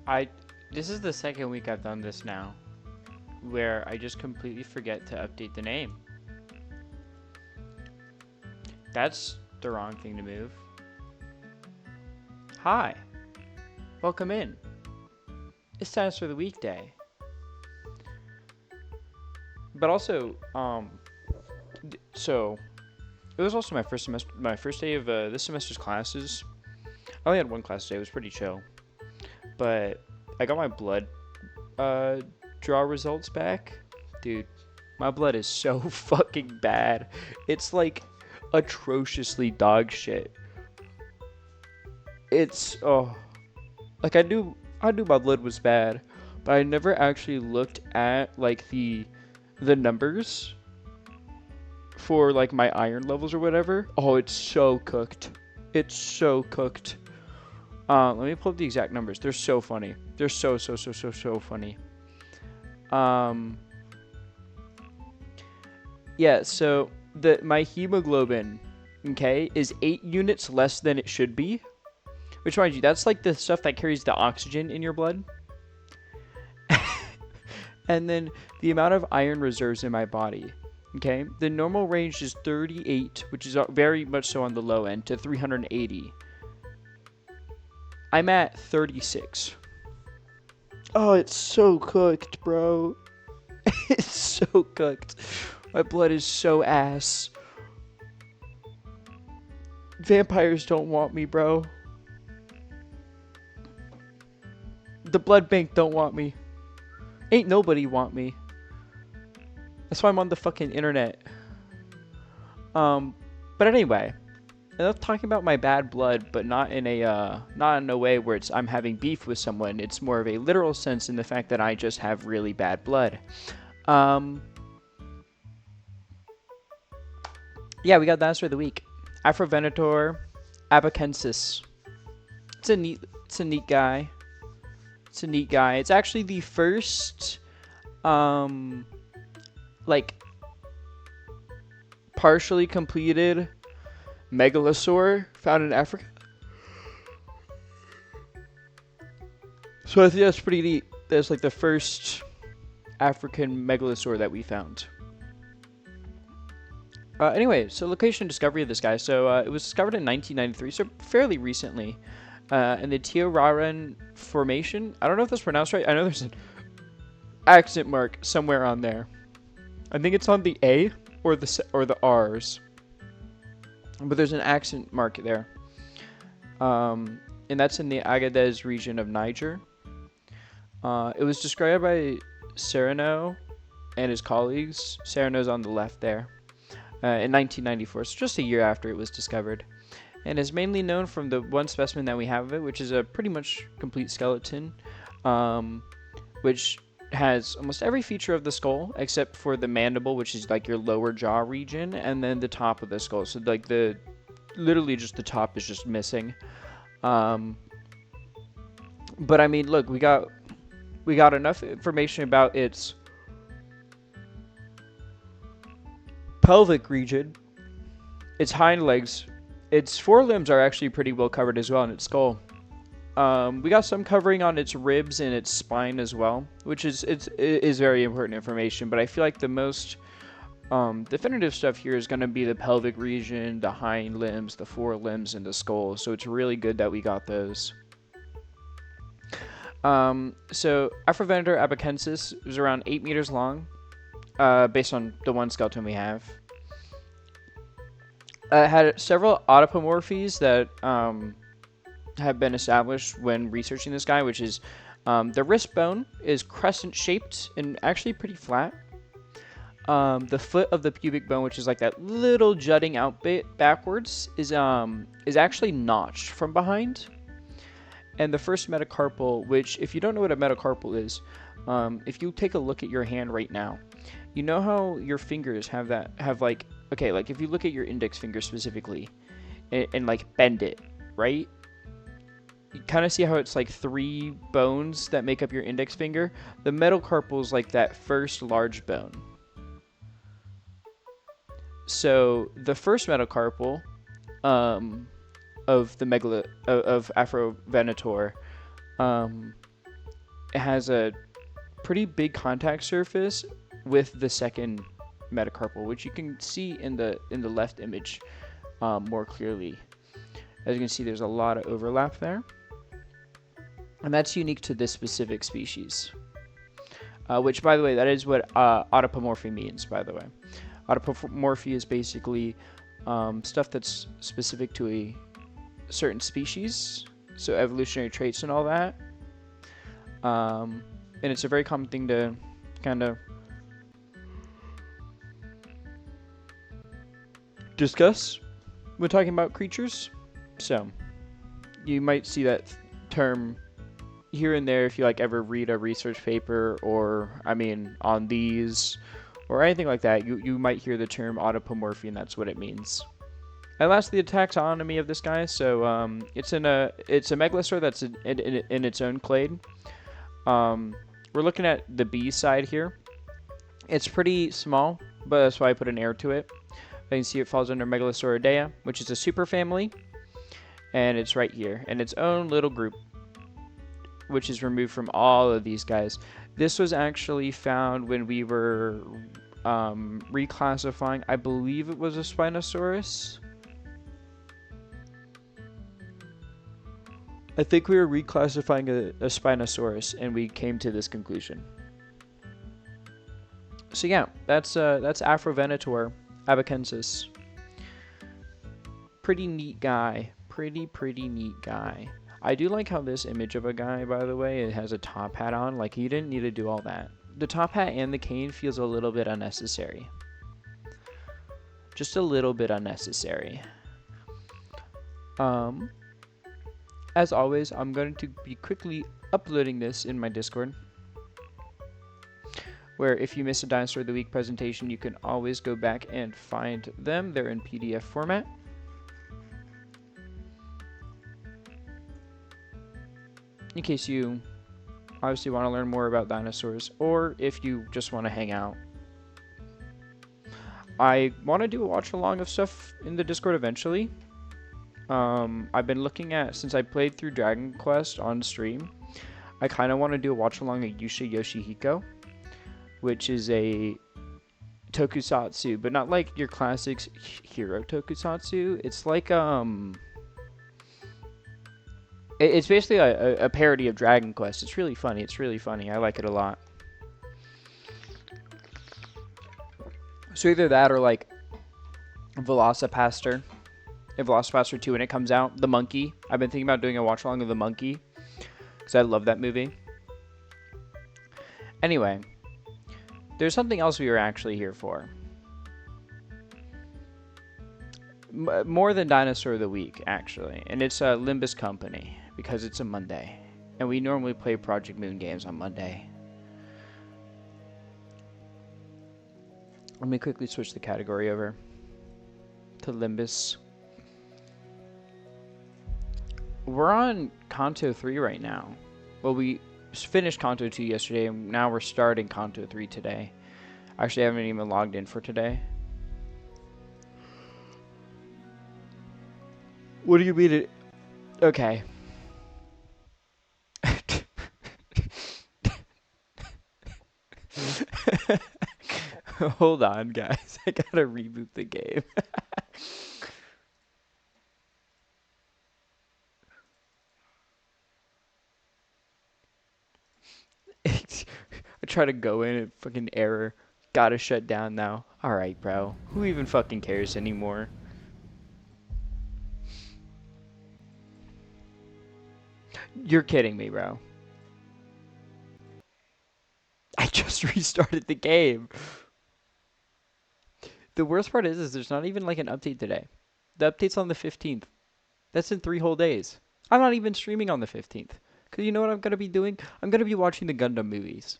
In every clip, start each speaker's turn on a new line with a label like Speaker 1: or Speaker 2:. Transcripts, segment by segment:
Speaker 1: This is the second week I've done this now, where I just completely forget to update the name. That's the wrong thing to move. Hi, welcome in. It's time for the weekday. But also, so it was also my first day of this semester's classes. I only had one class today. It was pretty chill, but I got my blood draw results back. Dude, my blood is so fucking bad. It's like atrociously dog shit. It's like I knew my blood was bad, but I never actually looked at like the numbers for like my iron levels or whatever. Oh, it's so cooked. It's so cooked. Let me pull up the exact numbers. They're so funny. They're so funny. Yeah, so my hemoglobin, okay, is 8 units less than it should be. Which, mind you, that's like the stuff that carries the oxygen in your blood. And then the amount of iron reserves in my body, okay? The normal range is 38, which is very much so on the low end, to 380. I'm at 36. Oh, it's so cooked, bro. It's so cooked. My blood is so ass. Vampires don't want me, bro. The blood bank don't want me. Ain't nobody want me. That's why I'm on the fucking internet. But anyway, enough talking about my bad blood, but not in a way where I'm having beef with someone. It's more of a literal sense in the fact that I just have really bad blood. Yeah, we got Dinosaur of the Week. Afrovenator abacensis. It's a neat guy. It's a neat guy. It's actually the first, like, partially completed megalosaur found in Africa. So I think that's pretty neat. That's like the first African megalosaur that we found. Anyway, so location discovery of this guy. So it was discovered in 1993, so fairly recently. In the Teoraran Formation. I don't know if that's pronounced right. I know there's an accent mark somewhere on there. I think it's on the A or the R's. But there's an accent mark there. And that's in the Agadez region of Niger. It was described by Serrano and his colleagues. Serrano's on the left there. In 1994, so just a year after it was discovered. And is mainly known from the one specimen that we have of it, which is a pretty much complete skeleton, which has almost every feature of the skull except for the mandible, which is like your lower jaw region, and then the top of the skull. So like literally just the top is just missing. But I mean, look, we got enough information about its pelvic region, its hind legs. Its forelimbs are actually pretty well covered as well in its skull. We got some covering on its ribs and its spine as well, which is very important information. But I feel like the most definitive stuff here is going to be the pelvic region, the hind limbs, the forelimbs, and the skull. So it's really good that we got those. So Afrovenator abacensis was around 8 meters long, based on the one skeleton we have. Had several autapomorphies that have been established when researching this guy, which is the wrist bone is crescent shaped and actually pretty flat. The foot of the pubic bone, which is like that little jutting out bit backwards, is actually notched from behind. And the first metacarpal, which if you don't know what a metacarpal is, if you take a look at your hand right now, you know how your fingers have like, okay, like if you look at your index finger specifically and like bend it, right? You kind of see how it's like 3 bones that make up your index finger. The metacarpal is like that first large bone. So the first metacarpal of the of Afrovenator it has a pretty big contact surface with the second metacarpal, which you can see in the left image more clearly. As you can see, there's a lot of overlap there, and that's unique to this specific species. Which, by the way, that is what autapomorphy means, by the way. Autapomorphy is basically stuff that's specific to a certain species, so evolutionary traits and all that. And it's a very common thing to kind of discuss when talking about creatures. So you might see that term here and there if you like ever read a research paper, or I mean on these or anything like that. You might hear the term autapomorphy, and that's what it means. And lastly, the taxonomy of this guy. So it's a megalosaur that's in its own clade. We're looking at the B side here. It's pretty small, but that's why I put an air to it. You can see it falls under Megalosauridae, which is a superfamily, and it's right here in its own little group, which is removed from all of these guys. This was actually found when we were reclassifying, I believe it was a Spinosaurus. I think we were reclassifying a Spinosaurus, and we came to this conclusion. So yeah, that's Afrovenator abacensis. Pretty neat guy. Pretty neat guy. I do like how this image of a guy, by the way, it has a top hat on. Like, he didn't need to do all that. The top hat and the cane feels a little bit unnecessary. Just a little bit unnecessary. As always, I'm going to be quickly uploading this in my Discord, where if you miss a Dinosaur of the Week presentation, you can always go back and find them. They're in PDF format. In case you obviously want to learn more about dinosaurs, or if you just want to hang out. I want to do a watch along of stuff in the Discord eventually. I've been looking at, since I played through Dragon Quest on stream, I kind of want to do a watch along of Yusha Yoshihiko, which is a tokusatsu, but not like your classic hero tokusatsu. It's like it's basically a parody of Dragon Quest. It's really funny. I like it a lot. So either that or like Velocipaster. If Velocipaster 2 when it comes out, the monkey. I've been thinking about doing a watch along of the monkey because I love that movie. Anyway, there's something else we were actually here for. More than Dinosaur of the Week, actually. And it's Limbus Company, because it's a Monday. And we normally play Project Moon games on Monday. Let me quickly switch the category over to Limbus. We're on Kanto 3 right now. Well, we finished Kanto 2 yesterday, and now we're starting Kanto 3 today. Actually, I haven't even logged in for today. What do you mean it? Okay. Hold on, guys. I gotta reboot the game. I try to go in and fucking error. Gotta shut down now. Alright, bro. Who even fucking cares anymore? You're kidding me, bro. I just restarted the game. The worst part is there's not even like an update today. The update's on the 15th. That's in 3 whole days. I'm not even streaming on the 15th. Because you know what I'm going to be doing? I'm going to be watching the Gundam movies.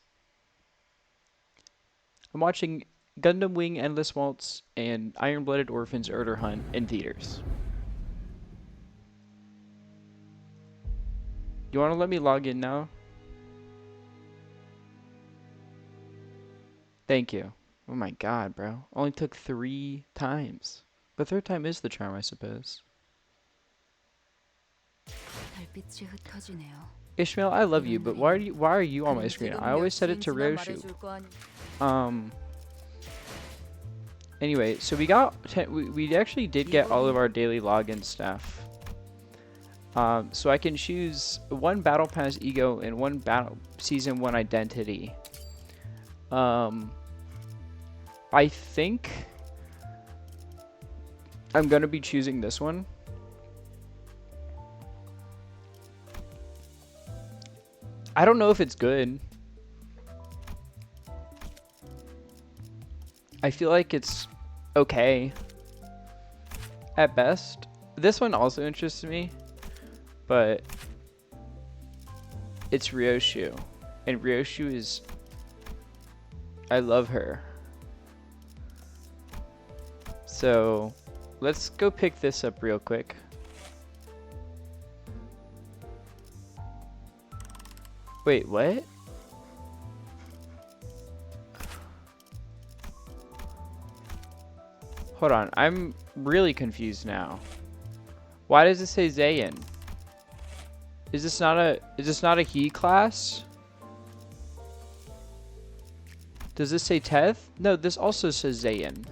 Speaker 1: I'm watching Gundam Wing Endless Waltz and Iron-Blooded Orphans Urder Hunt in theaters. You want to let me log in now? Thank you. Oh my god, bro. Only took 3 times. The third time is the charm, I suppose.
Speaker 2: 달빛이 흩어지네요.
Speaker 1: Ishmael, I love you, but why are you on my screen? I always set it to Ryoshu. Anyway, so we actually did get all of our daily login stuff. So I can choose one battle pass ego and one season 1 identity. I think I'm gonna be choosing this one. I don't know if it's good. I feel like it's okay at best. This one also interests me, but it's Ryoshu, and Ryoshu is, I love her. So let's go pick this up real quick. Wait, what? Hold on, I'm really confused now. Why does it say Zayn? Is this not a he class? Does this say Teth? No, this also says Zayn.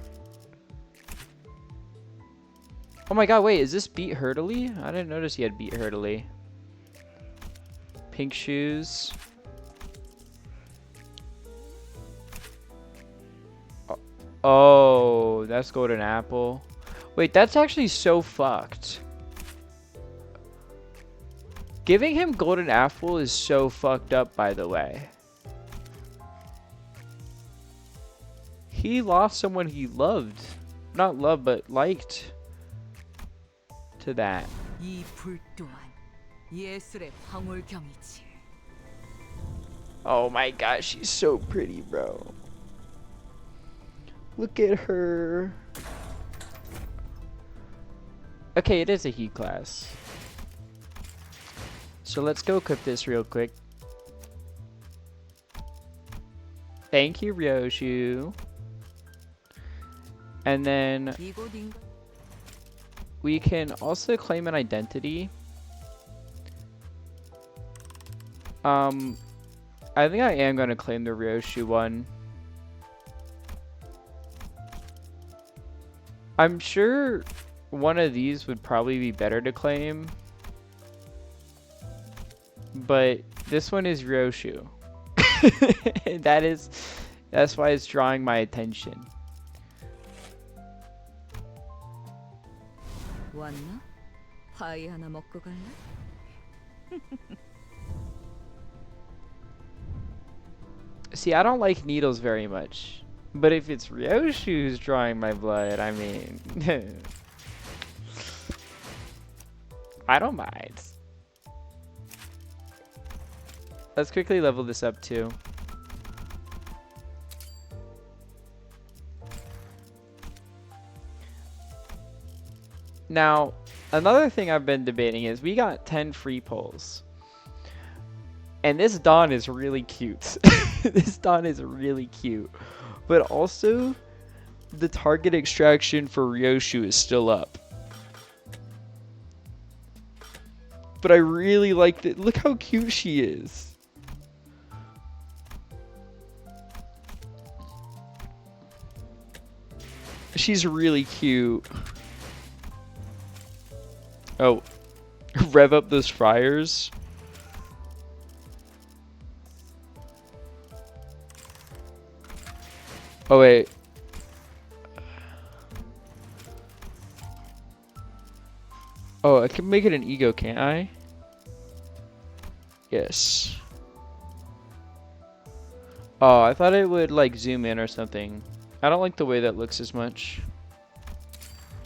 Speaker 1: Oh my god, wait, is this Beat Hurtley? I didn't notice he had Beat Hurtley. Pink shoes. Oh, that's Golden Apple. Wait, that's actually so fucked. Giving him Golden Apple is so fucked up, by the way. He lost someone he loved. Not loved, but liked. To that. Oh my gosh, she's so pretty, bro. Look at her. Okay, it is a he class. So let's go equip this real quick. Thank you, Ryoshu. And then we can also claim an identity. I think I am going to claim the Ryoshu one. I'm sure one of these would probably be better to claim. But this one is Ryoshu. That's why it's drawing my attention. See, I don't like needles very much. But if it's Ryoshu who's drawing my blood, I mean... I don't mind. Let's quickly level this up too. Now, another thing I've been debating is we got 10 free pulls. And this Dawn is really cute. This Dawn is really cute. But also, the target extraction for Ryoshu is still up. But I really like it. Look how cute she is. She's really cute. Oh, rev up those fryers. Oh wait. Oh, I can make it an ego, can't I? Yes. Oh, I thought it would like zoom in or something. I don't like the way that looks as much.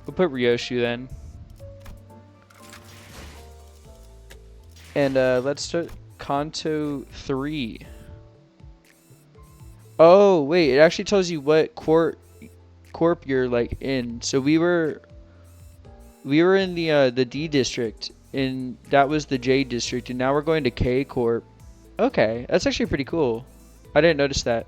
Speaker 1: We'll put Ryoshu then. And let's start Kanto 3. Oh, wait, it actually tells you what corp you're like in. So we were in the D district, and that was the J district, and now we're going to K Corp. Okay, that's actually pretty cool. I didn't notice that.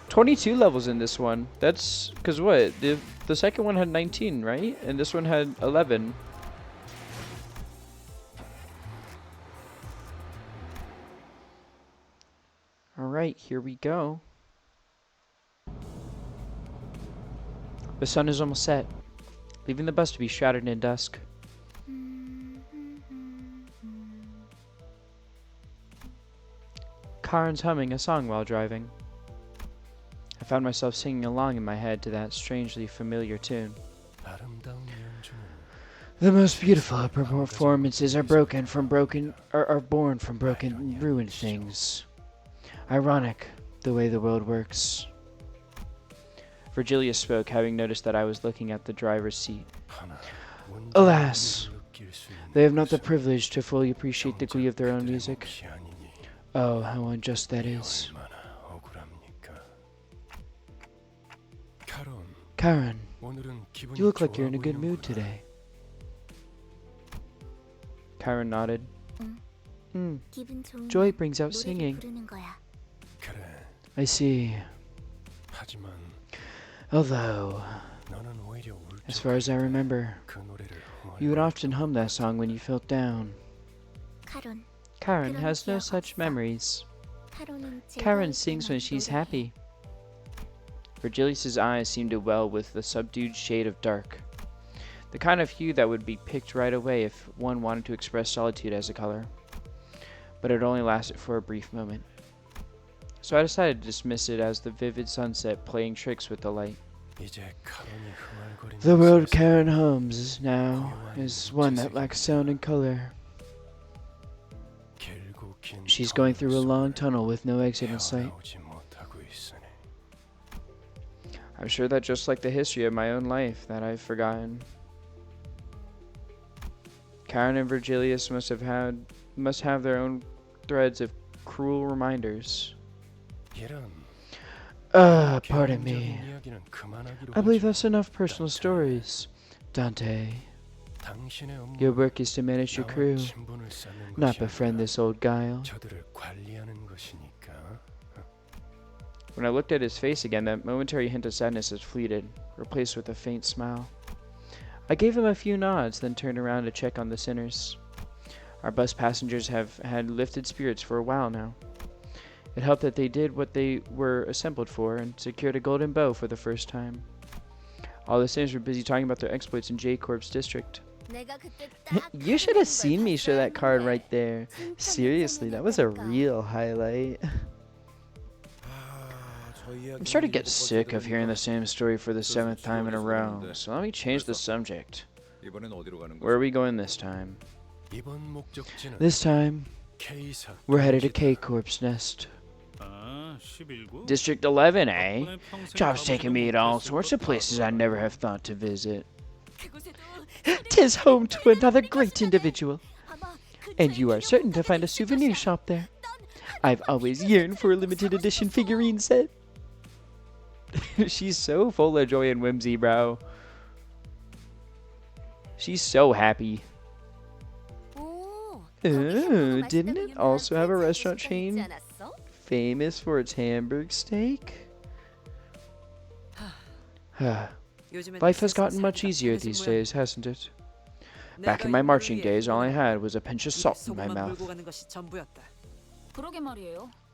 Speaker 1: 22 levels in this one. That's because what? The second one had 19, right? And this one had 11. Alright, here we go. The sun is almost set, leaving the bus to be shrouded in dusk. Karen's humming a song while driving. I found myself singing along in my head to that strangely familiar tune. The most beautiful performances are born from broken, ruined things. Ironic, the way the world works. Virgilius spoke, having noticed that I was looking at the driver's seat. Alas, they have not the privilege to fully appreciate the glee of their own music. Oh, how unjust that is. Karen, you look like you're in a good mood today. Karen nodded. Joy brings out singing. I see. Although, as far as I remember, you would often hum that song when you felt down. Karen has no such memories. Karen sings when she's happy. Virgilius's eyes seemed to well with the subdued shade of dark, the kind of hue that would be picked right away if one wanted to express solitude as a color. But it only lasted for a brief moment. So I decided to dismiss it as the vivid sunset playing tricks with the light. The world Karen hums now is one that lacks sound and color. She's going through a long tunnel with no exit in sight. I'm sure that just like the history of my own life that I've forgotten. Karen and Virgilius must have their own threads of cruel reminders. Pardon me. I believe that's enough personal stories. Dante, your work is to manage your crew, not befriend this old guile. When I looked at his face again, that momentary hint of sadness had fleeted, replaced with a faint smile. I gave him a few nods, then turned around to check on the sinners. Our bus passengers have had lifted spirits for a while now. It helped that they did what they were assembled for and secured a golden bow for the first time. All the sinners were busy talking about their exploits in J-Corp's district. You should have seen me show that card right there. Seriously, that was a real highlight. I'm starting to get sick of hearing the same story for the 7th time in a row, so let me change the subject. Where are we going this time? This time, we're headed to K-Corp's nest. District 11, eh? Job's taking me to all sorts of places I never have thought to visit. 'Tis home to another great individual, and you are certain to find a souvenir shop there. I've always yearned for a limited edition figurine set. She's so full of joy and whimsy, bro. She's so happy. Ooh, didn't it also have a restaurant chain famous for its hamburg steak? Life has gotten much easier these days, hasn't it? Back in my marching days, all I had was a pinch of salt in my mouth.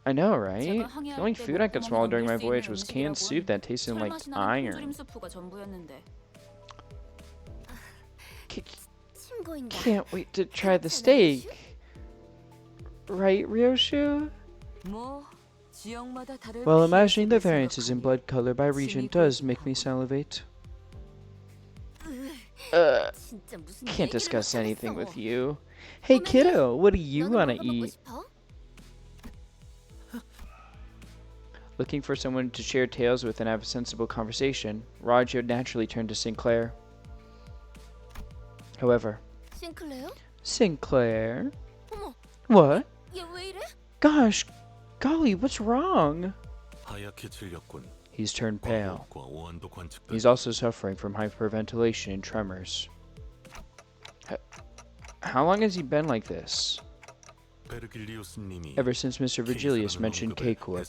Speaker 1: I know, right? The only food I could swallow during my voyage was canned soup that tasted like iron. Can't wait to try the steak. Right, Ryoshu? Well, imagining the variances in blood color by region does make me salivate. Can't discuss anything with you. Hey kiddo, what do you want to eat? Looking for someone to share tales with and have a sensible conversation, Roger naturally turned to Sinclair. However, Sinclair? What? Gosh, golly, what's wrong? He's turned pale. He's also suffering from hyperventilation and tremors. How long has he been like this? Ever since Mr. Virgilius mentioned K-Corp.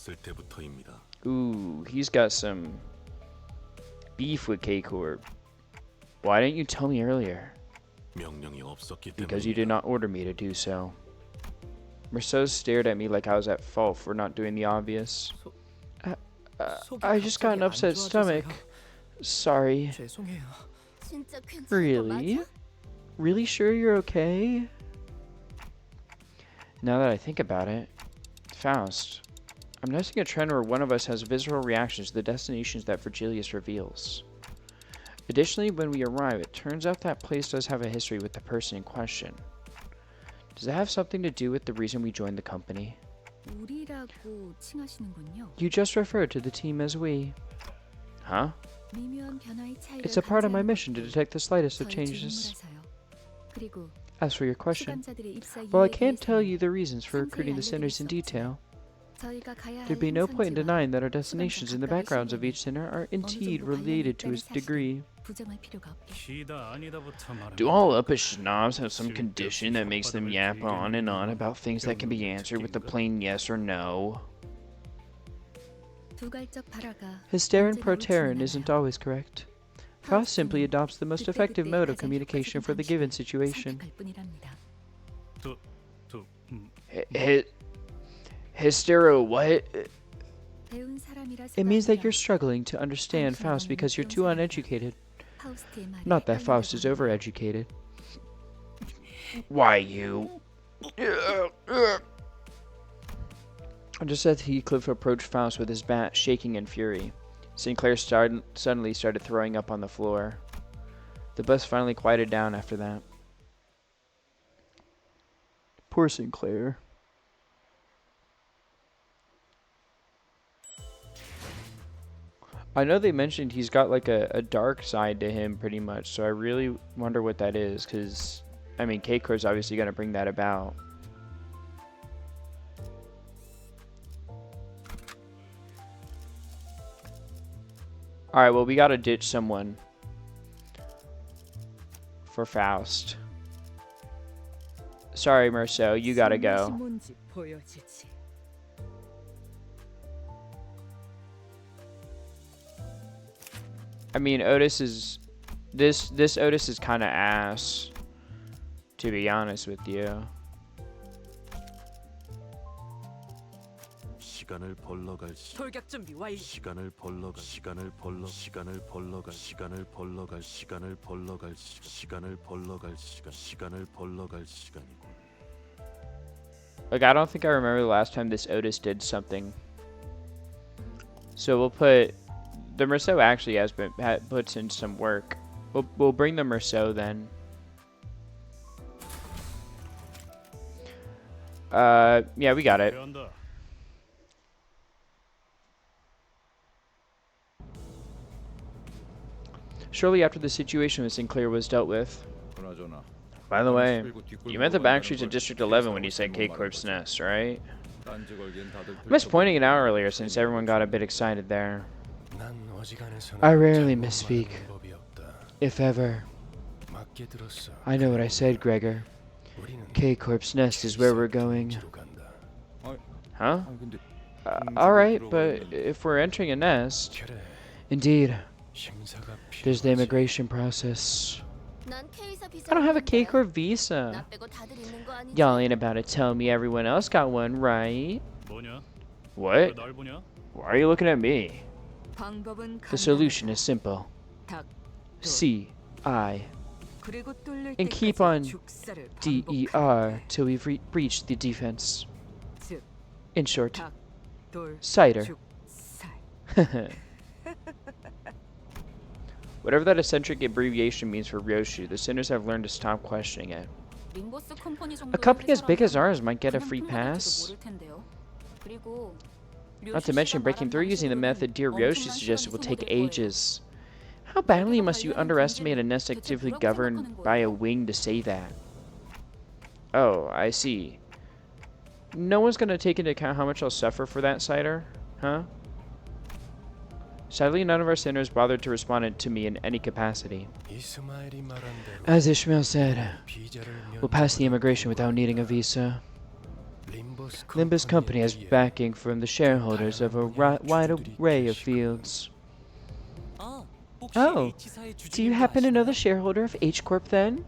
Speaker 1: Ooh, he's got some beef with K-Corp. Why didn't you tell me earlier? Because you did not order me to do so. Merceau stared at me like I was at fault for not doing the obvious. I just got an upset stomach. Sorry. Really? Really sure you're okay? Now that I think about it, Faust, I'm noticing a trend where one of us has visceral reactions to the destinations that Virgilius reveals. Additionally, when we arrive, it turns out that place does have a history with the person in question. Does it have something to do with the reason we joined the company? You just referred to the team as we. Huh? It's a part of my mission to detect the slightest of changes. As for your question, while I can't tell you the reasons for recruiting the sinners in detail, there'd be no point in denying that our destinations and the backgrounds of each sinner are indeed related to a degree. Do all uppish snobs have some condition that makes them yap on and on about things that can be answered with a plain yes or no? Hysterin proterin isn't always correct. Faust simply adopts the most effective mode of communication for the given situation. Hystero what? It means that you're struggling to understand Faust because you're too uneducated. Not that Faust is overeducated. Why you? Just as Heathcliff approached Faust with his bat shaking in fury, Sinclair suddenly started throwing up on the floor. The bus finally quieted down after that. Poor Sinclair. I know they mentioned he's got like a dark side to him pretty much, so I really wonder what that is, because, I mean, Keiko's obviously going to bring that about. Alright, well, we got to ditch someone for Faust. Sorry, Merceau, you got to go. I mean, Otis is... This Otis is kind of ass, to be honest with you. Like, I don't think I remember the last time this Otis did something. So we'll put... The Merceau actually has been puts in some work. We'll bring the Merceau then. Yeah, we got it. Shortly after the situation with Sinclair was dealt with. By the way, you meant the back streets of District 11 when you said K-Corp's Nest, right? I missed pointing it out earlier since everyone got a bit excited there. I rarely misspeak, if ever. I know what I said, Gregor. K-Corp's Nest is where we're going. Huh? Alright, but if we're entering a nest... Indeed. There's the immigration process. I don't have a K-Corp visa. Y'all ain't about to tell me everyone else got one, right? What? Why are you looking at me? The solution is simple. C-I. And keep on D-E-R till we've reached the defense. In short, cider. Whatever that eccentric abbreviation means for Ryoshu, the sinners have learned to stop questioning it. A company as big as ours might get a free pass. Not to mention, breaking through using the method dear Ryoshu suggested will take ages. How badly must you underestimate a nest actively governed by a wing to say that? Oh, I see. No one's going to take into account how much I'll suffer for that cider, huh? Sadly, none of our sinners bothered to respond to me in any capacity. As Ishmael said, we'll pass the immigration without needing a visa. Limbus Company has backing from the shareholders of a wide array of fields. Oh, do you happen to know the shareholder of H-Corp then?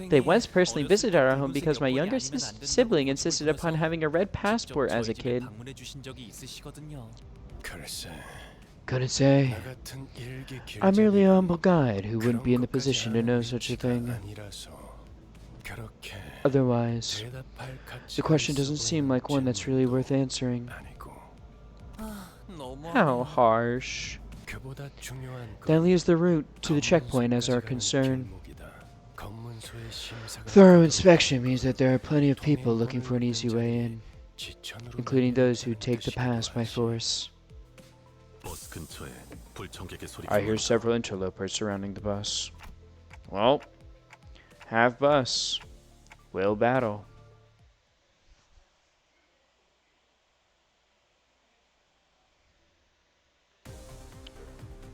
Speaker 1: They once personally visited our home because my younger sibling insisted upon having a red passport as a kid. Couldn't say. I'm merely a humble guide who wouldn't be in the position to know such a thing. Otherwise, the question doesn't seem like one that's really worth answering. How harsh. That leaves the route to the checkpoint as our concern. Thorough inspection means that there are plenty of people looking for an easy way in, including those who take the pass by force. I hear several interlopers surrounding the bus. Well, have bus. Will battle.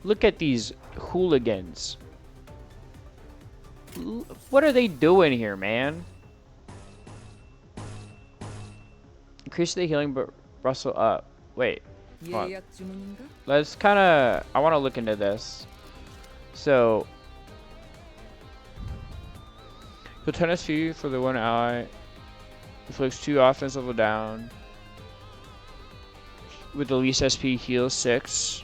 Speaker 1: Look at these hooligans. What are they doing here, man? Increase the healing, but rustle up. Wait. Let's kind of... I want to look into this. So... The tennis fee for the one ally inflicts 2 offense level down. With the least SP heals 6.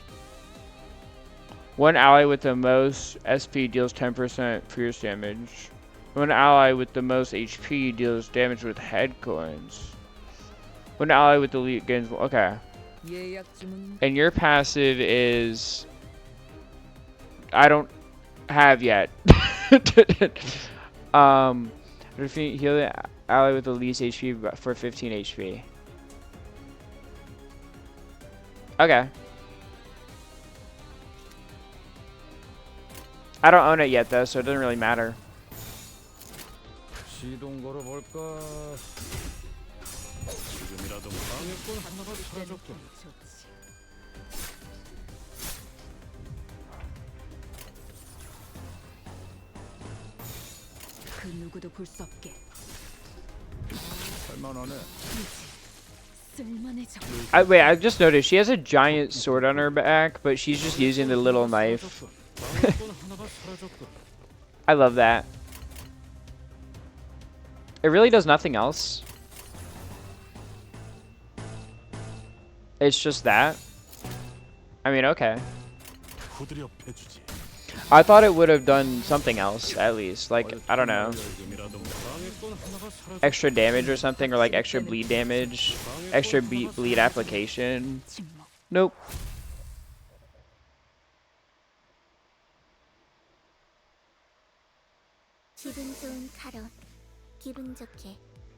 Speaker 1: One ally with the most SP deals 10% fierce damage. One ally with the most HP deals damage with head coins. One ally with the least gains... Okay. And your passive is... I don't have yet. Heal the ally with the least HP for 15 HP. Okay. I don't own it yet though, so it doesn't really matter. Wait, I just noticed she has a giant sword on her back, but she's just using the little knife. I love that. It really does nothing else. It's just that. I mean, okay. I thought it would have done something else, at least. Like, I don't know. Extra damage or something, or like extra bleed damage. Extra bleed application. Nope.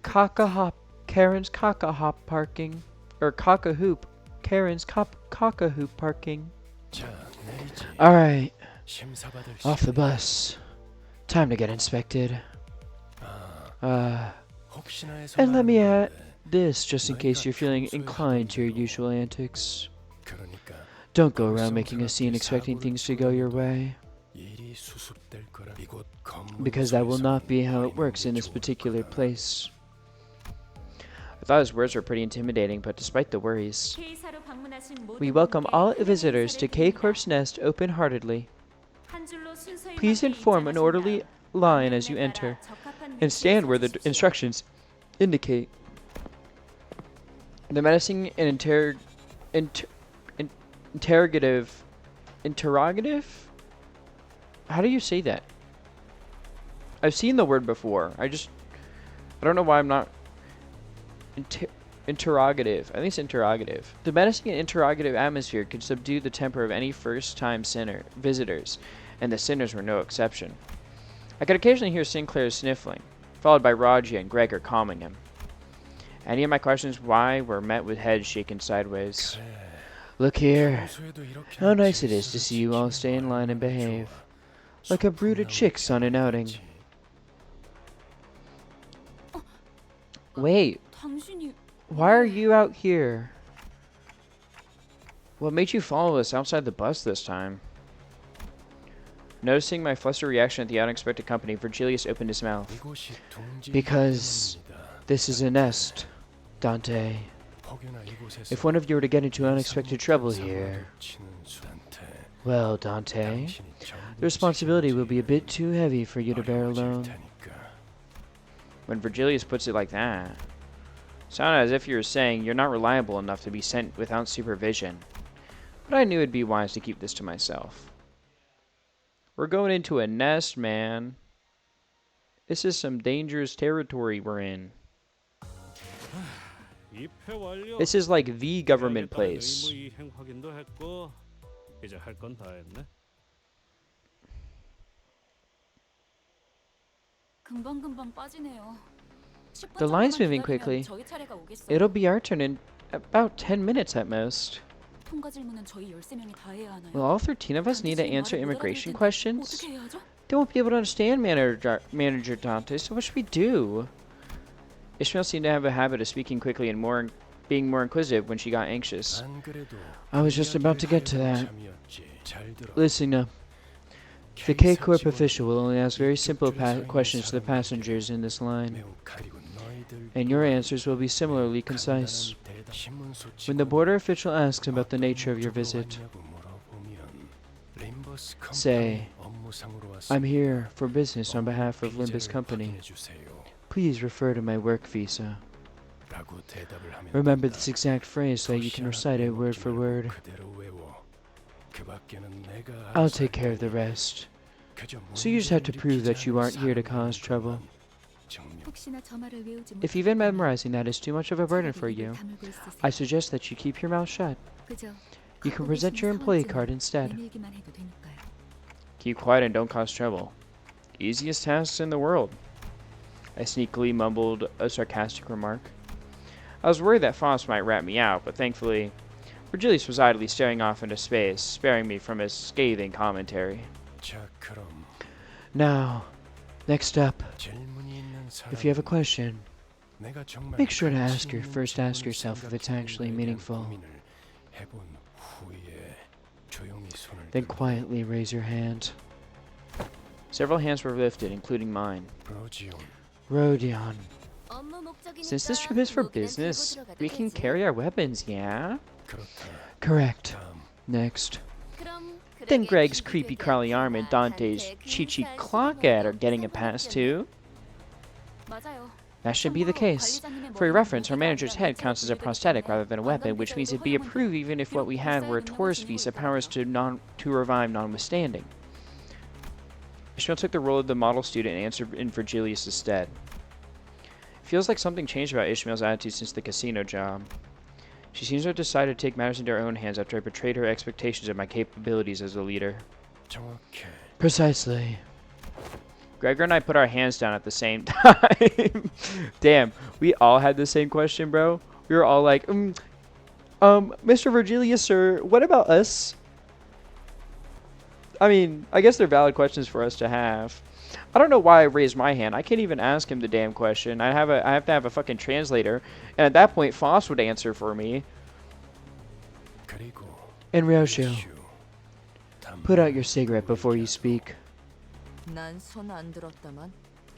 Speaker 1: Caca-hop. Karen's caca-hop parking. Or caca-hoop. Karen's caca-hoop parking. Alright. Off the bus. Time to get inspected. And let me add this just in case you're feeling inclined to your usual antics. Don't go around making a scene expecting things to go your way. Because that will not be how it works in this particular place. I thought his words were pretty intimidating, but despite the worries, we welcome all visitors to K-Corp's Nest open-heartedly. Please inform an orderly line as you enter, and stand where the instructions indicate. The menacing and interrogative? How do you say that? I've seen the word before. I don't know why I'm not... Interrogative. I think it's interrogative. The menacing and interrogative atmosphere could subdue the temper of any first-time visitors, and the sinners were no exception. I could occasionally hear Sinclair sniffling, followed by Raji and Gregor calming him. Any of my questions why were met with heads shaken sideways. Look here. How nice it is to see you all stay in line and behave. Like a brood of chicks on an outing. Wait. Why are you out here? What made you follow us outside the bus this time? Noticing my flustered reaction at the unexpected company, Virgilius opened his mouth. Because this is a nest, Dante. If one of you were to get into unexpected trouble here... Well, Dante, The responsibility will be a bit too heavy for you to bear alone. When Virgilius puts it like that, sounded as if you were saying you're not reliable enough to be sent without supervision. But I knew it'd be wise to keep this to myself. We're going into a nest, man. This is some dangerous territory we're in. This is like the government place. The line's moving quickly. It'll be our turn in about 10 minutes at most. Will all 13 of us need to answer immigration questions? They won't be able to understand Manager Dante, so what should we do? Ishmael seemed to have a habit of speaking quickly and being more inquisitive when she got anxious. I was just about to get to that. Listen up. The K-Corp official will only ask very simple questions to the passengers in this line, and your answers will be similarly concise. When the border official asks about the nature of your visit, say, I'm here for business on behalf of Limbus Company. Please refer to my work visa. Remember this exact phrase so you can recite it word for word. I'll take care of the rest. So you just have to prove that you aren't here to cause trouble. If even memorizing that is too much of a burden for you, I suggest that you keep your mouth shut. You can present your employee card instead. Keep quiet and don't cause trouble. Easiest tasks in the world. I sneakily mumbled a sarcastic remark. I was worried that Foss might rat me out, but thankfully, Virgilius was idly staring off into space, sparing me from his scathing commentary. Now, next up, if you have a question, make sure to first ask yourself if it's actually meaningful. Then quietly raise your hand. Several hands were lifted, including mine. Rodion. Since this trip is for business, we can carry our weapons, yeah? Correct. Next. Then Greg's creepy crawly arm and Dante's Chi-Chi Clocket are getting a pass too. That should be the case. For your reference, our manager's head counts as a prosthetic rather than a weapon, which means it'd be approved even if what we had were a tourist visa, powers to revive notwithstanding. Ishmael took the role of the model student and answered in Virgilius' stead. Feels like something changed about Ishmael's attitude since the casino job. She seems to have decided to take matters into her own hands after I betrayed her expectations of my capabilities as a leader. Precisely. Gregor and I put our hands down at the same time. Damn, we all had the same question, bro. We were all like, Mr. Virgilius, sir, what about us? I mean, I guess they're valid questions for us to have. I don't know why I raised my hand. I can't even ask him the damn question. I have to have a fucking translator, and at that point, Foss would answer for me. And Ryosho, put out your cigarette before you speak.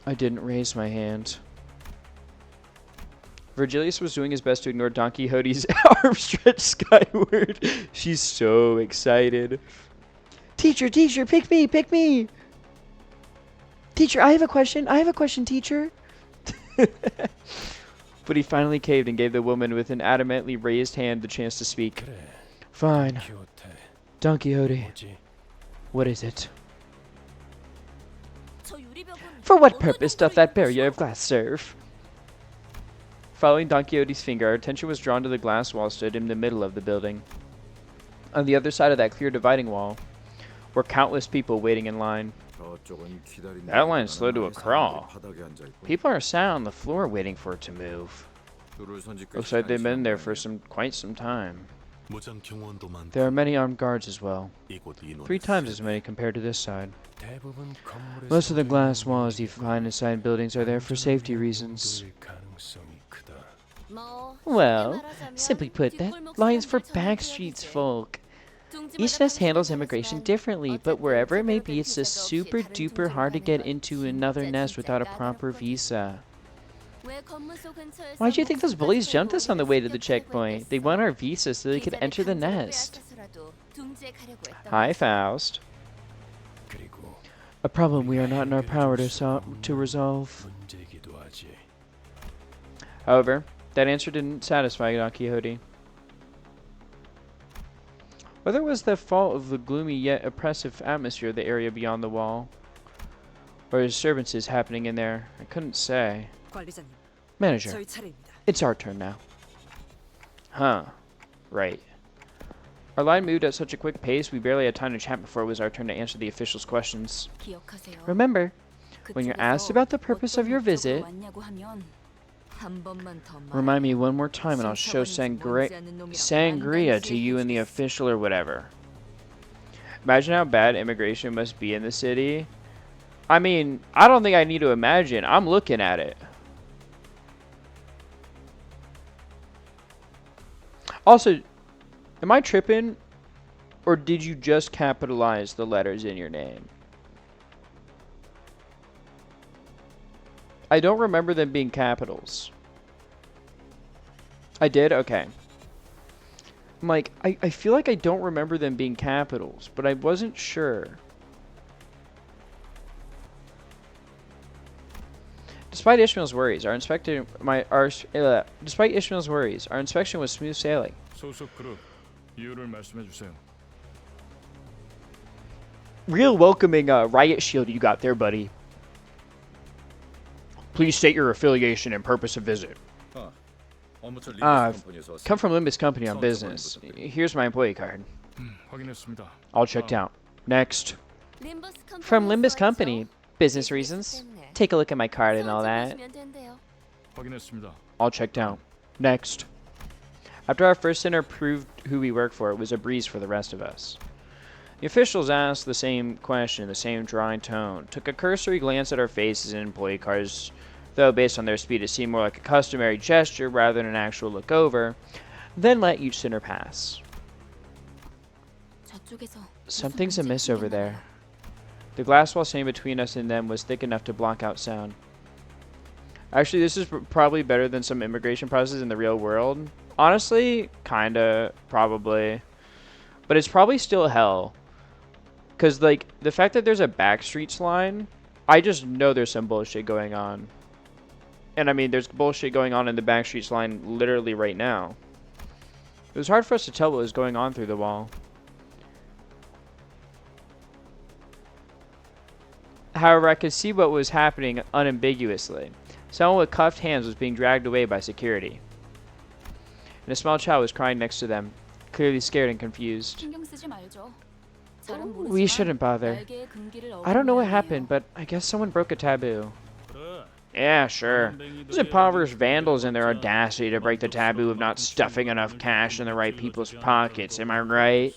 Speaker 1: I didn't raise my hand. Virgilius was doing his best to ignore Don Quixote's arm stretched skyward. She's so excited. Teacher, teacher, pick me, pick me! Teacher, I have a question, teacher. But he finally caved and gave the woman with an adamantly raised hand the chance to speak. Fine. Don Quixote, what is it? For what purpose doth that barrier of glass serve? Following Don Quixote's finger, our attention was drawn to the glass wall stood in the middle of the building. On the other side of that clear dividing wall were countless people waiting in line. That line's slowed to a crawl. People are sat on the floor waiting for it to move. Looks like they've been there for quite some time. There are many armed guards as well. 3 times as many compared to this side. Most of the glass walls you find inside buildings are there for safety reasons. Well, simply put, that line's for backstreets folk. Each nest handles immigration differently, but wherever it may be, it's just super duper hard to get into another nest without a proper visa. Why do you think those bullies jumped us on the way to the checkpoint? They want our visa so they could enter the nest. Hi, Faust. A problem we are not in our power to resolve. However, that answer didn't satisfy Don Quixote. Whether it was the fault of the gloomy yet oppressive atmosphere of the area beyond the wall, or disturbances happening in there, I couldn't say. Manager, it's our turn now. Huh. Right. Our line moved at such a quick pace, we barely had time to chat before it was our turn to answer the officials' questions. Remember, when you're asked about the purpose of your visit, remind me one more time and I'll show sangria to you and the official or whatever. Imagine how bad immigration must be in the city. I mean, I don't think I need to imagine. I'm looking at it. Also, am I tripping? Or did you just capitalize the letters in your name? I don't remember them being capitals. I did? Okay. I'm like, I feel like I don't remember them being capitals, but I wasn't sure. Despite Ishmael's worries, our inspection was smooth sailing. Real welcoming riot shield you got there, buddy. Please state your affiliation and purpose of visit. Come from Limbus Company on business. Here's my employee card. All checked out. Next. From Limbus Company. Business reasons. Take a look at my card and all that. All checked out. Next. After our first center proved who we work for, it was a breeze for the rest of us. The officials asked the same question in the same dry tone, took a cursory glance at our faces and employee cards, though based on their speed it seemed more like a customary gesture rather than an actual look over, then let each center pass. Something's amiss over there. The glass wall standing between us and them was thick enough to block out sound. Actually, this is probably better than some immigration processes in the real world. Honestly, kinda, probably. But it's probably still hell. Because, like, the fact that there's a backstreets line, I just know there's some bullshit going on. And, I mean, there's bullshit going on in the backstreets line literally right now. It was hard for us to tell what was going on through the wall. However, I could see what was happening unambiguously. Someone with cuffed hands was being dragged away by security. And a small child was crying next to them, clearly scared and confused. We shouldn't bother. I don't know what happened, but I guess someone broke a taboo. Yeah, sure. Those impoverished vandals in their audacity to break the taboo of not stuffing enough cash in the right people's pockets, am I right?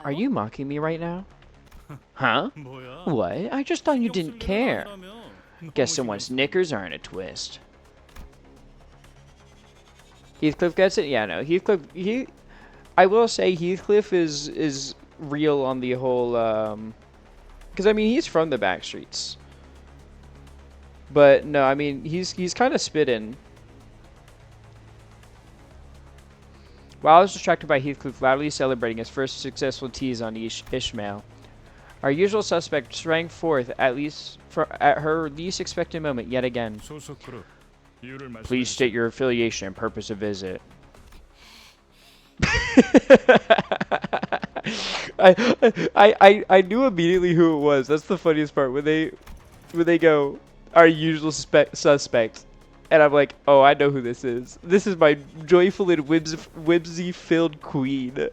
Speaker 1: Are you mocking me right now? Huh? What? I just thought you didn't care. Guess someone's knickers are in a twist. Heathcliff gets it? Yeah, no. Heathcliff, I will say Heathcliff is real on the whole, because I mean he's from the back streets. But no, I mean he's kind of spitting. While I was distracted by Heathcliff loudly celebrating his first successful tease on Ishmael, our usual suspect sprang forth at her least expected moment yet again. Please state your affiliation and purpose of visit. I knew immediately who it was. That's the funniest part when they go our usual suspect, and I'm like, oh, I know who this is. This is my joyful and whimsy-filled queen.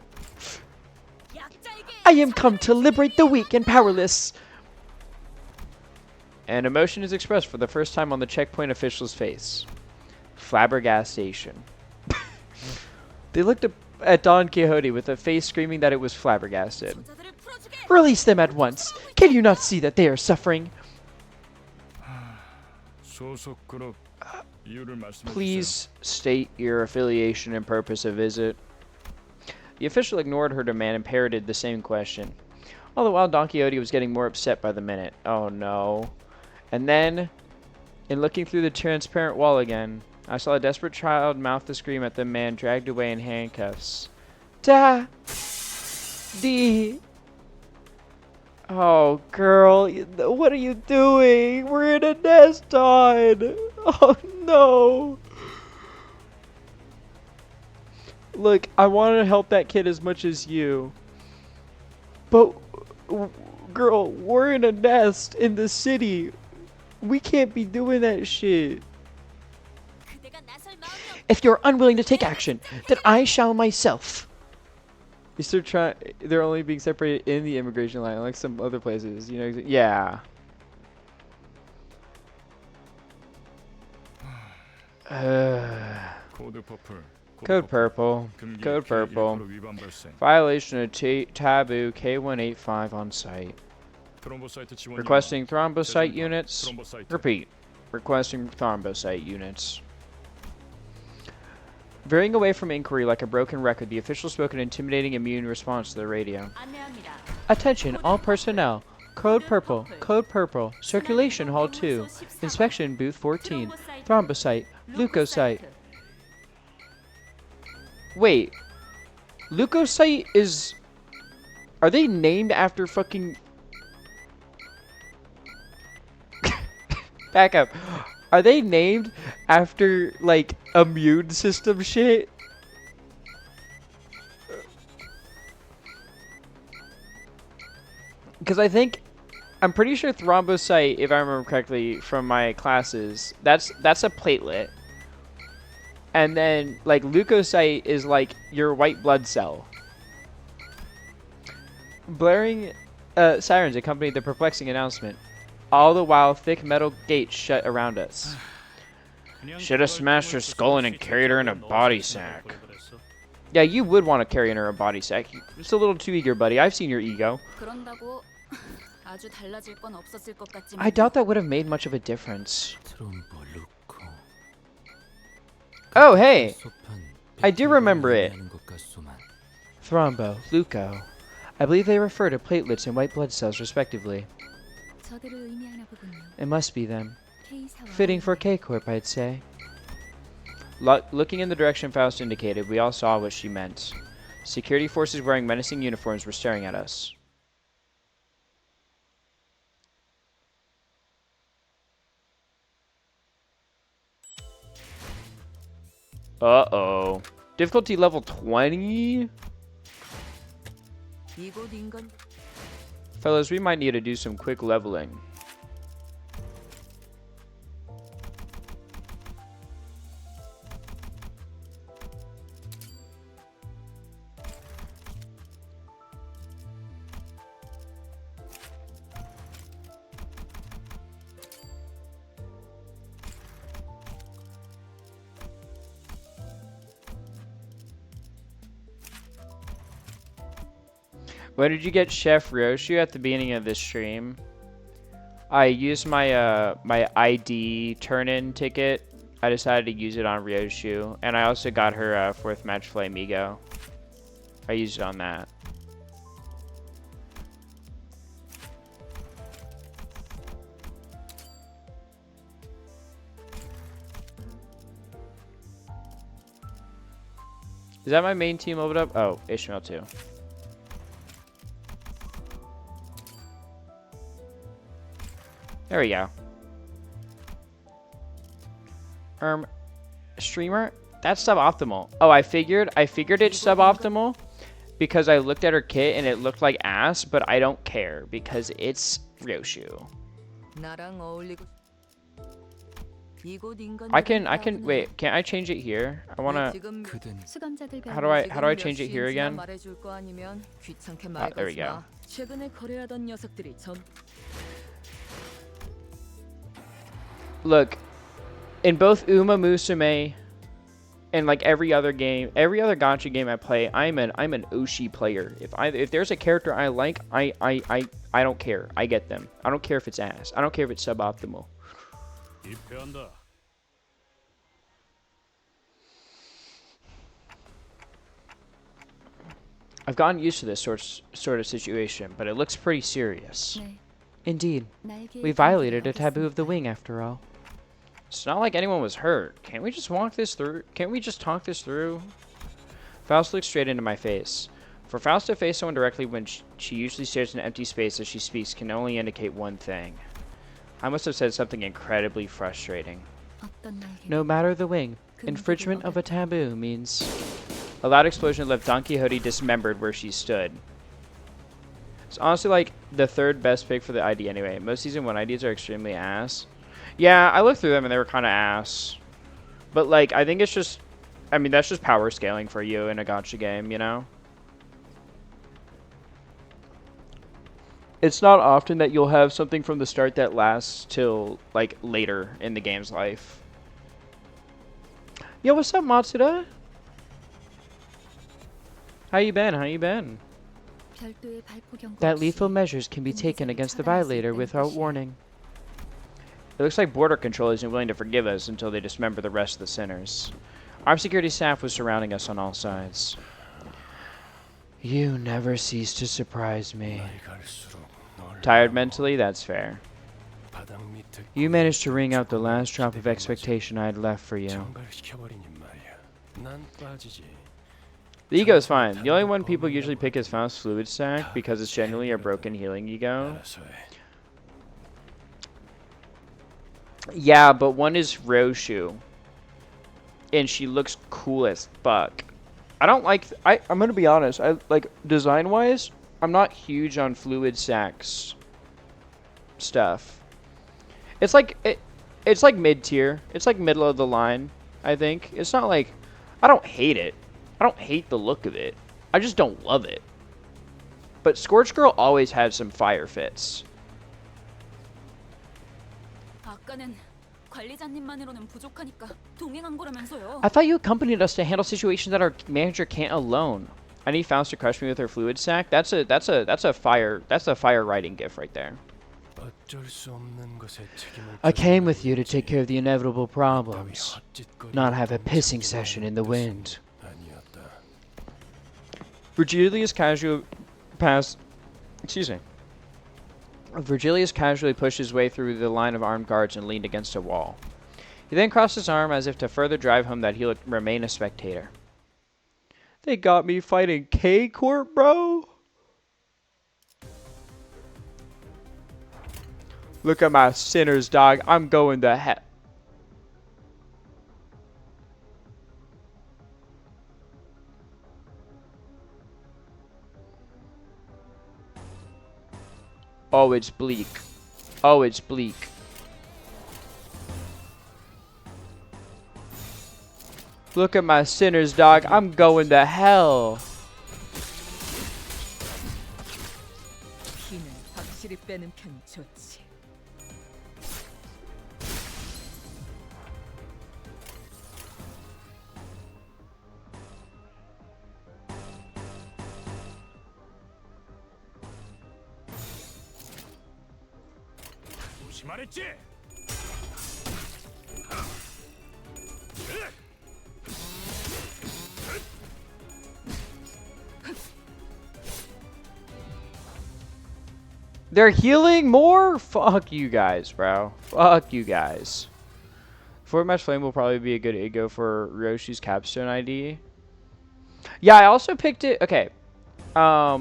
Speaker 1: I am come to liberate the weak and powerless. And emotion is expressed for the first time on the checkpoint official's face. Flabbergastation. They looked at Don Quixote with a face screaming that it was flabbergasted. Release them at once. Can you not see that they are suffering? Please state your affiliation and purpose of visit. The official ignored her demand and parroted the same question. All the while, Don Quixote was getting more upset by the minute. Oh no. And then, in looking through the transparent wall again, I saw a desperate child mouth the scream at the man dragged away in handcuffs. Da! D. Oh, girl, what are you doing? We're in a nest on. Oh, no. Look, I want to help that kid as much as you. But, girl, we're in a nest in the city. We can't be doing that shit. If you're unwilling to take action, then I shall myself. They're only being separated in the immigration line, like some other places, you know? Yeah. Code purple. Code purple. Violation of taboo K185 on site. Requesting thrombocyte units. Repeat. Requesting thrombocyte units. Veering away from inquiry like a broken record, the official spoke an intimidating immune response to the radio. Attention, all personnel. Code purple. Code purple. Circulation hall 2. Inspection booth 14. Thrombocyte. Leukocyte. Wait. Leukocyte is... Are they named after fucking... Back up. Are they named after, like, immune system shit? Because I'm pretty sure thrombocyte, if I remember correctly from my classes, that's a platelet. And then, like, leukocyte is, like, your white blood cell. Blaring sirens accompanied the perplexing announcement. All the while, thick metal gates shut around us. Should have smashed her skull in and carried her in a body sack. Yeah, you would want to carry in her a body sack. It's a little too eager, buddy. I've seen your ego. I doubt that would have made much of a difference. Oh, hey! I do remember it. Thrombo, leuko. I believe they refer to platelets and white blood cells, respectively. It must be them. Fitting for K-Corp, I'd say. Looking in the direction Faust indicated, we all saw what she meant. Security forces wearing menacing uniforms were staring at us. Uh-oh. Difficulty level 20? Fellas, we might need to do some quick leveling. When did you get Chef Ryoshu? At the beginning of this stream. I used my my ID turn-in ticket. I decided to use it on Ryoshu, and I also got her 4th match Flamigo. I used it on that. Is that my main team leveled up? Oh, Ishmael too. There we go. Streamer? That's suboptimal. Oh, I figured it's suboptimal because I looked at her kit and it looked like ass, but I don't care because it's Ryoshu. Wait, can't I change it here? I wanna. How do I change it here again? There we go. Look, in both Uma Musume and like every other gacha game I play, I'm an Oshi player. If there's a character I like, I don't care. I get them. I don't care if it's ass. I don't care if it's suboptimal. I've gotten used to this sort of situation, but it looks pretty serious. Indeed. We violated a taboo of the wing, after all. It's not like anyone was hurt. Can't we just walk this through? Can't we just talk this through? Faust looked straight into my face. For Faust to face someone directly when she usually stares into empty space as she speaks can only indicate one thing. I must have said something incredibly frustrating. No matter the wing, infringement of a taboo means... A loud explosion left Don Quixote dismembered where she stood. It's honestly like the third best pick for the ID anyway. Most Season 1 IDs are extremely ass. Yeah, I looked through them and they were kind of ass. But like, I think it's just... I mean, that's just power scaling for you in a gacha game, you know? It's not often that you'll have something from the start that lasts till, like, later in the game's life. Yo, what's up, Matsuda? How you been? How you been? That lethal measures can be taken against the violator without warning. It looks like Border Control isn't willing to forgive us until they dismember the rest of the sinners. Armed security staff was surrounding us on all sides. You never cease to surprise me. Tired mentally? That's fair. You managed to wring out the last drop of expectation I had left for you. The ego is fine. The only one people usually pick is Faust's fluid sac because it's generally a broken healing ego. Yeah, but one is Roshu. And she looks cool as fuck. I don't like... I'm gonna be honest. I like, design-wise, I'm not huge on fluid sacs stuff. It's like... It's like mid-tier. It's like middle of the line, I think. It's not like... I don't hate it. I don't hate the look of it. I just don't love it. But Scorch Girl always had some fire fits. I thought you accompanied us to handle situations that our manager can't alone. I need Faust to crush me with her fluid sac. That's a fire writing gift right there. I came with you to take care of the inevitable problems, not have a pissing session in the wind. Virgilius casually pushed his way through the line of armed guards and leaned against a wall. He then crossed his arm as if to further drive home that he would remain a spectator. They got me fighting K-Corp, bro? Look at my sinners, dog. I'm going to hell. Oh, it's bleak. Oh, it's bleak. Look at my sinners, dog. I'm going to hell. They're healing more? Fuck you guys, bro. Fuck you guys. Forward Match Flame will probably be a good ego for Roshi's Capstone ID. Yeah, I also picked it. Okay. I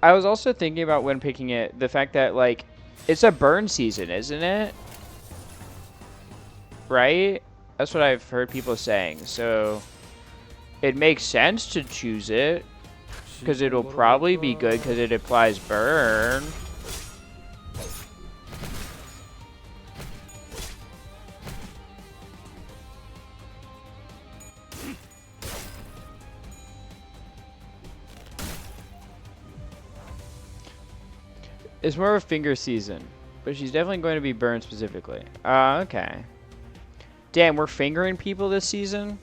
Speaker 1: was also thinking about when picking it, the fact that, like, it's a burn season, isn't it? Right? That's what I've heard people saying. So, it makes sense to choose it. Because it'll probably be good because it applies burn. It's more of a finger season. But she's definitely going to be burn specifically. Okay. Damn, we're fingering people this season?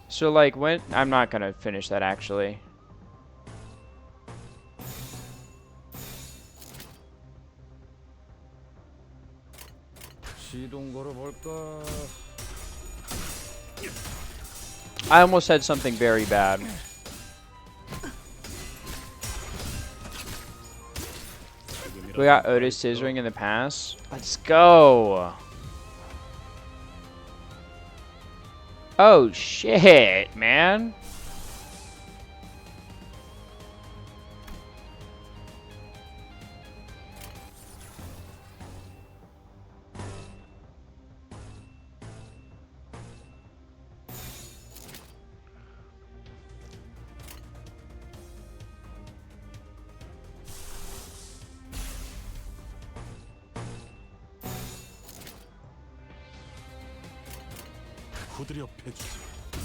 Speaker 1: So, like, when... I'm not going to finish that, actually. I almost said something very bad. We got Otis scissoring in the past. Let's go. Oh shit, man.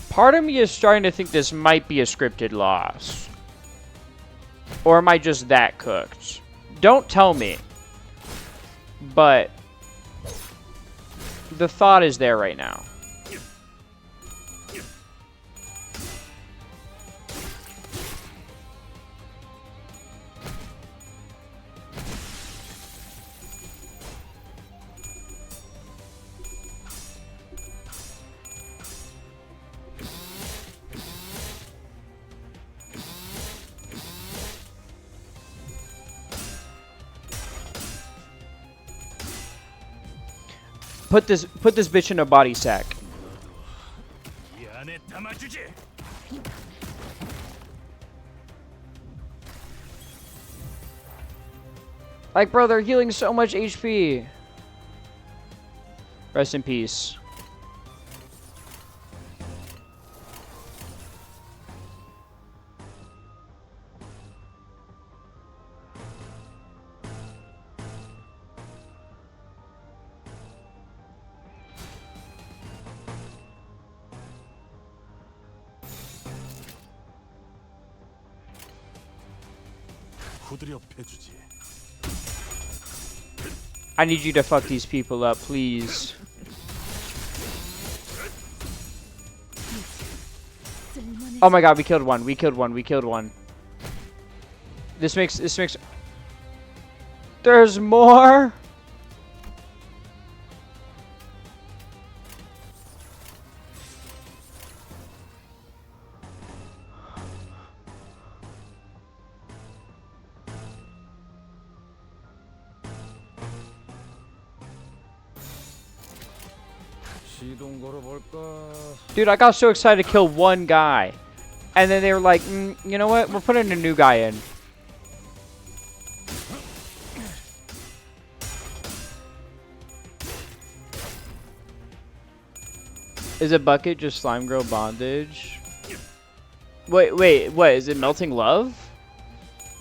Speaker 1: Part of me is starting to think this might be a scripted loss. Or am I just that cooked? Don't tell me. But the thought is there right now. Put this bitch in a body sack. Like, bro, they're healing so much HP. Rest in peace. I need you to fuck these people up, please. Oh my god, we killed one. We killed one. We killed one. This makes There's more. Dude, I got so excited to kill one guy. And then they were like, you know what? We're putting a new guy in. Is a bucket just slime girl bondage? Wait, what? Is it melting love?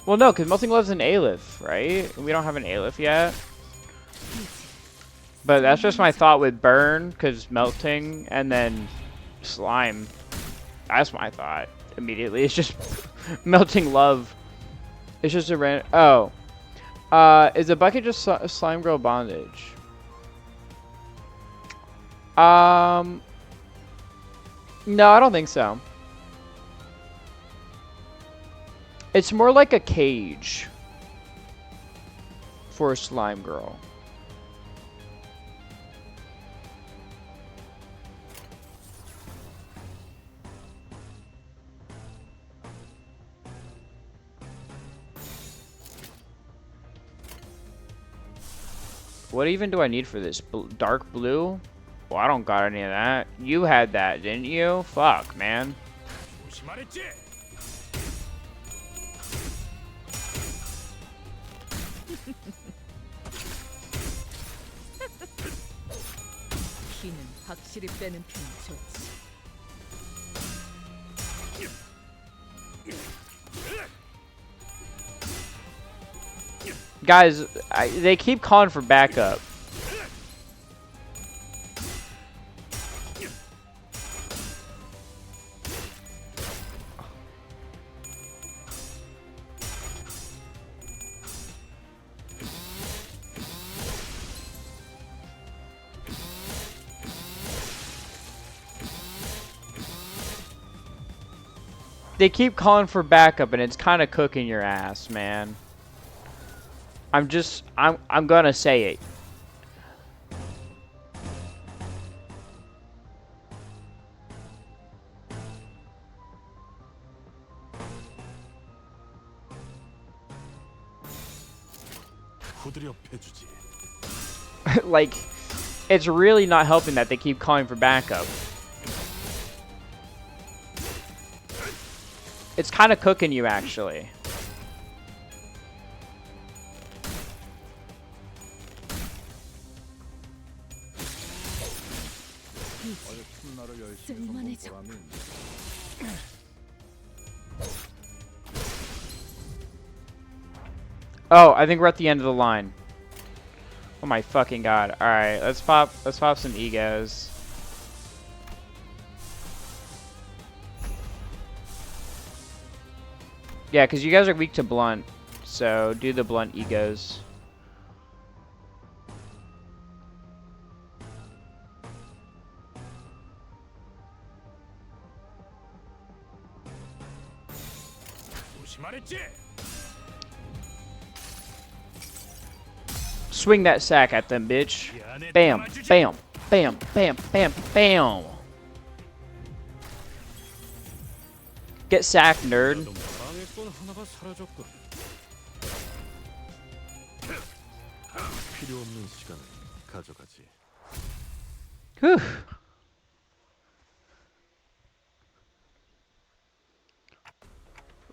Speaker 1: Well, no, because melting love's an Aleph, right? We don't have an Aleph yet. But that's just my thought with burn, because melting, and then slime. That's my thought immediately. It's just melting love. It's just a random... Oh. Is a bucket just slime girl bondage? No, I don't think so. It's more like a cage for a slime girl. What even do I need for this? Dark blue? Well, I don't got any of that. You had that, didn't you? Fuck, man. Guys, they keep calling for backup. They keep calling for backup, and it's kind of cooking your ass, man. I'm gonna say it. Like, it's really not helping that they keep calling for backup. It's kind of cooking you, actually. Oh, I think we're at the end of the line. Oh my fucking god. Alright, let's pop some egos. Yeah, because you guys are weak to blunt. So do the blunt egos. Swing that sack at them, bitch. Bam, bam, bam, bam, bam, bam. Get sacked, nerd. Whew.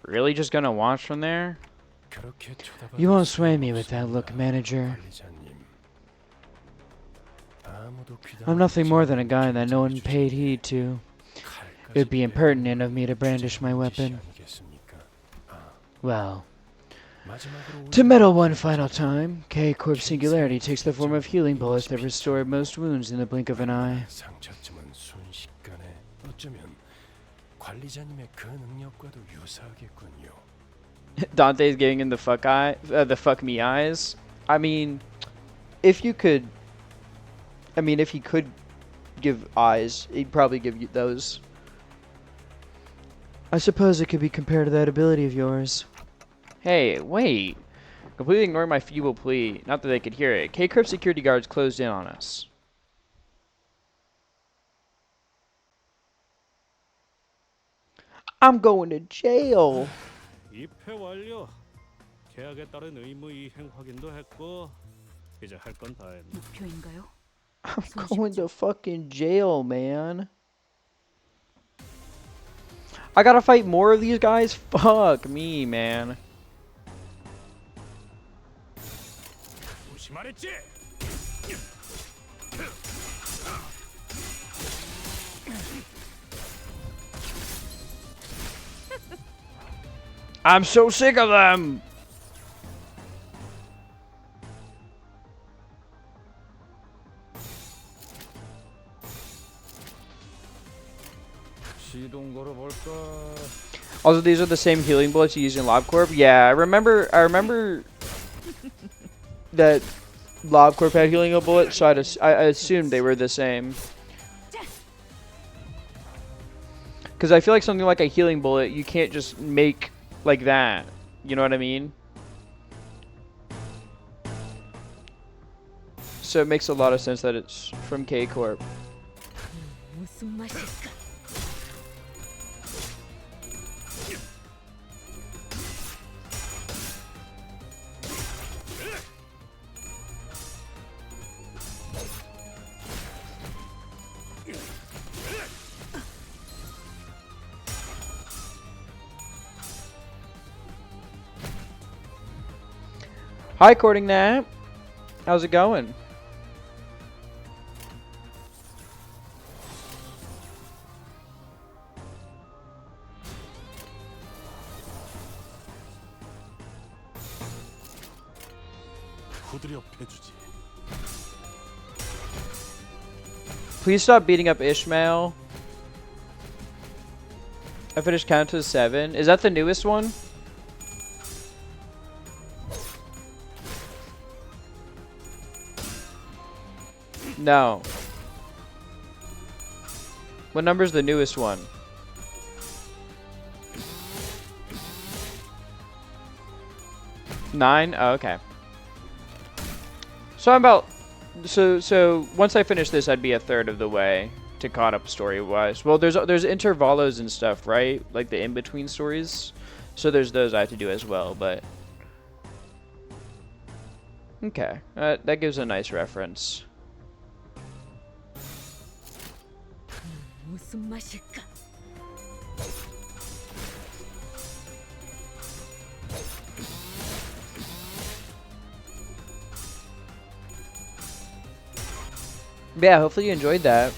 Speaker 1: Really just gonna watch from there? You won't sway me with that look, manager. I'm nothing more than a guy that no one paid heed to. It would be impertinent of me to brandish my weapon. Well, to meddle one final time, K-Corp Singularity takes the form of healing bullets that restore most wounds in the blink of an eye. Dante's giving him the fuck me eyes. I mean, if he could give eyes, he'd probably give you those. I suppose it could be compared to that ability of yours. Hey, wait. Completely ignoring my feeble plea. Not that they could hear it. K-Corp security guards closed in on us. I'm going to jail.
Speaker 2: 입회 완료. 계약에 따른 의무 이행 확인도 했고 이제 할 건 다 했네.
Speaker 3: 목표인가요?
Speaker 1: I'm going to fucking jail, man. I gotta fight more of these guys? Fuck me, man.
Speaker 2: 조심하랬지?
Speaker 1: I'm so sick of them! Also, these are the same healing bullets you use in LobCorp? Yeah, I remember that LobCorp had healing bullets, so I assumed they were the same. Because I feel like something like a healing bullet, you can't just make like that. You know what I mean? So it makes a lot of sense that it's from K-Corp. Hi, Courting Nat. How's it going? Please stop beating up Ishmael. I finished Count to 7. Is that the newest one? No. What number's the newest one? 9? Oh, okay. So I'm about... So once I finish this, I'd be a third of the way to caught up story-wise. Well, there's intervalos and stuff, right? Like the in-between stories. So there's those I have to do as well, but... Okay. That gives a nice reference. But yeah, hopefully you enjoyed that.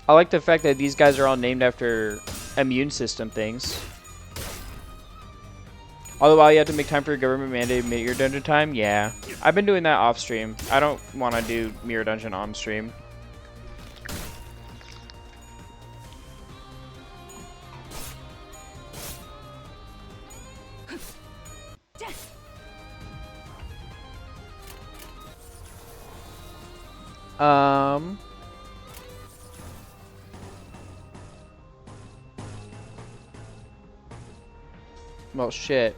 Speaker 1: I like the fact that these guys are all named after immune system things. All the while you have to make time for your government mandated mirror dungeon time? Yeah. I've been doing that off stream. I don't want to do mirror dungeon on stream. Well, shit.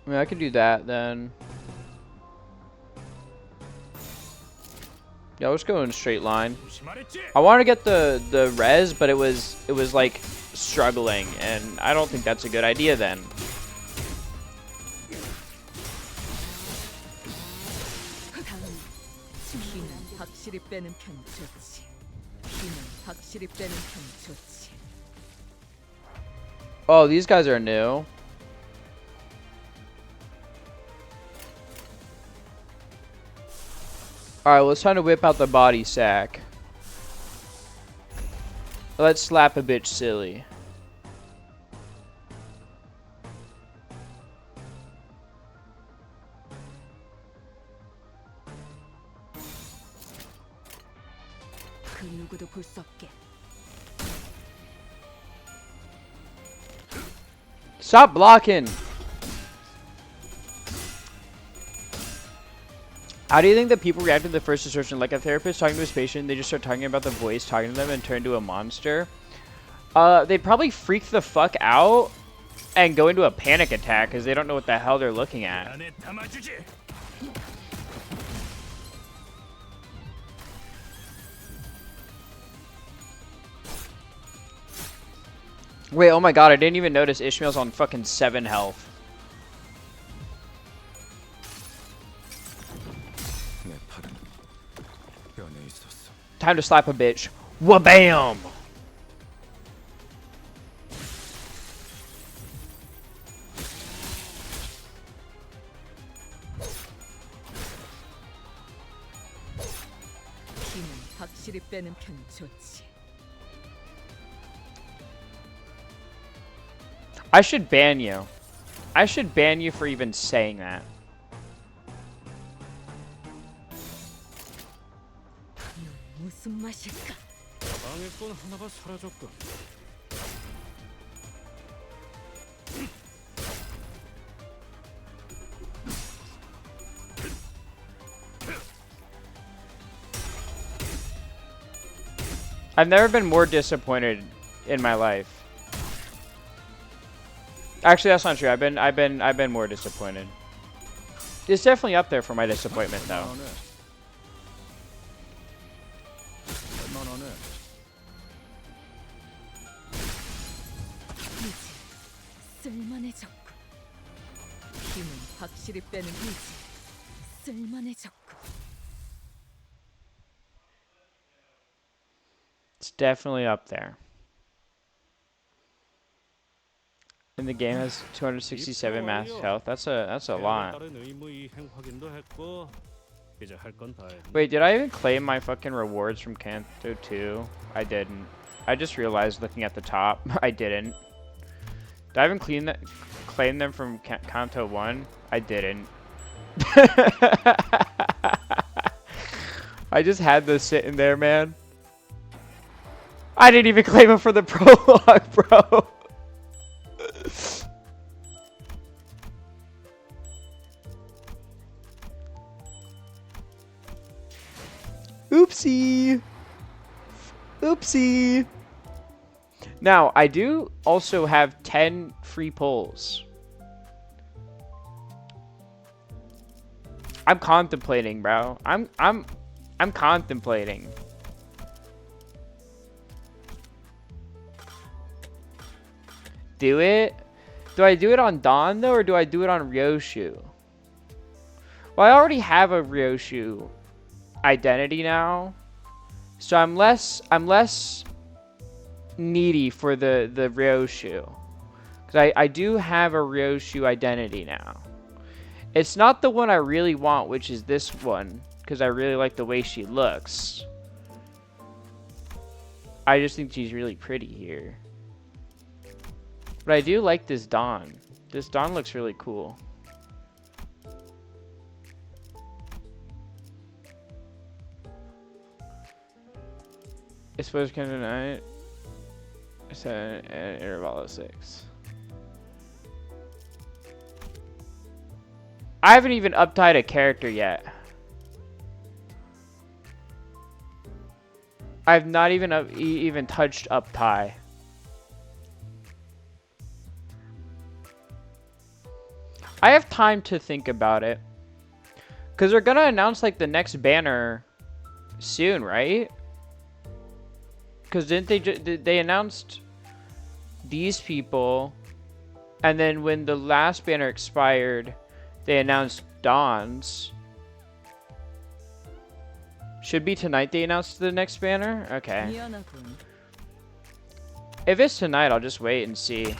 Speaker 1: I mean, I could do that then. Yeah, let's go in a straight line. I want to get the res, but it was like struggling, and I don't think that's a good idea then. Oh, these guys are new. Alright, well, it's time to whip out the body sack. Let's slap a bitch silly. Stop blocking! How do you think that people react to the first assertion? Like a therapist talking to his patient, they just start talking about the voice talking to them and turn into a monster? They'd probably freak the fuck out and go into a panic attack because they don't know what the hell they're looking at. Wait, oh my god, I didn't even notice Ishmael's on fucking 7 health. Time to slap a bitch. Wha-bam! I should ban you. I should ban you for even saying that. I've never been more disappointed in my life. Actually, that's not true. I've been more disappointed. It's definitely up there for my disappointment, though. It's definitely up there. And the game has 267 max health. That's a lot. Wait, did I even claim my fucking rewards from Kanto 2? I didn't. I just realized looking at the top, I didn't. Did I even claim them from Kanto 1? I didn't. I just had those sitting there, man. I didn't even claim them for the prologue, bro. Oopsie. Oopsie. Now, I do also have 10 free pulls. I'm contemplating, bro. I'm contemplating. Do it? Do I do it on Dawn though, or do I do it on Ryoshu? Well, I already have a Ryoshu identity now, so I'm less needy for the Ryoshu, Because I do have a Ryoshu identity now. It's not the one I really want, which is this one. Because I really like the way she looks. I just think she's really pretty here. But I do like this Dawn. This Dawn looks really cool. It's supposed to come tonight. It's at an interval of 6. I haven't even uptied a character yet. I've not even touched uptie. I have time to think about it. Because they're going to announce like the next banner soon, right? Because didn't they announced these people, and then when the last banner expired, they announced Dawn's. Should be tonight they announced the next banner? Okay. If it's tonight, I'll just wait and see.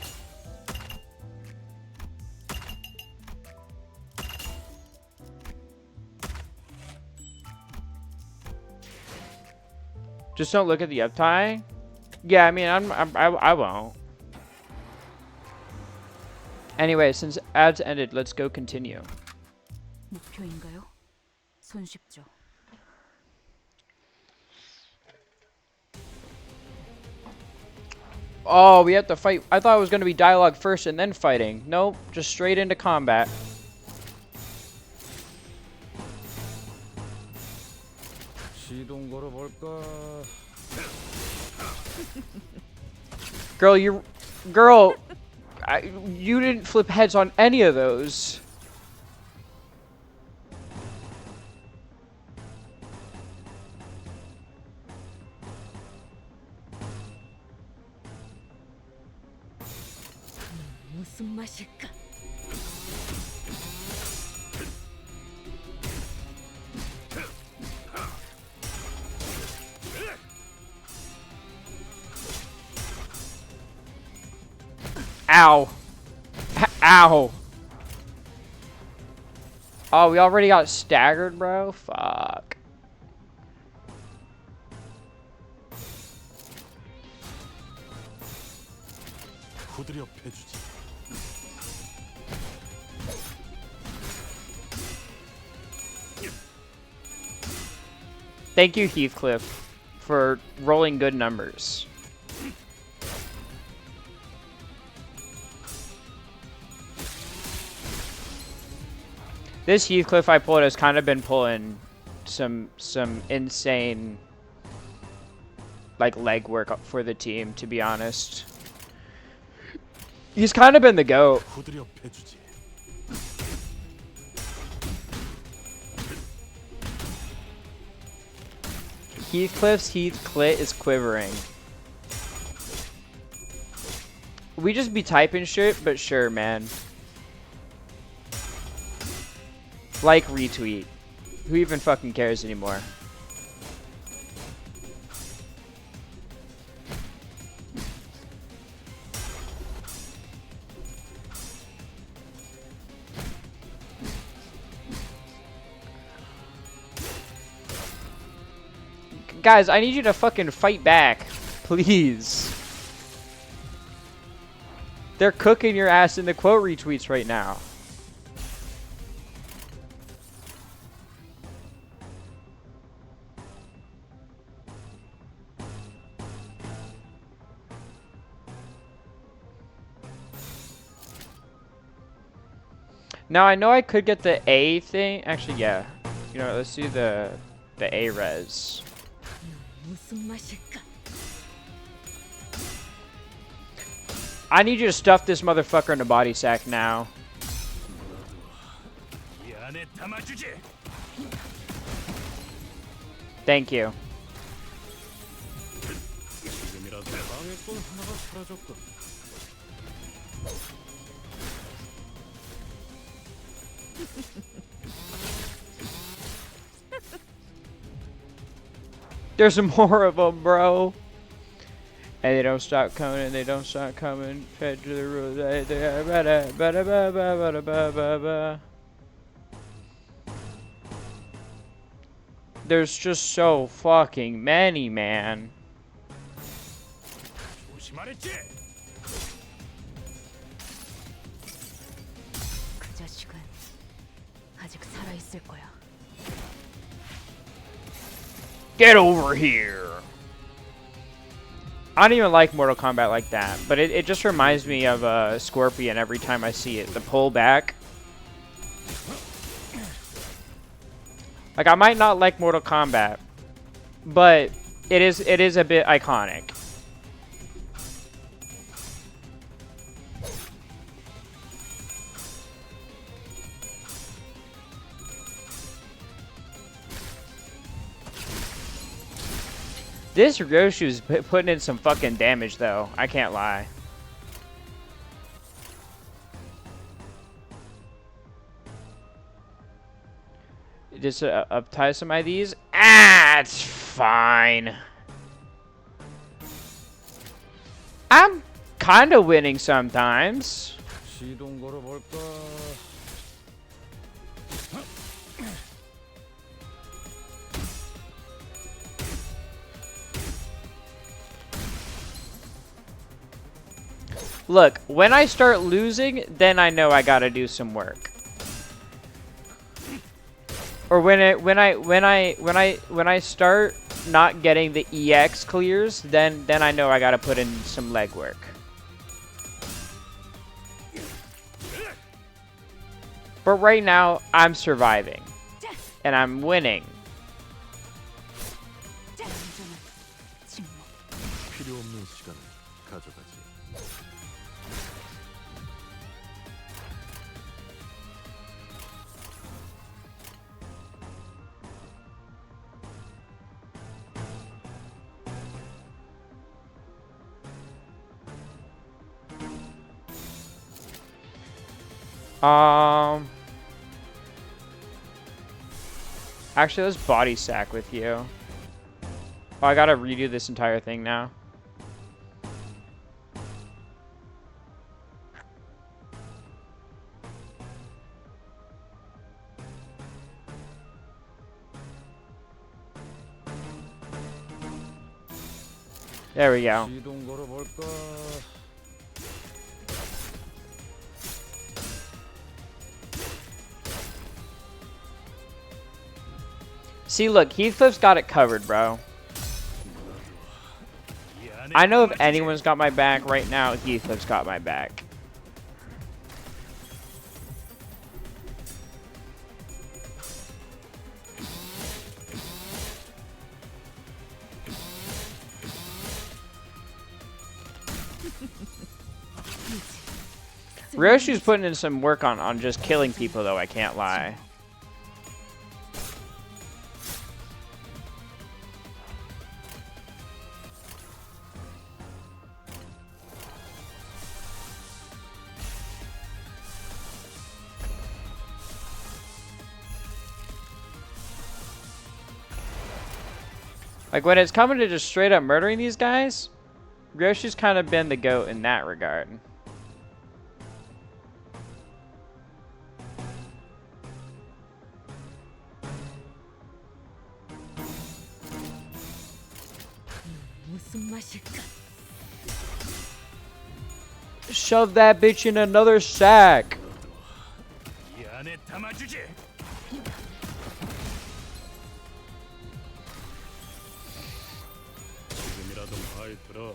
Speaker 1: Just don't look at the uptie. Yeah, I mean, I won't. Anyway, since ads ended, let's go continue.
Speaker 3: 목표인가요? 손쉽죠.
Speaker 1: Oh, we have to fight. I thought it was going to be dialogue first and then fighting. Nope, just straight into combat.
Speaker 2: 시동 걸어볼까?
Speaker 1: Girl, you didn't flip heads on any of those.
Speaker 3: 무슨 맛일까?
Speaker 1: Ow. Ow. Oh, we already got staggered, bro? Fuck.
Speaker 2: 후드려 패주지.
Speaker 1: Thank you, Heathcliff, for rolling good numbers. This Heathcliff I pulled has kind of been pulling some insane like leg work for the team, to be honest. He's kind of been the GOAT.
Speaker 2: 후드려 패주지.
Speaker 1: Heathcliff's Heathclit is quivering. We just be typing shit, but sure, man. Like, retweet. Who even fucking cares anymore? Guys, I need you to fucking fight back. Please. They're cooking your ass in the quote retweets right now. Now I know I could get the A thing. Actually, yeah. You know, let's do the A res.
Speaker 3: 무슨 맛일까?
Speaker 1: I need you to stuff this motherfucker in the body sack now.
Speaker 2: 이 안에 담아주지.
Speaker 1: Thank you.
Speaker 2: 지금이라도 방해꾼 하나가 사라졌군.
Speaker 1: There's more of them, bro. And they don't stop coming, and they don't stop coming. Fed to the rules. There's just so fucking many, man.
Speaker 2: 조심하랬지.
Speaker 3: 그 자식은 아직 살아 있을 거야.
Speaker 1: Get over here. I don't even like Mortal Kombat like that, but it just reminds me of Scorpion every time I see it. The pull back. Like, I might not like Mortal Kombat, but it is a bit iconic. This Ryoshu's putting in some fucking damage, though. I can't lie. Just uptie some of these. Ah, it's fine. I'm kind of winning sometimes.
Speaker 2: 시동 걸어볼까?
Speaker 1: Look, when I start losing, then I know I gotta do some work. Or when I start not getting the EX clears, then I know I gotta put in some legwork. But right now, I'm surviving. And I'm winning.
Speaker 2: 필요 없는 시간을 가져가지.
Speaker 1: Actually, let's body sack with you. Oh, I gotta redo this entire thing now. There we go.
Speaker 2: 시동 걸어볼까?
Speaker 1: See, look, Heathcliff's got it covered, bro. I know if anyone's got my back right now, Heathcliff's got my back. Ryoshu's putting in some work on just killing people, though, I can't lie. Like, when it's coming to just straight up murdering these guys, Ryoshu's kind of been the GOAT in that regard. Shove that bitch in another sack.
Speaker 2: 이 안에 담아주지. 지금이라도 말 들어.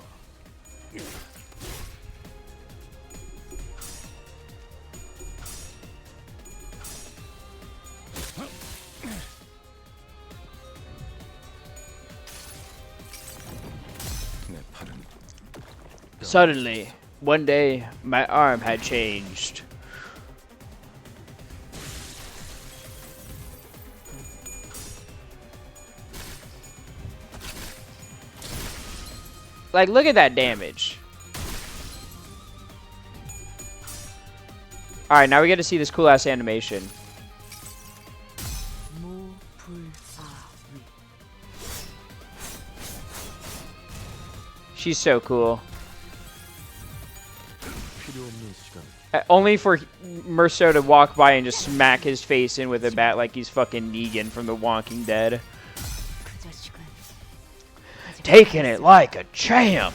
Speaker 2: 내 팔은
Speaker 1: Suddenly, one day, my arm had changed. Like, look at that damage. Alright, now we get to see this cool ass animation. She's so cool.
Speaker 2: 필요 없는 시간.
Speaker 1: Only for Merceau to walk by and just smack his face in with a bat like he's fucking Negan from The Walking Dead.
Speaker 3: 그 자식은 아직
Speaker 1: Taking it like a champ.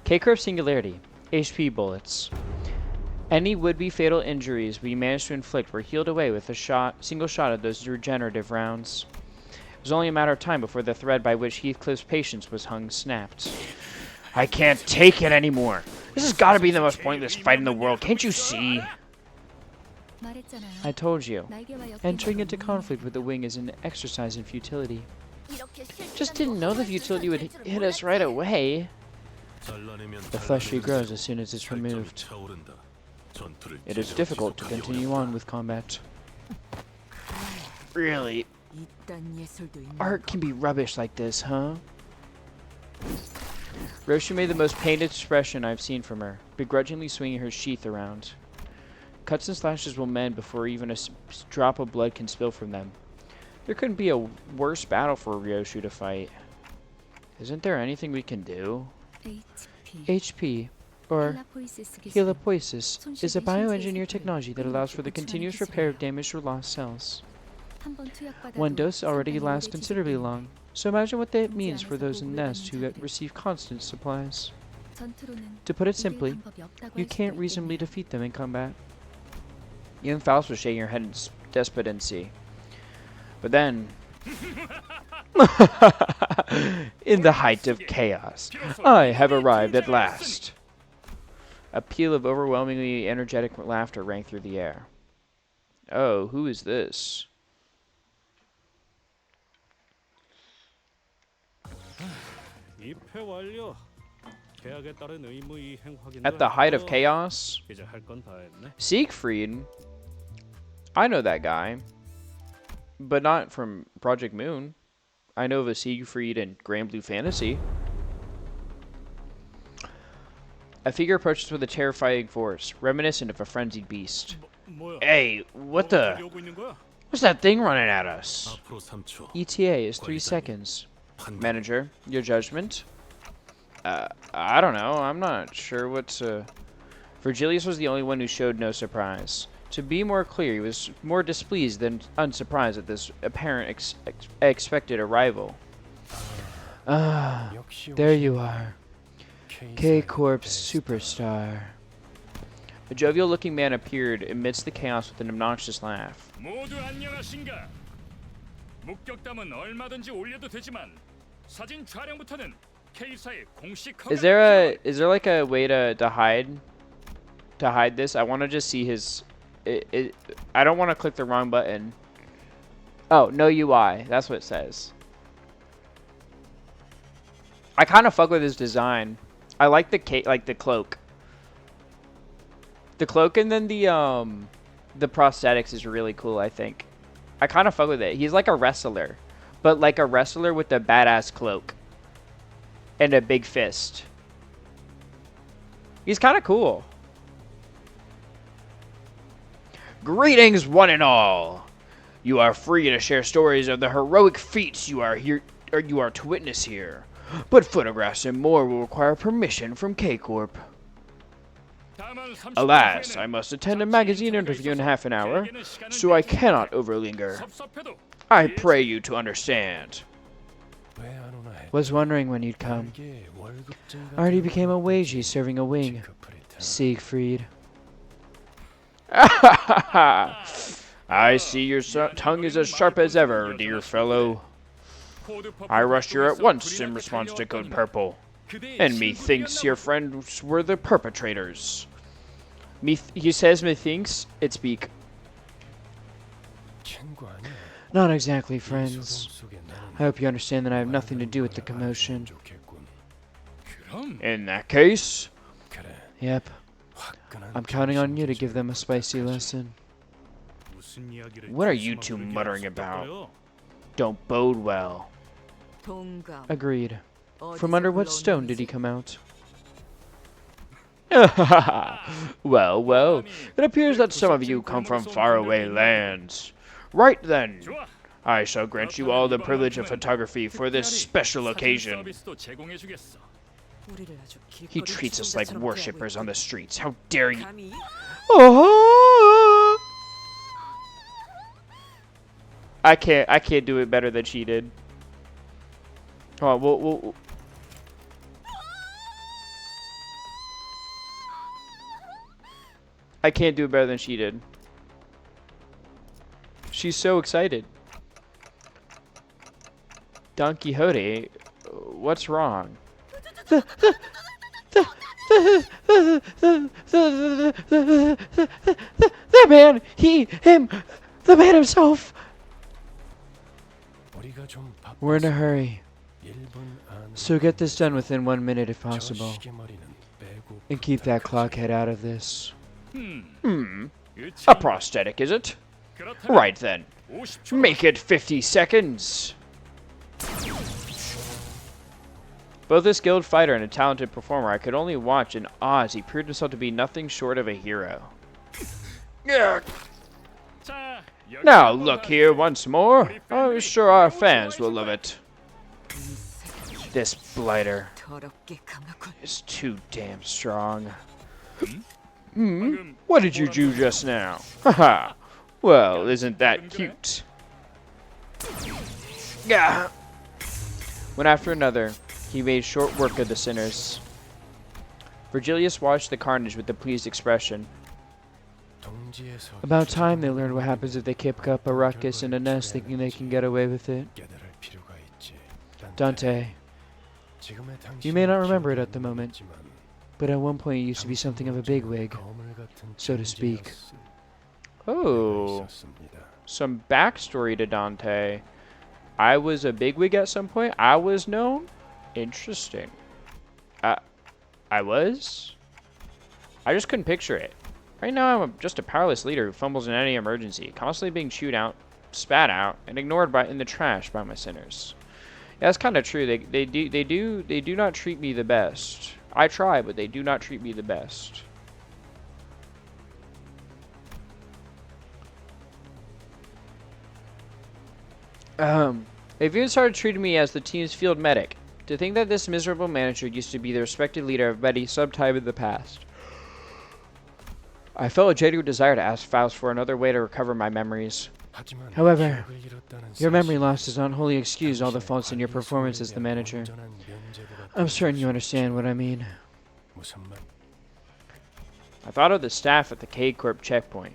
Speaker 1: K-Curve Singularity. HP bullets. Any would-be fatal injuries we managed to inflict were healed away with a single shot of those regenerative rounds. It was only a matter of time before the thread by which Heathcliff's patience was hung snapped. I can't take it anymore. This has got to be the most pointless fight in the world. Can't you see?
Speaker 3: 말했잖아요.
Speaker 1: I told you.
Speaker 3: 날개와 엮인
Speaker 1: Entering into
Speaker 3: 거는
Speaker 1: conflict with the wing is an exercise in futility.
Speaker 3: 이렇게
Speaker 1: Just didn't know the futility would hit us right away. The flesh regrows as soon as it's removed. It is difficult to continue on with combat. Really?
Speaker 3: 이딴 예술도 있는
Speaker 1: Art can be rubbish like this, huh? Roshu made the most pained expression I've seen from her, begrudgingly swinging her sheath around. Cuts and slashes will mend before even a drop of blood can spill from them. There couldn't be a worse battle for Roshu to fight. Isn't there anything we can do? HP, or helipoiesis, is a bioengineered technology that allows for the continuous repair of damaged or lost cells. One dose already lasts considerably long, so imagine what that means for those in Nest who receive constant supplies. To put it simply, you can't reasonably defeat them in combat. Young Faust was shaking her head in despondency. But then, in the height of chaos, I have arrived at last. A peal of overwhelmingly energetic laughter rang through the air. Oh, who is this?
Speaker 2: 입회 완료. 계약에 따른 의무 이행 확인도
Speaker 1: At the height of
Speaker 2: 했고,
Speaker 1: chaos?
Speaker 2: 이제 할 건 다 했네.
Speaker 1: Siegfried? I know that guy. But not from Project Moon. I know of a Siegfried in Grand Blue Fantasy. A figure approaches with a terrifying force, reminiscent of a frenzied beast.
Speaker 2: 뭐야?
Speaker 1: Hey, what the?
Speaker 2: 달려오고 있는 거야?
Speaker 1: What's that thing running at us?
Speaker 2: 앞으로 3초.
Speaker 1: ETA is 3 seconds. Manager, your judgment? I don't know. I'm not sure what to... Virgilius was the only one who showed no surprise. To be more clear, he was more displeased than unsurprised at this apparent expected arrival. Ah, there you are. K-Corp's superstar. A jovial-looking man appeared amidst the chaos with an obnoxious laugh.
Speaker 4: 모두 안녕하신가? 목격담은 얼마든지 올려도 되지만 사진 촬영부터는 K사의 공식
Speaker 1: Is there like a way to hide this? I want to just see his. I don't want to click the wrong button. Oh, no UI. That's what it says. I kind of fuck with his design. I like the cloak. The cloak and then the prosthetics is really cool, I think. I kind of fuck with it. He's like a wrestler, but like a wrestler with a badass cloak and a big fist. He's kind of cool. Greetings, one and all. You are free to share stories of the heroic feats you are to witness here, but photographs and more will require permission from K-Corp. Alas, I must attend a magazine interview in half an hour, so I cannot overlinger. I pray you to understand. Was wondering when you'd come. Already became a wagey serving a wing. Siegfried. I see your tongue is as sharp as ever, dear fellow. I rushed here at once in response to Code Purple, and methinks your friends were the perpetrators. He says methinks, it speak. Not exactly friends. I hope you understand that I have nothing to do with the commotion. In that case? Yep. I'm counting on you to give them a spicy lesson. What are you two muttering about? Don't bode well.
Speaker 3: 동감.
Speaker 1: Agreed. From under what stone did he come out? Well, well, it appears that some of you come from faraway lands. Right then,
Speaker 4: 좋아.
Speaker 1: I shall grant you all the privilege of photography for this special occasion.
Speaker 4: 서비스도 제공해주겠어.
Speaker 1: He treats us like worshippers on the streets. How dare you?
Speaker 3: 감히
Speaker 1: Oh! I can't do it better than she did. Oh, we'll I can't do it better than she did. She's so excited. Don Quixote, what's wrong? The man, him, the man himself.
Speaker 2: 우리가 좀 바빠서
Speaker 1: We're in a hurry,
Speaker 2: 1분 안에
Speaker 1: so get this done within 1 minute if
Speaker 2: 저
Speaker 1: possible.
Speaker 2: 시계머리는 빼고
Speaker 1: And keep that clock head out of this.
Speaker 4: 그
Speaker 1: A
Speaker 4: 참-
Speaker 1: prosthetic, is it?
Speaker 4: 그렇다면
Speaker 1: Right then.
Speaker 4: 50초.
Speaker 1: Make it 50 seconds. Both a skilled fighter and a talented performer, I could only watch in awe as he proved himself to be nothing short of a hero.
Speaker 4: 자, 여기
Speaker 1: Now
Speaker 4: 한번
Speaker 1: look
Speaker 4: 더.
Speaker 1: here once more. I'm sure our fans will love it. This blighter
Speaker 3: 더럽게 강하군.
Speaker 1: is too damn strong.
Speaker 4: 방금
Speaker 1: What did you do just now? Haha. Well, isn't that cute? Yeah. One after another, he made short work of the sinners. Virgilius watched the carnage with a pleased expression.
Speaker 2: 동지에서
Speaker 1: About time they learned what happens if they kick up a ruckus in a nest thinking they can get away with it.
Speaker 2: 깨달을 필요가 있지.
Speaker 1: Dante,
Speaker 2: 지금의
Speaker 1: you may not
Speaker 2: 당신은
Speaker 1: remember it at the
Speaker 2: 기억은
Speaker 1: moment,
Speaker 2: 없지만
Speaker 1: but at one point you used to be something of a bigwig.
Speaker 2: 거물 같은
Speaker 1: so to speak.
Speaker 2: 존재였을
Speaker 1: Oh,
Speaker 2: 때가 있었습니다.
Speaker 1: some backstory to Dante. I was a bigwig at some point. I was known. Interesting. I was? I just couldn't picture it. Right now, I'm just a powerless leader who fumbles in any emergency, constantly being chewed out, spat out, and ignored in the trash by my sinners. Yeah, that's kind of true. They do not treat me the best. I try, but they do not treat me the best. They've even started treating me as the team's field medic. To think that this miserable manager used to be the respected leader of Betty sometime in the past. I felt a genuine desire to ask Faust for another way to recover my memories.
Speaker 2: 하지만
Speaker 1: However,
Speaker 2: 기억을 잃었다는
Speaker 1: Your memory
Speaker 2: 사실,
Speaker 1: loss does not wholly excuse all the faults in your
Speaker 2: 당신의
Speaker 1: performance as the
Speaker 2: 관리에
Speaker 1: manager.
Speaker 2: 대한 온전한 면제부가
Speaker 1: I'm certain you
Speaker 2: 되었습니다.
Speaker 1: understand what I mean.
Speaker 2: 무슨 말?
Speaker 1: I thought of the staff at the K Corp checkpoint.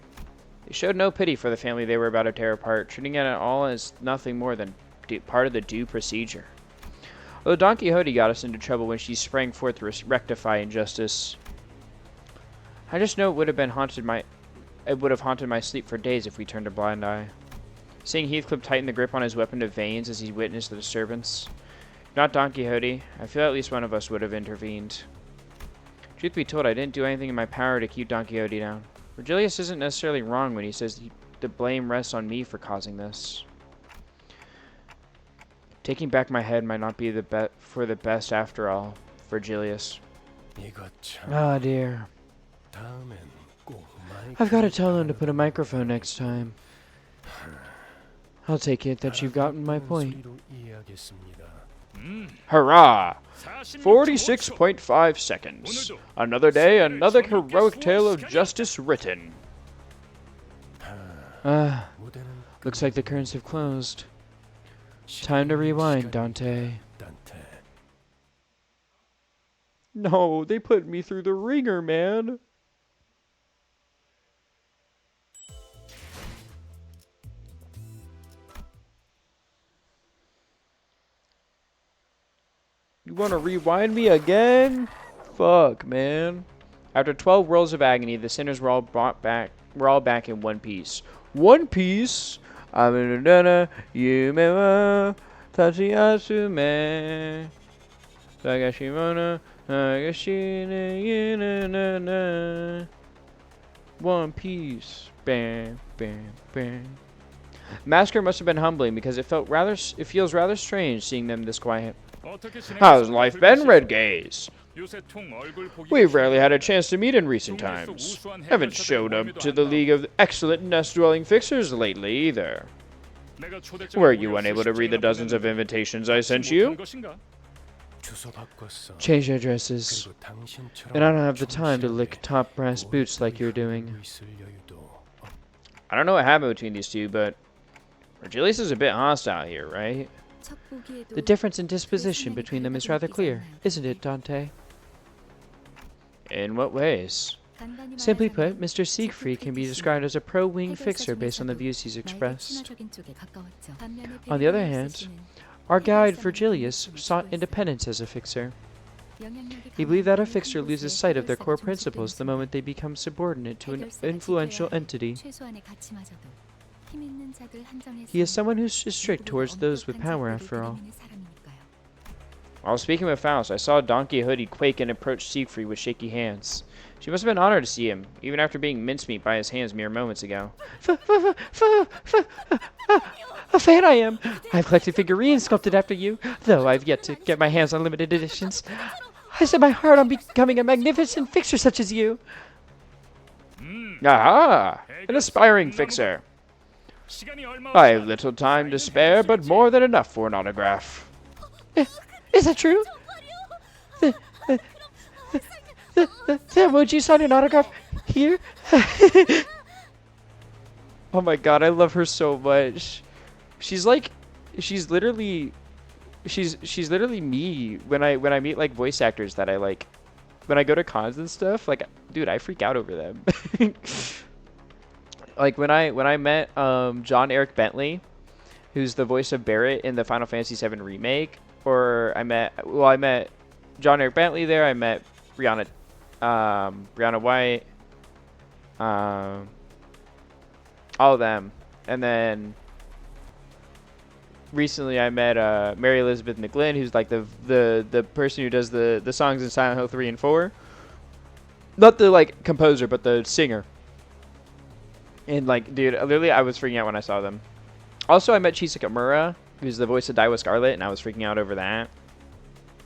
Speaker 1: They showed no pity for the family they were about to tear apart, treating it all as nothing more than part of the due procedure. Although Don Quixote got us into trouble when she sprang forth to rectify injustice, I just know it would have haunted my sleep for days if we turned a blind eye. Seeing Heathcliff tighten the grip on his weapon to veins as he witnessed the disturbance, if not Don Quixote, I feel at least one of us would have intervened. Truth be told, I didn't do anything in my power to keep Don Quixote down. Virgilius isn't necessarily wrong when he says the blame rests on me for causing this. Taking back my head might not be for the best after all, Virgilius.
Speaker 2: 이것 참
Speaker 1: Ah, dear.
Speaker 2: 다음엔 꼭
Speaker 1: I've got to
Speaker 2: 마이크를
Speaker 1: tell them to
Speaker 2: 달아라.
Speaker 1: put a microphone next time. I'll take it that you've gotten my point.
Speaker 2: 소리로 이해하겠습니다.
Speaker 1: Hurrah!
Speaker 4: 46.5초.
Speaker 1: 46.5 seconds. Another day, another heroic tale of justice written. Ah,
Speaker 2: 무대는
Speaker 1: looks like the curtains have closed. Time to rewind, Dante.
Speaker 2: 단테.
Speaker 1: No, they put me through the ringer, man. You want to rewind me again? Fuck, man. After 12 worlds of agony, the sinners were all brought back. We're all back in one piece. One piece. I'm in a dana. You may tachi asume. Sagashimona. Sagashine. One piece. Bam, bam, bam. Massacre must have been humbling because it feels rather strange seeing them this quiet.
Speaker 4: 어떻게 진행할지
Speaker 1: How's life been,
Speaker 4: 불빛이
Speaker 1: Red Gaze?
Speaker 4: 요새 통 얼굴 보기
Speaker 1: We've rarely had a chance to meet in recent times. Haven't showed up to the League of Excellent Nest-Dwelling Fixers lately either.
Speaker 4: 내가 초대장을
Speaker 1: Were you
Speaker 4: 무려
Speaker 1: unable to read the
Speaker 4: 수십
Speaker 1: dozens of
Speaker 4: 장이나
Speaker 1: invitations I sent
Speaker 4: 보냈는데
Speaker 1: you?
Speaker 4: 못한 것인가?
Speaker 5: 주소 바꿨어.
Speaker 1: Change addresses.
Speaker 5: 그리고 당신처럼
Speaker 1: And I don't have the time to
Speaker 5: 충실하게
Speaker 1: lick top brass boots like you're
Speaker 5: 오랫동안
Speaker 1: doing.
Speaker 5: 있을 여유도 없-
Speaker 1: I don't know what happened between these two, but Virgilius is a bit hostile here, right?
Speaker 3: 첫 보기에도
Speaker 1: The difference in disposition between them is rather clear, isn't it, Dante? In what ways?
Speaker 3: 간단히
Speaker 1: Simply
Speaker 3: 말하자면
Speaker 1: put, Mr. Siegfried can be described as a pro-wing fixer based on the views he's
Speaker 3: 말과
Speaker 1: expressed.
Speaker 3: 친화적인 쪽에 가까웠죠. 반면에
Speaker 1: On the other
Speaker 3: 베르니우스
Speaker 1: hand,
Speaker 3: 씨는
Speaker 1: Our guide, Virgilius, sought independence as a fixer.
Speaker 3: 영향력이
Speaker 1: He believed that a
Speaker 3: 강한
Speaker 1: fixer
Speaker 3: 한
Speaker 1: loses
Speaker 3: 곳에
Speaker 1: sight of their core
Speaker 3: 해결사가
Speaker 1: principles the
Speaker 3: 존속되는
Speaker 1: moment they become subordinate to an
Speaker 3: 해결사가
Speaker 1: influential
Speaker 3: 지켜야 할
Speaker 1: entity.
Speaker 3: 최소한의 가치마저도 힘 있는 자들 한정에서
Speaker 1: He is someone who is strict towards those with power, after all. While speaking with Faust, I saw Don Quixote quake and approach Siegfried with shaky hands. She must have been honored to see him, even after being mincemeat by his hands mere moments ago. A fan I am! I've collected figurines sculpted after you, though I've yet to get my hands on limited editions. I set my heart on becoming a magnificent fixer such as you. Aha! An aspiring fixer.
Speaker 4: 시간이 얼마
Speaker 1: I
Speaker 4: 없어.
Speaker 1: have little time to spare, but more than enough for an autograph. Is that true? Then would you sign an autograph here? Oh my god, I love her so much. She's literally me when I meet like voice actors that I like. When I go to cons and stuff, like dude, I freak out over them. Like when I met John Eric Bentley, who's the voice of Barrett in the Final Fantasy VII remake, or I met John Eric Bentley there. I met Brianna White, all of them, and then recently I met Mary Elizabeth McGlynn, who's like the person who does the songs in Silent Hill 3 and 4. Not the like composer, but the singer. And like, dude, literally, I was freaking out when I saw them. Also, I met Chisaka Mura, who's the voice of Daiwa Scarlet, and I was freaking out over that.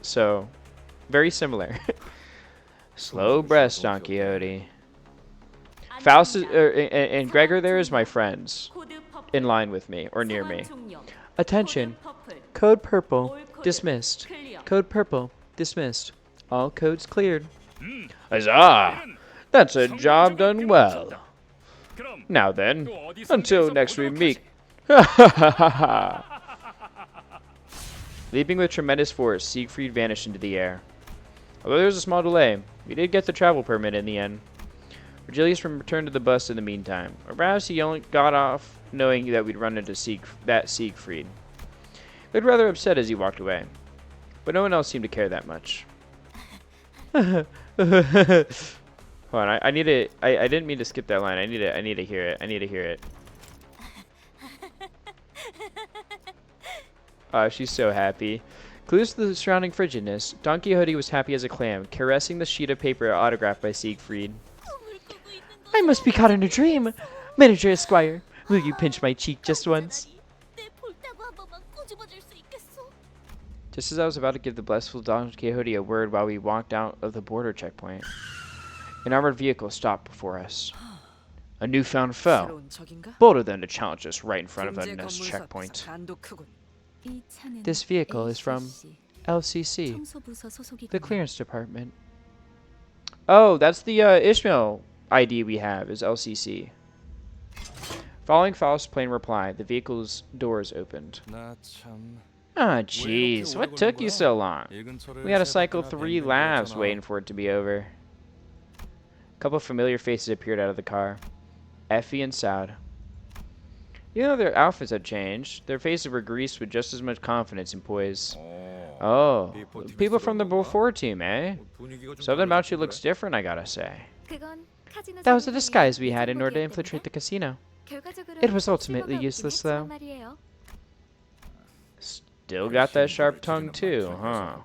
Speaker 1: So, very similar. Slow breath, Don Quixote. Faust and Gregor there is my friends, in line with me or near me. Attention, code purple dismissed. Code purple dismissed. All codes cleared. Huzzah! That's a job done well.
Speaker 4: 그럼
Speaker 1: Now then,
Speaker 4: 또 어디
Speaker 1: until
Speaker 4: 성지에서
Speaker 1: next we
Speaker 4: 보도록
Speaker 1: meet. Leaping with tremendous force, Siegfried vanished into the air. Although there was a small delay, we did get the travel permit in the end. Virgilius returned to the bus in the meantime, or perhaps he only got off knowing that we'd run into Siegfried. He looked rather upset as he walked away, but no one else seemed to care that much. Hold on, I need to. I didn't mean to skip that line. I need to hear it. I need to hear it. She's so happy. Clues to the surrounding frigidness. Don Quixote was happy as a clam, caressing the sheet of paper autographed by Siegfried. I must be caught in a dream. Manager Esquire, will you pinch my cheek just once? Just as I was about to give the blissful Don Quixote a word while we walked out of the border checkpoint, an armored vehicle stopped before us. A newfound foe, bolder than to challenge us right in front of a nest checkpoint. This vehicle is from LCC, the clearance department. Oh, that's the Ishmael ID we have, is LCC. Following Faust's plain reply, the vehicle's doors opened.
Speaker 5: 나 참.
Speaker 1: Ah, jeez, what took you so long? We had to cycle 3 laps waiting for it to be over. A couple of familiar faces appeared out of the car. Effie and Saud. Even though their outfits had changed, their faces were greased with just as much confidence and poise. Oh, people from the before team, eh? Something about you looks different, I gotta say. That was a disguise we had in order to infiltrate the casino. It was ultimately useless, though. Still got that sharp tongue, too, huh?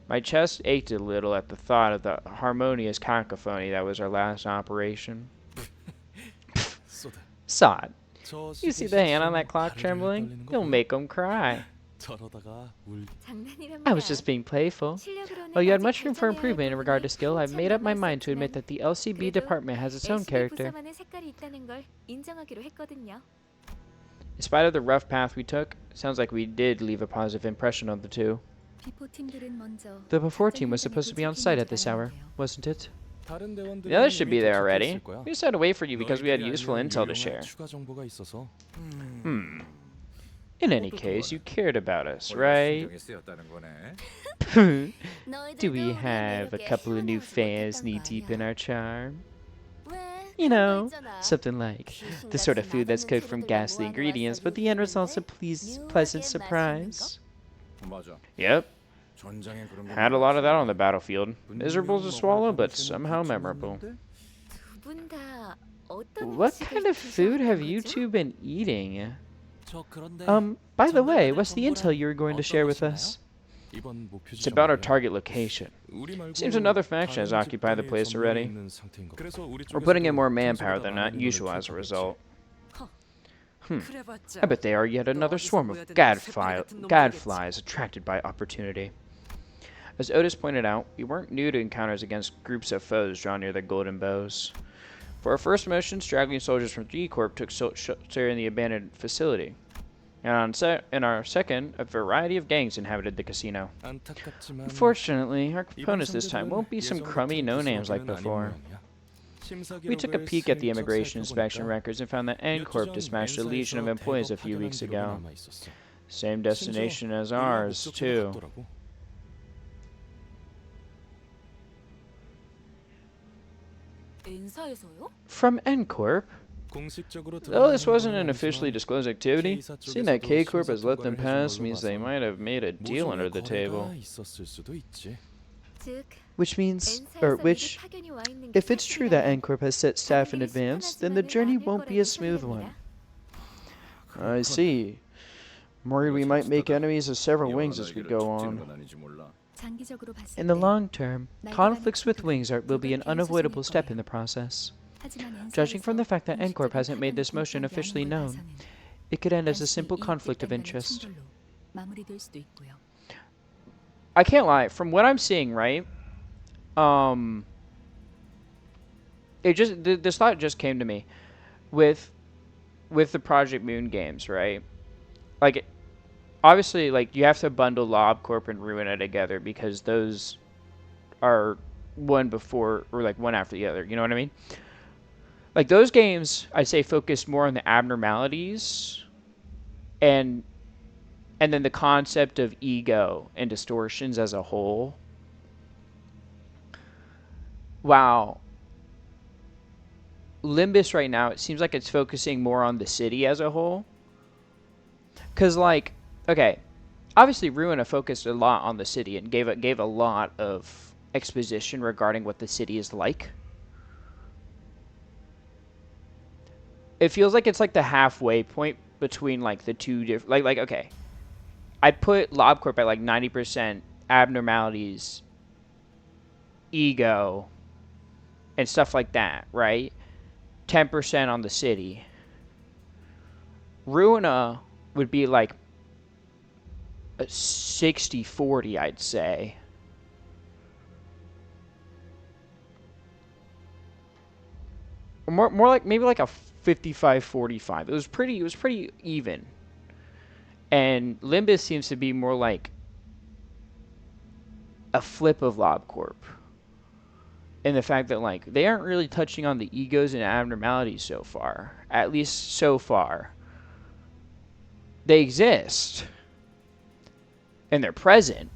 Speaker 1: My chest ached a little at the thought of the harmonious cacophony that was our last operation. Sod. You see the hand on that clock trembling? You'll make 'em cry. I was just being playful. While you had much room for improvement in regard to skill, I've made up my mind to admit that the LCB department has its own character. In spite of the rough path we took, it sounds like we did leave a positive impression on the two. The before team was supposed to be on site at this hour, wasn't it?
Speaker 5: The
Speaker 1: others should be there already. We just had to wait for you because we had useful intel to share. In any case, you cared about us, right? Do we have a couple of new fans knee-deep in our charm? You know, something like the sort of food that's cooked from ghastly ingredients, but the end result's a pleasant surprise. Yep. Had a lot of that on the battlefield. Miserable to swallow, but somehow memorable. What kind of food have you two been eating? By the way, what's the intel you were going to share with us? It's about our target location. Seems another faction has occupied the place already. We're putting in more manpower than usual as a result. I bet they are yet another swarm of gadflies attracted by opportunity. As Otis pointed out, we weren't new to encounters against groups of foes drawn near the golden bows. For our first mission, straggling soldiers from G Corp took shelter in the abandoned facility. And in our second, a variety of gangs inhabited the casino. Unfortunately, our components this time won't be some crummy no-names like before. We took a peek at the immigration inspection records and found that N Corp dispatched a legion of employees a few weeks ago. Same destination as ours, too. From N Corp? Though this wasn't an officially disclosed activity, seeing that K Corp has let them pass means they might have made a deal under the table. Which, if it's true that N Corp has set staff in advance, then the journey won't be a smooth one. I see. I'm worried we might make enemies of several wings as we go on. In the long term, conflicts with wings will be an unavoidable step in the process. Judging from the fact that N Corp hasn't made this motion officially known, it could end as a simple conflict of interest. I can't lie, from what I'm seeing, right? This thought just came to me with the Project Moon games, right? Like, obviously, like, you have to bundle Lob Corp and Ruina together because those are one before or like one after the other. You know what I mean? Like, those games, I'd say, focus more on the abnormalities and then the concept of ego and distortions as a whole. Wow. Limbus right now, it seems like it's focusing more on the city as a whole. Because, like, okay, obviously Ruina focused a lot on the city and gave a lot of exposition regarding what the city is like. It feels like it's like the halfway point between like the two different, like okay, I put LobCorp at like 90% abnormalities, ego, and stuff like that, right? 10% on the city. Ruina would be like a 60-40, I'd say. Or more like maybe like a 55-45. It was pretty even. And Limbus seems to be more like a flip of LobCorp. In the fact that, like, they aren't really touching on the egos and abnormalities so far. At least so far. They exist. And they're present.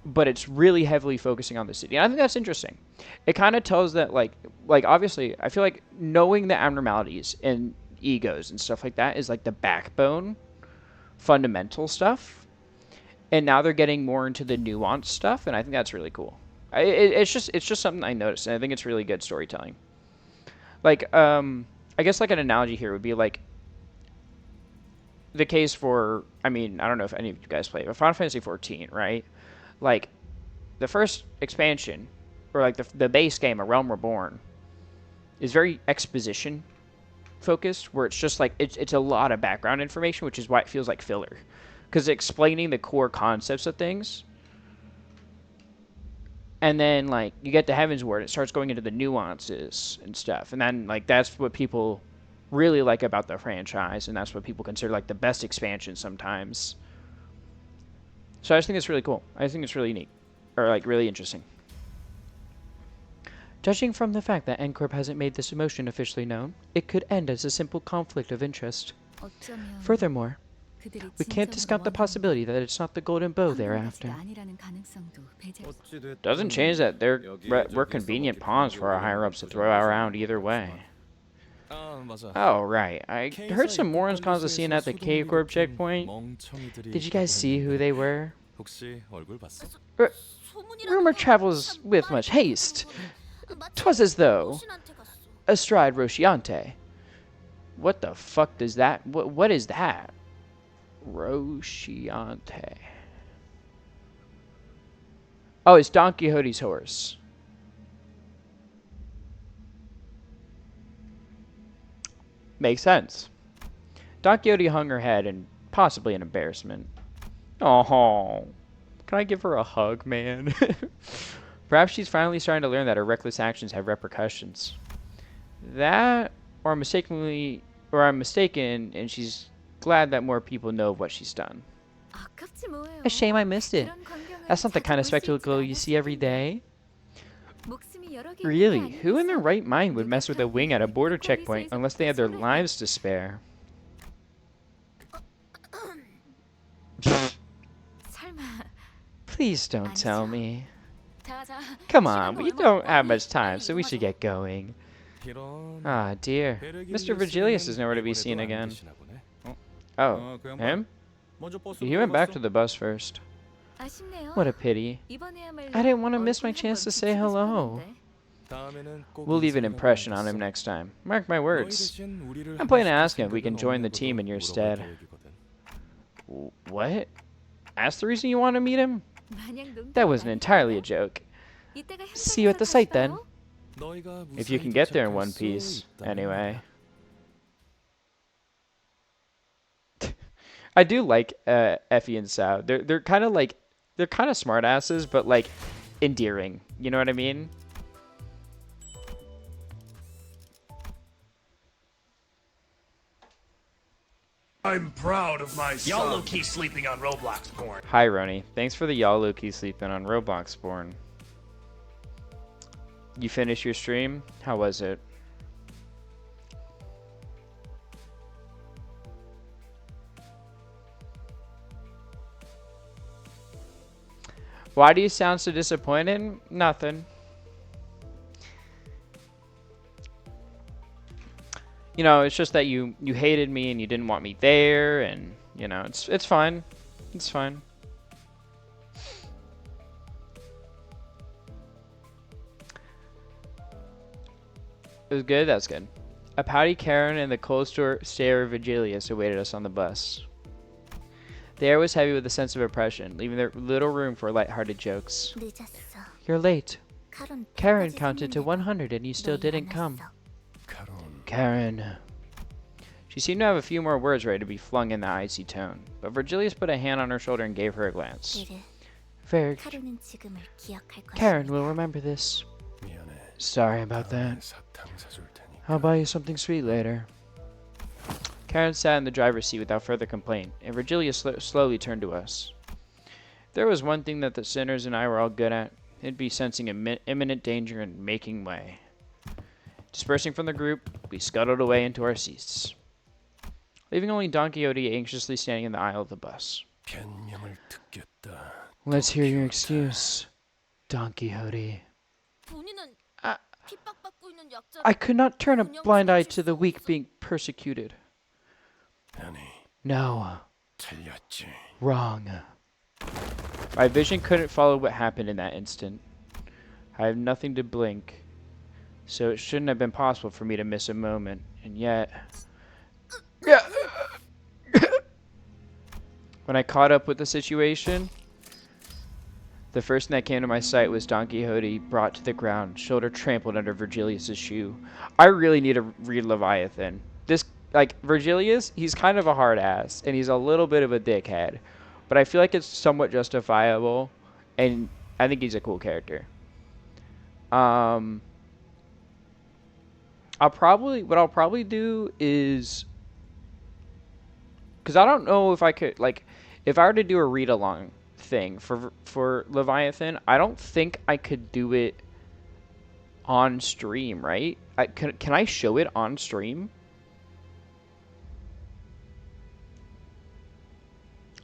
Speaker 1: But it's really heavily focusing on the city. And I think that's interesting. It kind of tells that, like obviously, I feel like knowing the abnormalities and egos and stuff like that is like the backbone, fundamental stuff. And now they're getting more into the nuanced stuff, and I think that's really cool. It's just something I noticed, and I think it's really good storytelling. Like, I guess like an analogy here would be like the case for, I mean, I don't know if any of you guys play, but Final Fantasy XIV, right? Like, the first expansion, or like the base game, A Realm Reborn, is very exposition focused, where it's just like, it's a lot of background information, which is why it feels like filler. Because explaining the core concepts of things And then like you get to Heaven's Ward, it starts going into the nuances and stuff, and then like that's what people really like about the franchise, and that's what people consider like the best expansion sometimes. So I just think it's really cool. I think it's really neat, or like really interesting. Judging from the fact that N-Corp hasn't made this emotion officially known, it could end as a simple conflict of interest.
Speaker 3: 어쩌면
Speaker 1: Furthermore,
Speaker 3: 그들이
Speaker 1: we can't
Speaker 3: 진정으로
Speaker 1: discount the
Speaker 3: 원하는
Speaker 1: possibility that it's not the golden bow they're
Speaker 3: 한가지가
Speaker 1: after.
Speaker 3: 아니라는 가능성도 배제할
Speaker 1: Doesn't change that we're convenient pawns for our higher-ups to throw around either way.
Speaker 5: 아 맞아.
Speaker 1: Oh, right. I heard some morons cause a scene at the K-Corp checkpoint. Did you guys see who they were?
Speaker 5: 혹시 얼굴 봤어?
Speaker 1: Rumor travels with much haste. 'Twas as though astride Rosciante. What the fuck does that... What is that? Rosciante. Oh, it's Don Quixote's horse. Makes sense. Don Quixote hung her head in possibly an embarrassment. Oh, can I give her a hug, man? Perhaps she's finally starting to learn that her reckless actions have repercussions. That, or I'm mistaken, and she's glad that more people know of what she's done.
Speaker 3: 아깝지 뭐예요.
Speaker 1: A shame I missed it.
Speaker 3: 이런 광경을
Speaker 1: That's not the
Speaker 3: 자주
Speaker 1: kind of
Speaker 3: 볼수 있지
Speaker 1: spectacle you see every
Speaker 3: 않았을 텐데.
Speaker 1: day.
Speaker 3: 목숨이 여러 개
Speaker 1: Really,
Speaker 3: 있는 게
Speaker 1: who in their
Speaker 3: 아니겠어?
Speaker 1: right mind would mess with a wing at a border
Speaker 3: 거기서
Speaker 1: checkpoint unless they had their
Speaker 3: 소리.
Speaker 1: lives to spare?
Speaker 3: 설마.
Speaker 1: Please don't tell me.
Speaker 3: 자, 자.
Speaker 1: Come
Speaker 3: 시간
Speaker 1: on, we
Speaker 3: 얼마
Speaker 1: don't
Speaker 3: 없다.
Speaker 1: have much time,
Speaker 3: 빨리
Speaker 1: so we should
Speaker 3: 이동하자.
Speaker 1: get going.
Speaker 5: 이런.
Speaker 1: Ah, dear. Mr. Virgilius is nowhere to be seen again. Oh, him? He went back to the bus first.
Speaker 3: 아쉽네요.
Speaker 1: What a pity.
Speaker 3: 이번에야말로
Speaker 1: I didn't want to miss my
Speaker 3: 얼굴
Speaker 1: chance to
Speaker 3: 한번
Speaker 1: say
Speaker 3: 비추고
Speaker 1: hello.
Speaker 3: 싶었는데.
Speaker 1: We'll leave an impression on him next time. Mark my words. I'm planning to ask him if we can join the team in your stead. What? That's the reason you want to meet him?
Speaker 3: 마냥 농담이
Speaker 1: That wasn't entirely a
Speaker 3: 아니었나?
Speaker 1: joke.
Speaker 3: 이때가
Speaker 1: See you at the
Speaker 3: 현장에서
Speaker 1: site
Speaker 3: 다시
Speaker 1: then.
Speaker 3: 봐요.
Speaker 1: If you can get there in one piece, anyway. I do like Effie and Sao. They're kind of like smart asses, but like endearing. You know what I mean?
Speaker 6: I'm proud of my son. Y'all low-key sleeping on Roblox porn.
Speaker 1: Hi, Roni. Thanks for the y'all Loki sleeping on Roblox Spawn. You finished your stream? How was it? Why do you sound so disappointed? Nothing. You know, it's just that you hated me and you didn't want me there, and you know, it's fine. It's fine. It was good. That's good. A pouty Karen and the cold stare of Vigilius awaited us on the bus. The air was heavy with a sense of oppression, leaving there little room for lighthearted jokes.
Speaker 3: 늦었어.
Speaker 1: You're late. Karen
Speaker 3: 까지
Speaker 1: counted to
Speaker 3: 섰는데도
Speaker 1: 100 and you still
Speaker 3: 너희
Speaker 1: didn't
Speaker 3: 안
Speaker 1: come.
Speaker 3: 왔어.
Speaker 1: Karen. She seemed to have a few more words ready to be flung in the icy tone, but Virgilius put a hand on her shoulder and gave her a glance.
Speaker 3: 이르,
Speaker 1: Very.
Speaker 3: 카루는 지금을 기억할
Speaker 1: Karen
Speaker 3: 것입니다.
Speaker 1: will remember this.
Speaker 5: 미안해.
Speaker 1: Sorry about
Speaker 5: 다음에
Speaker 1: that.
Speaker 5: 사탕 사줄 테니까.
Speaker 1: I'll buy you something sweet later. Karen sat in the driver's seat without further complaint, and Virgilius slowly turned to us. If there was one thing that the sinners and I were all good at, it'd be sensing imminent danger and making way. Dispersing from the group, we scuttled away into our seats, leaving only Don Quixote anxiously standing in the aisle of the bus.
Speaker 5: 변명을 듣겠다.
Speaker 1: Let's hear your excuse, Don Quixote.
Speaker 3: 본인은 핍박받고 있는 약자.
Speaker 1: I could not turn a blind eye to the weak being persecuted.
Speaker 5: 아니,
Speaker 1: No,
Speaker 5: 틀렸지.
Speaker 1: wrong. My vision couldn't follow what happened in that instant. I have nothing to blink, so it shouldn't have been possible for me to miss a moment, and yet... When I caught up with the situation, the first thing that came to my sight was Don Quixote brought to the ground, shoulder trampled under Virgilius' shoe. I really need to read Leviathan. This, like, Virgilius, he's kind of a hard ass, and he's a little bit of a dickhead, but I feel like it's somewhat justifiable, and I think he's a cool character. what I'll probably do is, because I don't know if I could, like, if I were to do a read along thing for Leviathan, I don't think I could do it on stream, right? Can I show it on stream?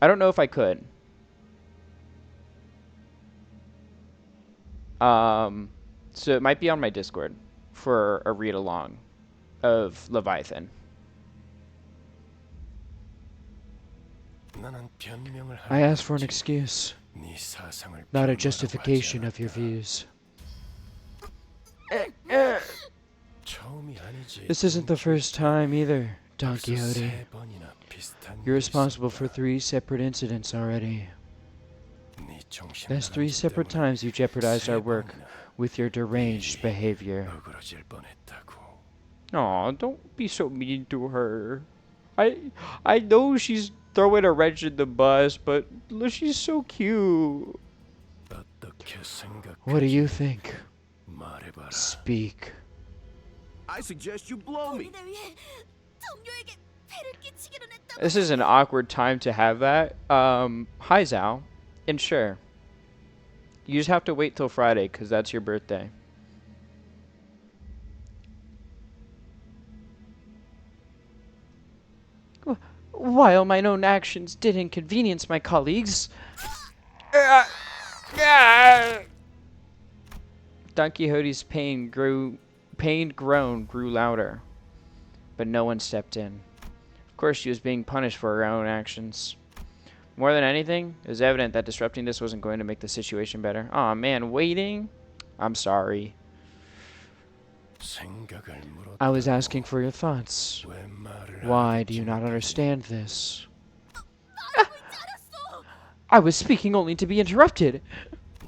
Speaker 1: I don't know if I could. So it might be on my Discord for a read along of Leviathan.
Speaker 5: 나는 변명을 할
Speaker 1: I asked for an
Speaker 5: 거지.
Speaker 1: excuse,
Speaker 5: 네 사상을
Speaker 1: not a
Speaker 5: 변호하라고
Speaker 1: justification
Speaker 5: 하지
Speaker 1: of your
Speaker 5: 않았다.
Speaker 1: views.
Speaker 5: 처음이 아니지.
Speaker 1: This isn't the first time either, Don
Speaker 5: 벌써
Speaker 1: Quixote.
Speaker 5: 세 번이나 비슷한
Speaker 1: You're
Speaker 5: 일이
Speaker 1: responsible for
Speaker 5: 있었다.
Speaker 1: 3 separate incidents already.
Speaker 5: 네 정신
Speaker 1: That's 3
Speaker 5: 나간 짓
Speaker 1: separate
Speaker 5: 때문에
Speaker 1: times you jeopardized our
Speaker 5: 세
Speaker 1: work
Speaker 5: 번이나
Speaker 1: with your deranged behavior.
Speaker 5: 어그러질 뻔했다고.
Speaker 1: Aw, don't be so mean to her. I know she's throwing a wrench in the bus, but look, she's so cute.
Speaker 5: 어떻게 생각하지?
Speaker 1: What do you think?
Speaker 5: 말해봐라.
Speaker 1: Speak.
Speaker 7: I suggest you blow me.
Speaker 3: 우리를 위해 동료에게 배를 끼치기로 했다고.
Speaker 1: This is an awkward time to have that. Hi Zhao. And sure. You just have to wait till Friday, because that's your birthday. While my own actions did inconvenience my colleagues, Don Quixote's pained groan grew louder, but no one stepped in. Of course, she was being punished for her own actions. More than anything, it was evident that disrupting this wasn't going to make the situation better. Aw, man, waiting? I'm sorry.
Speaker 5: 생각을 물었다고.
Speaker 1: I was asking for your thoughts.
Speaker 5: 왜 말을
Speaker 1: Why
Speaker 5: 안
Speaker 1: do you
Speaker 5: 했지?
Speaker 1: not understand this? I was speaking only to be interrupted.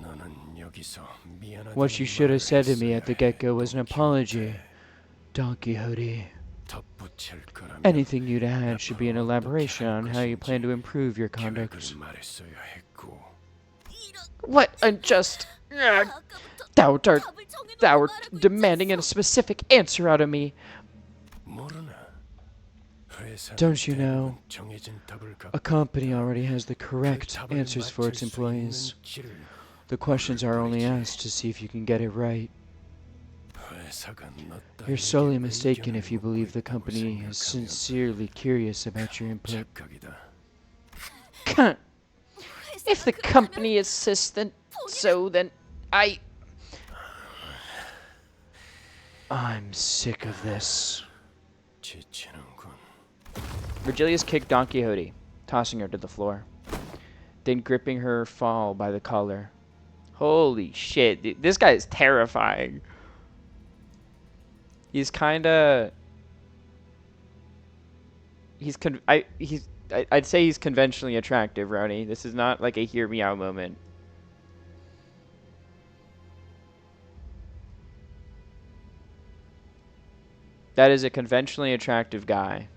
Speaker 5: 너는 여기서 미안하다는
Speaker 1: What you should have said to me
Speaker 5: 말을
Speaker 1: at the
Speaker 5: 했어야
Speaker 1: get-go was an
Speaker 5: 해,
Speaker 1: apology.
Speaker 5: Don
Speaker 1: Don Quixote.
Speaker 5: 덧붙일 거라면
Speaker 1: Anything you'd add should be an elaboration on how you plan to improve your
Speaker 5: 계획을
Speaker 1: conduct.
Speaker 5: 말했어야 했고.
Speaker 1: What unjust... Thou art demanding a specific answer out of me.
Speaker 5: 모르나? 회사는
Speaker 1: Don't you know,
Speaker 5: 대부분 정해진 답을 갖고
Speaker 1: a company already has the
Speaker 5: 그
Speaker 1: correct
Speaker 5: 답을
Speaker 1: answers for its
Speaker 5: 맞출 수
Speaker 1: employees.
Speaker 5: 있는 길을
Speaker 1: The questions are only asked to see if you can get it right.
Speaker 5: 회사가 너
Speaker 1: You're
Speaker 5: 따위에게
Speaker 1: solely mistaken
Speaker 5: 의견을
Speaker 1: if you
Speaker 5: 묻고
Speaker 1: believe the
Speaker 5: 있다고
Speaker 1: company is
Speaker 5: 생각하면
Speaker 1: sincerely curious about your input.
Speaker 5: 착각이다.
Speaker 1: If the company insists then so, then I'm sick of this.
Speaker 5: 지치는군.
Speaker 1: Virgilius kicked Don Quixote, tossing her to the floor, then gripping her fall by the collar. Holy shit, dude, this guy is terrifying. He's kinda... I'd say he's conventionally attractive, Rowdy. This is not like a hear me out moment. That is a conventionally attractive guy.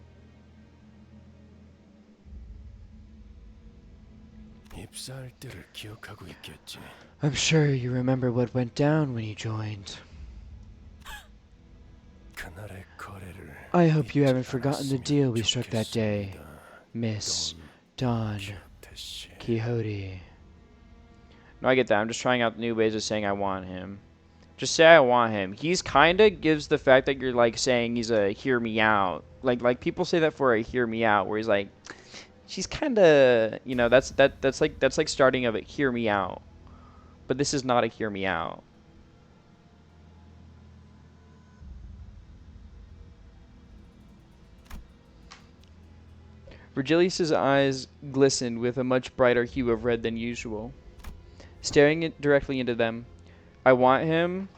Speaker 5: 입사할 때를 기억하고 있겠지.
Speaker 1: I'm sure you remember what went down when you joined.
Speaker 5: 그날의 거래를
Speaker 1: I hope you haven't
Speaker 5: 잊지
Speaker 1: forgotten the
Speaker 5: 않았으면
Speaker 1: deal we struck that day,
Speaker 5: 좋겠습니다.
Speaker 1: Miss Don
Speaker 5: 대시.
Speaker 1: Quixote. No, I get that. I'm just trying out new ways of saying I want him. Just say I want him. He's kinda gives the fact that you're like saying he's a hear me out. Like people say that for a hear me out, where he's like, she's kinda, you know, that's like starting of a hear me out. But this is not a hear me out. Virgilius's eyes glistened with a much brighter hue of red than usual. Staring directly into them, I want him.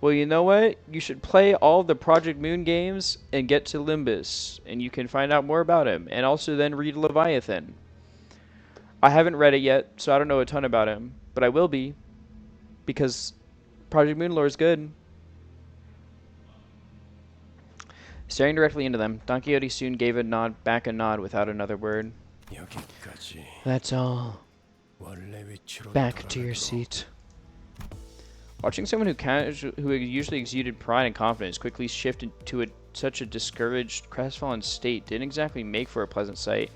Speaker 1: Well, you know what? You should play all the Project Moon games and get to Limbus, and you can find out more about him, and also then read Leviathan. I haven't read it yet, so I don't know a ton about him, but I will be, because Project Moon lore is good. Staring directly into them, Don Quixote soon gave a nod without another word.
Speaker 5: 여기까지.
Speaker 1: That's all.
Speaker 5: 원래 위치로
Speaker 1: Back to your
Speaker 5: 돌아가도록.
Speaker 1: seat. Watching someone who usually exuded pride and confidence quickly shift into such a discouraged, crestfallen state didn't exactly make for a pleasant sight.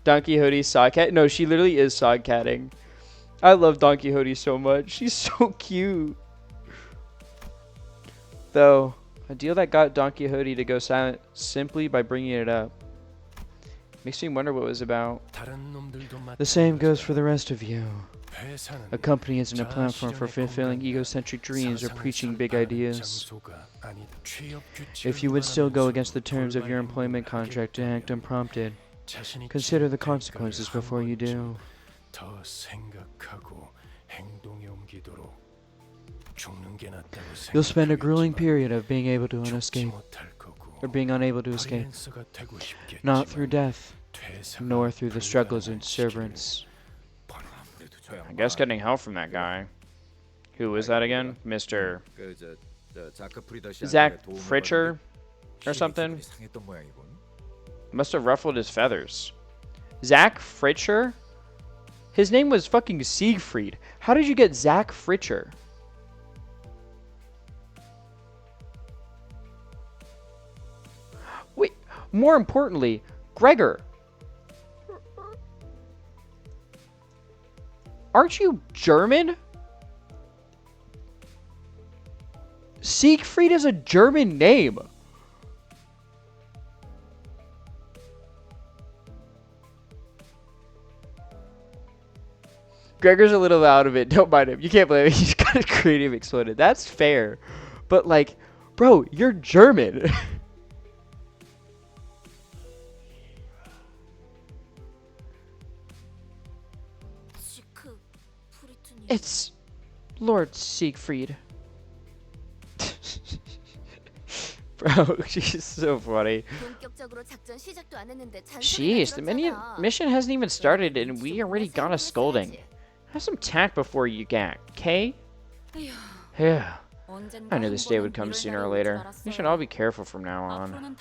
Speaker 1: Don Quixote sodcat? No, she literally is sodcatting. I love Don Quixote so much. She's so cute. Though, a deal that got Don Quixote to go silent simply by bringing it up. Makes me wonder what it was about. The same goes for the rest of you. A company isn't a platform for fulfilling egocentric dreams or preaching big ideas. If you would still go against the terms of your employment contract to act unprompted, consider the consequences before you do. You'll spend a grueling period of being unable to escape, not through death, nor through the struggles and severance. I guess getting help from that guy. Who is that again? Mr. Zach Fritcher or something? Must have ruffled his feathers. Zach Fritcher? His name was fucking Siegfried. How did you get Zach Fritcher? Wait, more importantly, Gregor. Aren't you German? Siegfried is a German name. Gregor's a little out of it. Don't mind him. You can't blame him. He's got a creative exploded. That's fair. But like, bro, you're German. It's Lord Siegfried. Bro, she's so funny. Jeez, the mission hasn't even started and we already got a scolding. Have some tact before you gag, okay? Yeah. I knew this day would come sooner or later. We should all be careful from now on.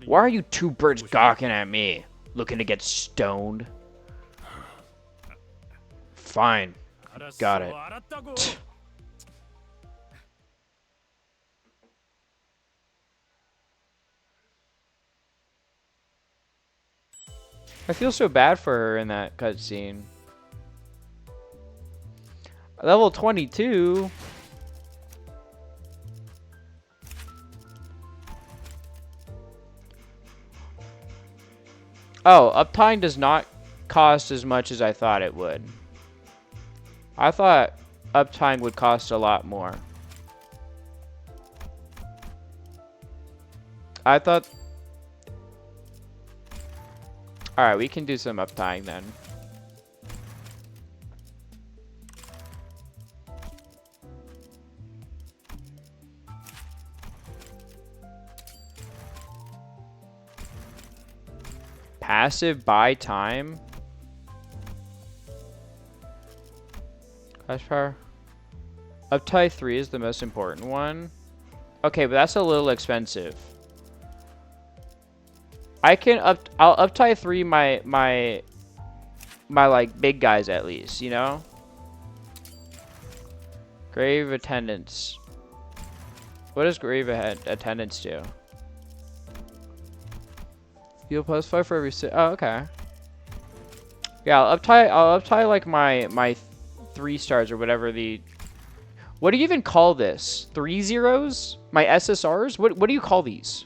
Speaker 1: Why are you two birds gawking at me? Looking to get stoned? Fine. Got it. I feel so bad for her in that cutscene. Level 22. Oh, uptime does not cost as much as I thought it would. I thought uptime would cost a lot more. I thought... Alright, we can do some uptime then. Passive buy time. Clash power. Uptie 3 is the most important one. Okay, but that's a little expensive. I'll uptie 3 my like big guys at least, you know? Grave attendance. What does grave attendance do? You'll +5 for every oh, okay. Yeah, I'll uptie like my 3 stars or whatever the... What do you even call this? 3 zeros? My SSRs? What do you call these?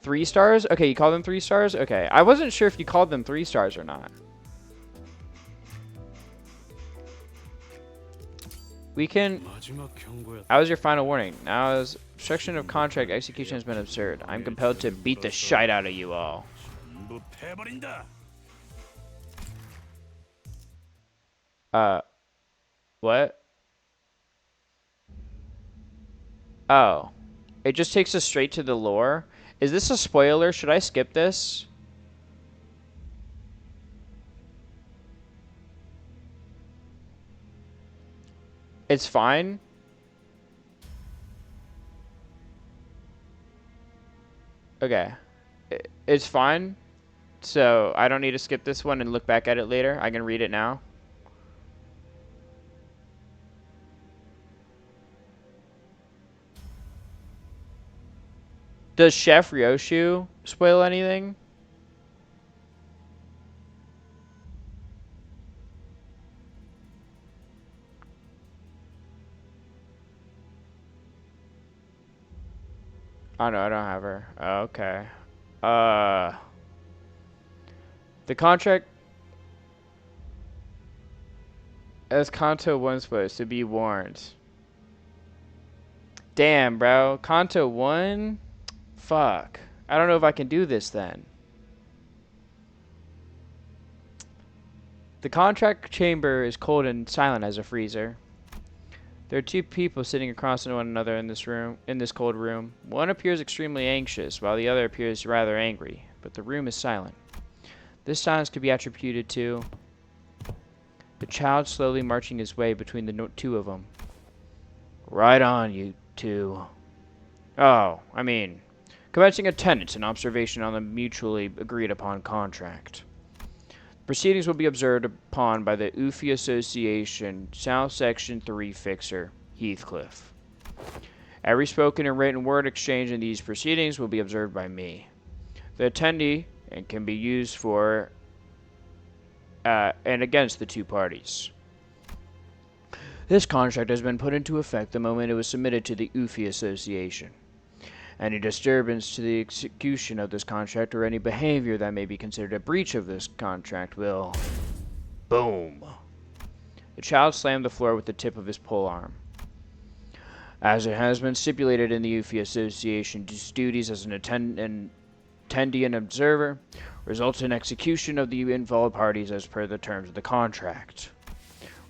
Speaker 1: Three stars? Okay, you call them 3 stars? Okay. I wasn't sure if you called them 3 stars or not. We can... That was your final warning. Now, as obstruction of contract execution has been absurd. I'm compelled to beat the shite out of you all. What? Oh. It just takes us straight to the lore. Is this a spoiler? Should I skip this? It's fine. Okay. It's fine So I don't need to skip this one and look back at it later. I can read it now. Does Chef Ryoshu spoil anything? Oh no, I don't have her. Okay. The contract as Kanto 1 supposed to be warned. Damn, bro. Kanto 1? Fuck. I don't know if I can do this then. The contract chamber is cold and silent as a freezer. There are two people sitting across from one another in this cold room. One appears extremely anxious, while the other appears rather angry, but the room is silent. This silence could be attributed to the child slowly marching his way between the two of them. Right on, you two. Oh, I mean, commencing attendance and observation on the mutually agreed upon contract. Proceedings will be observed upon by the Ufi Association, South Section 3 Fixer, Heathcliff. Every spoken and written word exchange in these proceedings will be observed by me, the attendee, and can be used for and against the two parties. This contract has been put into effect the moment it was submitted to the Ufi Association. Any disturbance to the execution of this contract or any behavior that may be considered a breach of this contract will... Boom. The child slammed the floor with the tip of his polearm. As it has been stipulated in the Ufi Association's duties as an attendee and observer, results in execution of the involved parties as per the terms of the contract.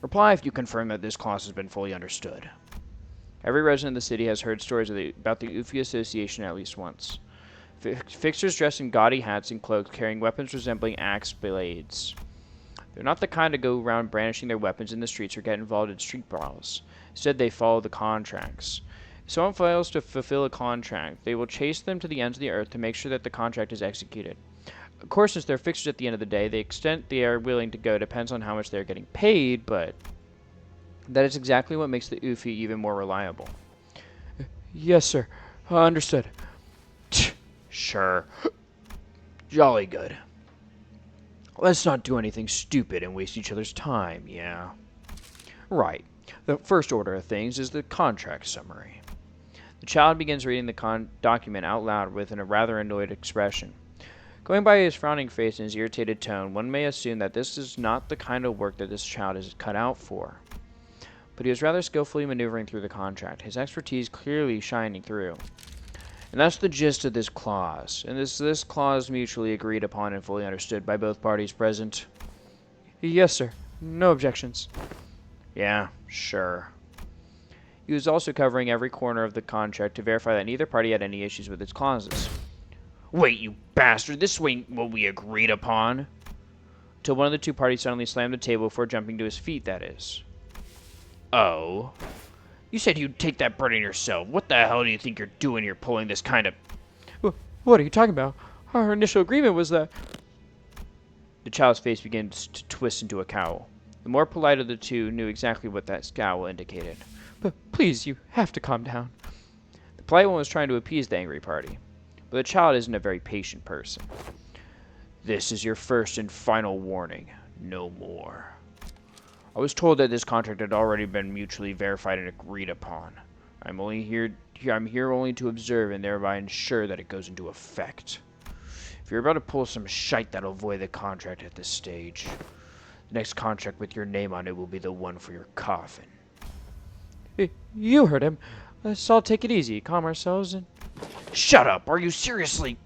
Speaker 1: Reply if you confirm that this clause has been fully understood. Every resident of the city has heard stories about the Ufi Association at least once. Fixers dressed in gaudy hats and cloaks carrying weapons resembling axe blades. They're not the kind to go around brandishing their weapons in the streets or get involved in street brawls. Instead, they follow the contracts. If someone fails to fulfill a contract, they will chase them to the ends of the earth to make sure that the contract is executed. Of course, since they're fixers at the end of the day, the extent they are willing to go depends on how much they're getting paid, but that is exactly what makes the Ufi even more reliable. Yes, sir. Understood. Sure. Jolly good. Let's not do anything stupid and waste each other's time, yeah? Right. The first order of things is the contract summary. The child begins reading the document out loud with a rather annoyed expression. Going by his frowning face and his irritated tone, one may assume that this is not the kind of work that this child is cut out for. But he was rather skillfully maneuvering through the contract, his expertise clearly shining through. And that's the gist of this clause, and this clause mutually agreed upon and fully understood by both parties present. Yes, sir. No objections. Yeah, sure. He was also covering every corner of the contract to verify that neither party had any issues with its clauses. Wait, you bastard, this ain't what we agreed upon. Until one of the two parties suddenly slammed the table before jumping to his feet, that is. Oh. You said you'd take that burden yourself. What the hell do you think you're doing here pulling this kind of... What are you talking about? Our initial agreement was that... The child's face began to twist into a cowl. The more polite of the two knew exactly what that scowl indicated. But please, you have to calm down. The polite one was trying to appease the angry party. But the child isn't a very patient person. This is your first and final warning. No more. I was told that this contract had already been mutually verified and agreed upon. I'm here only to observe and thereby ensure that it goes into effect. If you're about to pull some shite that'll void the contract at this stage, the next contract with your name on it will be the one for your coffin. You heard him. Let's all take it easy, calm ourselves, and... Shut up! Are you seriously...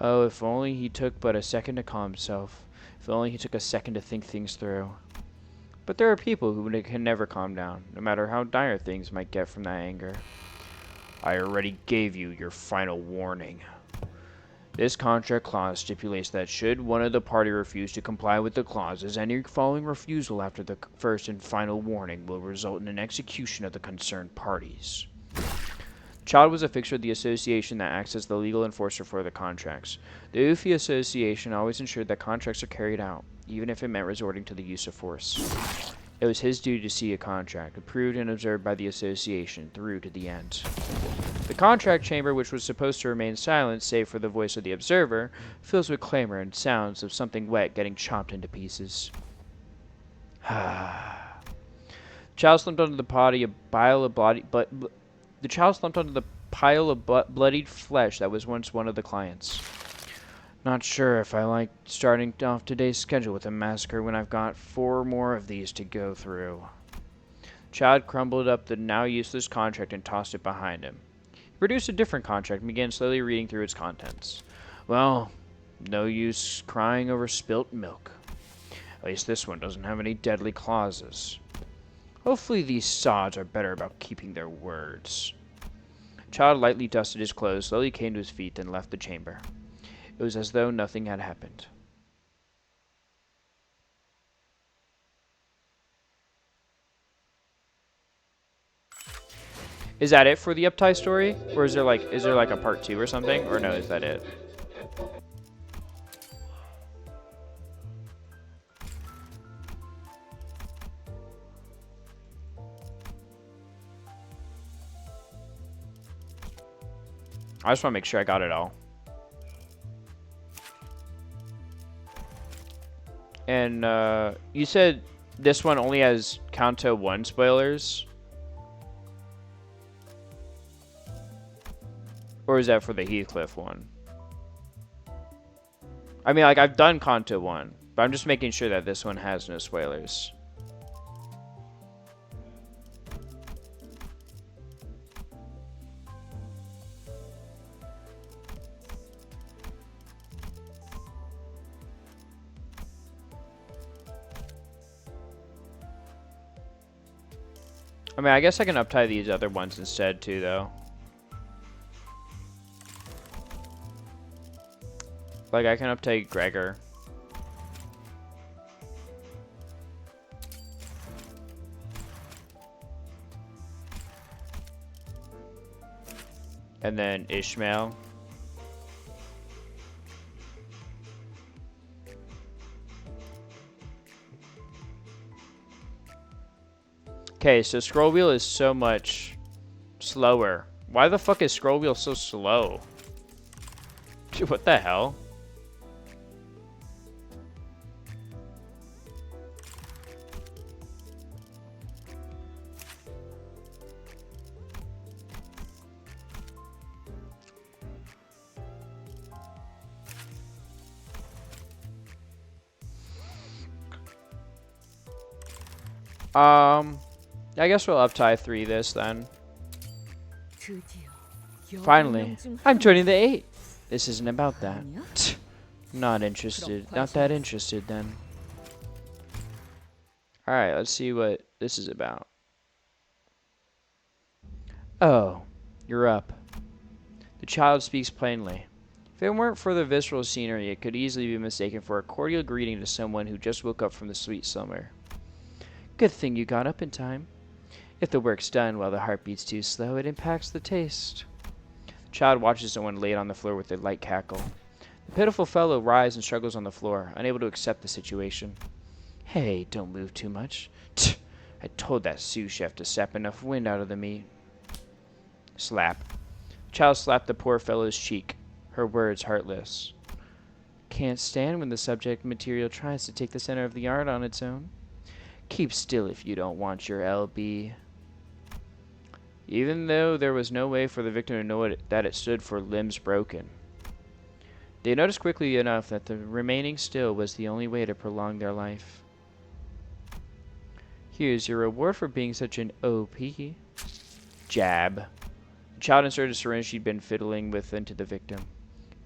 Speaker 1: Oh, if only he took but a second to calm himself. If only he took a second to think things through. But there are people who can never calm down, no matter how dire things might get from that anger. I already gave you your final warning. This contract clause stipulates that should one of the party refuse to comply with the clauses, any following refusal after the first and final warning will result in an execution of the concerned parties. The Child was a fixture of the association that acts as the legal enforcer for the contracts. The UFI Association always ensured that contracts are carried out, even if it meant resorting to the use of force. It was his duty to see a contract, approved and observed by the association, through to the end. The contract chamber, which was supposed to remain silent save for the voice of the observer, fills with clamor and sounds of something wet getting chopped into pieces. Child slumped onto the pile of bloodied flesh that was once one of the clients. Not sure if I like starting off today's schedule with a massacre when I've got 4 more of these to go through. Child crumbled up the now useless contract and tossed it behind him. He produced a different contract and began slowly reading through its contents. Well, no use crying over spilt milk. At least this one doesn't have any deadly clauses. Hopefully these sods are better about keeping their words. Child lightly dusted his clothes, slowly came to his feet, then left the chamber. It was as though nothing had happened. Is that it for the Uptie story? Or is there like a part 2 or something? Or no, is that it? I just want to make sure I got it all. And you said this one only has Kanto 1 spoilers? Or is that for the Heathcliff one? I mean, like, I've done Kanto 1, but I'm just making sure that this one has no spoilers. I mean, I guess I can uptie these other ones instead, too, though. Like, I can uptie Gregor. And then Ishmael. Okay, so scroll wheel is so much slower. Why the fuck is scroll wheel so slow? Dude, what the hell? I guess we'll uptie 3 this then. Finally, I'm joining the 8. This isn't about that. Not interested. Not that interested then. Alright, let's see what this is about. Oh, you're up. The child speaks plainly. If it weren't for the visceral scenery, it could easily be mistaken for a cordial greeting to someone who just woke up from the sweet slumber. Good thing you got up in time. If the work's done while the heart beats too slow, it impacts the taste. The child watches someone laid on the floor with a light cackle. The pitiful fellow writhes and struggles on the floor, unable to accept the situation. Hey, don't move too much. Tch, I told that sous chef to sap enough wind out of the meat. Slap. The child slapped the poor fellow's cheek, her words heartless. Can't stand when the subject material tries to take the center of the art on its own. Keep still if you don't want your LB. Even though there was no way for the victim to know that it stood for limbs broken. They noticed quickly enough that the remaining still was the only way to prolong their life. Here's your reward for being such an OP. Jab. The child inserted a syringe she'd been fiddling with into the victim.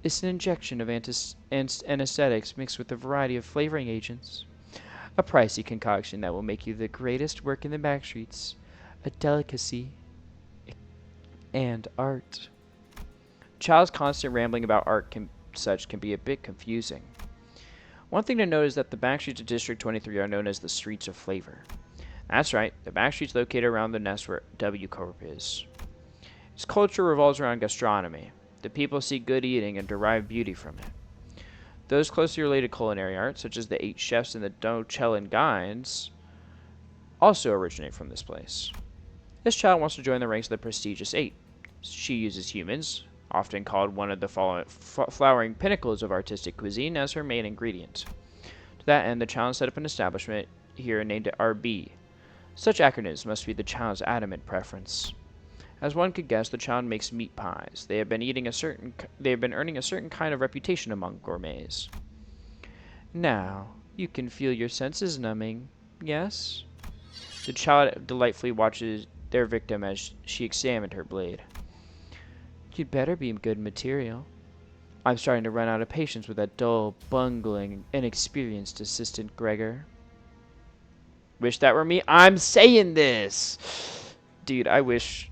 Speaker 1: It's an injection of anesthetics mixed with a variety of flavoring agents. A pricey concoction that will make you the greatest work in the backstreets. A delicacy. And art. Child's constant rambling about art can be a bit confusing. One thing to note is that the backstreets of District 23 are known as the Streets of Flavor. That's right, the backstreets located around the nest where W Corp is. Its culture revolves around gastronomy. The people seek good eating and derive beauty from it. Those closely related culinary arts, such as the 8 chefs and the Dochellan guides, also originate from this place. This child wants to join the ranks of the prestigious 8. She uses humans, often called one of the flowering pinnacles of artistic cuisine, as her main ingredient. To that end, the child set up an establishment here and named it RB. Such acronyms must be the child's adamant preference. As one could guess, the child makes meat pies. They have been earning a certain kind of reputation among gourmets. Now, you can feel your senses numbing, yes? The child delightfully watches their victim as she examined her blade. You'd better be good material. I'm starting to run out of patience with that dull, bungling, inexperienced assistant Gregor. Wish that were me. I'm saying this! Dude, I wish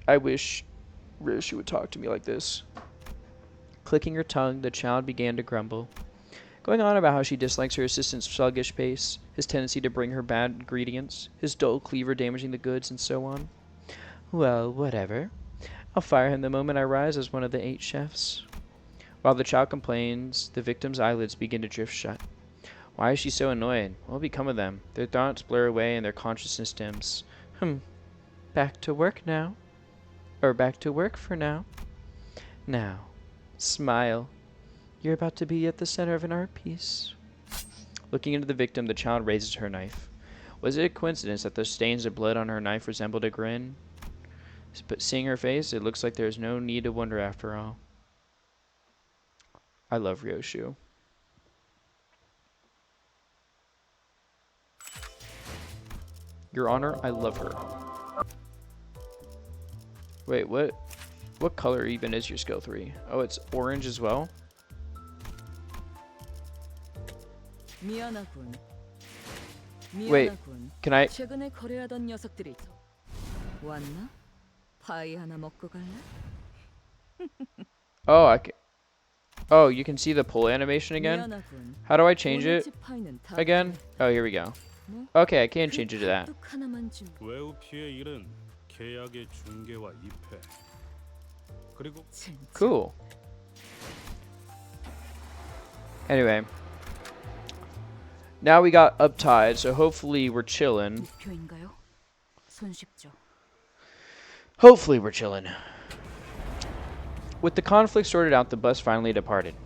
Speaker 1: Rish would talk to me like this. Clicking her tongue, the child began to grumble, going on about how she dislikes her assistant's sluggish pace, his tendency to bring her bad ingredients, his dull cleaver damaging the goods, and so on. Well, whatever. I'll fire him the moment I rise as one of the 8 chefs. While the child complains, the victim's eyelids begin to drift shut. Why is she so annoyed? What will become of them? Their thoughts blur away and their consciousness dims. Back to work now. Or back to work for now. Now, smile. You're about to be at the center of an art piece. Looking into the victim, the child raises her knife. Was it a coincidence that the stains of blood on her knife resembled a grin? But seeing her face, it looks like there's no need to wonder after all. I love Ryoshu. Your Honor, I love her. Wait, what? What color even is your skill 3? Oh, it's orange as well?
Speaker 3: 미안하군.
Speaker 1: Wait,
Speaker 3: 미안하군.
Speaker 1: can I...
Speaker 3: 최근에 거래하던 녀석들이 왔나? 파이 하나 먹고 갈래?
Speaker 1: Oh, I can... Oh, you can see the pull animation again?
Speaker 3: 미안하군.
Speaker 1: How do I change
Speaker 3: 오늘
Speaker 1: it
Speaker 3: 집 파이는 다
Speaker 1: again? Oh, here we go. Okay, I can change it to that.
Speaker 3: 뚝 하나만 좀.
Speaker 2: 웨우피의 일은 계약의 중개와 입회. 그리고
Speaker 3: 진짜.
Speaker 1: Cool. Anyway. Now we got Uptide, so hopefully we're chillin'.
Speaker 3: 목표인가요? 손쉽죠.
Speaker 1: Hopefully we're chillin'. With the conflict sorted out, the bus finally departed.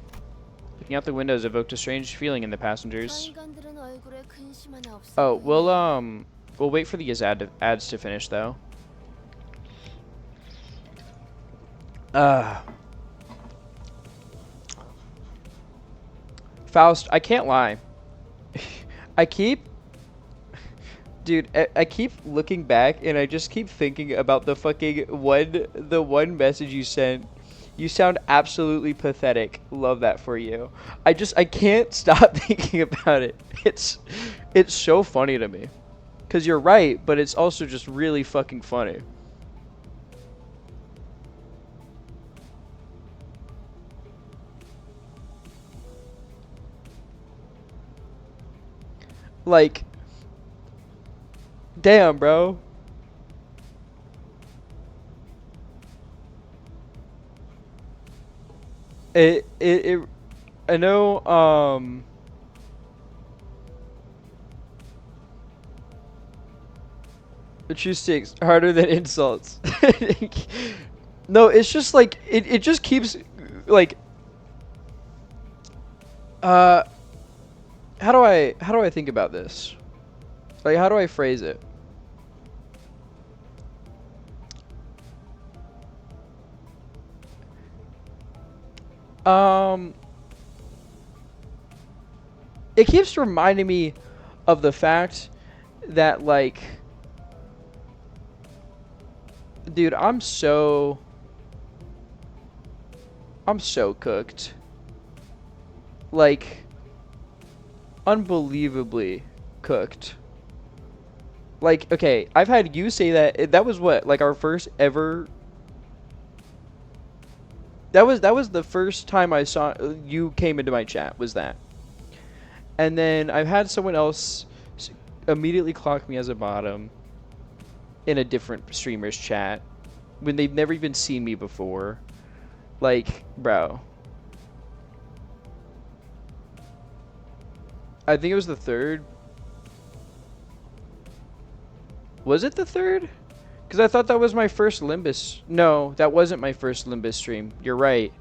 Speaker 1: Looking out the windows evoked a strange feeling in the passengers. Oh, we'll wait for these ads to finish though. Faust, I can't lie. I keep looking back and I just keep thinking about the fucking one message you sent. You sound absolutely pathetic. Love that for you. I can't stop thinking about it. It's so funny to me. 'Cause you're right, but it's also just really fucking funny. Like, damn, bro. I know, the true stakes harder than insults. No, it's just like, it just keeps, like, how do I think about this? Like, how do I phrase it? It keeps reminding me of the fact that, like, dude, I'm so cooked. Like, unbelievably cooked. Like, okay, I've had you say that. That was what, like, our first ever. That was the first time I saw you came into my chat. Was that? And then I've had someone else immediately clock me as a bottom in a different streamer's chat. when they've never even seen me before. Like, bro. I think it was the third. Was it the third? Because I thought that was my first Limbus. No, that wasn't my first Limbus stream. You're right.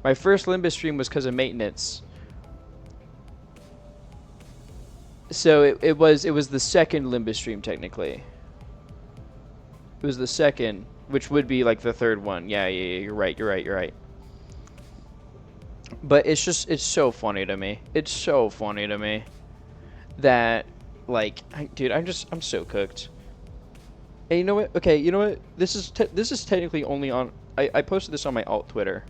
Speaker 1: My first Limbus stream was because of maintenance. So it was the second Limbus stream technically. It was the second, which would be like the third one. Yeah, you're right. But it's so funny to me. It's so funny to me that, like, dude, I'm so cooked. And you know what? Okay, you know what? This is technically only on. I posted this on my alt Twitter.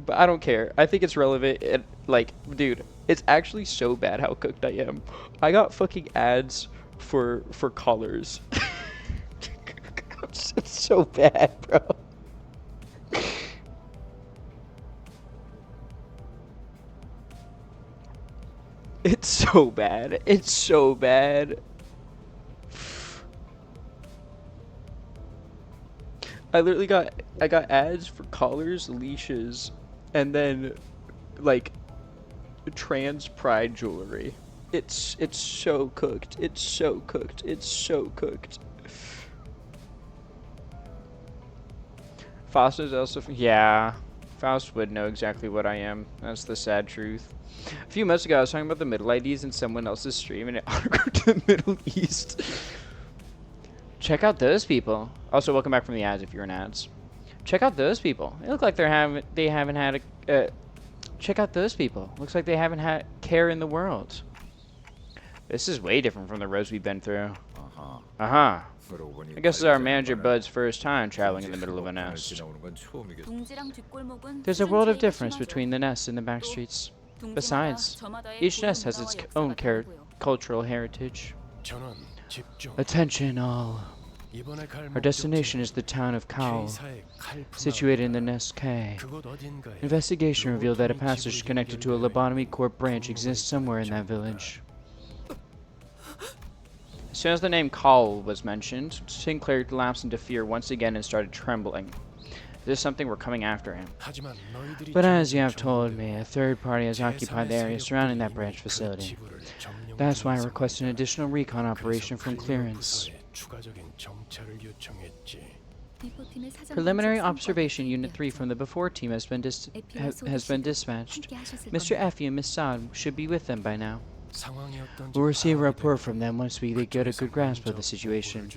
Speaker 1: But I don't care. I think it's relevant. And, like, dude, it's actually so bad how cooked I am. I got fucking ads for collars. It's so bad, bro. It's so bad. It's so bad. I got ads for collars, leashes, and then like trans pride jewelry. It's so cooked. It's so cooked. It's so cooked. Faust is also Faust would know exactly what I am. That's the sad truth. A few months ago, I was talking about the Middle IDs in someone else's stream, and it autocorrected to the Middle East. Check out those people. Also, welcome back from the ads if you're in ads. Check out those people. They look like they haven't had a. Check out those people. Looks like they haven't had care in the world. This is way different from the roads we've been through. I guess it's our manager Bud's first time traveling in the middle of a nest. There's a world of difference between the nests and the back streets. Besides, each nest has its own cultural heritage. Attention all. Our destination is the town of Kaul, situated in the Nest K. Investigation revealed that a passage connected to a Lobotomy Corp branch exists somewhere in that village. As soon as the name Kaul was mentioned, Sinclair lapsed into fear once again and started trembling. There's something we're coming after him. But as you have told me, a third party has occupied the area surrounding that branch facility. That's why I requested an additional recon operation from clearance. Preliminary Observation Unit 3 from the Before team has been dispatched. Mr. Effie and Miss Saad should be with them by now. We'll receive a report from them once we get a good grasp of the situation.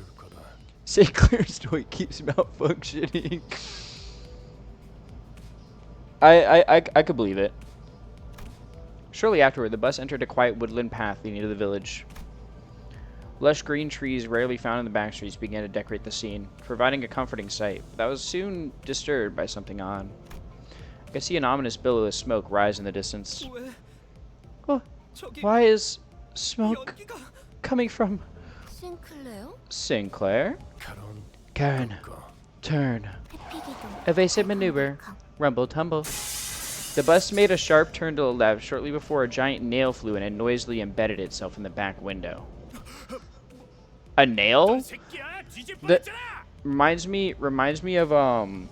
Speaker 1: Sinclair's story keeps malfunctioning. I could believe it. Shortly afterward, the bus entered a quiet woodland path leading to the village. Lush green trees rarely found in the back streets began to decorate the scene, providing a comforting sight, but that was soon disturbed by something odd. I could see an ominous billow of smoke rise in the distance. Oh, why is smoke coming from Sinclair? Karen, turn. Evasive maneuver. Rumble tumble. The bus made a sharp turn to the left shortly before a giant nail flew in and noisily embedded itself in the back window. A nail? That reminds me of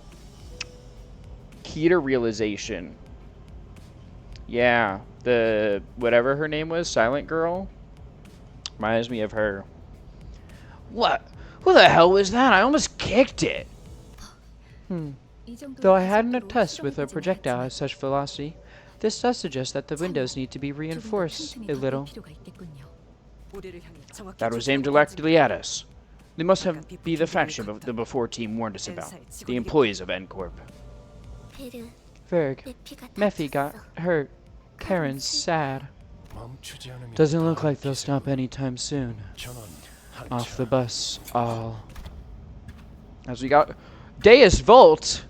Speaker 1: Key to Realization. Yeah, the whatever her name was, Silent Girl. Reminds me of her. What? Who the hell was that? I almost kicked it. Though I hadn't a test with a projectile at such velocity, this does suggest that the windows need to be reinforced a little. That was aimed directly at us. They must be the faction of the Before team warned us about. The employees of N-Corp. Verg, Mephi got hurt. Karen's sad. Doesn't look like they'll stop anytime soon. Off the bus, all. As we got... Deus Volt!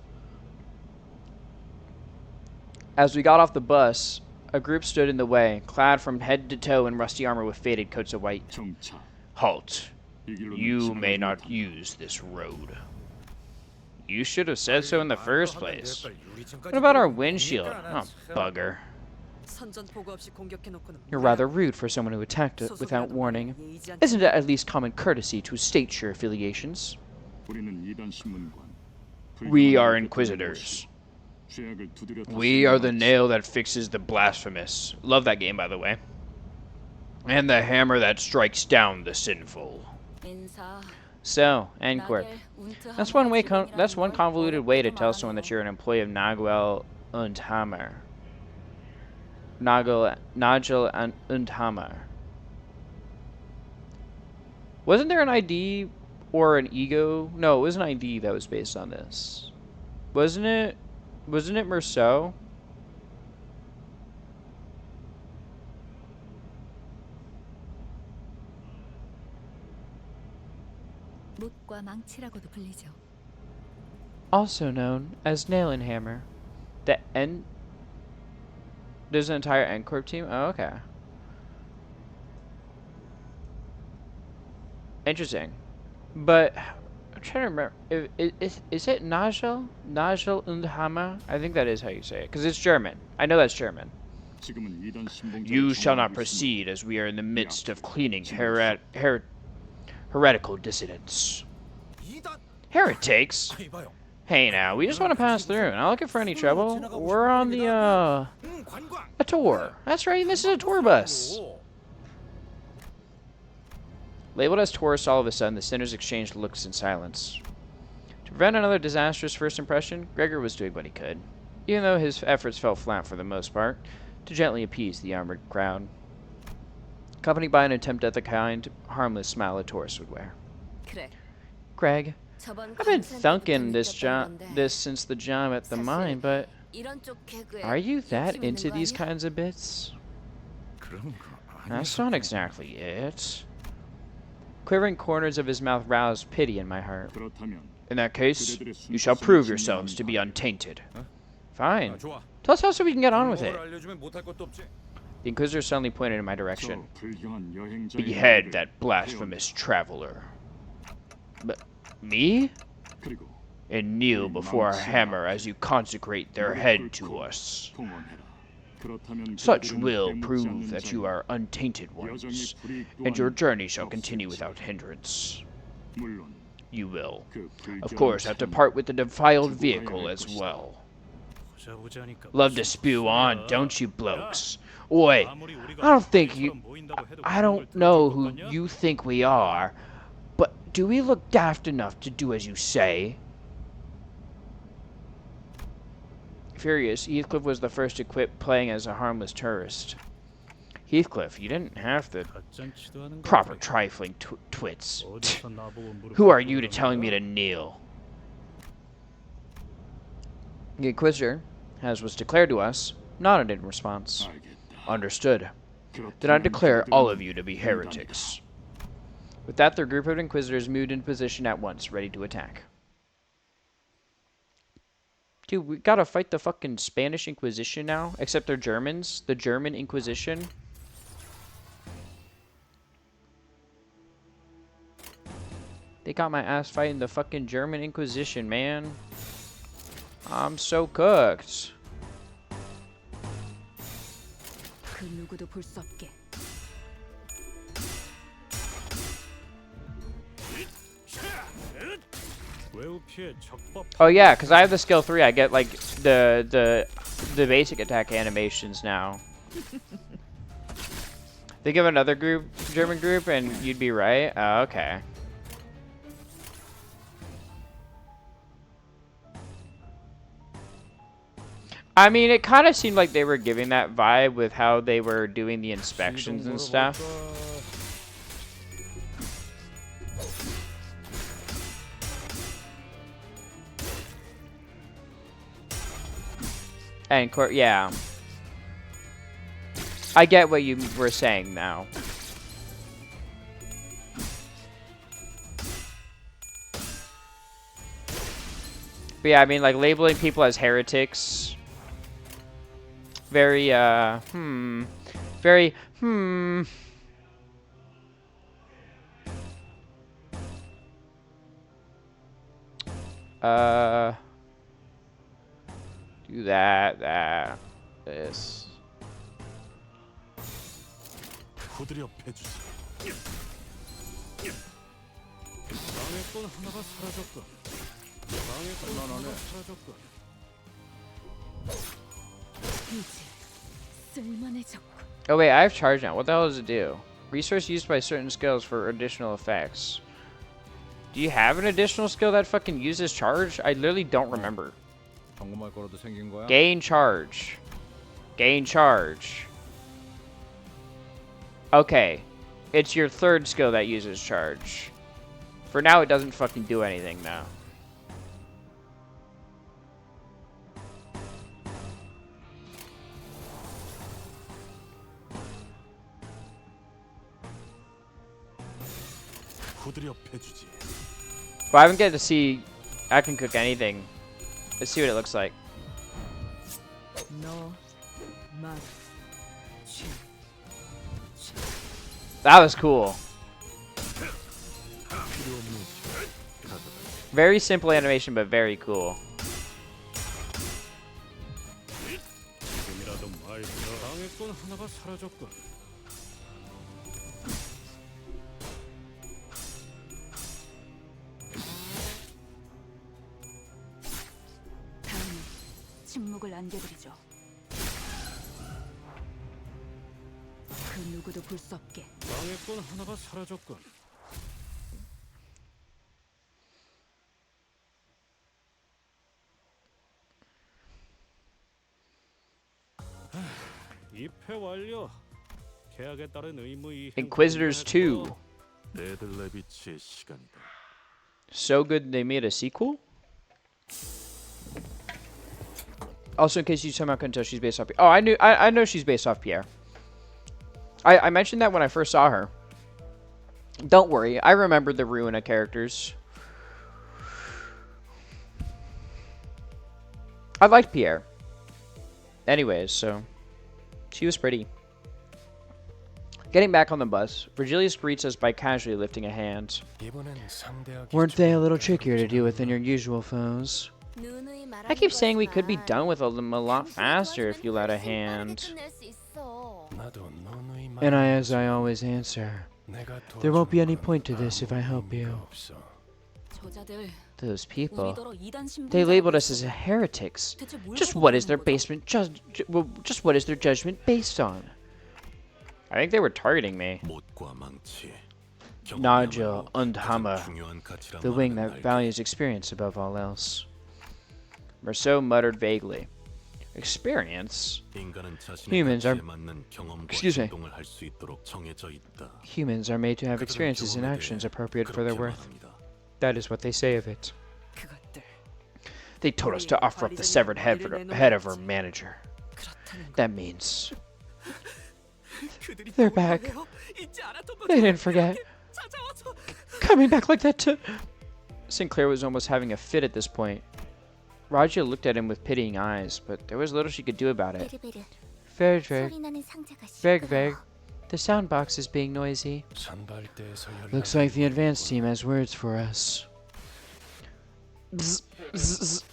Speaker 1: As we got off the bus, a group stood in the way, clad from head to toe in rusty armor with faded coats of white. Halt. You may not use this road. You should have said so in the first place. What about our windshield? Oh, bugger.
Speaker 3: 선전포고 없이 공격해놓고는
Speaker 1: You're
Speaker 3: 뭐야?
Speaker 1: rather rude for someone who attacked it without
Speaker 3: 소속이라도
Speaker 1: warning.
Speaker 3: 예의지 않게
Speaker 1: Isn't it at least common courtesy to state your affiliations?
Speaker 4: 우리는 이단 신문관.
Speaker 1: We are inquisitors.
Speaker 4: 죄악을 두드려
Speaker 1: We are the nail that fixes the blasphemous. Love that game, by the way. And the hammer that strikes down the sinful.
Speaker 3: 인사.
Speaker 1: So, end quirk.
Speaker 3: 나겔 운트
Speaker 1: That's one way.
Speaker 3: 직원이라는
Speaker 1: That's one
Speaker 3: 걸
Speaker 1: convoluted way to
Speaker 3: 어렵게도
Speaker 1: tell someone that
Speaker 3: 말하네요.
Speaker 1: you're an employee of Naguel und Hammer. Nagel und Hammer. Wasn't there an ID or an ego? No, it was an ID that was based on this. Wasn't it? Wasn't it Merceau?
Speaker 3: 묵과 망치라고도 불리죠.
Speaker 1: Also known as Nail and Hammer. The N. There's an entire N Corp team? Oh, okay. Interesting. But I'm trying to remember. Is it Nagel? Nagel und Hammer? I think that is how you say it. Because it's German. I know that's German.
Speaker 4: 지금은 이단 신봉자를
Speaker 1: You shall not
Speaker 4: 정화하고
Speaker 1: proceed as we are in the midst of cleaning
Speaker 5: 뭐
Speaker 1: heretical dissidents. Heretics? Hey now, we just want to pass through, not looking for any trouble. We're on the, a tour. That's right, this is a tour bus. Labeled as tourists all of a sudden, the sinners exchanged looks in silence. To prevent another disastrous first impression, Gregor was doing what he could, even though his efforts fell flat for the most part, to gently appease the armored crowd, accompanied by an attempt at the kind, harmless smile a tourist would wear.
Speaker 3: 그래.
Speaker 1: Greg,
Speaker 3: 저번
Speaker 1: I've been
Speaker 3: 감사
Speaker 1: thunking
Speaker 3: 때부터 느꼈던 건데
Speaker 1: this since the job at the mine, but
Speaker 3: 이런 쪽 개그에
Speaker 1: are you that
Speaker 3: 욕심 있는
Speaker 1: into
Speaker 3: 거
Speaker 1: these
Speaker 3: 아니야?
Speaker 1: kinds of bits?
Speaker 5: 그런 거
Speaker 1: That's not exactly it. Quivering corners of his mouth roused pity in my heart.
Speaker 4: 그렇다면
Speaker 1: In that case, you shall prove yourselves to be untainted. Fine.
Speaker 5: 좋아.
Speaker 1: Tell us how so we can get on with
Speaker 5: 방법을
Speaker 1: it.
Speaker 5: 알려주면 못할 것도 없지.
Speaker 1: The Inquisitor suddenly pointed in my
Speaker 4: 저
Speaker 1: direction.
Speaker 4: 불경한 여행자의
Speaker 1: Behead
Speaker 4: 머리를
Speaker 1: that blasphemous traveler. But me?
Speaker 4: 그리고
Speaker 1: And kneel before our hammer as you consecrate their head to us.
Speaker 4: 봉헌해라. 그렇다면
Speaker 1: Such
Speaker 4: 그들은
Speaker 1: will
Speaker 4: 해묵지
Speaker 1: prove
Speaker 4: 않는
Speaker 1: that
Speaker 4: 자니
Speaker 1: you are untainted
Speaker 4: 여정의
Speaker 1: ones,
Speaker 4: 불이
Speaker 1: and your
Speaker 4: 또한
Speaker 1: journey shall continue
Speaker 4: 없을지.
Speaker 1: without hindrance.
Speaker 4: 물론
Speaker 1: You will,
Speaker 4: 그
Speaker 1: of
Speaker 4: 불경한
Speaker 1: course, have to
Speaker 4: 참을
Speaker 1: part with the defiled
Speaker 4: 두고 가야
Speaker 1: vehicle
Speaker 4: 할
Speaker 1: as
Speaker 4: 것이다.
Speaker 1: well.
Speaker 2: 보자 보자니까
Speaker 1: Love to
Speaker 2: 무슨
Speaker 1: spew on,
Speaker 2: 소리야.
Speaker 1: don't you blokes? Oi,
Speaker 2: 아무리 우리가
Speaker 1: I don't think you.
Speaker 2: 우리처럼 보인다고 해도
Speaker 1: I
Speaker 2: 그런
Speaker 1: don't
Speaker 2: 걸
Speaker 1: know
Speaker 2: 들어줄
Speaker 1: who
Speaker 2: 것 같냐?
Speaker 1: you think we are, but do we look daft enough to do as you say? Furious, Heathcliff was the first to quit playing as a harmless tourist. Heathcliff, you didn't have the
Speaker 2: 가짠치도 않은
Speaker 1: proper
Speaker 2: 것들이
Speaker 1: trifling twits.
Speaker 2: 어디서 나보고 무릎
Speaker 1: Who are you to
Speaker 2: 꿇으라는
Speaker 1: telling me
Speaker 2: 거야?
Speaker 1: to kneel? The Inquisitor, as was declared to us, nodded in response.
Speaker 4: 알겠다.
Speaker 1: Understood. Then I
Speaker 4: 그렇다면
Speaker 1: declare
Speaker 4: 그들은
Speaker 1: all of you to be
Speaker 4: 인간이다.
Speaker 1: heretics. With that, their group of Inquisitors moved into position at once, ready to attack. Dude, we gotta fight the fucking Spanish Inquisition now, except they're Germans. The German Inquisition. They got my ass fighting the fucking German Inquisition, man. I'm so cooked.
Speaker 3: 그 누구도 볼 수 없게.
Speaker 2: 외우 피해 적법
Speaker 1: Oh yeah, because I have the skill 3, I get like the basic attack animations now. Think of another group, German group, and you'd be right. Oh, okay. I mean, it kind of seemed like they were giving that vibe with how they were doing the inspections and stuff. And yeah. I get what you were saying now. But yeah, I mean, like, labeling people as heretics. Very, Very, Do that, this.
Speaker 2: 후드려 패주지. 방해꾼 하나가 사라졌군. 방해꾼 하나가 사라졌군.
Speaker 3: 이제 쓸만해졌고.
Speaker 1: Oh wait, I have charge now. What the hell does it do? Resource used by certain skills for additional effects. Do you have an additional skill that fucking uses charge? I literally don't remember.
Speaker 5: 점검할 거라도 생긴 거야?
Speaker 1: Gain charge. Gain charge. Okay. It's your third skill that uses charge. For now, it doesn't fucking do anything now.
Speaker 2: 후드려 패주지.
Speaker 1: But I haven't get to see I can cook anything. Let's see what it looks like.
Speaker 3: 너 말.
Speaker 1: That was cool. Very simple animation, but very cool.
Speaker 2: 지금이라도 말 들어. 방해꾼 하나가 사라졌군.
Speaker 3: 다음은 침묵을 안겨드리죠. 그 누구도 볼 수 없게.
Speaker 2: 방해꾼 하나가 사라졌군. 입회 완료. 계약에 따른 의무 이행.
Speaker 1: Inquisitors 2.
Speaker 2: 네들레비치의 시간이다.
Speaker 1: So good they made a sequel? Also, in case you somehow couldn't tell, she's based off. Oh, I know she's based off Pierre. I mentioned that when I first saw her. Don't worry, I remember the Ruina characters. I liked Pierre. Anyways, so she was pretty. Getting back on the bus, Virgilius greets us by casually lifting a hand. Weren't they a little trickier to deal with than your usual foes? I keep saying we could be done with them a lot faster if you lent a hand. And as I always answer, there won't be any point to this if I help you. Those people, they labeled us as heretics. Just what is their what is their judgment based on? I think they were targeting me. Nigel und Hammer, the wing that values experience above all else. Merceau muttered vaguely. Experience? Humans are... Excuse me. Humans are made to have experiences and actions appropriate for their worth. That is what they say of it. They told us to offer up the severed head of our manager. That means... They're back. They didn't forget. Coming back like that to... Sinclair was almost having a fit at this point. Raja looked at him with pitying eyes, but there was little she could do about it. Veg. The sound box is being noisy. Looks like the advanced team has words for us. Bzz, bzz, bzz.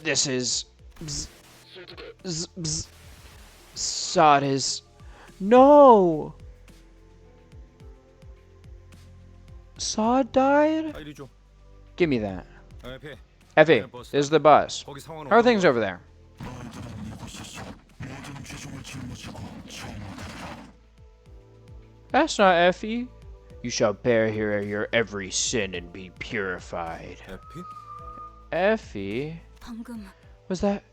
Speaker 1: This is... Bzz, bzz, bzz. Sod is... No! Sod died? Give me that. Effie, this is the bus. How are things over there? That's not Effie. You shall bear here your every sin and be purified. Effie? Was that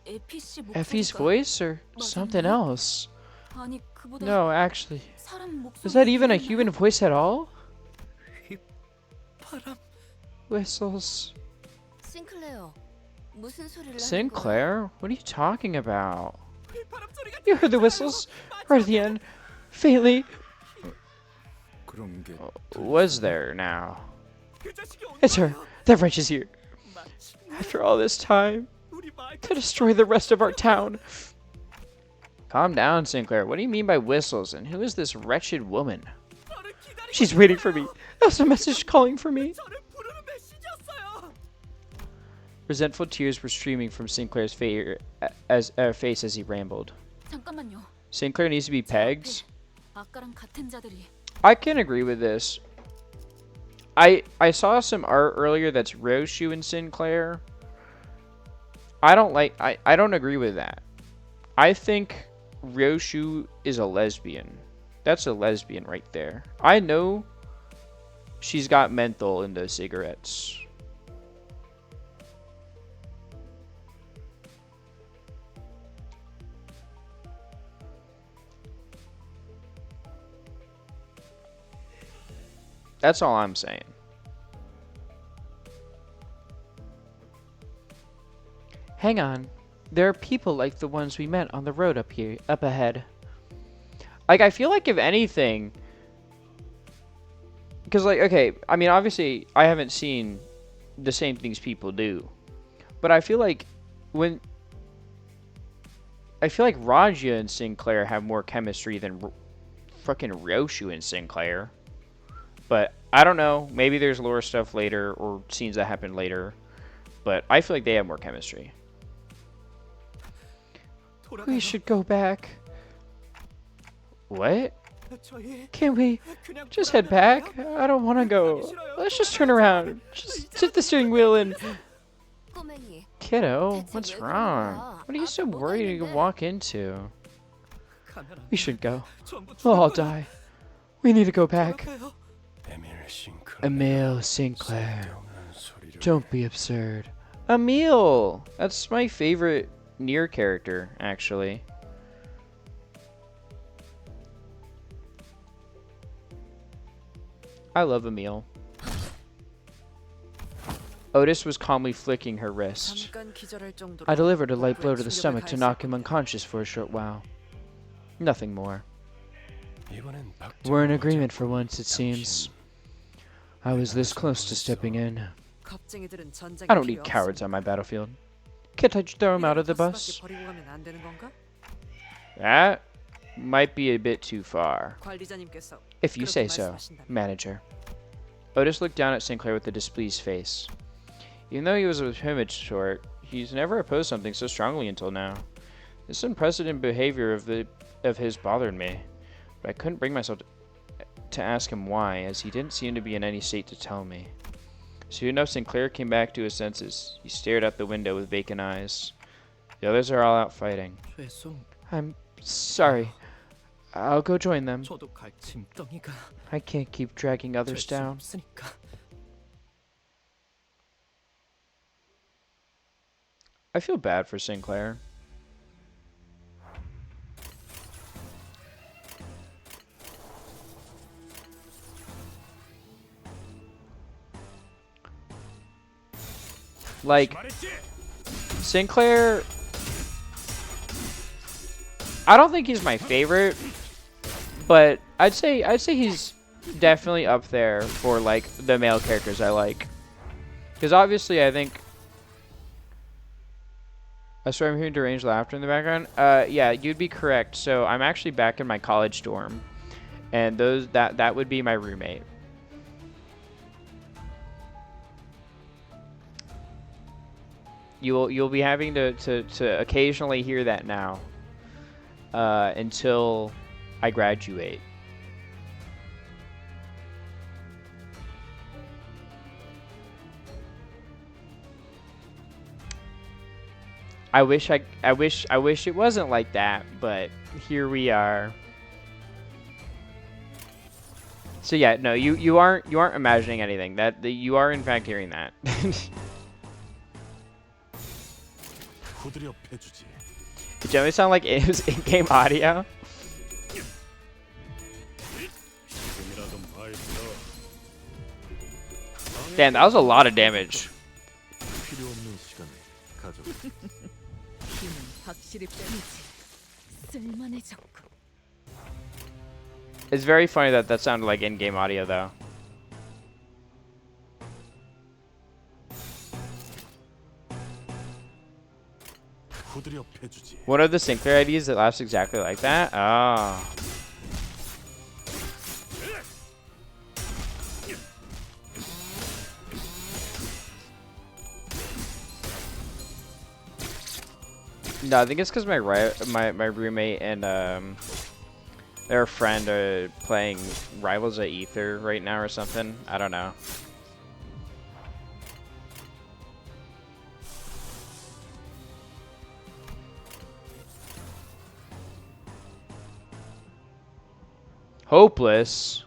Speaker 1: Effie's voice or something else? No, actually. Was that even a human voice at all? Whistles. Sinclair? What are you talking about? You heard the whistles? Right at the end. Faintly. Was there now? It's her. That wretch is here. After all this time. To destroy the rest of our town. Calm down, Sinclair. What do you mean by whistles? And who is this wretched woman? She's waiting for me. That's a message calling for me. Resentful tears were streaming from Sinclair's face as he rambled. Sinclair needs to be pegged?
Speaker 3: 아까랑 같은 자들이.
Speaker 1: I can agree with this. I saw some art earlier that's Roshu and Sinclair. I don't agree with that. I think Roshu is a lesbian. That's a lesbian right there. I know she's got menthol in those cigarettes. That's all I'm saying. Hang on. There are people like the ones we met on the road up ahead. Like, I feel like if anything, because like, okay, I mean, obviously I haven't seen the same things people do, but I feel like Raja and Sinclair have more chemistry than fucking Roshu and Sinclair. But I don't know. Maybe there's lore stuff later or scenes that happen later. But I feel like they have more chemistry. We should go back. What? Can't we just head back? I don't want to go. Let's just turn around. Just hit the steering wheel and... Kiddo, what's wrong? What are you so worried to walk into? We should go. We'll all die. We need to go back. Emile Sinclair. Don't be absurd. Emile! That's my favorite Nier character, actually. I love Emile. Otis was calmly flicking her wrist. I delivered a light blow to the stomach to knock him unconscious for a short while. Nothing more. We're in agreement for once, it seems. I was this close to stepping in. I don't need cowards on my battlefield. Can't I throw him out of the bus? That might be a bit too far. If you say so, manager. Otis looked down at Sinclair with a displeased face. Even though he was a timid sort, he's never opposed something so strongly until now. This unprecedented behavior of his bothered me, but I couldn't bring myself to ask him why, as he didn't seem to be in any state to tell me. Soon enough, Sinclair came back to his senses. He stared out the window with vacant eyes. The others are all out fighting. I'm sorry. I'll go join them. I can't keep dragging others down. I feel bad for Sinclair. Like, Sinclair, I don't think he's my favorite, but I'd say he's definitely up there for like the male characters I like. Because obviously I think I swear I'm hearing deranged laughter in the background. Yeah, you'd be correct. So I'm actually back in my college dorm, and that would be my roommate. You'll be having to occasionally hear that now until I graduate. I wish it wasn't like that, but here we are. So yeah, no, you aren't imagining anything. You are in fact hearing that. It generally sound like it was in-game audio. Damn, that was a lot of damage. It's very funny that sounded like in-game audio, though. One of the Sinclair IDs that laughs exactly like that? Oh. No, I think it's because my roommate and their friend are playing Rivals of Ether right now or something. I don't know. Hopeless.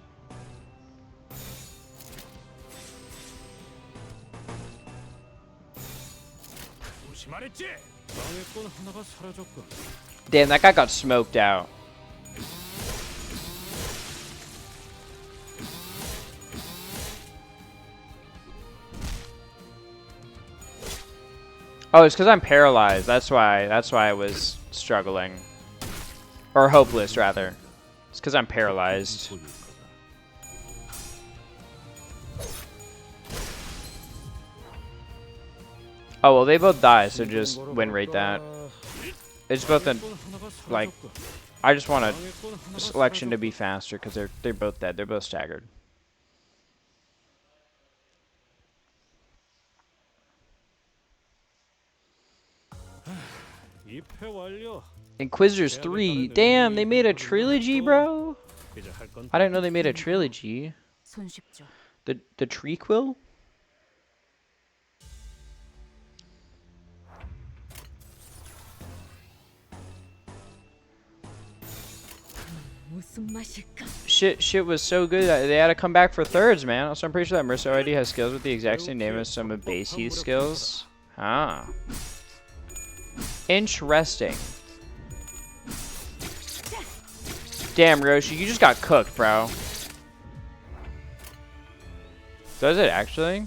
Speaker 2: 조심하랬지. 방해꾼 하나가 사라졌군.
Speaker 1: Damn, that guy got smoked out. Oh, it's because I'm paralyzed. That's why I was struggling. Or hopeless, rather. It's because I'm paralyzed. Oh, well, they both die, so just win rate that. It's both in, like, I just want a selection to be faster because they're both dead. They're both staggered.
Speaker 2: 입회 완료.
Speaker 1: Inquisitors 3. Damn, they made a trilogy, bro.
Speaker 2: 이제 할건
Speaker 1: I didn't know they made a trilogy.
Speaker 3: 손쉽죠.
Speaker 1: The trequel?
Speaker 3: 무슨 맛일까?
Speaker 1: Shit was so good that they had to come back for thirds, man. Also, I'm pretty sure that Mercer already has skills with the exact same name as some of base Heath skills. Ah. Interesting. Damn, Roshi, you just got cooked, bro. Does it actually?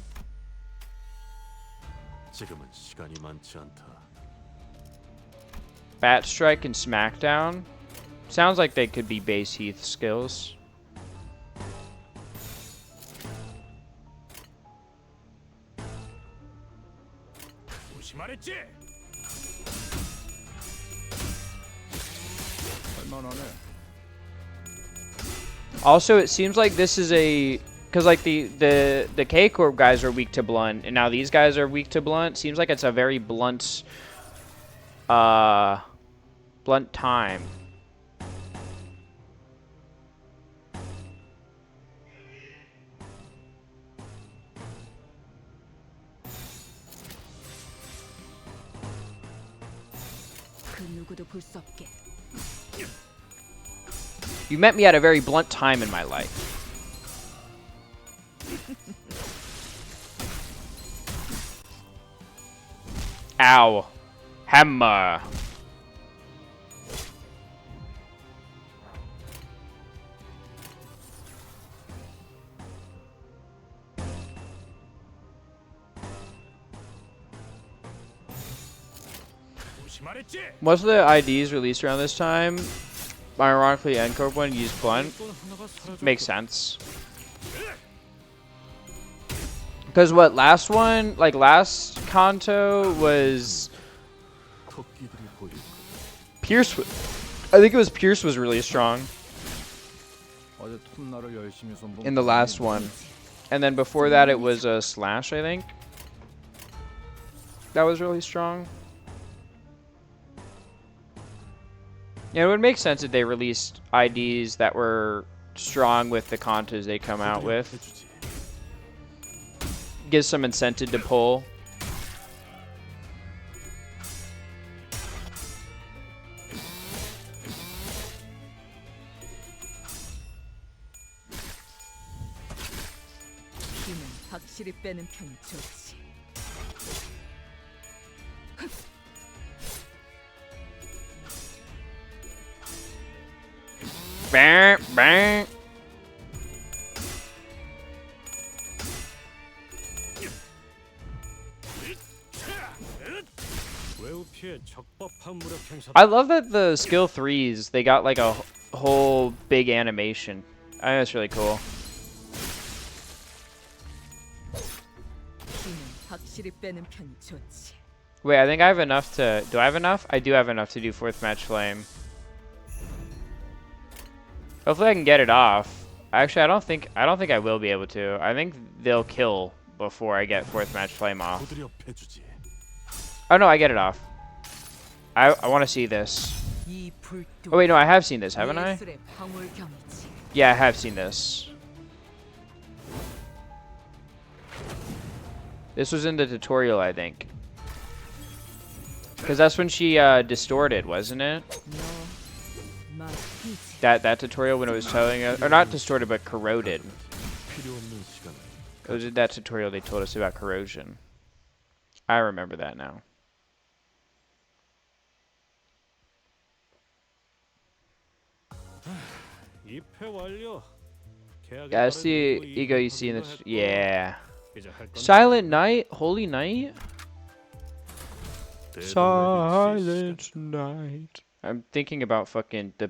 Speaker 2: 지금은 시간이 많지 않다.
Speaker 1: Bat Strike and Smackdown. Sounds like they could be base Heath skills.
Speaker 2: 조심하랬지.
Speaker 5: 할만하네.
Speaker 1: Also, it seems like this is a, because like the K Corp guys are weak to blunt, and now these guys are weak to blunt. Seems like it's a very blunt, blunt time.
Speaker 3: 그 누구도 볼 수 없게.
Speaker 1: You met me at a very blunt time in my life. Ow. Hammer.
Speaker 2: 조심하랬지.
Speaker 1: Most of the IDs released around this time, ironically, N-Corp one used blunt. Makes sense. Because what, last one, like last Kanto was
Speaker 2: 토끼들이 보일 거다.
Speaker 1: Pierce. I think it was Pierce was really strong
Speaker 5: 어제 톱날을 열심히 손본
Speaker 1: in the last one. And then before that it was a Slash, I think. That was really strong. Yeah, it would make sense if they released IDs that were strong with the Kantos they come out with.
Speaker 2: 해주지.
Speaker 1: Gives some incentive to pull.
Speaker 3: 힘은 확실히 빼는 편이 좋지.
Speaker 1: Bang, bang.
Speaker 2: 외우 피해 적법한 무력 행사.
Speaker 1: I love that the skill 3s, they got like a whole big animation. I think that's really cool.
Speaker 3: 힘은 확실히 빼는 편이 좋지.
Speaker 1: Wait, I think I have enough to... Do I have enough? I do have enough to do 4th match flame. Hopefully I can get it off. Actually, I don't think I will be able to. I think they'll kill before I get 4th match flame off.
Speaker 2: 고드려 패주지.
Speaker 1: Oh no, I get it off. I want to see this.
Speaker 3: 이
Speaker 1: Oh wait, no, I have seen this, haven't I?
Speaker 3: 예술의 방울경이지.
Speaker 1: Yeah, I have seen this. This was in the tutorial, I think. Because that's when she distorted, wasn't it?
Speaker 3: 너 맡기지.
Speaker 1: That tutorial when it was telling us, or not distorted, but corroded.
Speaker 2: 필요 없는 시간을
Speaker 1: It was in that tutorial they told us about corrosion. I remember that now.
Speaker 2: 입회 완료. 계약에
Speaker 1: Yeah, that's
Speaker 2: 따른
Speaker 1: the
Speaker 2: 의무
Speaker 1: ego you see in
Speaker 2: 이행하기도
Speaker 1: this.
Speaker 2: 했고,
Speaker 1: Yeah.
Speaker 2: 이제 할 건
Speaker 1: Silent Night? Holy Night?
Speaker 2: 대부분
Speaker 1: Silent Night. I'm thinking about fucking the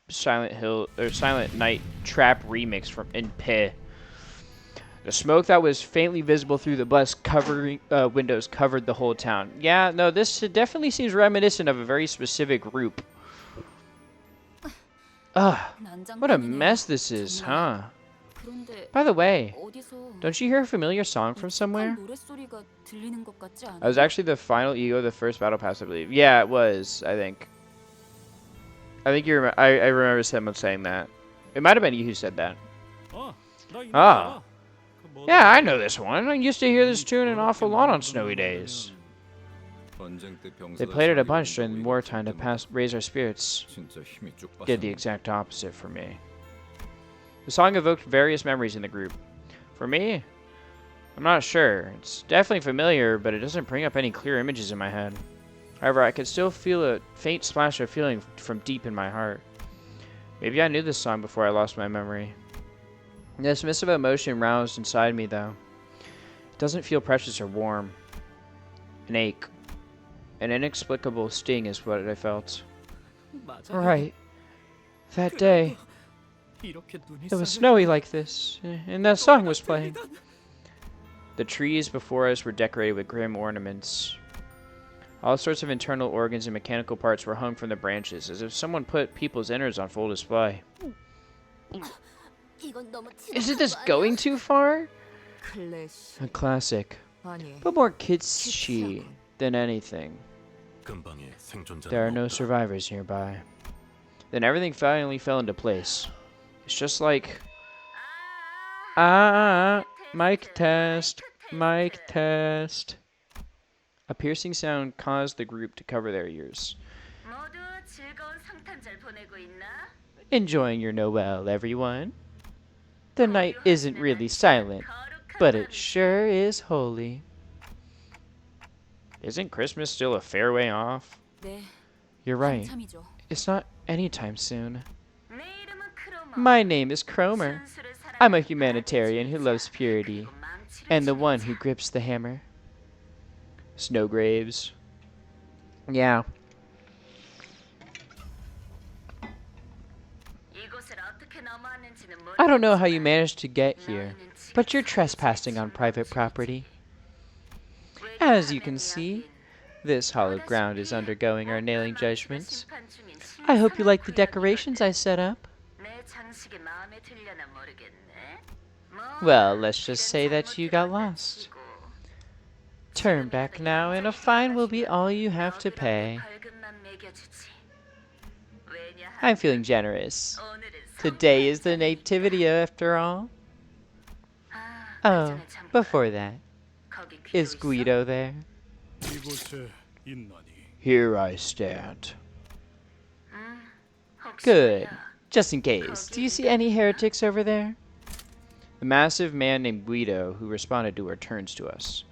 Speaker 1: Silent Hill or Silent Night trap remix from in P. The smoke that was faintly visible through the bus covering windows covered the whole town. Yeah, no, this definitely seems reminiscent of a very specific group. Ugh, what a mess this is, huh?
Speaker 8: 그런데
Speaker 1: By the way,
Speaker 8: 어디서
Speaker 1: don't you hear a familiar song from somewhere?
Speaker 8: 노랫소리가 들리는 것 같지 않아?
Speaker 1: That was actually the final ego, of the first battle pass, I believe. Yeah, it was. I think you. I remember someone saying that. It might have been you who said that.
Speaker 2: 나 이거
Speaker 1: Ah.
Speaker 2: 알아. 그 뭐든
Speaker 1: Yeah, I know this one. I used to hear this tune an awful lot on snowy days. They played it a bunch during wartime to raise our spirits. Did the exact opposite for me. The song evoked various memories in the group. For me, I'm not sure. It's definitely familiar, but it doesn't bring up any clear images in my head. However, I could still feel a faint splash of feeling from deep in my heart. Maybe I knew this song before I lost my memory. The dismissive emotion roused inside me, though. It doesn't feel precious or warm. An ache. An inexplicable sting is what I felt. Right. That day, it was snowy like this, and that song was playing. The trees before us were decorated with grim ornaments. All sorts of internal organs and mechanical parts were hung from the branches, as if someone put people's innards on full display. Isn't this going too far?
Speaker 3: 클래식.
Speaker 1: A classic,
Speaker 3: 아니.
Speaker 1: but more kitschy than anything.
Speaker 2: 근방에 생존자는
Speaker 1: There are no
Speaker 2: 없다.
Speaker 1: survivors nearby. Then everything finally fell into place. It's just like... mic test, mic test. A piercing sound caused the group to cover their ears.
Speaker 8: 모두 즐거운 성탄절 보내고 있나?
Speaker 1: Enjoying your Noel, everyone. The night isn't really silent, but it sure is holy. Isn't Christmas still a fair way off?
Speaker 8: 네,
Speaker 1: You're right.
Speaker 8: 한참이죠.
Speaker 1: It's not anytime soon.
Speaker 8: 내 이름은 크로머.
Speaker 1: My name is Cromer.
Speaker 8: 순수를 사랑하는
Speaker 1: I'm a humanitarian who loves purity,
Speaker 8: 그리고 망치를
Speaker 1: and the one
Speaker 8: 쥐는
Speaker 1: who grips the hammer. Snowgraves. Yeah.
Speaker 8: 이곳을 어떻게 넘어왔는지는 모르겠지만
Speaker 1: I don't know how you managed to get here, but you're trespassing on private property. As you can see, this hallowed ground is undergoing our nailing judgments. I hope you like the decorations I set up.
Speaker 8: 내 장식이 마음에 들려나 모르겠네.
Speaker 1: Well, let's just say that you got lost. Turn back now, and a fine will be all you have to pay. I'm feeling generous. Today is the nativity after all. Oh, before that, is Guido there?
Speaker 2: 이곳에 있나니.
Speaker 1: Here I stand. Good. Just in case, do you see any heretics over there? The massive man named Guido, who responded to her, turns to us.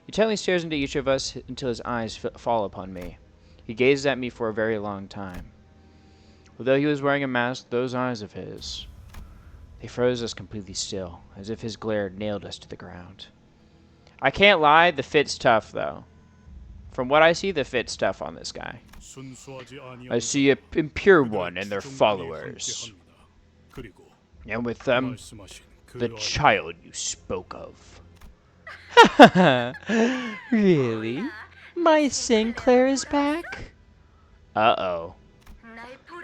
Speaker 1: He intently stares into each of us until his eyes fall upon me. He gazes at me for a very long time. Although he was wearing a mask, those eyes of his, they froze us completely still, as if his glare nailed us to the ground. I can't lie, the fit's tough, though. From what I see, the fit's tough on this guy.
Speaker 2: 순수하지 아니한
Speaker 1: I see an impure one
Speaker 2: 그들의
Speaker 1: and their
Speaker 2: 주종들이
Speaker 1: followers,
Speaker 2: 함께합니다. 그리고
Speaker 1: and with them,
Speaker 2: 말씀하신 그
Speaker 1: the
Speaker 2: 어린
Speaker 1: child you spoke of. Really? My Sinclair is back? Uh-oh.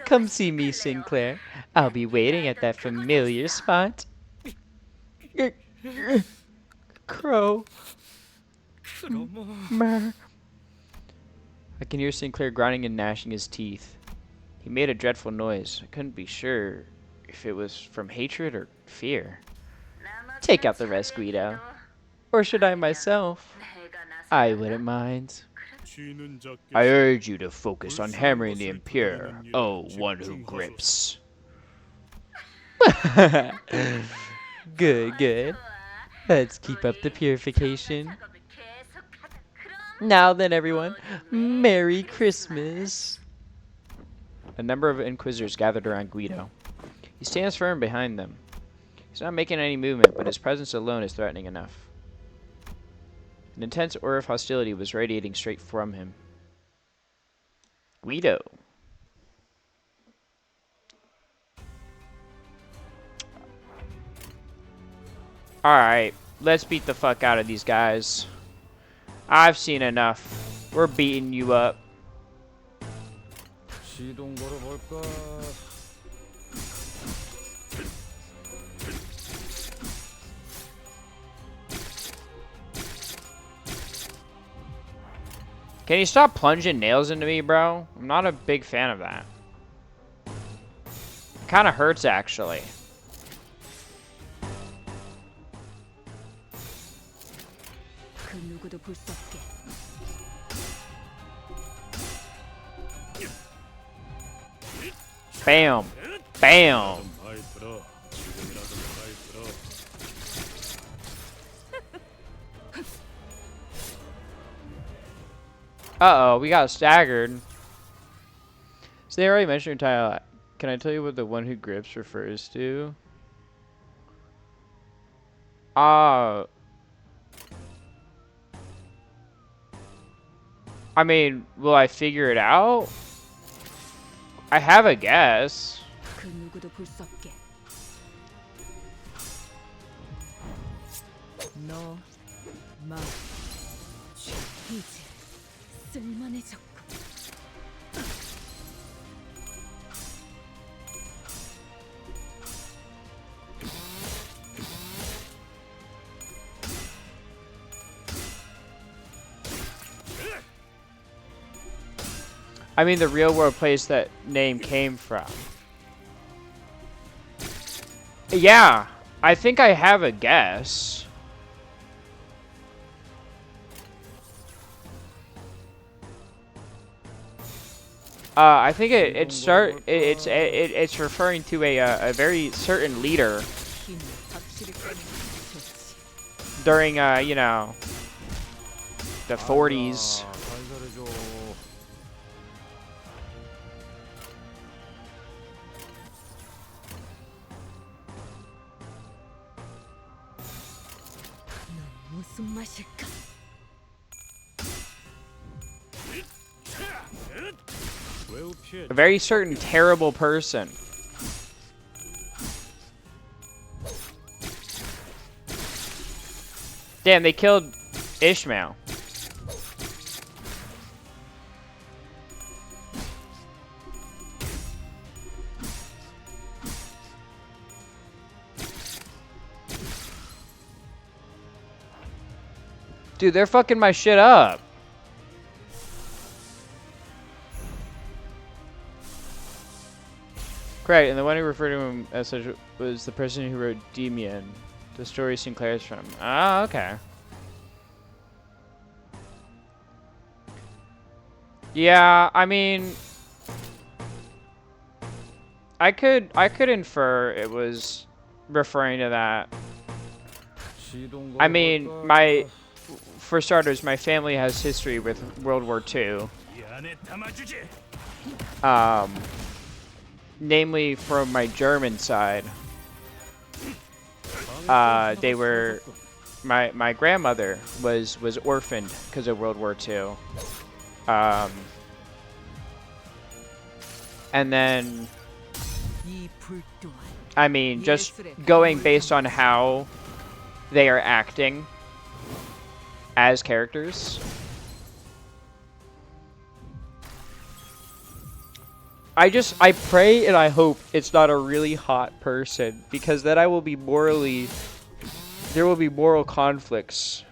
Speaker 1: Come see me, Sinclair. I'll be waiting at that familiar spot. Crow. Mer. I can hear Sinclair grinding and gnashing his teeth. He made a dreadful noise. I couldn't be sure if it was from hatred or fear. Take out the rest, Guido. Or should I myself? I wouldn't mind.
Speaker 2: 쥐는 작겠지.
Speaker 1: I urge you to focus on hammering the impure. Oh, one who grips. Good, good. Let's keep up the purification. Now then, everyone, Merry Christmas. A number of inquisitors gathered around Guido. He stands firm behind them. He's not making any movement, but his presence alone is threatening enough. An intense aura of hostility was radiating straight from him. Guido. Alright, let's beat the fuck out of these guys. I've seen enough. We're beating you up.
Speaker 5: 시동 걸어볼까?
Speaker 1: Can you stop plunging nails into me, bro? I'm not a big fan of that. Kind of hurts, actually.
Speaker 3: 그 누구도 볼 수 없게.
Speaker 1: Bam. Bam.
Speaker 2: 많이 들어. 지금이라도 많이 들어.
Speaker 1: Uh-oh, we got staggered. So they already mentioned your title. Can I tell you what the one who grips refers to? I mean, will I figure it out? I have a guess.
Speaker 3: 그 누구도 볼 수 없게. 너, 마, 쥐, 이제 쓸만해졌고.
Speaker 1: I mean, the real world place that name came from. Yeah, I think I have a guess. I think it's referring to a very certain leader
Speaker 3: 힘을 확실히 꺼내는 게 좋지.
Speaker 1: during you know, the 40s.
Speaker 5: 살살해줘.
Speaker 3: 넌 무슨 맛일까?
Speaker 2: 외우 피해.
Speaker 1: A very certain terrible person. Damn, they killed Ishmael. Dude, they're fucking my shit up. Correct, and the one who referred to him as such was the person who wrote Demian. The story Sinclair's from. Ah, okay. Yeah, I mean, I could infer it was referring to that.
Speaker 5: 시동
Speaker 1: I mean,
Speaker 5: 걸어볼까?
Speaker 1: for starters, my family has history with World War II.
Speaker 6: 이 안에 담아주지.
Speaker 1: Namely from my German side. They were my grandmother was orphaned because of World War II. And then,
Speaker 3: 이 불 또한
Speaker 1: I mean, just going based on how they are acting as characters. I pray and I hope it's not a really hot person, because then I will be there will be moral conflicts.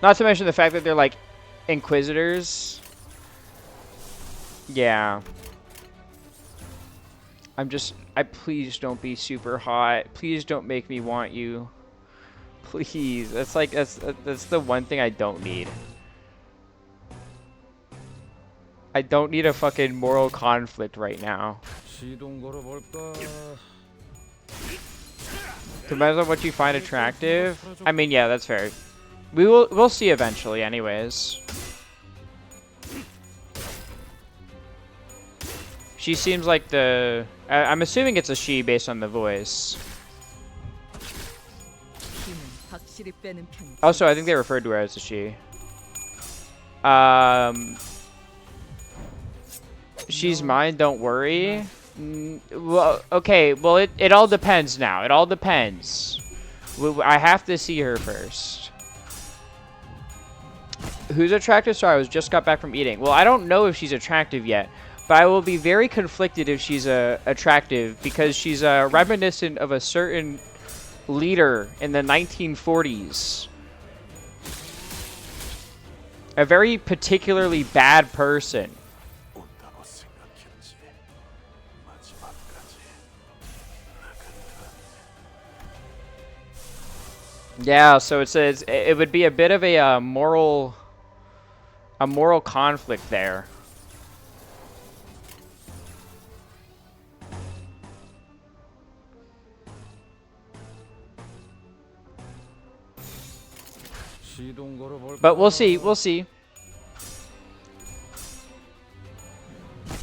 Speaker 1: Not to mention the fact that they're like inquisitors. Yeah. Please don't be super hot. Please don't make me want you. Please. That's the one thing I don't need. I don't need a fucking moral conflict right now.
Speaker 5: 시동 걸어볼까?
Speaker 1: Depends on what you find attractive. I mean, yeah, that's fair. We'll see eventually anyways. She seems like I'm assuming it's a she based on the voice.
Speaker 3: 힘은 확실히 빼는 편이지.
Speaker 1: Also, I think they referred to her as a she. She's mine, don't worry. Well, okay, well, it all depends now. It all depends. I have to see her first. Who's attractive? Sorry, I just got back from eating. Well, I don't know if she's attractive yet, but I will be very conflicted if she's attractive because she's reminiscent of a certain leader in the 1940s. A very particularly bad person. Yeah, so it would be a bit of a moral conflict there.
Speaker 5: 시동 걸어볼까?
Speaker 1: But we'll see. We'll see.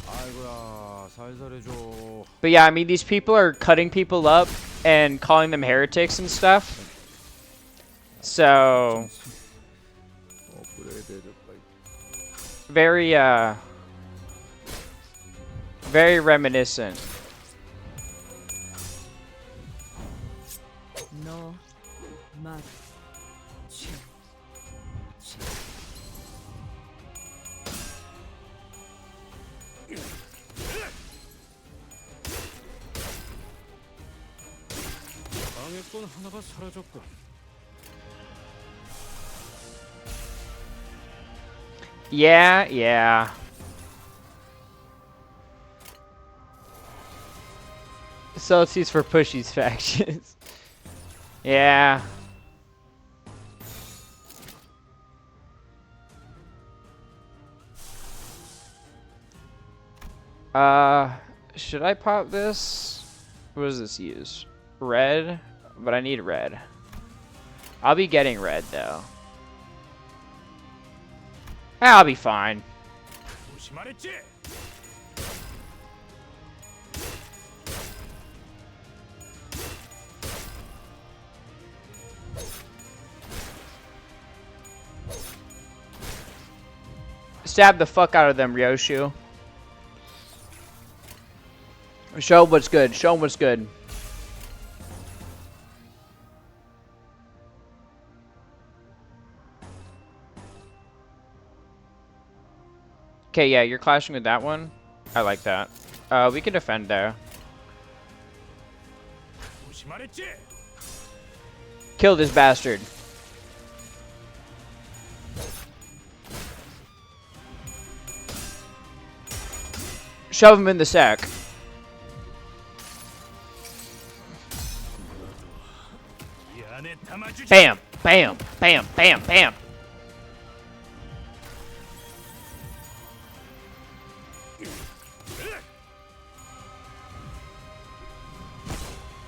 Speaker 5: 아이고야, 살살해줘.
Speaker 1: But yeah, I mean, these people are cutting people up and calling them heretics and stuff. So
Speaker 5: 업그레이드 해줬다.
Speaker 1: very reminiscent.
Speaker 3: 너 말.
Speaker 2: 방해꾼 하나가 사라졌군.
Speaker 1: Yeah. Celsius for Pushy's factions. Yeah. Should I pop this? What does this use? Red? But I need red. I'll be getting red, though. I'll be fine.
Speaker 2: 조심하랬지?
Speaker 1: Stab the fuck out of them, Ryoshu. Show 'em what's good. Show 'em what's good. Okay, yeah, you're clashing with that one. I like that. We can defend there.
Speaker 2: 조심하랬지?
Speaker 1: Kill this bastard. Shove him in the sack.
Speaker 2: 이 안에 담아주지.
Speaker 1: Bam, bam, bam, bam, bam.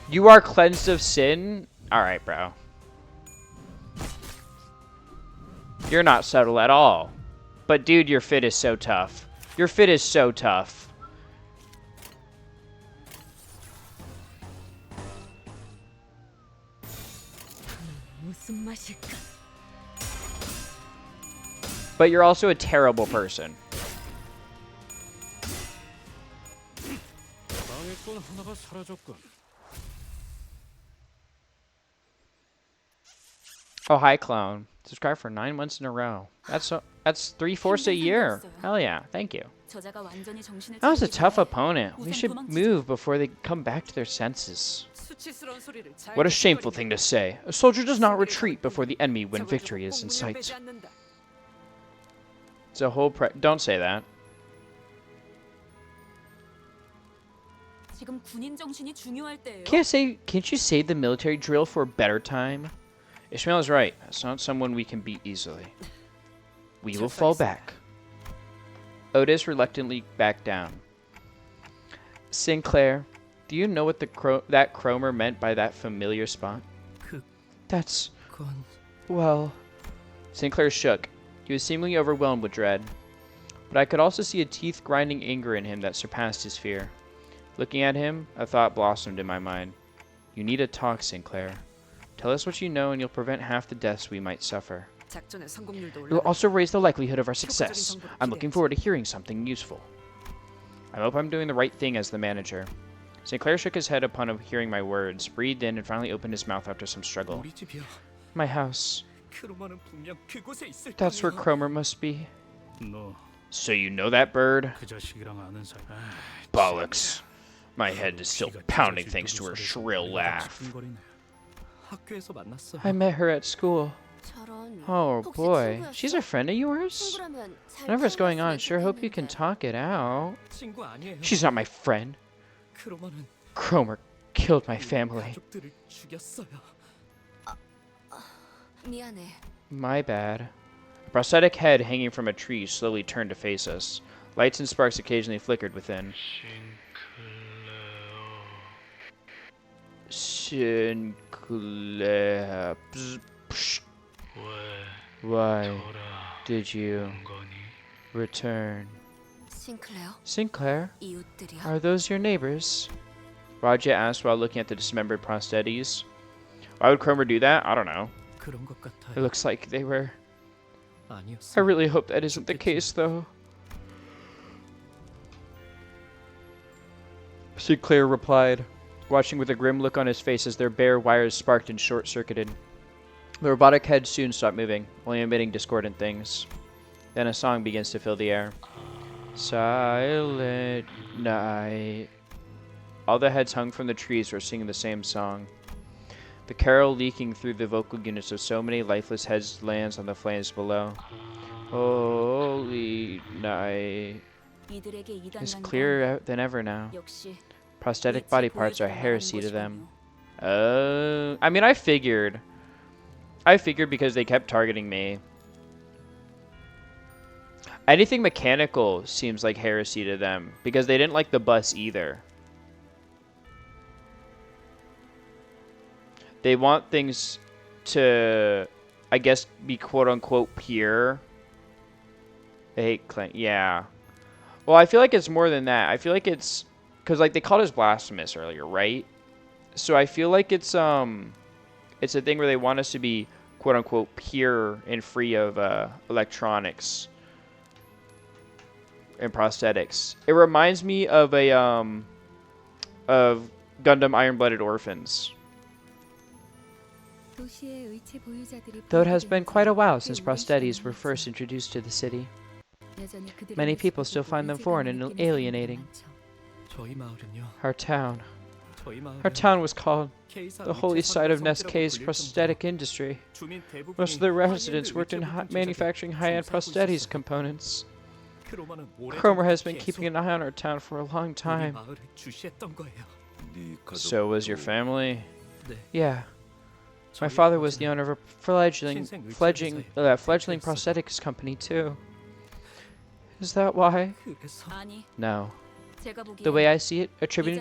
Speaker 1: You are cleansed of sin? Alright, bro. You're not subtle at all. But dude, your fit is so tough. Your fit is so tough.
Speaker 3: 무슨 맛일까?
Speaker 1: But you're also a terrible person.
Speaker 2: 방해꾼 하나가 사라졌군.
Speaker 1: Oh, hi, clone. Subscribe for 9 months in a row. That's 3/4 a year. Hell yeah. Thank you.
Speaker 3: 저자가 완전히 정신을
Speaker 1: That was a
Speaker 3: 차리기
Speaker 1: tough
Speaker 3: 전에
Speaker 1: opponent. We
Speaker 3: 우선
Speaker 1: should
Speaker 3: 도망치자.
Speaker 1: move before they come back to their senses.
Speaker 3: 수치스러운 소리를 잘
Speaker 1: What a shameful
Speaker 3: 듣거리며
Speaker 1: thing to say. A soldier does not
Speaker 3: 승리를
Speaker 1: retreat
Speaker 3: 거둘
Speaker 1: before the enemy when
Speaker 3: 적을
Speaker 1: victory
Speaker 3: 두고
Speaker 1: is in
Speaker 3: 꼭
Speaker 1: sight.
Speaker 3: 무릎 빼지 않는다.
Speaker 1: It's a whole Don't say that.
Speaker 3: 지금 군인 정신이 중요할 때예요.
Speaker 1: Can't you save the military drill for a better time? Ishmael is right. It's not someone we can beat easily. We will fall back. Otis reluctantly backed down. Sinclair, do you know what that Cromer meant by that familiar spot? That's... well... Sinclair shook. He was seemingly overwhelmed with dread. But I could also see a teeth-grinding anger in him that surpassed his fear. Looking at him, a thought blossomed in my mind. You need to talk, Sinclair. Tell us what you know and you'll prevent half the deaths we might suffer.
Speaker 3: 작전의 성공률도
Speaker 1: It will
Speaker 3: 올라가.
Speaker 1: also raise the likelihood of our success. I'm looking forward to hearing something useful. I hope I'm doing the right thing as the manager. Sinclair shook his head upon hearing my words, breathed in, and finally opened his mouth after some struggle.
Speaker 2: 우리 집이야.
Speaker 1: My house.
Speaker 2: 크로마는 분명 그곳에 있을
Speaker 1: That's where
Speaker 2: 거예요.
Speaker 1: Cromer must be.
Speaker 2: 너 그
Speaker 1: So you know that bird?
Speaker 2: 자식이랑 아는 사이.
Speaker 1: Bollocks. My head is still pounding thanks to her shrill laugh.
Speaker 2: 학교에서 만났어.
Speaker 1: I met her at school.
Speaker 8: 저런.
Speaker 1: Oh
Speaker 8: 혹시
Speaker 1: boy.
Speaker 8: 친구였어?
Speaker 1: She's a friend of yours?
Speaker 8: 친구라면 잘
Speaker 1: Whatever's going on,
Speaker 8: 키워놨으면
Speaker 1: sure hope you can
Speaker 8: 좋겠는데.
Speaker 1: talk it out.
Speaker 2: 친구 아니에요.
Speaker 1: She's not my friend.
Speaker 2: 크로마는
Speaker 1: Cromer killed my family.
Speaker 2: 가족들을 죽였어요.
Speaker 8: 미안해.
Speaker 1: My bad. A prosthetic head hanging from a tree slowly turned to face us. Lights and sparks occasionally flickered within. Sinclair. Why did you return?
Speaker 8: 싱클레어,
Speaker 1: Sinclair,
Speaker 8: 이웃들이야.
Speaker 1: are those your neighbors? Raja asked while looking at the dismembered prostheses. Why would Cromer do that? I don't know.
Speaker 2: 그런 것 같아요.
Speaker 1: It looks like they were.
Speaker 2: 아니었어.
Speaker 1: I really hope that isn't the case, though. Sinclair replied, watching with a grim look on his face as their bare wires sparked and short-circuited. The robotic head soon stopped moving, only emitting discordant things. Then a song begins to fill the air. Silent night. All the heads hung from the trees were singing the same song. The carol leaking through the vocal units of so many lifeless heads lands on the flames below. Holy night.
Speaker 3: 이들에게
Speaker 1: It's
Speaker 3: 이단간
Speaker 1: clearer than ever now.
Speaker 3: 역시
Speaker 1: Prosthetic body parts are heresy to them. I mean, I figured because they kept targeting me. Anything mechanical seems like heresy to them because they didn't like the bus either. They want things to, I guess, be quote-unquote pure. They hate clan. Yeah. Well, I feel like it's more than that. I feel like it's because like they called us blasphemous earlier, right? So I feel like it's a thing where they want us to be quote-unquote pure and free of electronics and prosthetics. It reminds me of of Gundam Iron-Blooded Orphans. Though it has been quite a while since prosthetics were first introduced to the city, many people still find them foreign and alienating.
Speaker 2: 저희 마을은요.
Speaker 1: Our town
Speaker 2: 저희 마을은
Speaker 1: Our town was called
Speaker 2: Kei사
Speaker 1: the holy site of Nest
Speaker 2: 위치에
Speaker 1: K's
Speaker 2: 불릴
Speaker 1: prosthetic
Speaker 2: 정도로
Speaker 1: industry.
Speaker 2: 주민 대부분이
Speaker 1: Most of the residents
Speaker 2: 한일을
Speaker 1: worked in
Speaker 2: 일체부분
Speaker 1: manufacturing
Speaker 2: 제작에
Speaker 1: high-end
Speaker 2: 종사하고
Speaker 1: prosthetics
Speaker 2: 있었어요.
Speaker 1: components.
Speaker 2: 크로마는 오래전부터
Speaker 1: Cromer has been
Speaker 2: 계속
Speaker 1: keeping an eye on our town for a long
Speaker 2: 우리
Speaker 1: time.
Speaker 2: 마을을 주시했던 거예요.
Speaker 1: So was your family?
Speaker 2: 네.
Speaker 1: Yeah. My
Speaker 2: 저희
Speaker 1: father was the
Speaker 2: 아버지는
Speaker 1: owner of a fledgling
Speaker 2: 신생
Speaker 1: prosthetics company too. Is that why?
Speaker 2: 그래서
Speaker 3: 아니,
Speaker 1: No.
Speaker 3: 제가 보기엔
Speaker 1: The way I see it, attributing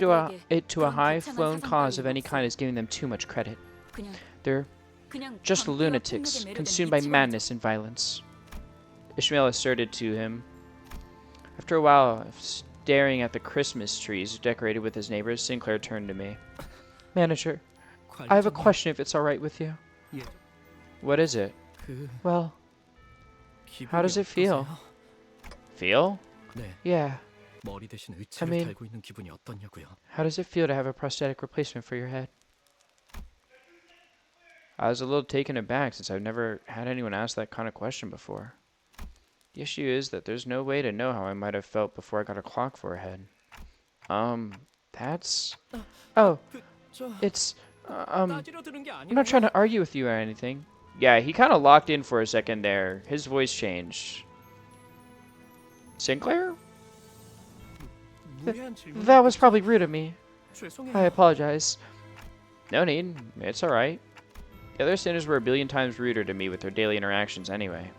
Speaker 1: it to a
Speaker 3: 그런
Speaker 1: high-flown
Speaker 3: 거창한
Speaker 1: cause of any
Speaker 3: 사상
Speaker 1: kind is giving them too much credit.
Speaker 3: 그냥
Speaker 1: They're
Speaker 3: 그냥
Speaker 1: just
Speaker 3: 광기와
Speaker 1: lunatics,
Speaker 3: 폭력에 매료된
Speaker 1: consumed by
Speaker 3: 미치광이죠.
Speaker 1: madness and violence. Ishmael asserted to him. After a while of staring at the Christmas trees decorated with his neighbors, Sinclair turned to me. Manager, I have a
Speaker 2: 관리자님,
Speaker 1: question if it's alright with you.
Speaker 2: 예,
Speaker 1: What is it?
Speaker 2: 그
Speaker 1: Well, how
Speaker 2: 기분이
Speaker 1: does it feel?
Speaker 2: 어떠세요?
Speaker 1: Feel?
Speaker 2: 네,
Speaker 1: Yeah.
Speaker 2: 머리 대신 의체를
Speaker 1: I mean-
Speaker 2: 달고 있는 기분이 어떠냐고요.
Speaker 1: How does it feel to have a prosthetic replacement for your head? I was a little taken aback since I've never had anyone ask that kind of question before. The issue is that there's no way to know how I might have felt before I got a clock forehead. That's... Oh, it's... I'm not trying to argue with you or anything. Yeah, he kind of locked in for a second there. His voice changed. Sinclair?
Speaker 6: 무례한 질문.
Speaker 1: That was probably rude of me. I
Speaker 6: 죄송해요.
Speaker 1: apologize. No need. It's alright. The other sinners were a billion times ruder to me with their daily interactions anyway.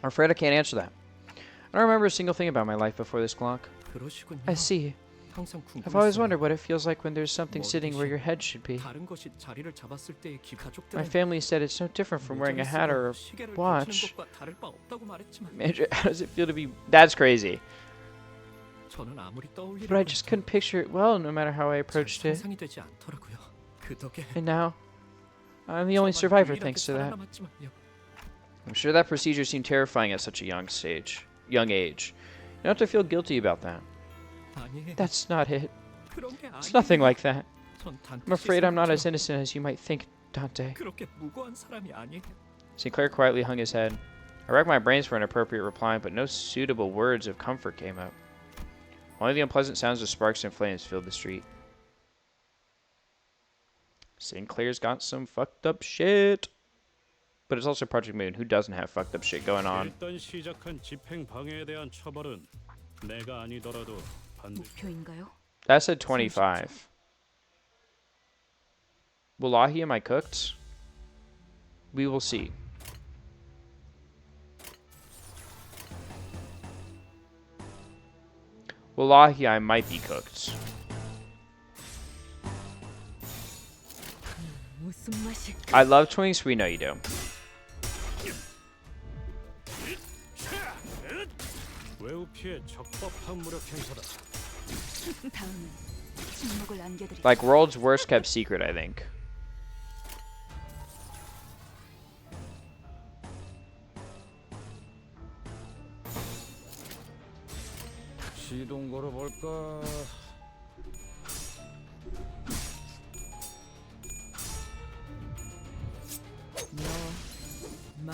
Speaker 1: I'm afraid I can't answer that. I don't remember a single thing about my life before this clock.
Speaker 6: 그러시군요.
Speaker 1: I see.
Speaker 6: 항상
Speaker 1: I've always
Speaker 6: 궁금했어요.
Speaker 1: wondered what it feels like when there's something sitting where your head should be.
Speaker 6: 다른 것이 자리를 잡았을 때의 가족들은
Speaker 1: My family said it's no different from wearing a hat or a
Speaker 6: 시계를
Speaker 1: watch.
Speaker 6: 고치는 것과 다를 바 없다고 말했지만
Speaker 1: Manager, how does it feel to be... That's crazy.
Speaker 6: 저는 아무리 떠올리려고
Speaker 1: But I just couldn't picture it well no matter how I approached it.
Speaker 6: 상상이 되지 않더라고요. 그 덕에
Speaker 1: And now, I'm the only survivor thanks to that. I'm sure that procedure seemed terrifying at such a young age. You don't have to feel guilty about that.
Speaker 6: 아니에요.
Speaker 1: That's not it.
Speaker 6: 그런 게
Speaker 1: It's
Speaker 6: 아니에요.
Speaker 1: nothing like that.
Speaker 6: 전 단지
Speaker 1: I'm afraid I'm not as
Speaker 6: 세상처럼
Speaker 1: innocent as you might think, Dante.
Speaker 6: 그렇게 무고한 사람이 아니에요.
Speaker 1: Sinclair quietly hung his head. I racked my brains for an appropriate reply, but no suitable words of comfort came out. Only the unpleasant sounds of sparks and flames filled the street. Sinclair's got some fucked up shit. But it's also Project Moon. Who doesn't have fucked up shit going on?
Speaker 2: 일단 시작한 집행 방해에 대한 처벌은 내가 아니더라도 반드시
Speaker 3: 목표인가요?
Speaker 1: That said 25. Wallahi, am I cooked? We will see. Wallahi, I might be cooked.
Speaker 3: 무슨 맛일까?
Speaker 1: I love twinks, we know you do.
Speaker 2: 외우 피해 적법한 무력 행사다.
Speaker 3: 다음은 침묵을 안겨드리.
Speaker 1: Like, world's worst kept secret, I think.
Speaker 5: 시동 걸어볼까?
Speaker 3: 마.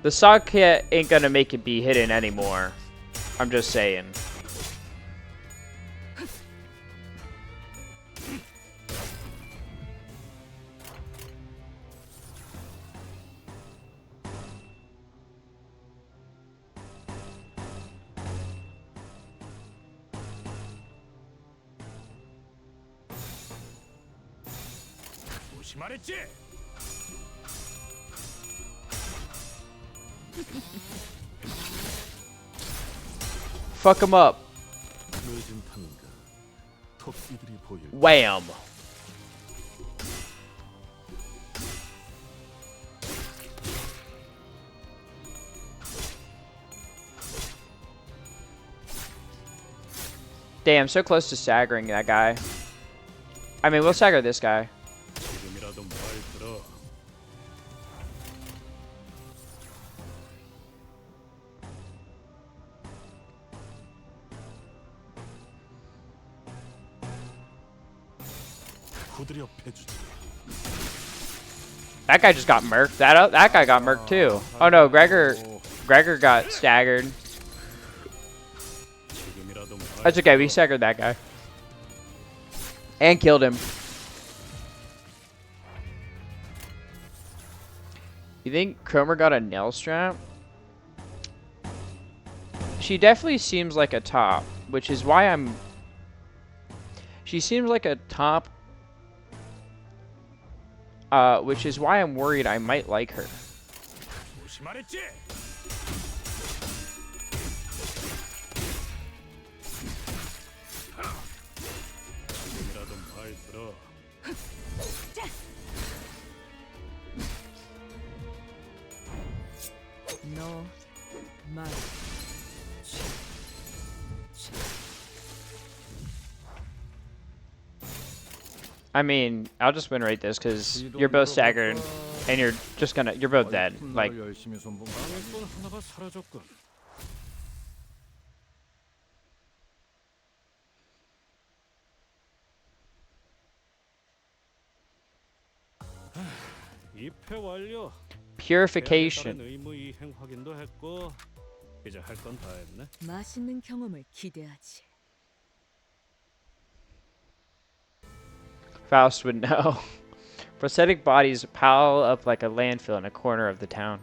Speaker 1: The socket ain't gonna make it be hidden anymore. I'm just saying.
Speaker 2: 조심하랬지?
Speaker 1: Fuck him up.
Speaker 2: 늦은 탐인가 토끼들이 보일
Speaker 1: Wham. Damn, so close to staggering that guy. I mean, we'll stagger this guy.
Speaker 2: 지금이라도 말 들어. 구드려 패주지.
Speaker 1: That guy just got murked. That guy got murked too. Oh no, Gregor got staggered.
Speaker 2: 지금이라도 말
Speaker 1: That's okay, we staggered that guy. And killed him. You think Cromer got a nail strap? She definitely seems like a top, which is why I'm... She seems like a top, which is why I'm worried I might like her.
Speaker 2: 조심하랬지? 지금이라도 말 들어.
Speaker 3: 너, 말.
Speaker 1: I mean, I'll just win rate this because you're both staggered and you're both dead. Like,
Speaker 5: 열심히 손본
Speaker 2: 방해꾼 하나가 사라졌군. 입회 완료.
Speaker 1: Purification.
Speaker 2: 의무 이행 확인도 했고 이제 할 건 다 했네.
Speaker 3: 맛있는 경험을 기대하지.
Speaker 1: Faust would know. Prosthetic bodies pile up like a landfill in a corner of the town.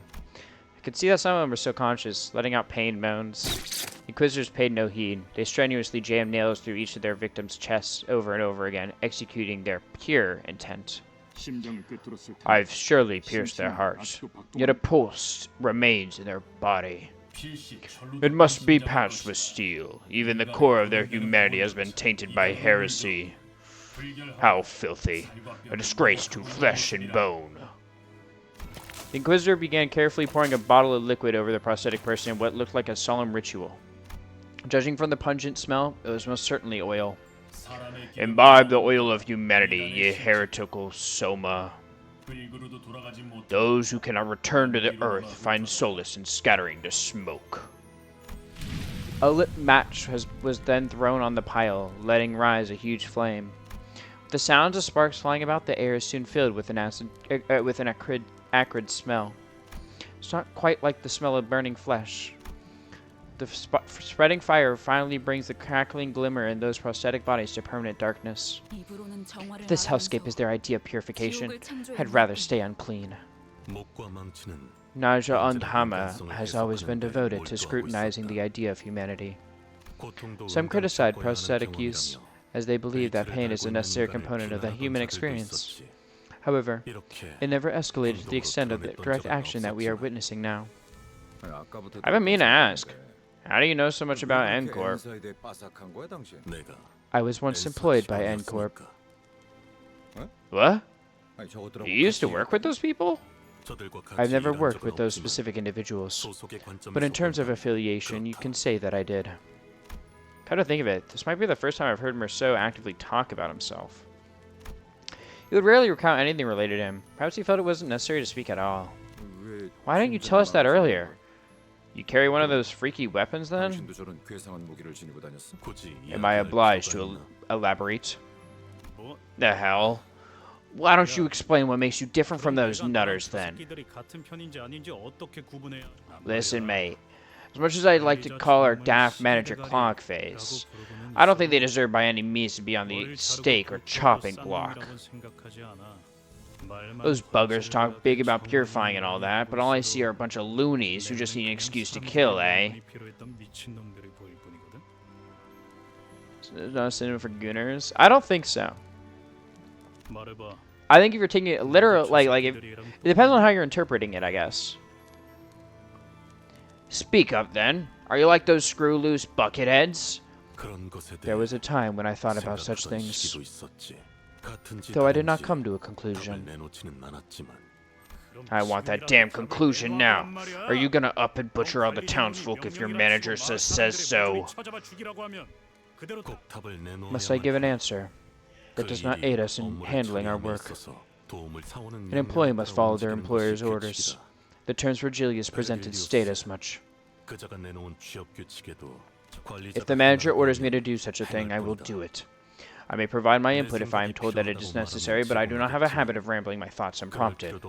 Speaker 1: I could see that some of them were still conscious, letting out pained moans. Inquisitors paid no heed. They strenuously jammed nails through each of their victims' chests over and over again, executing their pure intent.
Speaker 4: 심장을 꿰뚫었을 텐데
Speaker 1: I've surely pierced their hearts, yet a pulse remains in their body. It must be patched with steel. Even the core of their humanity has been tainted by heresy. How filthy. A disgrace to flesh and bone. The Inquisitor began carefully pouring a bottle of liquid over the prosthetic person in what looked like a solemn ritual. Judging from the pungent smell, it was most certainly oil. Imbibe the oil of humanity, ye heretical soma. Those who cannot return to the earth find solace in scattering the smoke. A lit match was then thrown on the pile, letting rise a huge flame. The sounds of sparks flying about the air is soon filled with an acrid smell. It's not quite like the smell of burning flesh. The spreading fire finally brings the crackling glimmer in those prosthetic bodies to permanent darkness. If this hellscape is their idea of purification, I'd rather stay unclean. Naja and Hama has always been devoted to scrutinizing the idea of humanity. Some criticize prosthetic use, as they believe that pain is a necessary component of the human experience. However, it never escalated to the extent of the direct action that we are witnessing now. I've been meaning to ask, how do you know so much about N-Corp? I was once employed by N-Corp. What? You used to work with those people? I've never worked with those specific individuals, but in terms of affiliation, you can say that I did. Come to think of it, this might be the first time I've heard Merceau actively talk about himself. He would rarely recount anything related to him. Perhaps he felt it wasn't necessary to speak at all. Why didn't you tell us that earlier? You carry one of those freaky weapons, then? Am I obliged to elaborate? The hell? Why don't you explain what makes you different from those nutters, then? Listen, mate. As much as I'd like to call our daft manager Clockface, I don't think they deserve by any means to be on the steak or chopping block. Those buggers talk big about purifying and all that, but all I see are a bunch of loonies who just need an excuse to kill, eh? Not a synonym for gooners? I don't think so. I think if you're taking it literal, it depends on how you're interpreting it, I guess. Speak up, then. Are you like those screw-loose bucketheads? There was a time when I thought about such things, though I did not come to a conclusion. I want that damn conclusion now. Are you gonna up and butcher all the townsfolk if your manager says so? Must I give an answer? That does not aid us in handling our work. An employee must follow their employer's orders. The terms Virgilius presented state as much. If the manager orders me to do such a thing, I will do it. I may provide my input if I am told that it is necessary, but I do not have a habit of rambling my thoughts unprompted.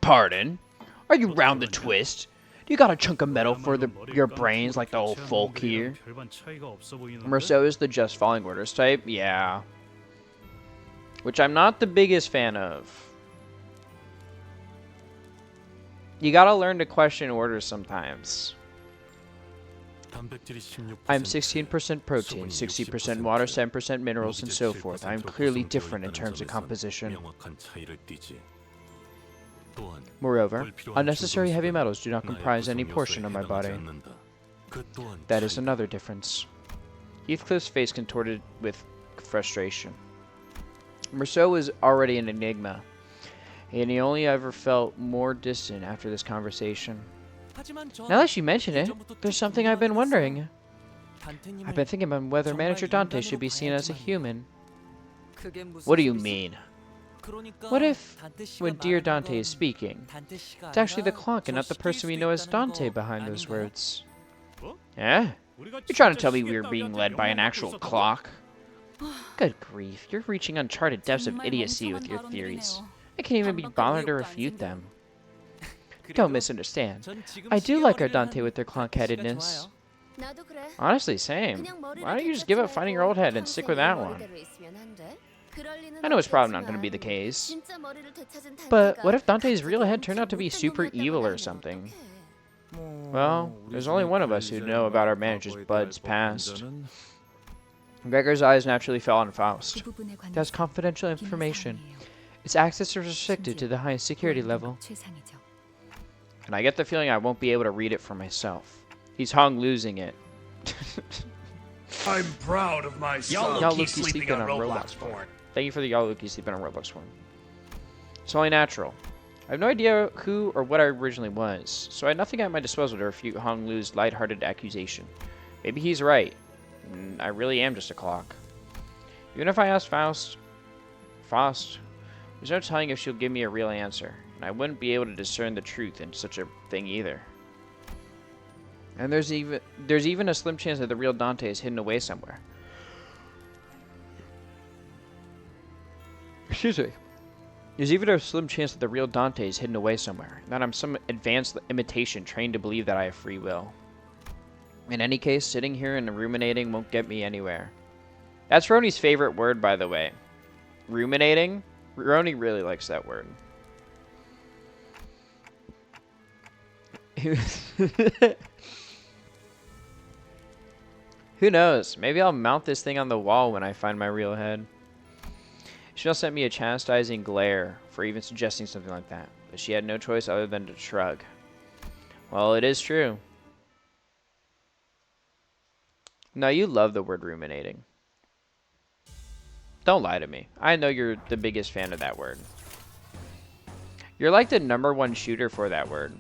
Speaker 1: Pardon? Are you round the twist? Do you got a chunk of metal for your brains like the old folk here? Merceau is the just following orders type? Yeah. Which I'm not the biggest fan of. You gotta learn to question orders sometimes. I'm 16% protein, 60% water, 7% minerals, and so forth. I'm clearly different in terms of composition. Moreover, unnecessary heavy metals do not comprise any portion of my body. That is another difference. Heathcliff's face contorted with frustration. Merceau was already an enigma, and he only ever felt more distant after this conversation. Now that you mention it, there's something I've been wondering. I've been thinking about whether Manager Dante should be seen as a human. What do you mean? What if, when Dear Dante is speaking, it's actually the clock and not the person we know as Dante behind those words? Eh? You're trying to tell me we were being led by an actual clock? Good grief, you're reaching uncharted depths of idiocy with your theories. I can't even be bothered to refute them. Don't misunderstand. I do like our Dante with their clonk-headedness.
Speaker 8: 나도 그래.
Speaker 1: Honestly, same.
Speaker 8: 그냥 머리를
Speaker 1: Why don't you just
Speaker 8: 되찾지
Speaker 1: give up fighting your old head and stick with that
Speaker 8: 평생 이
Speaker 1: one?
Speaker 8: 머리대로 있으면 안 돼? 그럴 리는
Speaker 1: I know it's probably not going to be the
Speaker 8: 없겠지만
Speaker 1: case.
Speaker 8: 진짜 머리를 되찾은
Speaker 1: But
Speaker 8: 단테가
Speaker 1: what if Dante's real head
Speaker 8: 갑자기
Speaker 1: turned out to be
Speaker 8: 엄청
Speaker 1: super
Speaker 8: 못된
Speaker 1: evil
Speaker 8: 놈이었다고
Speaker 1: or
Speaker 8: 하면
Speaker 1: something?
Speaker 8: 어떡해?
Speaker 1: Well, there's only one of us who know about our manager's Bud's past. Gregor's eyes naturally fell on Faust. That's confidential information. Its access is restricted to the highest security level. And I get the feeling I won't be able to read it for myself. He's hung losing it.
Speaker 6: I'm proud of my son.
Speaker 1: Y'all
Speaker 6: Keep
Speaker 1: Lucky
Speaker 6: sleeping on Roblox porn.
Speaker 1: Thank you for the y'all Luki sleeping on Roblox one. It's only natural. I have no idea who or what I originally was, so I had nothing at my disposal to refute Hong Lu's lighthearted accusation. Maybe he's right. I really am just a clock. Even if I asked Faust, there's no telling if she'll give me a real answer, and I wouldn't be able to discern the truth in such a thing either. And there's even a slim chance that the real Dante is hidden away somewhere. Excuse me. There's even a slim chance that the real Dante is hidden away somewhere, and that I'm some advanced imitation trained to believe that I have free will. In any case, sitting here and ruminating won't get me anywhere. That's Roni's favorite word, by the way. Ruminating? Roni really likes that word. Who knows? Maybe I'll mount this thing on the wall when I find my real head. She'll sent me a chastising glare for even suggesting something like that, but she had no choice other than to shrug. Well, it is true. No, you love the word ruminating. Don't lie to me. I know you're the biggest fan of that word. You're like the #1 shooter for that word.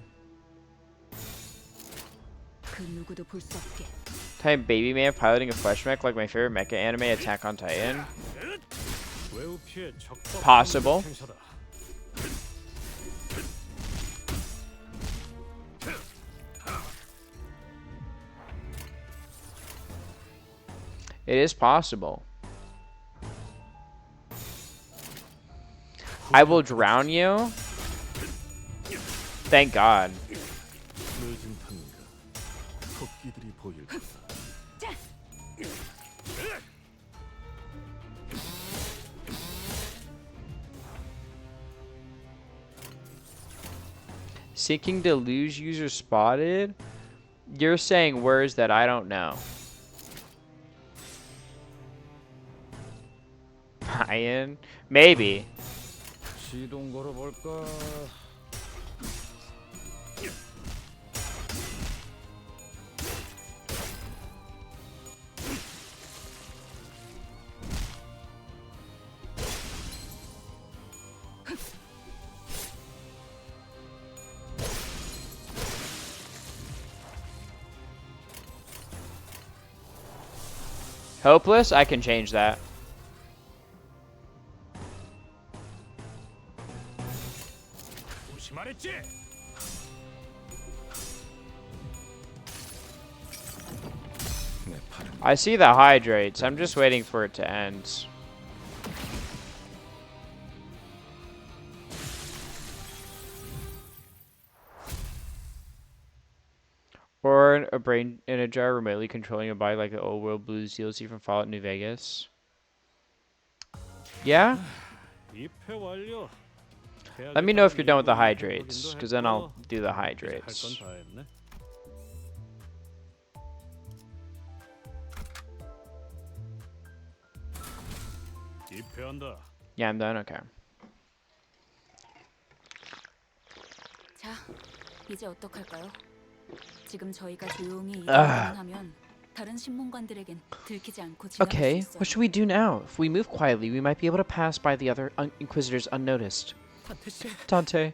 Speaker 1: Time baby man piloting a flesh mech like my favorite mecha anime, Attack on Titan. Possible. It is possible. I will drown you. Thank God. Seeking deluge user spotted? You're saying words that I don't know. Ian? Maybe.
Speaker 5: 시동 걸어볼까?
Speaker 1: Hopeless? I can change that. I see the hydrates. I'm just waiting for it to end. Or a brain in a jar remotely controlling a body like the old world blues DLC from Fallout New Vegas. Yeah? Let me know if you're done with the hydrates, because then I'll do the hydrates. Yeah, I'm done? Okay.
Speaker 3: 자, 이제 어떡할까요? 지금 저희가 조용히 일만 하면 다른 신문관들에겐 들키지 않고 지나갈 수
Speaker 1: Okay,
Speaker 3: 있어요.
Speaker 1: what should we do now? If we move quietly, we might be able to pass by the other Inquisitors unnoticed. Dante,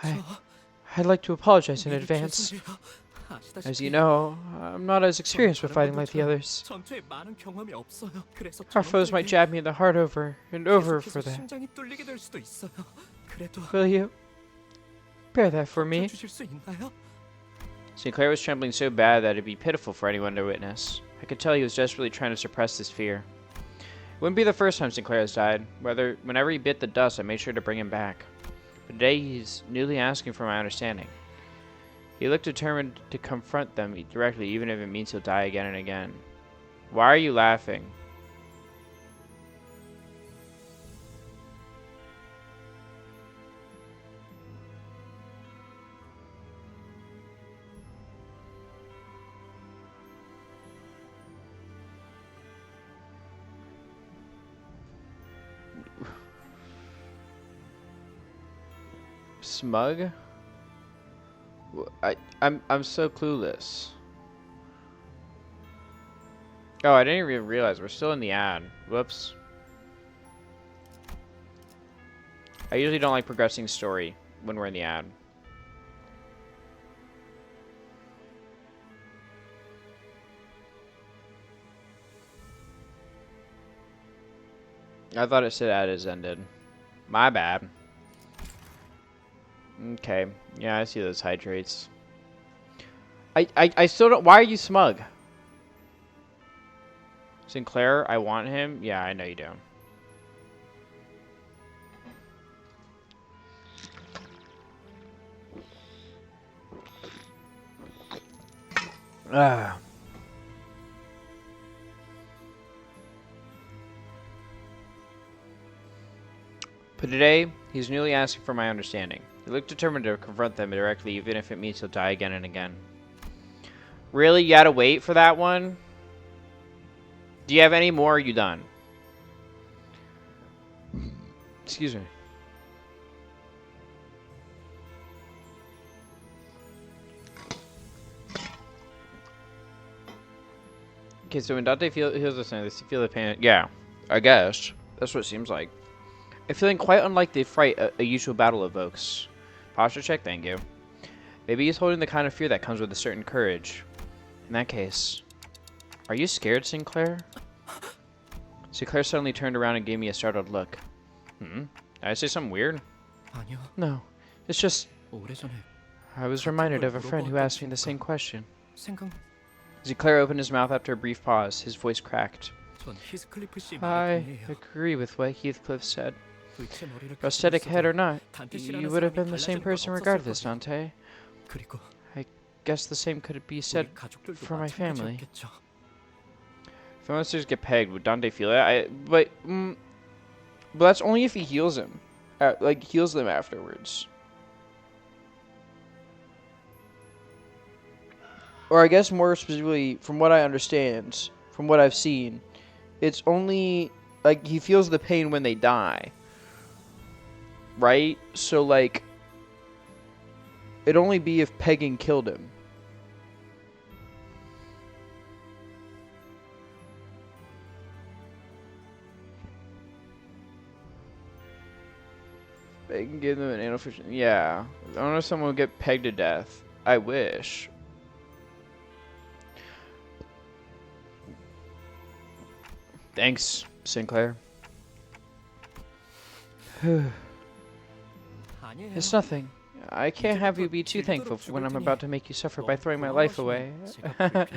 Speaker 1: I'd like to apologize in advance. As you know, I'm not as experienced with fighting like the others. Our foes might jab me in the heart over and over for that. Will you bear that for me? Sinclair was trembling so bad that it'd be pitiful for anyone to witness. I could tell he was desperately trying to suppress this fear. Wouldn't be the first time Sinclair has died. Whenever he bit the dust, I made sure to bring him back. But today he's newly asking for my understanding. He looked determined to confront them directly, even if it means he'll die again and again. Why are you laughing? Smug? I'm so clueless. Oh, I didn't even realize we're still in the ad. Whoops. I usually don't like progressing story when we're in the ad. I thought it said ad is ended. My bad. Okay. Yeah, I see those hydrates. I still don't... Why are you smug? Sinclair, I want him? Yeah, I know you do. Ah. But today, he's newly asking for my understanding. He looked determined to confront them directly, even if it means he'll die again and again. Really? You gotta wait for that one? Do you have any more, or are you done? Excuse me. Okay, so when Dante heals the sun, they feel the pain. Yeah, I guess. That's what it seems like. I'm feeling quite unlike the fright a usual battle evokes. Posture check, thank you. Maybe he's holding the kind of fear that comes with a certain courage. In that case, are you scared, Sinclair? Sinclair suddenly turned around and gave me a startled look. Did I say something weird?
Speaker 9: 아니요.
Speaker 1: No, it's just...
Speaker 9: 오래전에
Speaker 1: I was reminded of a friend who asked me the same question.
Speaker 9: 생각
Speaker 1: Sinclair opened his mouth after a brief pause. His voice cracked.
Speaker 9: 전 히스클리프 씨
Speaker 1: I
Speaker 9: 말에 동의해요.
Speaker 1: agree with what Heathcliff said.
Speaker 9: 불체 머리를
Speaker 1: Prosthetic head or not,
Speaker 9: 단테 씨라는
Speaker 1: you would have
Speaker 9: 사람이
Speaker 1: been the same
Speaker 9: 달라진 건
Speaker 1: person
Speaker 9: 없었을
Speaker 1: regardless,
Speaker 9: 거예요.
Speaker 1: Dante.
Speaker 9: 그리고
Speaker 1: Guess the same could be said
Speaker 9: 우리 가족들도
Speaker 1: for my family.
Speaker 9: 마찬가지였겠죠.
Speaker 1: If monsters get pegged, would Dante feel it? But that's only if he heals him. Like, heals them afterwards. Or I guess more specifically, from what I understand, from what I've seen, it's only, like, he feels the pain when they die. Right? So, like, it'd only be if pegging killed him. They can give them an anal fish. Yeah. I don't know if someone will get pegged to death. I wish. Thanks, Sinclair.
Speaker 9: 아니에요.
Speaker 1: It's nothing. I can't have you be too thankful for when I'm about to make you suffer by throwing my life away.
Speaker 9: 제가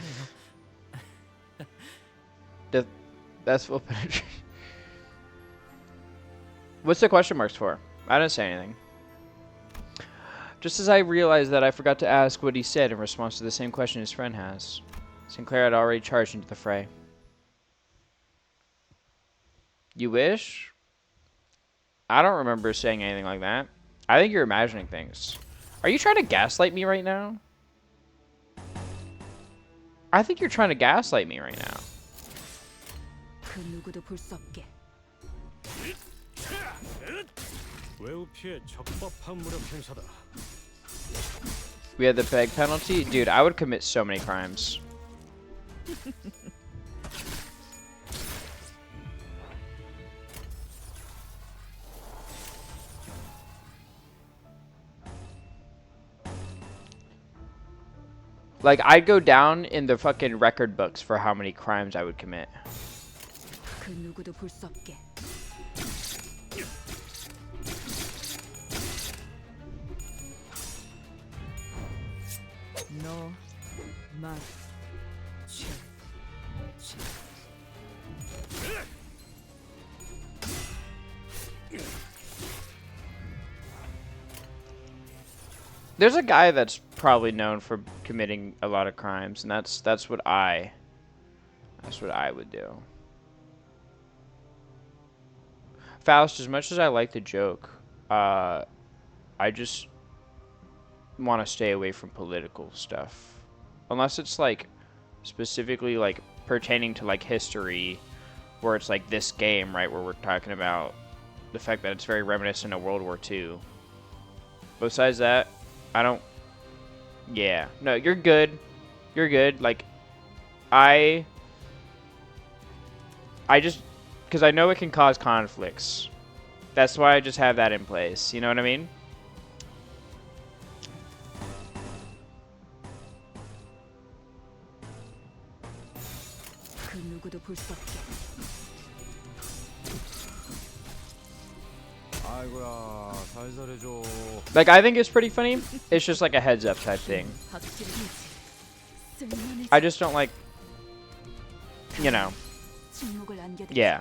Speaker 9: 불편해요.
Speaker 1: That's full penetration. What's the question marks for? I didn't say anything. Just as I realized that I forgot to ask what he said in response to the same question his friend has, Sinclair had already charged into the fray. You wish? I don't remember saying anything like that. I think you're imagining things. Are you trying to gaslight me right now? I think you're trying to gaslight me right now.
Speaker 3: 그 누구도 볼 수 없게.
Speaker 2: 외우 피해 적법한 무력 행사다.
Speaker 1: We had the peg penalty? Dude, I would commit so many crimes. Like, I'd go down in the fucking record books for how many crimes I would commit.
Speaker 3: 그 누구도 볼 수 없게. 너, 말, 치.
Speaker 1: There's a guy that's probably known for committing a lot of crimes, and that's what I would do. Faust, as much as I like the joke, I just want to stay away from political stuff, unless it's like specifically like pertaining to like history, where it's like this game, right, where we're talking about the fact that it's very reminiscent of World War II. Besides that, I don't. Yeah, no, you're good. You're good. Like, I just, because I know it can cause conflicts. That's why I just have that in place. You know what I mean?
Speaker 3: 그 누구도 볼 수 없게.
Speaker 5: 아이고야, 살살해줘.
Speaker 1: Like, I think it's pretty funny. It's just like a heads up type thing.
Speaker 3: 확실히 쓸만해져.
Speaker 1: I just don't like, you know.
Speaker 3: 침묵을 안겨대.
Speaker 1: Yeah.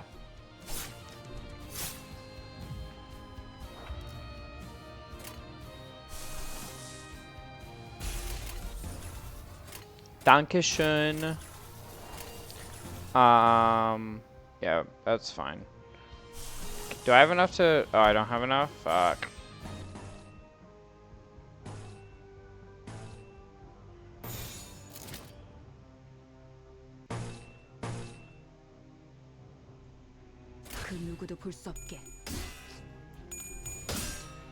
Speaker 1: Dankeschön. Yeah, that's fine. Do I have enough to... Oh, I don't have enough? Fuck.
Speaker 3: 그 누구도 볼 수 없게.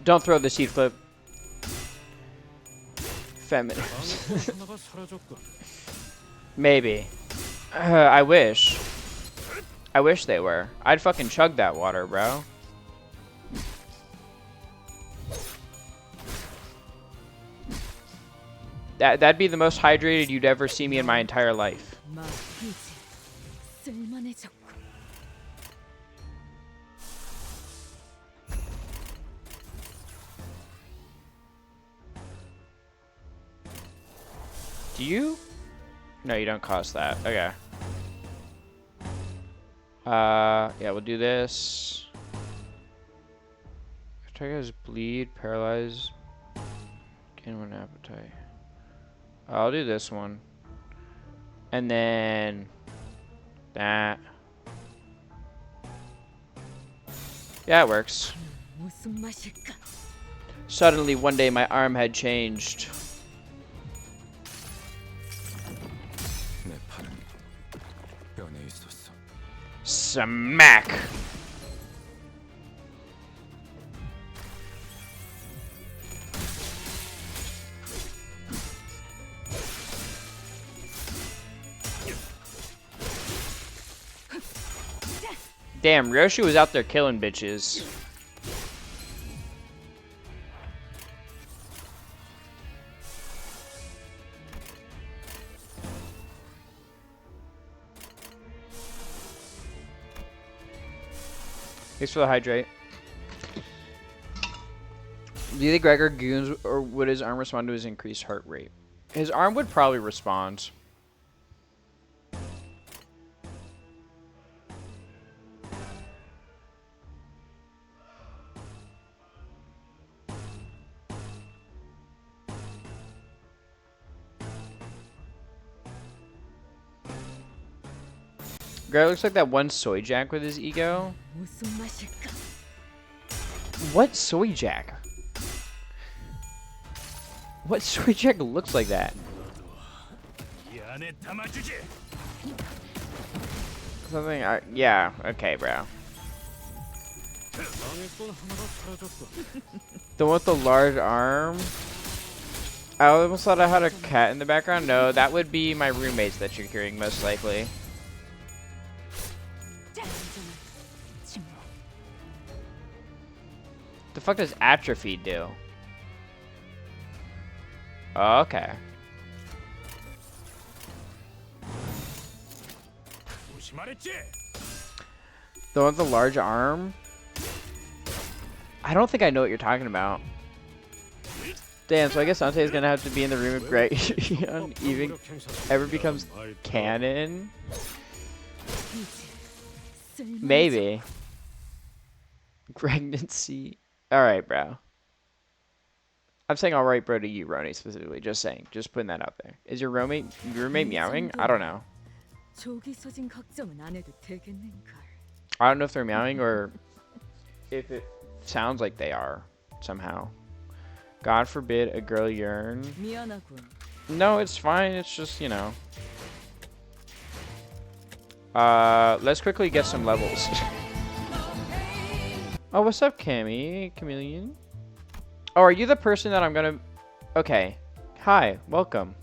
Speaker 1: Don't throw the seed flip. Feminine.
Speaker 2: 하나가 사라졌군.
Speaker 1: Maybe. I wish. I wish they were. I'd fucking chug that water, bro. That'd be the most hydrated you'd ever see me in my entire life.
Speaker 3: 막 이제 쓸만해졌고.
Speaker 1: Do you? No, you don't cost that. Okay. Yeah, we'll do this. Target bleed, paralyze, gain one appetite. I'll do this one. And then that. Yeah, it works.
Speaker 3: 무슨 맛일까?
Speaker 1: Suddenly, one day, my arm had changed.
Speaker 5: 내 팔은 변해 있었어.
Speaker 1: Smack! Damn, Ryoshi was out there killing bitches. Thanks for the hydrate. Do you think Gregor goons, or would his arm respond to his increased heart rate? His arm would probably respond. Gregor looks like that one soy jack with his ego.
Speaker 3: 무슨 맛일까?
Speaker 1: What soy jack? What soy jack looks like that?
Speaker 6: 이 안에 담아주지.
Speaker 1: Something, yeah, okay, bro.
Speaker 2: 방해꾼 하나가 사라졌군.
Speaker 1: The one with the large arm? I almost thought I had a cat in the background. No, that would be my roommates that you're hearing, most likely.
Speaker 3: 침묵.
Speaker 1: The fuck does atrophy do? Okay.
Speaker 6: 조심하랬지.
Speaker 1: The one with the large arm? I don't think I know what you're talking about. Damn, so I guess Dante is gonna have to be in the room if Greg even ever becomes canon? Maybe. Pregnancy. Alright, bro. I'm saying all right, bro, to you, Roni, specifically. Just saying. Just putting that out there. Is your roommate meowing? I don't know. I don't know if they're meowing or if it sounds like they are somehow. God forbid a girl yearn. No, it's fine. It's just, you know. Let's quickly get some levels. Oh, what's up, Chameleon? Oh, are you the person that I'm gonna... Okay. Hi, welcome.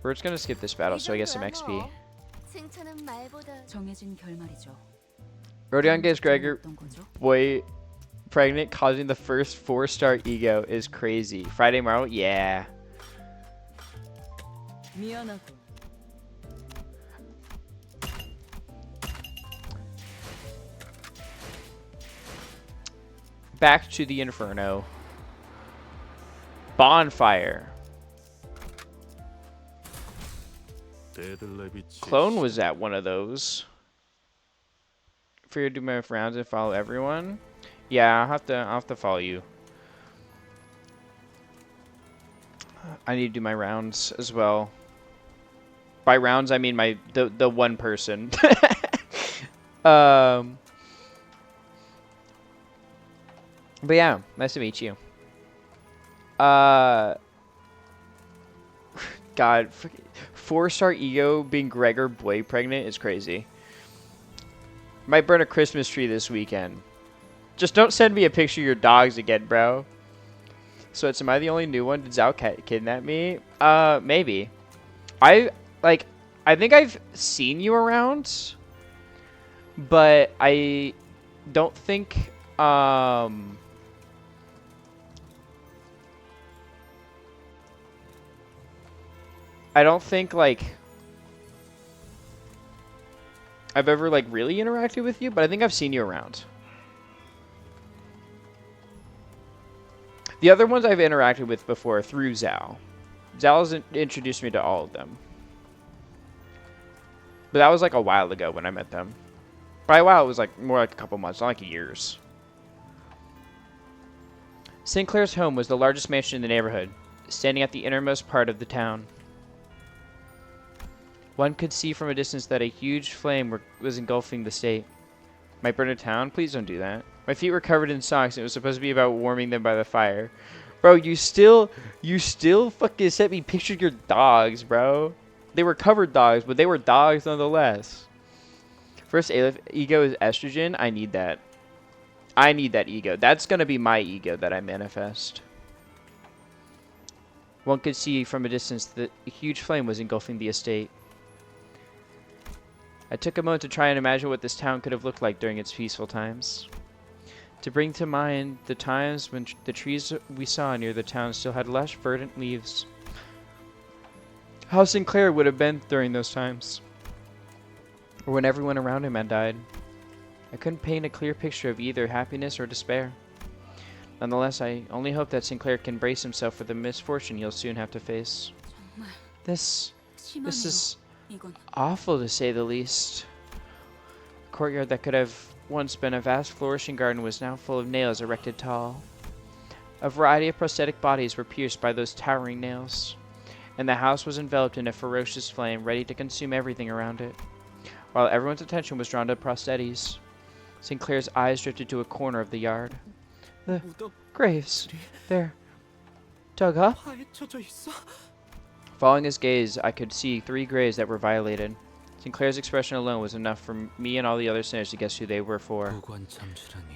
Speaker 1: We're just gonna skip this battle so I get some XP.
Speaker 8: 칭찬은 말보다
Speaker 3: 정해진 결말이죠.
Speaker 1: Rodion gets Gregor boy pregnant, causing the first 4-star ego is crazy. Friday Marvel? Yeah. Back to the Inferno. Bonfire. Clone was at one of those. Fear to do my rounds and follow everyone. Yeah, I'll have to follow you. I need to do my rounds as well. By rounds I mean the one person. But yeah, nice to meet you. God, 4-star ego being Gregor boy pregnant is crazy. Might burn a Christmas tree this weekend. Just don't send me a picture of your dogs again, bro. So am I the only new one? Did Zhao kidnap me? Maybe. I think I've seen you around, but I don't think like I've ever like really interacted with you, but I think I've seen you around. The other ones I've interacted with before through Zhao. Zhao's introduced me to all of them. But that was like a while ago when I met them. By a while, it was like more like a couple months, not like years. Sinclair's home was the largest mansion in the neighborhood, standing at the innermost part of the town. One could see from a distance that a huge flame was engulfing the state. Might burn a town? Please don't do that. My feet were covered in socks, and it was supposed to be about warming them by the fire. Bro, you still fucking sent me pictures of your dogs, bro. They were covered dogs, but they were dogs nonetheless. First ego is estrogen. I need that. I need that ego. That's gonna be my ego that I manifest. One could see from a distance that a huge flame was engulfing the estate. I took a moment to try and imagine what this town could have looked like during its peaceful times. To bring to mind the times when the trees we saw near the town still had lush, verdant leaves. How Sinclair would have been during those times. Or when everyone around him had died. I couldn't paint a clear picture of either happiness or despair. Nonetheless, I only hope that Sinclair can brace himself for the misfortune he'll soon have to face. This is awful, to say the least. A courtyard that could have once been a vast flourishing garden was now full of nails erected tall. A variety of prosthetic bodies were pierced by those towering nails, and the house was enveloped in a ferocious flame ready to consume everything around it. While everyone's attention was drawn to prosthetes, Sinclair's eyes drifted to a corner of the yard. The graves. They're dug up. Following his gaze, I could see 3 graves that were violated. Sinclair's expression alone was enough for me and all the other sinners to guess who they were for.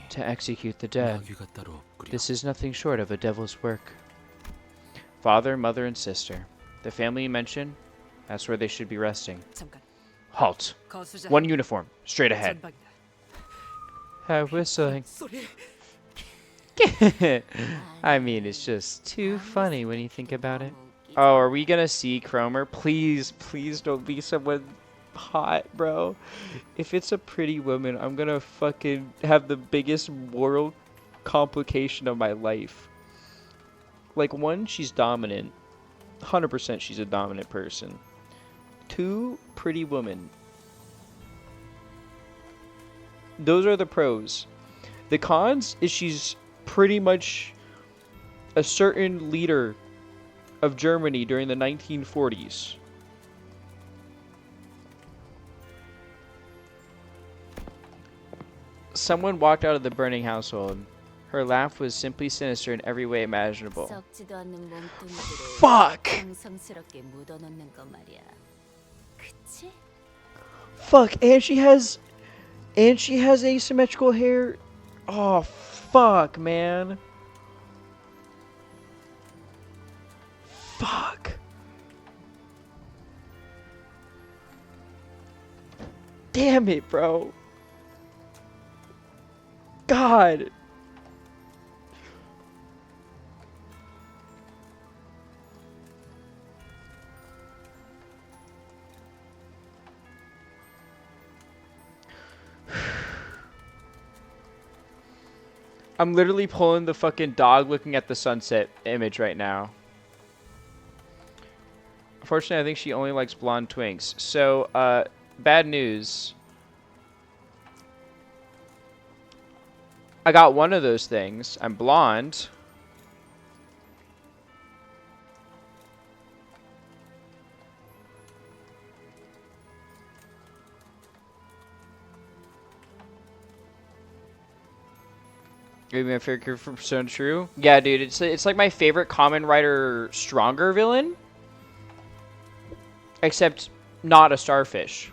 Speaker 1: To execute the dead. This is nothing short of a devil's work. Father, mother, and sister. The family you mentioned, that's where they should be resting. Halt. One uniform. Straight ahead. Whistling. I mean, it's just too funny when you think about it. Oh, are we gonna see Cromer? Please, please don't be someone hot, bro. If it's a pretty woman, I'm gonna fucking have the biggest moral complication of my life. Like, 1, she's dominant. 100% she's a dominant person. 2, pretty woman. Those are the pros. The cons is she's pretty much a certain leader of Germany during the 1940s. Someone walked out of the burning household. Her laugh was simply sinister in every way imaginable.
Speaker 3: 썩지도 않는 몸뚱이들을
Speaker 1: Fuck!
Speaker 3: 정성스럽게 묻어놓는 거 말이야. 그치?
Speaker 1: Fuck, and she has asymmetrical hair. Oh, fuck, man. Fuck. Damn it, bro. God. I'm literally pulling the fucking dog looking at the sunset image right now. Unfortunately, I think she only likes blonde twinks. So, bad news. I got one of those things. I'm blonde. Maybe my favorite character from Persona True. Yeah, dude, it's like my favorite Kamen Rider Stronger villain. Except not a starfish.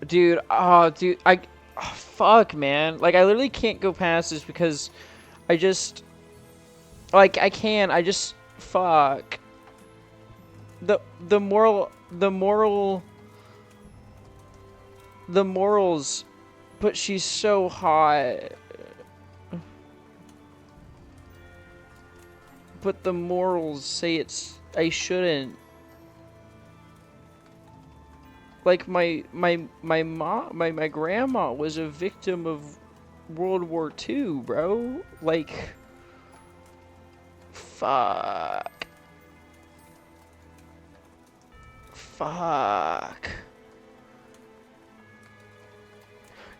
Speaker 1: Dude, oh, fuck, man. Like, I literally can't go past this because I just, like, fuck. The morals, but she's so hot. But the morals say I shouldn't. Like my grandma was a victim of World War II, bro. Like, fuck. Fuck.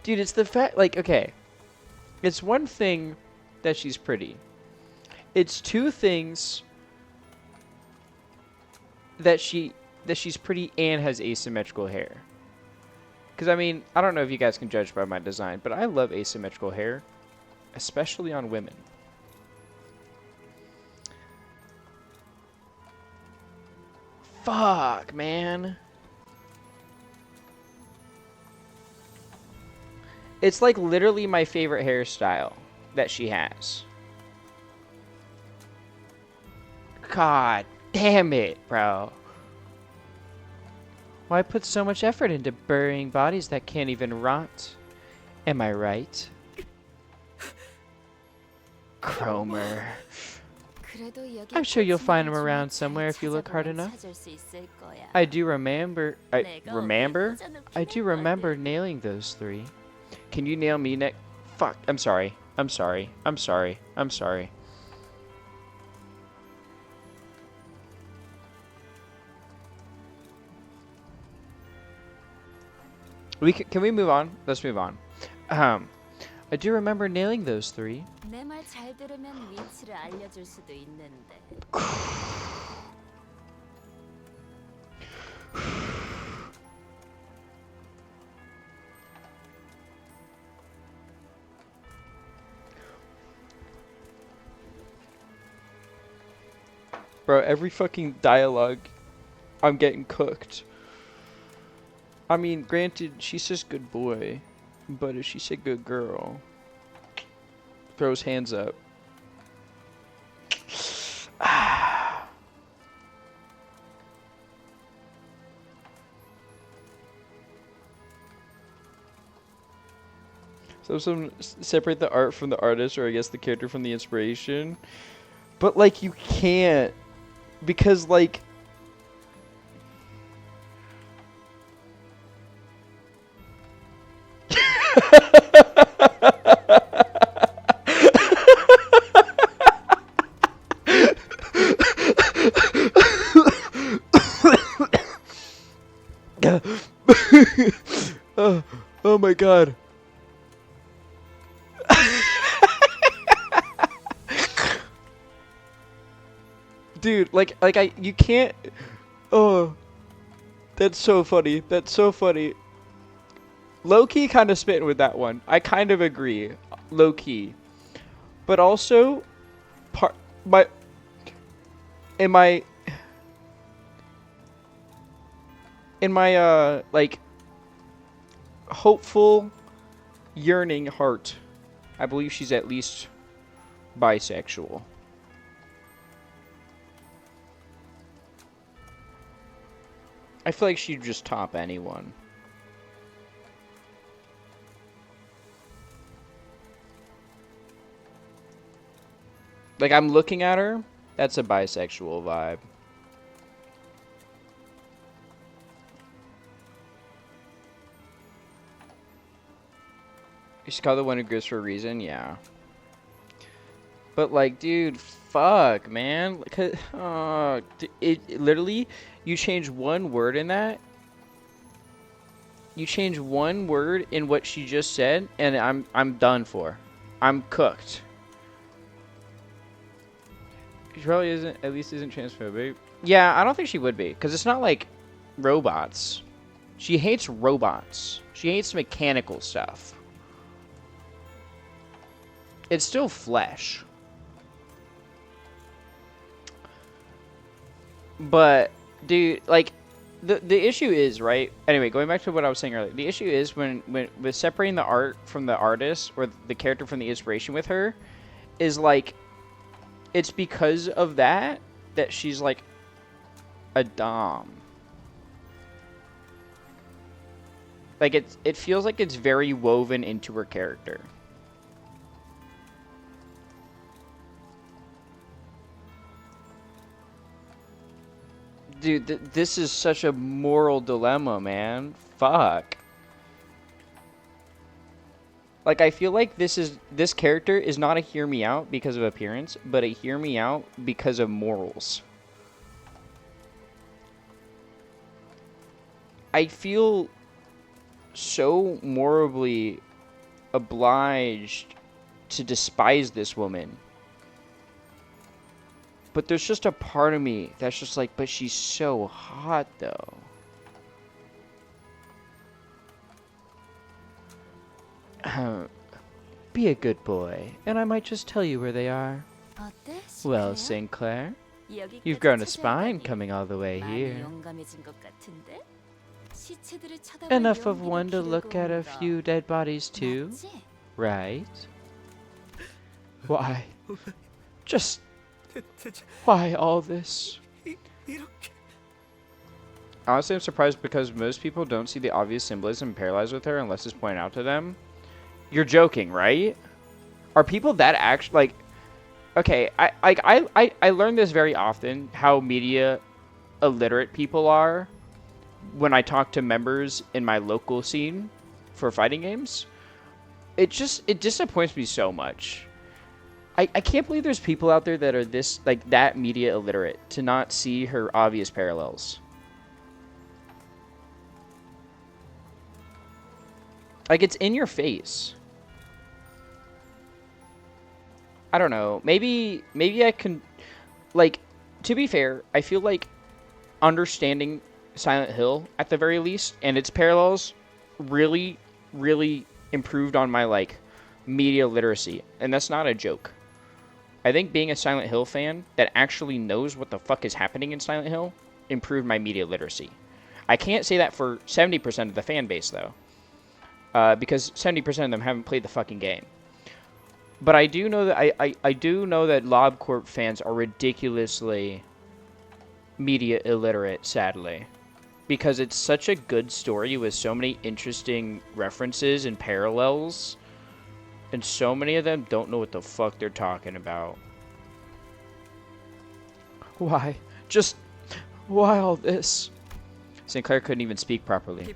Speaker 1: Dude, it's the fact, like, okay. It's one thing that she's pretty. It's two things that she's pretty and has asymmetrical hair. Because, I mean, I don't know if you guys can judge by my design, but I love asymmetrical hair, especially on women. Fuck, man. It's like literally my favorite hairstyle that she has. God damn it, bro. Why put so much effort into burying bodies that can't even rot? Am I right? Cromer. I'm sure you'll find him around somewhere if you look hard enough. I do remember nailing those three. Can you nail me next? Fuck, I'm sorry. I'm sorry. Can we move on? Let's move on. I do remember nailing those three.
Speaker 3: 내 말 잘 들으면 위치를 알려줄 수도 있는데.
Speaker 1: Bro, every fucking dialogue, I'm getting cooked. I mean, granted, she says good boy, but if she said good girl, throws hands up. So some separate the art from the artist, or I guess the character from the inspiration. But like, you can't, because like, god. Dude, you can't. Oh, that's so funny. That's so funny. Low key, kind of spitting with that one. I kind of agree, low key, but also, my in my like hopeful, yearning heart, I believe she's at least bisexual. I feel like she'd just top anyone. Like, I'm looking at her, that's a bisexual vibe. She's called the one who gives for a reason, yeah. But like, dude, fuck, man. It literally, you change one word in that. You change one word in what she just said, and I'm done for. I'm cooked. She probably isn't, at least isn't transphobic. Yeah, I don't think she would be, because it's not like robots. She hates robots. She hates mechanical stuff. It's still flesh. But, dude, like, the issue is, right? Anyway, going back to what I was saying earlier. The issue is when with separating the art from the artist, or the character from the inspiration with her, is like, it's because of that she's like a dom. Like, it feels like it's very woven into her character. Dude, this is such a moral dilemma, man. Fuck. Like, I feel like this character is not a hear me out because of appearance, but a hear me out because of morals. I feel so morally obliged to despise this woman. But there's just a part of me that's just like, but she's so hot, though. Be a good boy, and I might just tell you where they are. Well, Sinclair, you've grown a spine coming all the way here. Enough of one to look at a few dead bodies too, right? Why? Just... why all this? Honestly, I'm surprised because most people don't see the obvious symbolism paralyzed with her unless it's pointed out to them. You're joking, right? Are people that actually like? Okay, I learn this very often how media illiterate people are when I talk to members in my local scene for fighting games. It disappoints me so much. I can't believe there's people out there that are this, like, that media illiterate to not see her obvious parallels. Like, it's in your face. I don't know. Maybe I can, like, to be fair, I feel like understanding Silent Hill at the very least and its parallels really, really improved on my, like, media literacy. And that's not a joke. I think being a Silent Hill fan that actually knows what the fuck is happening in Silent Hill improved my media literacy. I can't say that for 70% of the fan base, though. Because 70% of them haven't played the fucking game. But I do know that I do know that LobCorp fans are ridiculously media illiterate, sadly. Because it's such a good story with so many interesting references and parallels. And so many of them don't know what the fuck they're talking about. Why? Just... why all this? Sinclair couldn't even speak properly.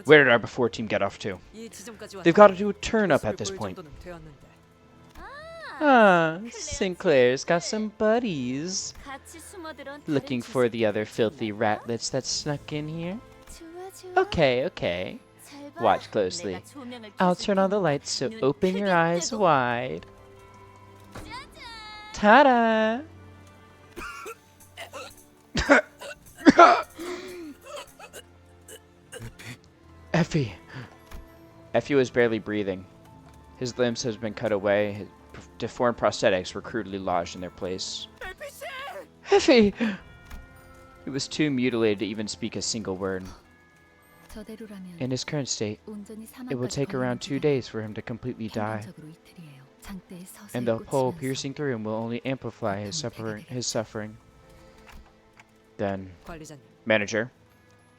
Speaker 1: Where did our before team get off to? They've got to do a turn up at this point. Ah, Sinclair's got some buddies. Looking for the other filthy ratlets that snuck in here? Okay, okay.
Speaker 8: 잘 봐.
Speaker 1: Watch closely.
Speaker 8: 내가 조명을
Speaker 1: I'll
Speaker 8: 켜줄
Speaker 1: turn on the
Speaker 8: 테니
Speaker 1: lights, so
Speaker 8: 눈
Speaker 1: open
Speaker 8: 크게
Speaker 1: your eyes
Speaker 8: 뜨고.
Speaker 1: wide. Ta-da! Effie. Effie was barely breathing. His limbs had been cut away. His deformed prosthetics were crudely lodged in their place. Effie! He was too mutilated to even speak a single word.
Speaker 3: 저대로라면
Speaker 1: In his current state,
Speaker 3: 온전히
Speaker 1: it will
Speaker 3: 사망까지
Speaker 1: take around 2
Speaker 3: 걸리는
Speaker 1: days for him to completely die,
Speaker 3: 평균적으로 이틀이에요. 장대에 서서히
Speaker 1: and the hole
Speaker 3: 꽂히면서
Speaker 1: piercing through him will only amplify his suffering. Then,
Speaker 9: 관리자님,
Speaker 1: manager,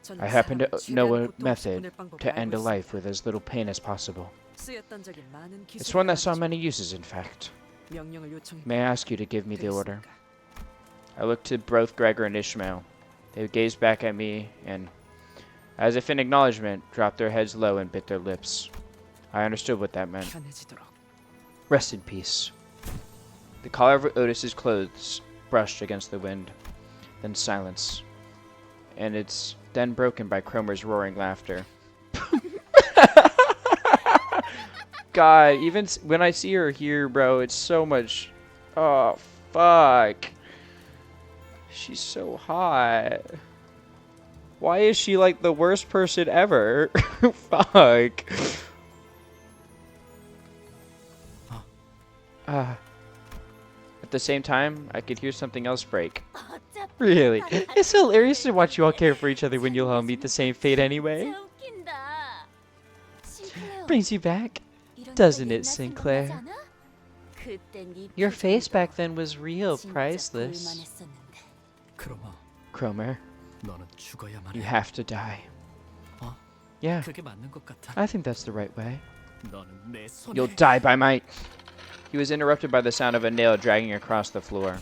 Speaker 9: 전
Speaker 1: I happen to
Speaker 9: 사람을
Speaker 1: know a
Speaker 9: 최대한 고통 없이
Speaker 1: method
Speaker 9: 보낼 방법을
Speaker 1: to
Speaker 9: 알고
Speaker 1: end a life
Speaker 9: 있습니다.
Speaker 1: with as little pain as possible.
Speaker 9: 쓰였던 적이 많은
Speaker 1: It's
Speaker 9: 기술을
Speaker 1: one that saw
Speaker 9: 가지고
Speaker 1: many uses, in fact.
Speaker 9: 명령을 요청해
Speaker 1: May I ask you to give me the order?
Speaker 9: 드리겠습니까?
Speaker 1: I looked to both Gregor and Ishmael. They gazed back at me and, as if in acknowledgement, dropped their heads low and bit their lips. I understood what that meant.
Speaker 9: 편해지도록.
Speaker 1: Rest in peace. The collar of Otis's clothes brushed against the wind. Then silence. And it's then broken by Cromer's roaring laughter. God, even when I see her here, bro, it's so much... Oh, fuck. She's so hot. Why is she like the worst person ever? Fuck. At the same time, I could hear something else break.
Speaker 8: 어차피
Speaker 1: Really?
Speaker 8: 다
Speaker 1: It's hilarious to watch you all care for each other when you'll all meet the same fate anyway.
Speaker 8: 진짜 웃긴다. 싱클레어,
Speaker 1: Brings you back.
Speaker 8: 이러니까
Speaker 1: doesn't it,
Speaker 8: 옛날
Speaker 1: Sinclair?
Speaker 8: 생각나지 않아? 그때 네
Speaker 1: Your face
Speaker 8: 표정도
Speaker 1: back then was real,
Speaker 8: 진짜
Speaker 1: priceless.
Speaker 8: 볼만했었는데.
Speaker 9: 크로마,
Speaker 1: Cromer,
Speaker 9: 너는 죽어야만
Speaker 1: you
Speaker 9: 해.
Speaker 1: have to die.
Speaker 9: 어?
Speaker 1: Yeah,
Speaker 9: 그게 맞는 것 같아.
Speaker 1: I think that's the right way.
Speaker 9: 너는 내 손에.
Speaker 1: You'll die by my... He was interrupted by the sound of a nail dragging across the floor.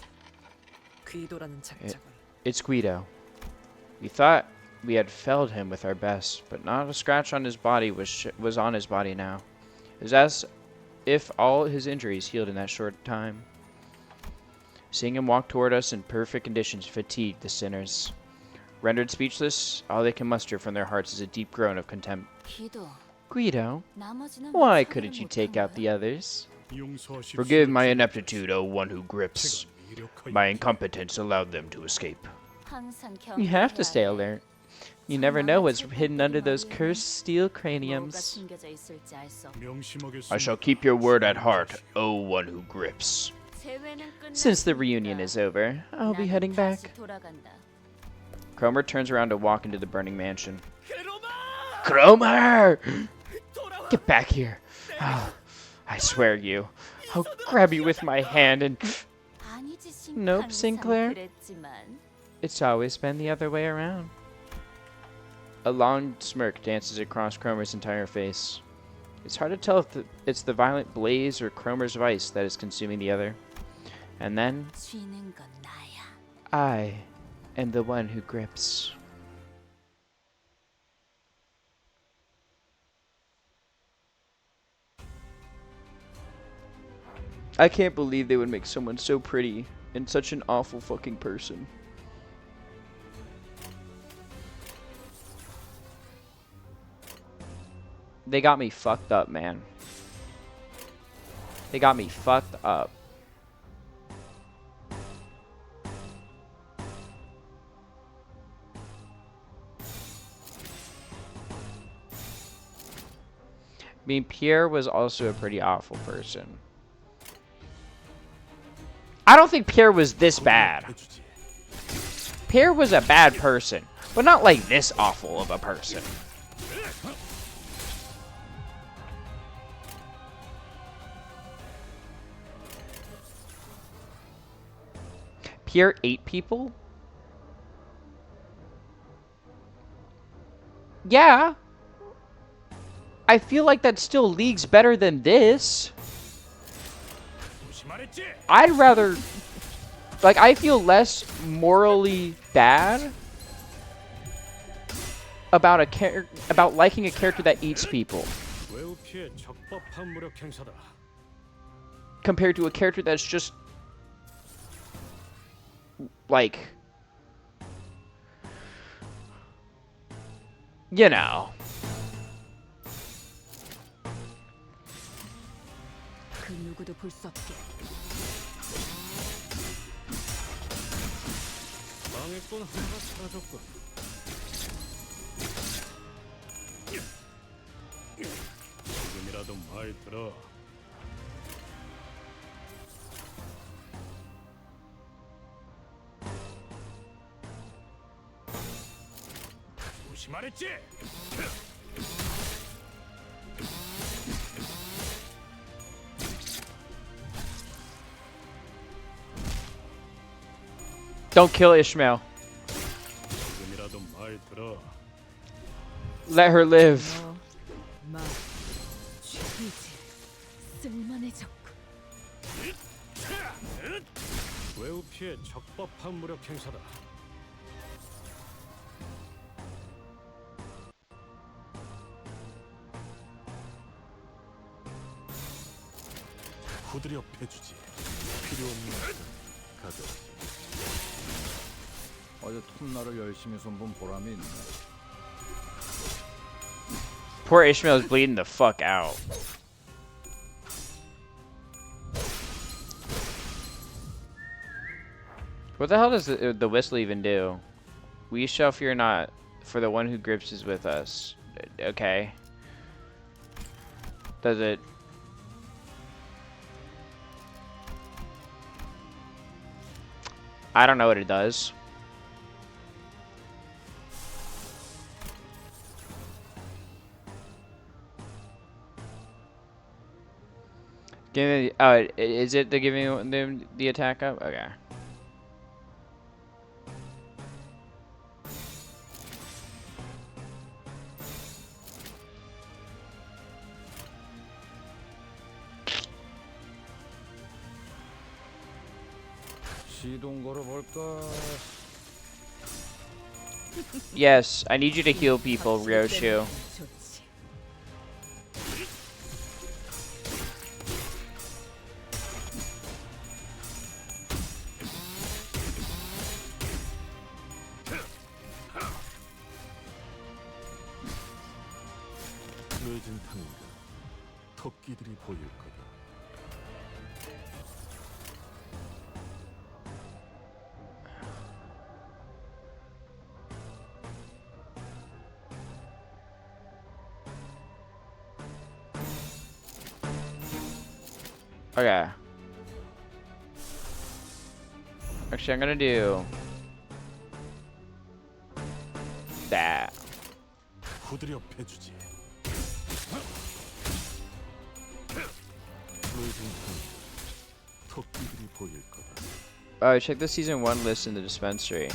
Speaker 9: 귀도라는 작작은
Speaker 1: It's Guido. We thought we had felled him with our best, but not a scratch on his body was on his body now. It was as if all his injuries healed in that short time. Seeing him walk toward us in perfect conditions fatigued the sinners. Rendered speechless, all they can muster from their hearts is a deep groan of contempt.
Speaker 8: 기도,
Speaker 1: Guido,
Speaker 8: 나머지는 왜
Speaker 1: why
Speaker 8: 참여를
Speaker 1: couldn't you
Speaker 8: 못한
Speaker 1: take out
Speaker 8: 거야?
Speaker 1: the others?
Speaker 4: 용서하십시오.
Speaker 1: Forgive my ineptitude, O one who grips.
Speaker 4: 제가 이력하여
Speaker 1: My incompetence allowed them to escape.
Speaker 8: 항상
Speaker 1: You have to stay
Speaker 8: 경계해야 돼.
Speaker 1: alert. You never know what's hidden under those cursed steel
Speaker 8: 뭐가
Speaker 1: craniums.
Speaker 8: 숨겨져 있을지 알 수 없어.
Speaker 4: 명심하겠습니다.
Speaker 1: I shall keep your word at heart, O one who grips.
Speaker 8: 재회는
Speaker 1: Since the
Speaker 8: 끝났으니까
Speaker 1: reunion is over, I'll be
Speaker 8: 나는
Speaker 1: heading
Speaker 8: 다시
Speaker 1: back.
Speaker 8: 돌아간다.
Speaker 1: Cromer turns around to walk into the burning mansion. Cromer! Get back here. Oh, I swear you. I'll grab you with my hand and...
Speaker 8: 아니지,
Speaker 1: Nope,
Speaker 8: 항상
Speaker 1: Sinclair.
Speaker 8: 그랬지만.
Speaker 1: It's always been the other way around. A long smirk dances across Cromer's entire face. It's hard to tell if it's the violent blaze or Cromer's vice that is consuming the other. And then,
Speaker 8: 쥐는 건 나야.
Speaker 1: I am the one who grips. I can't believe they would make someone so pretty and such an awful fucking person. They got me fucked up, man. They got me fucked up. I mean, Pierre was also a pretty awful person. I don't think Pierre was this bad. Pierre was a bad person, but not like this awful of a person. Pierre ate people? Yeah. I feel like that still leagues better than this. I'd rather... Like, I feel less morally bad about about liking a character that eats people
Speaker 2: 외우 피해 적법한 무력 행사다.
Speaker 1: compared to a character that's just like, you know,
Speaker 8: 누구도 볼 수 없게.
Speaker 2: 방해꾼 하나가 사라졌군. 지금이라도 말 들어. 조심하랬지?
Speaker 1: Don't kill Ishmael.
Speaker 2: 지금이라도 말 들어.
Speaker 1: Let her live.
Speaker 8: 마. 죽이지. 쓸만해졌고.
Speaker 2: 외우 피해 적법한 무력 행사다. 후드려 패주지. 필요 없는 가져.
Speaker 5: 어제 톱날을 열심히 손본 보람이 있네.
Speaker 1: Poor Ishmael is bleeding the fuck out. What the hell does the whistle even do? We shall fear not, for the one who grips is with us. Okay. Does it? I don't know what it does. Give me. Oh, is it the giving them the attack up? Okay.
Speaker 5: 시동 걸어볼까?
Speaker 1: Yes, I need you to heal people, Ryoshu.
Speaker 8: 좋지.
Speaker 2: 늦은 탕인가 토끼들이 보일 거다.
Speaker 1: Okay. Actually, I'm gonna do that.
Speaker 2: 후드려 패주지. 늦은 탕인가 토끼들이 보일 거다.
Speaker 1: Oh, check the season 1 list in the dispensary.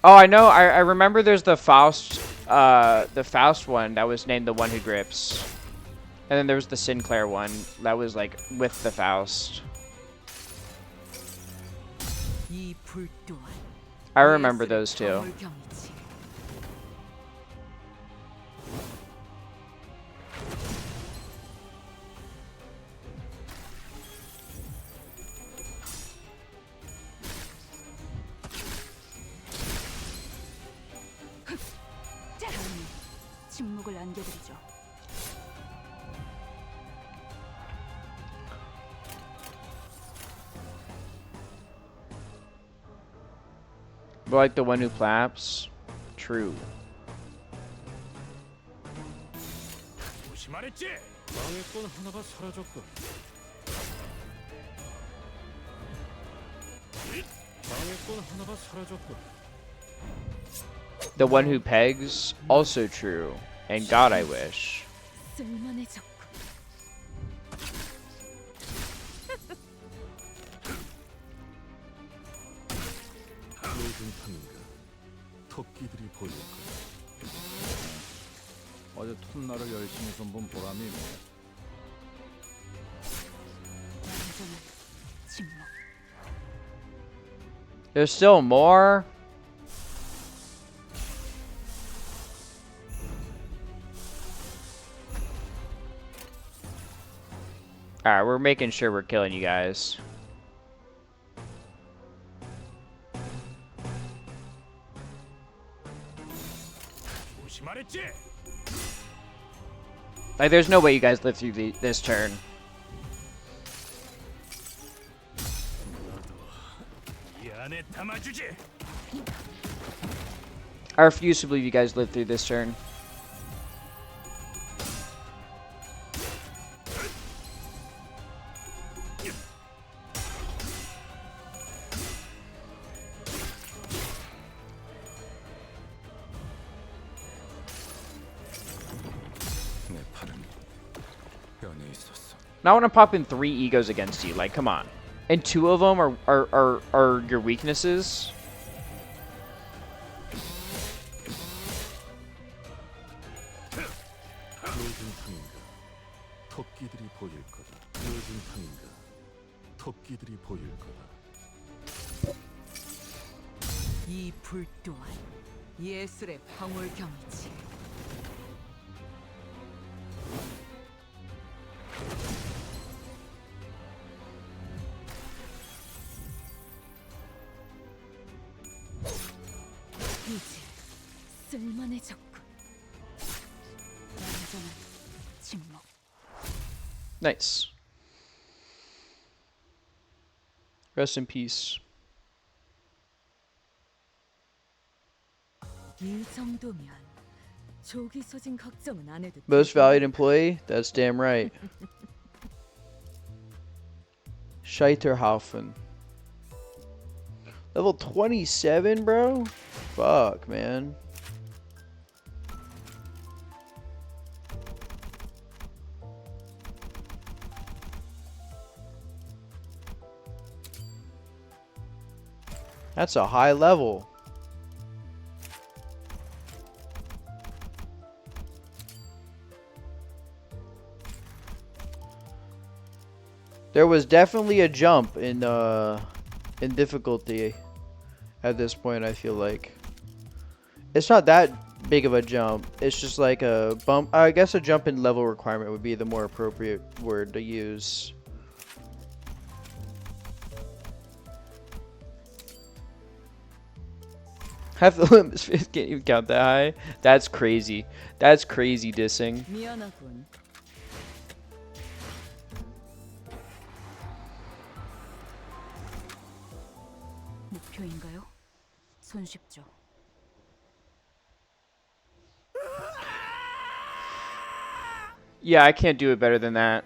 Speaker 1: Oh, I know. I remember. There's the Faust one that was named the one who grips, and then there was the Sinclair one that was like with the Faust.
Speaker 8: 이 불 또한
Speaker 1: I remember those two.
Speaker 8: 거물경이지. 다음은 침묵을 안겨드리죠.
Speaker 1: But like the one who claps. True.
Speaker 2: 조심하랬지? 방해꾼 하나가 사라졌군. 방해꾼 하나가 사라졌군.
Speaker 1: The one who pegs. Also true. And God, I wish.
Speaker 8: 쓸만해졌고.
Speaker 2: 늦은 탕인가 토끼들이 보일 거다.
Speaker 5: 어제 톱날을 열심히 손본 보람이 있네.
Speaker 8: 완전한 침묵.
Speaker 1: There's still more. Alright, we're making sure we're killing you guys.
Speaker 2: 조심하랬지?
Speaker 1: Like, there's no way you guys live through this turn.
Speaker 6: 안에 담아주지.
Speaker 1: I refuse to believe you guys lived through this turn.
Speaker 5: 내 팔은 변해 있었어.
Speaker 1: Now I want to pop in 3 egos against you. Like, come on. And 2 of them are your weaknesses.
Speaker 2: 요즘탕인가 토끼들이 보일 거다. 요즘탕인가 토끼들이 보일 거다.
Speaker 8: 이 불 또한 예술의 방울경이지. 이제 쓸만해졌군. 완전한 침묵.
Speaker 1: Nice. Rest in peace.
Speaker 8: 이 정도면 조기 소진 걱정은 안 해도
Speaker 1: Most
Speaker 8: 되겠네.
Speaker 1: valued employee? That's damn right. Scheiterhaufen. Level 27, bro? Fuck, man. That's a high level. There was definitely a jump in difficulty at this point, I feel like. It's not that big of a jump. It's just like a bump. I guess a jump in level requirement would be the more appropriate word to use. Half the Limbus fifth can't even count that high. That's crazy. That's crazy dissing.
Speaker 8: 미안하군. 목표인가요? 손쉽죠.
Speaker 1: Yeah, I can't do it better than that.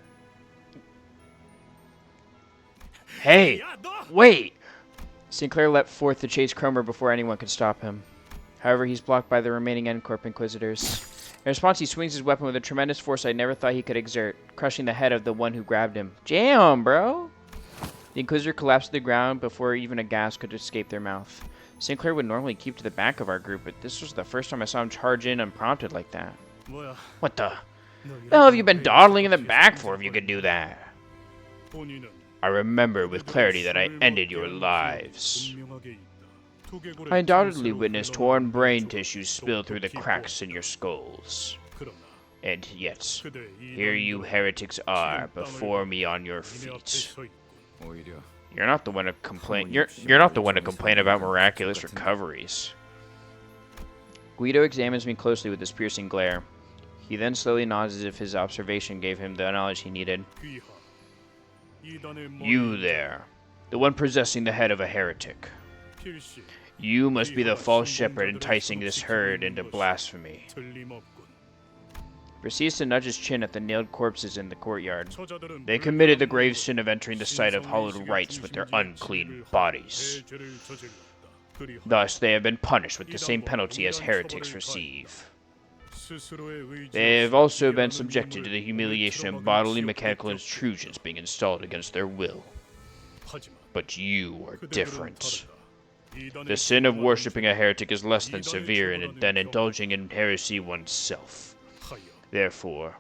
Speaker 1: Hey!
Speaker 6: 야, 너!
Speaker 1: Wait! Sinclair leapt forth to chase Cromer before anyone could stop him. However, he's blocked by the remaining N-Corp Inquisitors. In response, he swings his weapon with a tremendous force I never thought he could exert, crushing the head of the one who grabbed him. Damn, bro! The Inquisitor collapsed to the ground before even a gasp could escape their mouth. Sinclair would normally keep to the back of our group, but this was the first time I saw him charge in unprompted like that.
Speaker 2: 뭐야?
Speaker 1: What the?
Speaker 2: 너
Speaker 1: The hell have you
Speaker 2: 이렇게
Speaker 1: been dawdling in the back for if you could do that?
Speaker 2: 본인은
Speaker 1: I remember with clarity that I ended your lives.
Speaker 2: 분명하게 있다. 두개골의
Speaker 1: I undoubtedly
Speaker 2: 틈새로
Speaker 1: witnessed
Speaker 2: 흘러나오는
Speaker 1: torn brain
Speaker 2: 저
Speaker 1: tissue spill through the
Speaker 2: 똑똑히
Speaker 1: cracks in
Speaker 2: 보았다.
Speaker 1: your skulls.
Speaker 2: 그러나
Speaker 1: And yet,
Speaker 2: 그대 이
Speaker 1: here you
Speaker 2: 남자는
Speaker 1: heretics are
Speaker 2: 지금
Speaker 1: before
Speaker 2: 땅을
Speaker 1: me on your
Speaker 2: 니네 앞에
Speaker 1: feet.
Speaker 2: 서 있군.
Speaker 5: 오히려
Speaker 1: You're not the one to complain. You're not the one to complain about miraculous recoveries. Guido examines me closely with his piercing glare. He then slowly nods as if his observation gave him the knowledge he needed.
Speaker 2: 귀하. 이단의
Speaker 1: You
Speaker 2: 머리를
Speaker 1: there, the one possessing the head of a heretic.
Speaker 2: 필시
Speaker 1: You must be the false shepherd enticing this herd into blasphemy.
Speaker 2: 틀림없군.
Speaker 1: Proceeds to nudge his chin at the nailed corpses in the courtyard.
Speaker 2: 저자들은
Speaker 1: They committed the grave
Speaker 2: 불량으로
Speaker 1: sin of entering the site of hallowed
Speaker 2: 신성의
Speaker 1: rites with their
Speaker 2: 중심지에
Speaker 1: unclean
Speaker 2: 지배를 하고
Speaker 1: bodies.
Speaker 2: 대죄를 저질렀다. 그리하여
Speaker 1: Thus, they have been punished with the same
Speaker 2: 이단과
Speaker 1: penalty as
Speaker 2: 동일한
Speaker 1: heretics
Speaker 2: 처벌을
Speaker 1: receive.
Speaker 2: 스스로의 의지에
Speaker 1: They have also been
Speaker 2: 승리하는
Speaker 1: subjected to the
Speaker 2: 힘을
Speaker 1: humiliation of
Speaker 2: 엄청나게
Speaker 1: bodily
Speaker 2: 지옥에
Speaker 1: mechanical
Speaker 2: 쫓겼다.
Speaker 1: intrusions being installed against their will.
Speaker 2: 하지만
Speaker 1: But you are
Speaker 2: 그들은
Speaker 1: different.
Speaker 2: 다르다. 이단의
Speaker 1: The sin of
Speaker 2: 신성한
Speaker 1: worshipping a heretic is less than
Speaker 2: 이단의
Speaker 1: severe
Speaker 2: 처벌하는
Speaker 1: than
Speaker 2: 경우.
Speaker 1: indulging in heresy oneself.
Speaker 2: 하여
Speaker 1: Therefore,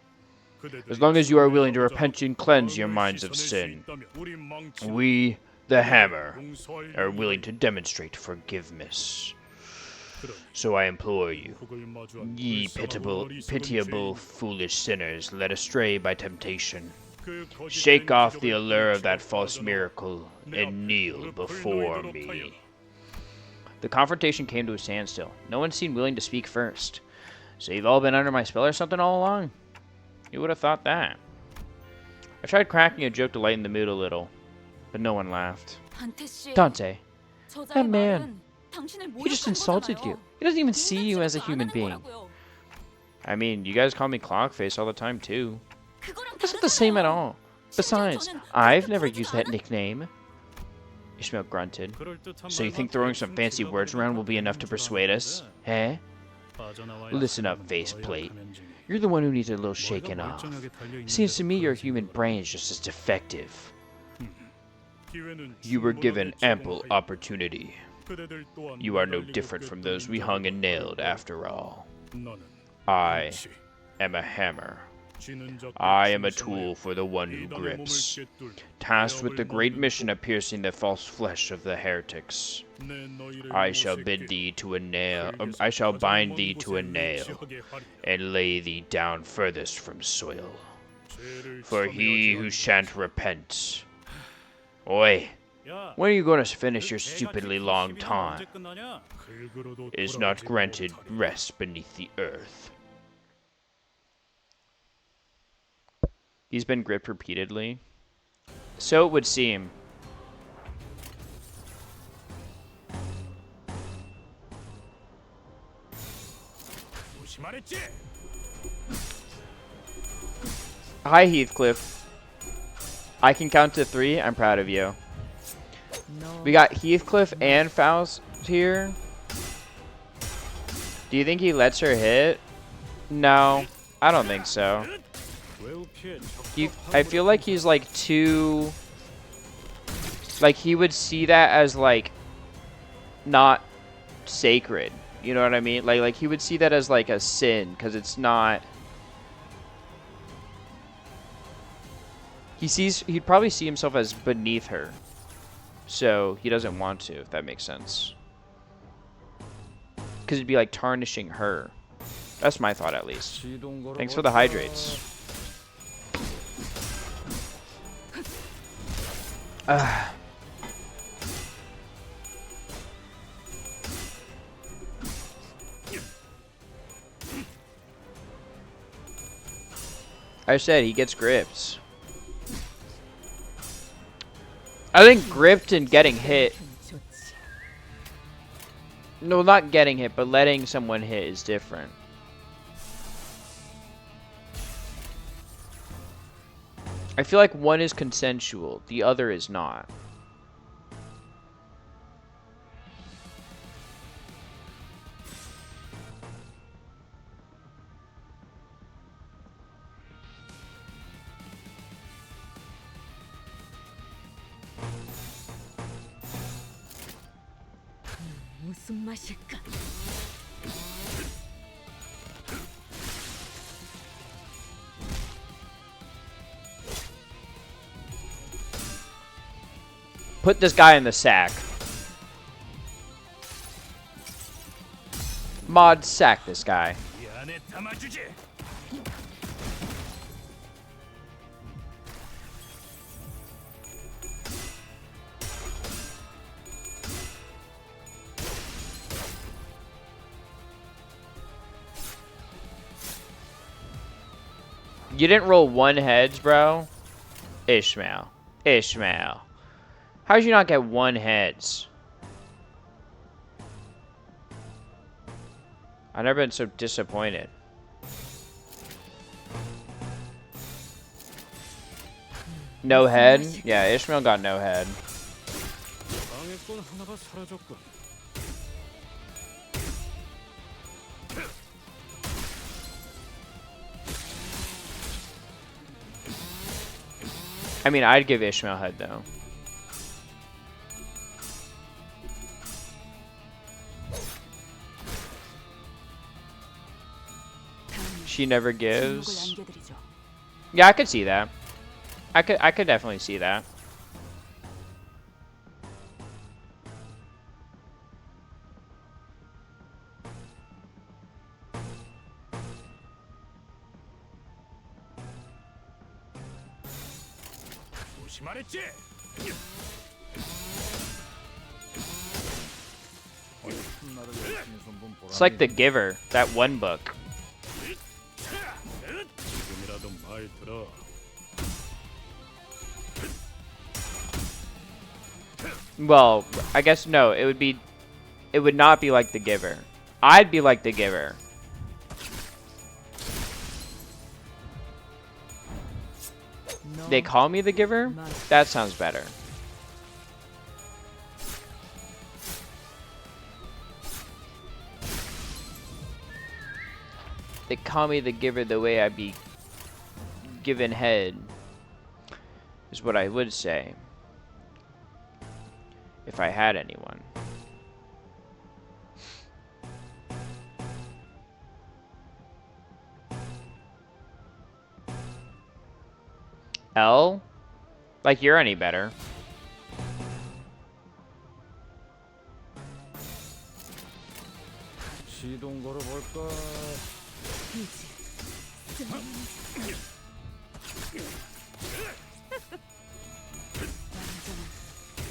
Speaker 2: 그대들이
Speaker 1: as long as you are willing to
Speaker 2: 선을
Speaker 1: repent and
Speaker 2: 하고자
Speaker 1: cleanse your
Speaker 2: 마음을
Speaker 1: minds of
Speaker 2: 씻어낼 수
Speaker 1: sin,
Speaker 2: 있다면 우리 망치는
Speaker 1: we, the Hammer,
Speaker 2: 용서할
Speaker 1: are
Speaker 2: 용의를
Speaker 1: willing to demonstrate forgiveness.
Speaker 2: 그러니
Speaker 1: So I implore you,
Speaker 2: 그걸 마주한
Speaker 1: ye
Speaker 2: 불쌍하고 어리석은
Speaker 1: pitiable,
Speaker 2: 죄인,
Speaker 1: foolish sinners led astray by temptation,
Speaker 2: 그 거짓된
Speaker 1: shake off the
Speaker 2: 기적을
Speaker 1: allure of that
Speaker 2: 펼쳐
Speaker 1: false
Speaker 2: 빠져나와
Speaker 1: miracle
Speaker 2: 내
Speaker 1: and
Speaker 2: 앞에
Speaker 1: kneel
Speaker 2: 무릎을
Speaker 1: before
Speaker 2: 놓이도록
Speaker 1: me.
Speaker 2: 하여라.
Speaker 1: The confrontation came to a standstill. No one seemed willing to speak first. So you've all been under my spell or something all along? You would have thought that. I tried cracking a joke to lighten the mood a little, but no one laughed.
Speaker 3: 한태 씨,
Speaker 1: Dante,
Speaker 3: 저자의
Speaker 1: man.
Speaker 3: 말은 당신을
Speaker 1: He just
Speaker 3: 모욕한
Speaker 1: insulted you.
Speaker 3: 거잖아요.
Speaker 1: He doesn't even see you as a
Speaker 3: 인간
Speaker 1: human
Speaker 3: 취급도 안
Speaker 1: being.
Speaker 3: 하는 거라고요.
Speaker 1: I mean, you guys call me Clockface all the time too.
Speaker 3: 그거랑
Speaker 1: That's not the same at
Speaker 3: 다르잖아요.
Speaker 1: all. Besides,
Speaker 3: 저는
Speaker 1: I've
Speaker 3: 그렇게
Speaker 1: never
Speaker 3: 부르지도
Speaker 1: used that
Speaker 3: 않았-
Speaker 1: nickname. Ishmael grunted.
Speaker 2: 그럴듯한
Speaker 1: So you
Speaker 2: 말만
Speaker 1: think throwing some
Speaker 2: 대충
Speaker 1: fancy words around will be enough to
Speaker 2: 질러버리니까
Speaker 1: persuade us? Eh?
Speaker 2: 빠져나와야
Speaker 1: Listen up,
Speaker 2: 하는
Speaker 1: faceplate.
Speaker 2: 너의 가면증이
Speaker 1: You're the one who needs a little
Speaker 2: 머리가
Speaker 1: shaking off.
Speaker 2: 멀쩡하게 달려있는
Speaker 1: Seems to
Speaker 2: 대로
Speaker 1: me your
Speaker 2: 그러지
Speaker 1: human
Speaker 2: 말아라.
Speaker 1: brain is just as defective.
Speaker 2: 기회는
Speaker 1: You were given
Speaker 2: 충분하게
Speaker 1: ample
Speaker 2: 제공하여
Speaker 1: opportunity.
Speaker 2: 그대들 또한
Speaker 1: You are no
Speaker 2: 매달리고
Speaker 1: different from those we
Speaker 2: 꿰뚫는
Speaker 1: hung and
Speaker 2: 자들을
Speaker 1: nailed after all.
Speaker 2: 너는
Speaker 1: I
Speaker 2: 마치
Speaker 1: am a hammer.
Speaker 2: 쥐는 자께
Speaker 1: I am a
Speaker 2: 충성하여
Speaker 1: tool for the one who
Speaker 2: 이단의 몸을
Speaker 1: grips,
Speaker 2: 꿰뚫
Speaker 1: tasked with the
Speaker 2: 대업을
Speaker 1: great
Speaker 2: 먹는
Speaker 1: mission of piercing the false flesh of the heretics.
Speaker 2: 내 너희를
Speaker 1: I shall
Speaker 2: 모색해
Speaker 1: bid thee to a nail.
Speaker 2: 흙에서
Speaker 1: I shall
Speaker 2: 가장
Speaker 1: bind
Speaker 2: 먼
Speaker 1: thee to a
Speaker 2: 곳에
Speaker 1: nail,
Speaker 2: 위치하게 하리라.
Speaker 1: and lay thee down furthest from soil.
Speaker 2: 죄를
Speaker 1: For he
Speaker 2: 참여하지
Speaker 1: who shan't repent. Oi,
Speaker 2: 야,
Speaker 1: when are you going to finish your
Speaker 2: 그
Speaker 1: stupidly
Speaker 2: 개같이
Speaker 1: long
Speaker 2: TV는
Speaker 1: taunt?
Speaker 2: 언제 끝나냐? 흙으로도
Speaker 1: Is not
Speaker 2: 돌아가지
Speaker 1: granted
Speaker 2: 못하리라.
Speaker 1: rest beneath the earth. He's been gripped repeatedly. So it would seem.
Speaker 2: 조심하랬지?
Speaker 1: Hi, Heathcliff. I can count to 3. I'm proud of you. We got Heathcliff and Faust here. Do you think he lets her hit? No, I don't think so. I feel like he's like too... Like he would see that as like not sacred. You know what I mean? Like he would see that as like a sin because it's not... He'd probably see himself as beneath her. So he doesn't want to, if that makes sense. Because it'd be like tarnishing her. That's my thought, at least. Thanks for the hydrates. I said he gets gripped. I think gripped and getting hit.
Speaker 8: 좋지.
Speaker 1: No, not getting hit, but letting someone hit is different. I feel like one is consensual, the other is not.
Speaker 8: 무슨 맛일까?
Speaker 1: Put this guy in the sack. Mod sack this guy.
Speaker 2: 이 안에 담아주지.
Speaker 1: You didn't roll one heads, bro? Ishmael. Ishmael. How did you not get one heads? I've never been so disappointed. No head? Yeah, Ishmael got no head.
Speaker 2: 방해꾼 하나가 사라졌군.
Speaker 1: I mean, I'd give Ishmael head, though. She never gives.
Speaker 3: 안겨드리죠.
Speaker 1: Yeah, I could see that. I could definitely see that.
Speaker 2: 조심하랬지.
Speaker 1: It's like The Giver, that one book.
Speaker 2: 지금이라도 말 들어.
Speaker 1: Well, I guess no. It would not be like the giver. I'd be like the giver. They call me the giver? That sounds better. They call me the giver the way I be given head, is what I would say. If I had anyone. L? Like you're any better.
Speaker 5: 시동 걸어볼까?
Speaker 8: 이제 완전한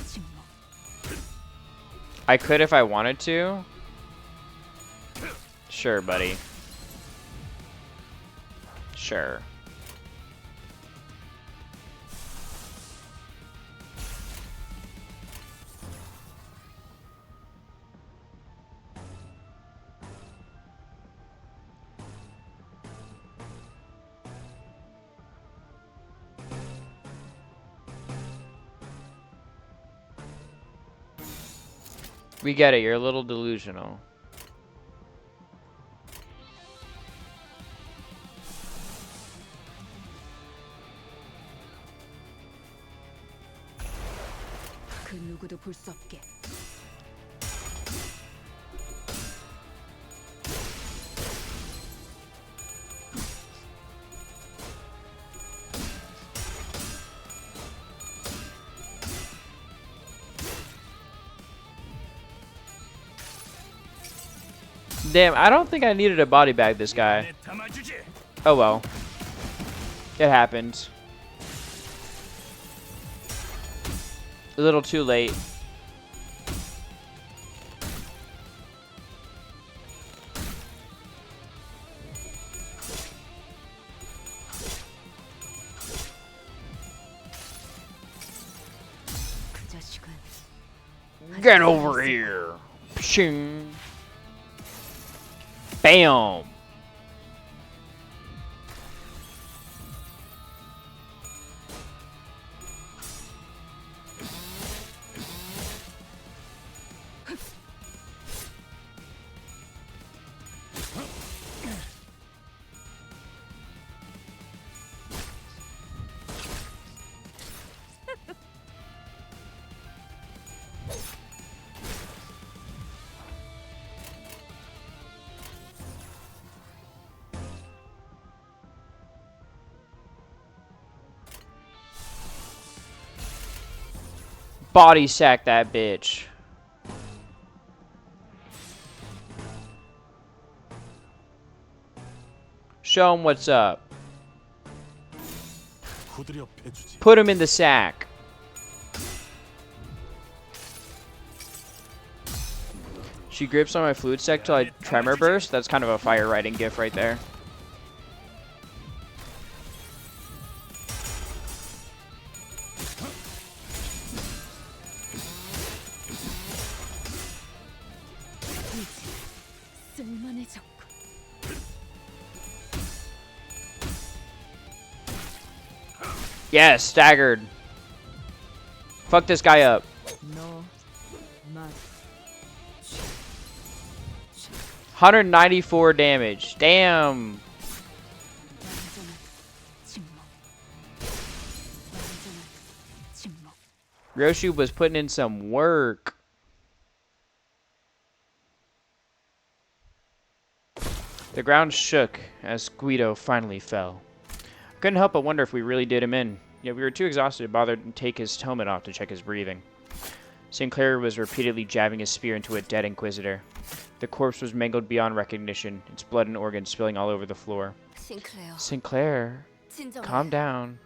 Speaker 8: 침묵.
Speaker 1: I could if I wanted to. Sure, buddy. Sure. We get it, you're a little delusional.
Speaker 8: 그 누구도 볼 수 없게.
Speaker 1: Damn, I don't think I needed to body bag this guy. Oh well. It happened. A little too late.
Speaker 8: 그 자식은
Speaker 1: Get over here. Pshing. Bam. Body sack that bitch. Show him what's up. Put him in the sack. She grips on my fluid sack till I tremor burst. That's kind of a fire writing gif right there.
Speaker 8: 쓸만해졌고.
Speaker 1: Yes, staggered. Fuck this guy up.
Speaker 8: 너 맛.
Speaker 1: 194 damage. Damn.
Speaker 8: 완전한 침묵. 완전한 침묵.
Speaker 1: Roshu was putting in some work. The ground shook as Guido finally fell. I couldn't help but wonder if we really did him in, yet we were too exhausted to bother to take his helmet off to check his breathing. Sinclair was repeatedly jabbing his spear into a dead Inquisitor. The corpse was mangled beyond recognition, its blood and organs spilling all over the floor. Sinclair, calm down.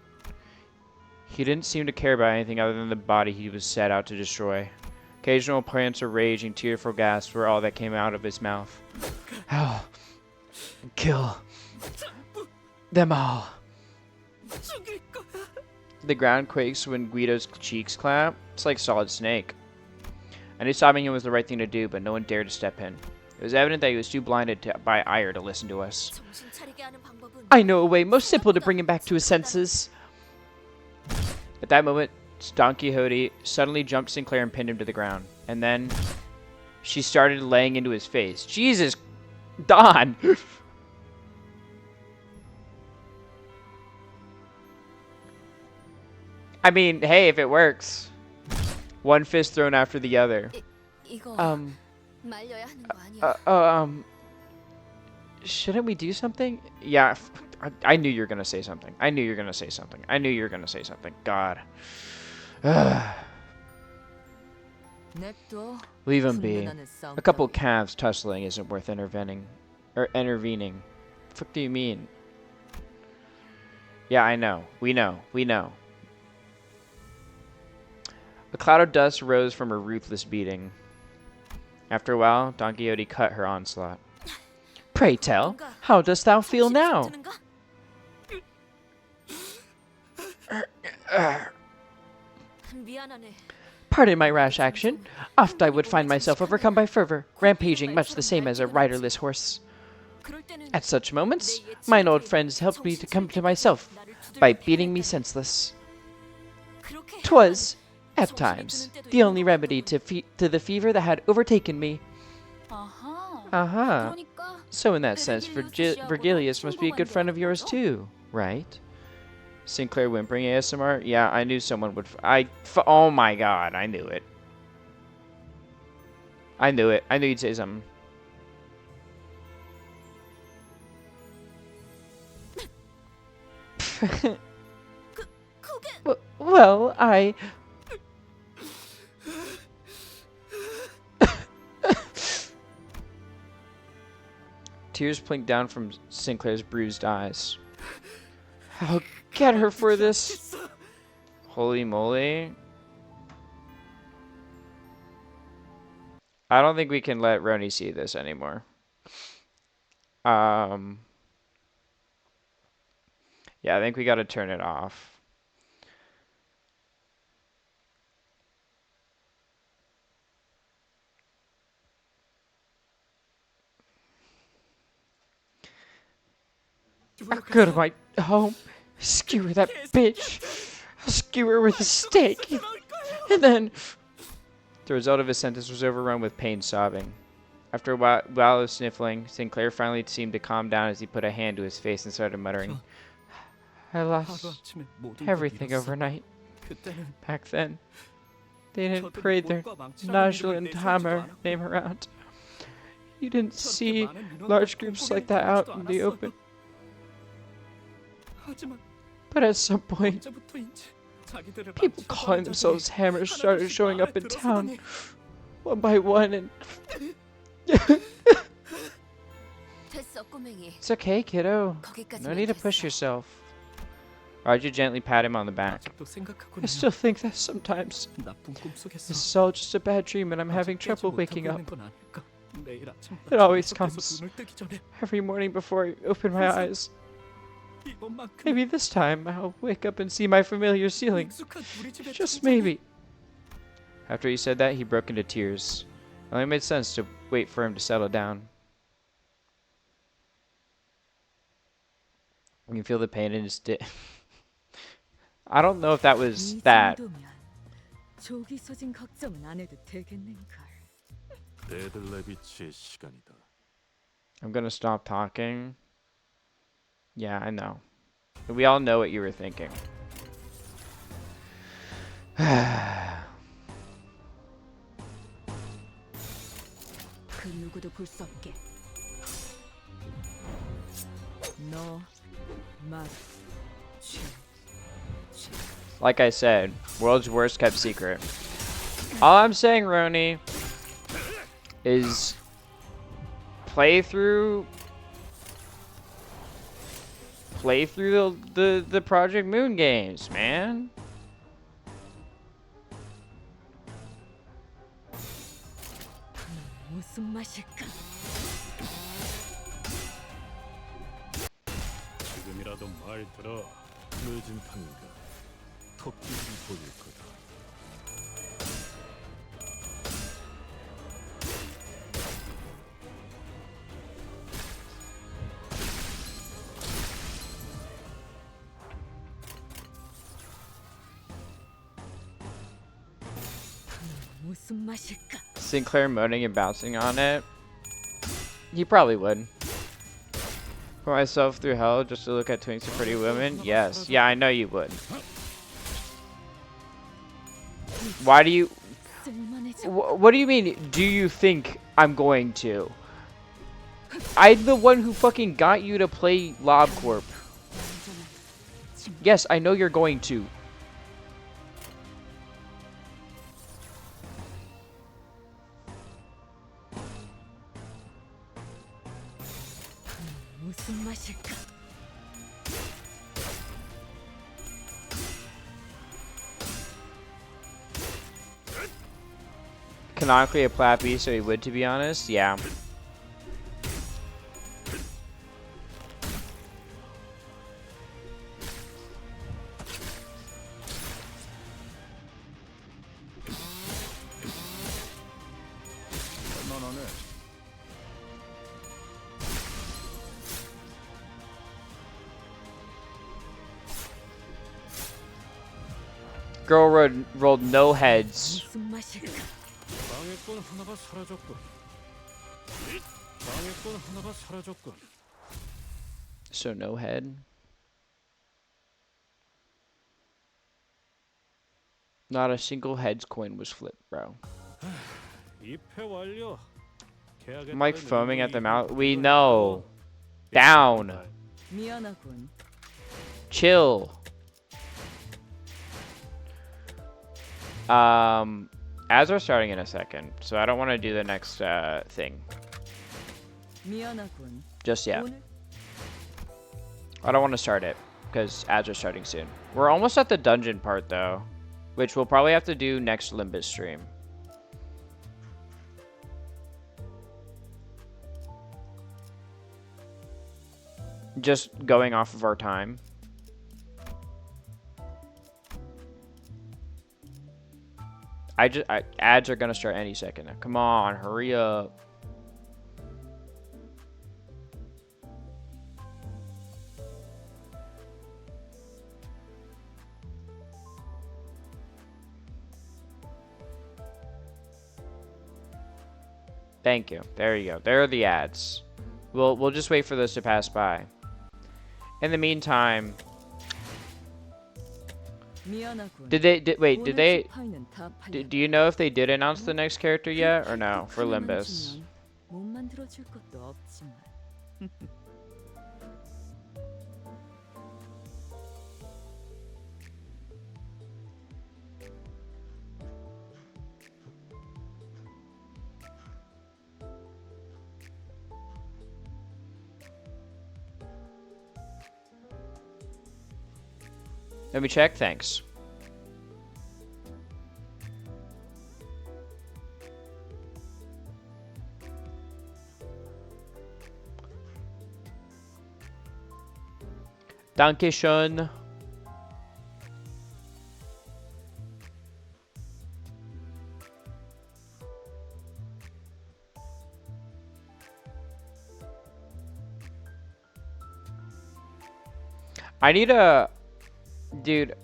Speaker 1: He didn't seem to care about anything other than the body he was set out to destroy. Occasional plants of rage and tearful gasps were all that came out of his mouth. Oh, kill them all. The ground quakes when Guido's cheeks clap. It's like Solid Snake. I knew stopping him was the right thing to do, but no one dared to step in. It was evident that he was too blinded by ire to listen to us.
Speaker 3: 정신 차리게 하는 방법은
Speaker 1: I know a way most simple to bring him back to his senses. At that moment, Don Quixote suddenly jumped Sinclair and pinned him to the ground. And then she started laying into his face. Jesus, Don! I mean, hey, if it works. One fist thrown after the other.
Speaker 3: 이거
Speaker 1: Um,
Speaker 3: 말려야 하는 거 아니야?
Speaker 1: Shouldn't we do something? Yeah, I knew you were gonna say something. I knew you were gonna say something. I knew you were gonna say something. God.
Speaker 8: 냅둬.
Speaker 1: Leave him be.
Speaker 8: 훈련하는 싸움
Speaker 1: A couple
Speaker 8: 따위.
Speaker 1: calves tussling isn't worth intervening. Or intervening. The fuck do you mean? Yeah, I know. We know. We know. A cloud of dust rose from her ruthless beating. After a while, Don Quixote cut her onslaught. Pray tell, how dost thou feel now?
Speaker 3: 미안하네.
Speaker 1: Pardon my rash action. Oft I would find myself overcome by fervor, rampaging much the same as a riderless horse.
Speaker 3: 그럴 때는
Speaker 1: At such moments, mine old friends helped me to come to myself by beating me senseless.
Speaker 3: 그렇게
Speaker 1: 'Twas, at times, the only remedy to the fever that had overtaken me.
Speaker 3: 아하.
Speaker 1: Aha.
Speaker 3: 그러니까
Speaker 1: So in that sense, Virgilius must be a good friend of yours too, right? Sinclair whimpering ASMR? Yeah, I knew someone would... oh my god, I knew it. I knew it. I knew you'd say something. Well, I... Tears plinked down from Sinclair's bruised eyes. I'll get her for this. Holy moly. I don't think we can let Roni see this anymore. Yeah, I think we gotta turn it off. I'll go to my home, skewer that bitch. I'll skewer her with a stake. And then... The result of his sentence was overrun with pain sobbing. After a while of sniffling, Sinclair finally seemed to calm down as he put a hand to his face and started muttering, I lost everything overnight. Back then, they didn't parade their Najla Hammer name around. You didn't see large groups like that out in the open. But at some point, people calling themselves hammers started showing up in town, one by one, and...
Speaker 3: 됐어, 꼬맹이.
Speaker 1: It's okay, kiddo. No need to push yourself. Roger gently pat him on the back. I still think that sometimes this is all just a bad dream and I'm having trouble waking up. It always comes every morning before I open my eyes. Maybe this time I'll wake up and see my familiar ceiling. Just maybe. After he said that, he broke into tears. It only made sense to wait for him to settle down. You can feel the pain in his I don't know if that was that.
Speaker 8: 조기 소진 걱정은 안 해도 되겠는걸.
Speaker 4: 데들레비치의 시간이다.
Speaker 1: I'm gonna stop talking. Yeah, I know. We all know what you were thinking.
Speaker 8: 그 누구도 볼 수 없게. 너 맛.
Speaker 1: Like I said, world's worst kept secret. All I'm saying, Roni, is play through the Project Moon games, man.
Speaker 8: 무슨 맛일까?
Speaker 2: 지금이라도 말 들어. 늦은 밤인가. 토끼를 보일 거다.
Speaker 8: 무슨 맛일까?
Speaker 1: Sinclair moaning and bouncing on it. He probably would. Put myself through hell just to look at twinks and pretty women? Yes. Yeah, I know you would. Why do you...
Speaker 8: 쓸만해져.
Speaker 1: What do you mean, do you think I'm going to? I'm the one who fucking got you to play LobCorp. Yes, I know you're going to.
Speaker 8: 무슨 맛일까?
Speaker 1: Canonically a Plappy, so he would, to be honest. Yeah.
Speaker 5: 할만하네.
Speaker 1: Girl rolled no heads.
Speaker 8: 무슨 맛일까?
Speaker 2: 방해꾼 하나가 사라졌군. 방해꾼 하나가 사라졌군.
Speaker 1: So no head. Not a single heads coin was flipped, bro.
Speaker 2: 입회 완료. 계약에
Speaker 1: Mike
Speaker 2: 따른
Speaker 1: foaming at the
Speaker 2: 의무
Speaker 1: mouth.
Speaker 2: 이행을
Speaker 1: We
Speaker 2: 했고,
Speaker 1: know. Down.
Speaker 8: 미안하군.
Speaker 1: Chill. As we're starting in a second, so I don't want to do the next thing
Speaker 8: 미안하군.
Speaker 1: just yet.
Speaker 8: 오늘
Speaker 1: I don't want to start it because ads are starting soon. We're almost at the dungeon part though, which we'll probably have to do next Limbus stream. Just going off of our time. Ads are gonna start any second now. Come on, hurry up. Thank you. There you go. There are the ads. We'll just wait for this to pass by. In the meantime,
Speaker 8: 미안하군.
Speaker 1: did
Speaker 8: 오늘
Speaker 1: they
Speaker 8: 스파이는 다 팔렸다.
Speaker 1: do you know if they did announce the next character yet or no for
Speaker 8: 하나만
Speaker 1: Limbus?
Speaker 8: 주면 못 만들어 줄 것도 없지만.
Speaker 1: Let me check. Thanks. Dankeschön. I need a... Dude,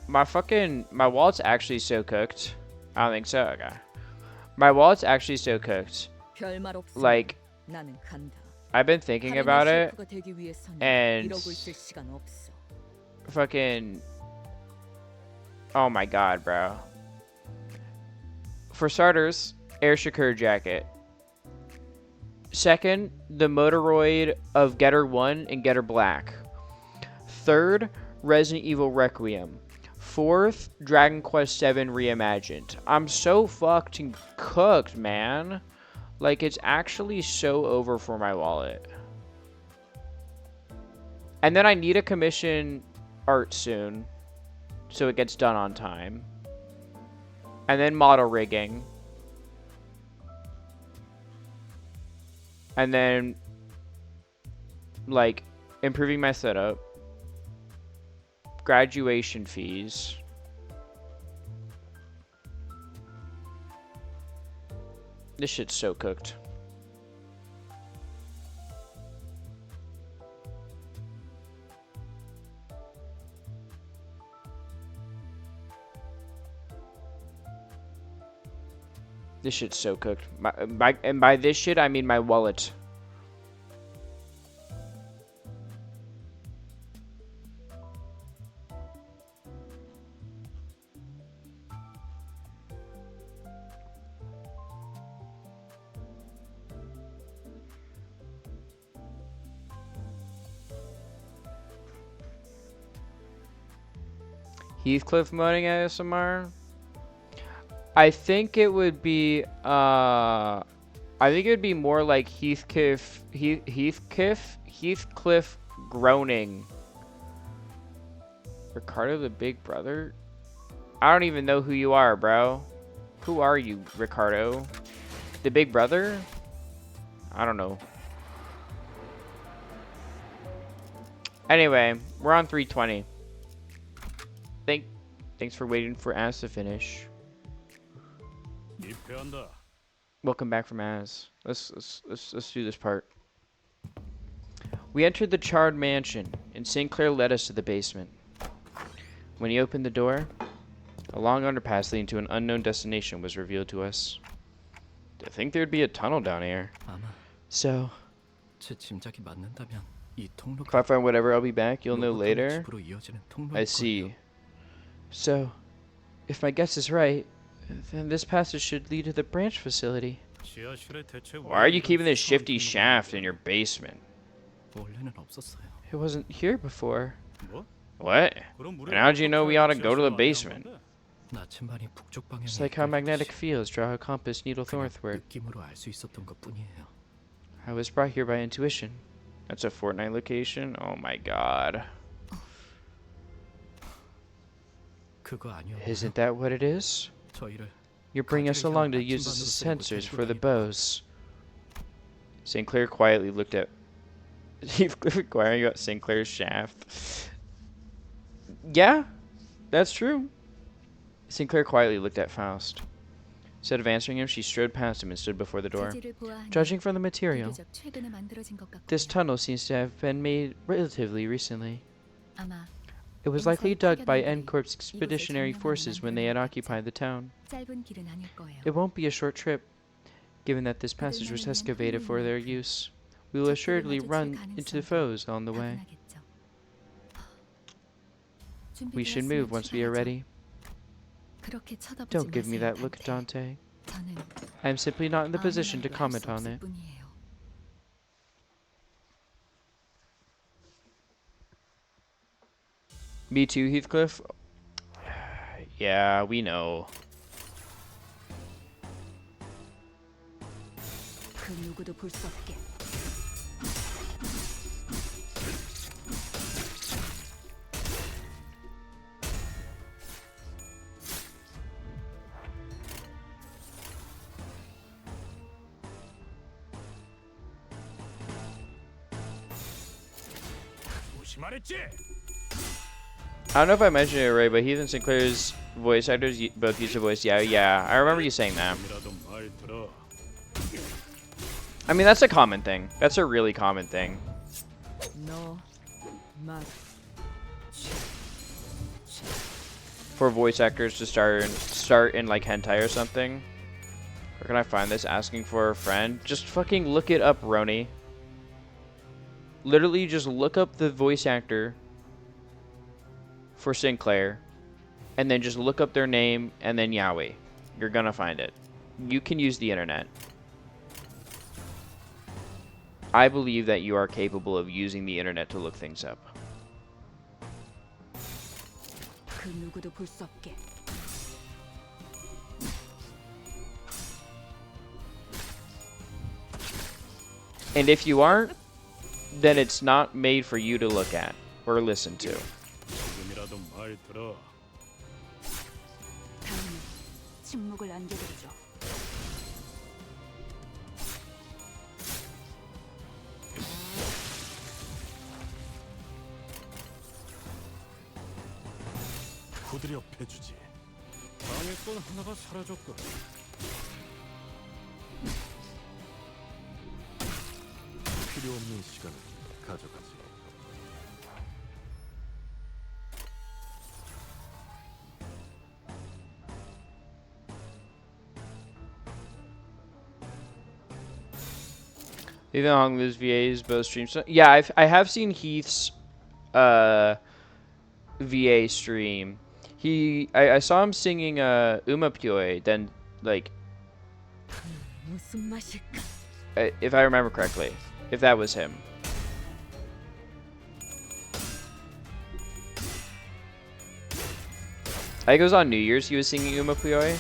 Speaker 1: my wallet's actually so cooked. I don't think so. Okay. My wallet's actually so cooked.
Speaker 8: 별말 없어.
Speaker 1: Like,
Speaker 8: 나는 간다.
Speaker 1: I've been thinking about it,
Speaker 8: 셰프가 되기 위해서는
Speaker 1: and
Speaker 8: 이러고 있을 시간 없어.
Speaker 1: fucking... Oh my god, bro. For starters, Air Shakur jacket. Second, the Motoroid of Getter 1 and Getter Black. Third, Resident Evil Requiem. Fourth, Dragon Quest VII Reimagined. I'm so fucking cooked, man. Like, it's actually so over for my wallet. And then I need to commission art soon, so it gets done on time. And then model rigging. And then, like, improving my setup. Graduation fees. This shit's so cooked. This shit's so cooked. And by this shit, I mean my wallet. Heathcliff modding ASMR? I think it would be more like Heathcliff groaning. Ricardo the Big Brother? I don't even know who you are, bro. Who are you, Ricardo? The Big Brother? I don't know. Anyway, we're on 320. Thanks for waiting for Az to finish.
Speaker 2: 입회한다.
Speaker 1: Welcome back from Az. Let's do this part. We entered the charred mansion, and Sinclair led us to the basement. When he opened the door, a long underpass leading to an unknown destination was revealed to us. To think there'd be a tunnel down here.
Speaker 9: 아마
Speaker 1: So,
Speaker 9: 제 짐작이 맞는다면 이 통로가
Speaker 1: if I find whatever, I'll be back. You'll know
Speaker 9: 로봇
Speaker 1: later.
Speaker 9: 집으로 이어지는 통로일
Speaker 1: I
Speaker 9: 거예요.
Speaker 1: see. So, if my guess is right, then this passage should lead to the branch facility.
Speaker 2: 지하실에 대체
Speaker 1: Why are you keeping this shifty shaft in your basement?
Speaker 9: 원래는 없었어요.
Speaker 1: It wasn't here before.
Speaker 2: 뭐?
Speaker 1: What?
Speaker 2: 그럼
Speaker 1: And how'd you know we ought to go to the
Speaker 2: 지하실로
Speaker 1: basement?
Speaker 2: 안내한 건데?
Speaker 9: 나침반이 북쪽 방향에
Speaker 1: It's like how magnetic fields draw a compass needle
Speaker 9: 그냥
Speaker 1: northward.
Speaker 9: 느낌으로 알 수 있었던 것뿐이에요.
Speaker 1: I was brought here by intuition. That's a Fortnite location? Oh my god.
Speaker 9: 그거 아니었나요?
Speaker 1: Isn't that what it is?
Speaker 9: 저희를
Speaker 1: You're bringing us along to use as sensors for the bows. Sinclair quietly looked at Heathcliff inquiring about Sinclair's shaft. Yeah, that's true. Sinclair quietly looked at Faust. Instead of answering him, she strode past him and stood before the door.
Speaker 8: 재질을 보아하니
Speaker 1: Judging from the material,
Speaker 8: 비교적 최근에 만들어진 것 같고
Speaker 1: this tunnel seems to have been made relatively recently.
Speaker 8: 아마
Speaker 1: It was likely dug by N-Corp's expeditionary forces when they had occupied the town.
Speaker 8: 짧은 길은 아닐 거예요.
Speaker 1: It won't be a short trip, given that this passage was excavated for their use. We will assuredly run into the foes on the way.
Speaker 8: 당연하겠죠.
Speaker 1: We should move once we are ready.
Speaker 8: 그렇게 쳐다보지
Speaker 1: Don't give me
Speaker 8: 마세요,
Speaker 1: that look,
Speaker 8: 단테.
Speaker 1: Dante.
Speaker 8: 저는
Speaker 1: I am simply not in the
Speaker 8: 아무
Speaker 1: position to
Speaker 8: 말도 할
Speaker 1: comment
Speaker 8: 수
Speaker 1: on
Speaker 8: 없을
Speaker 1: it.
Speaker 8: 뿐이에요.
Speaker 1: Me too, Heathcliff. Yeah, we know.
Speaker 8: 그 누구도 볼 수 없게.
Speaker 2: 조심하랬지?
Speaker 1: I don't know if I mentioned it right, but Heath and Sinclair's voice actors both use the voice. Yeah, I remember you saying that.
Speaker 2: 이라도 말 들어.
Speaker 1: I mean, that's a common thing. That's a really common thing.
Speaker 8: 너 말.
Speaker 1: For voice actors to start in like hentai or something. Where can I find this? Asking for a friend. Just fucking look it up, Roni. Literally just look up the voice actor for Sinclair, and then just look up their name and then Yahweh. You're gonna find it. You can use the internet. I believe that you are capable of using the internet to look things up.
Speaker 8: 그 누구도 볼 수 없게.
Speaker 1: And if you aren't, then it's not made for you to look at or listen to.
Speaker 2: 지금이라도 말 들어.
Speaker 8: 다음은 침묵을 안겨드리죠.
Speaker 2: 부드려 패주지. 방에 건 하나가 사라졌고. 필요 없는 시간을 가져가지.
Speaker 1: Ethan Hong Liz VA's both streams. Yeah, I have seen Heath's VA stream. I saw him singing Uma Pyoe, then like
Speaker 8: 무슨 맛일까?
Speaker 1: if I remember correctly, if that was him. I think it was on New Year's he was singing Uma Pyoe.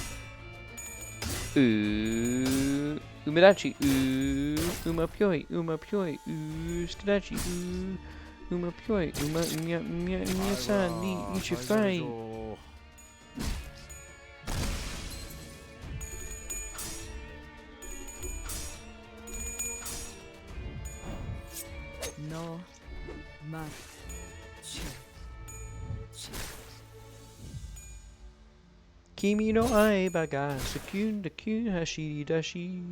Speaker 1: Ooh, Umadachi, ooh, Uma Pyoe, ooh, Skadachi, ooh, Uma Pyoe, san, ni, ichifai.
Speaker 8: 너, 맛, 취.
Speaker 1: Kimi no aiba ga sakun da kun hashiri dashi.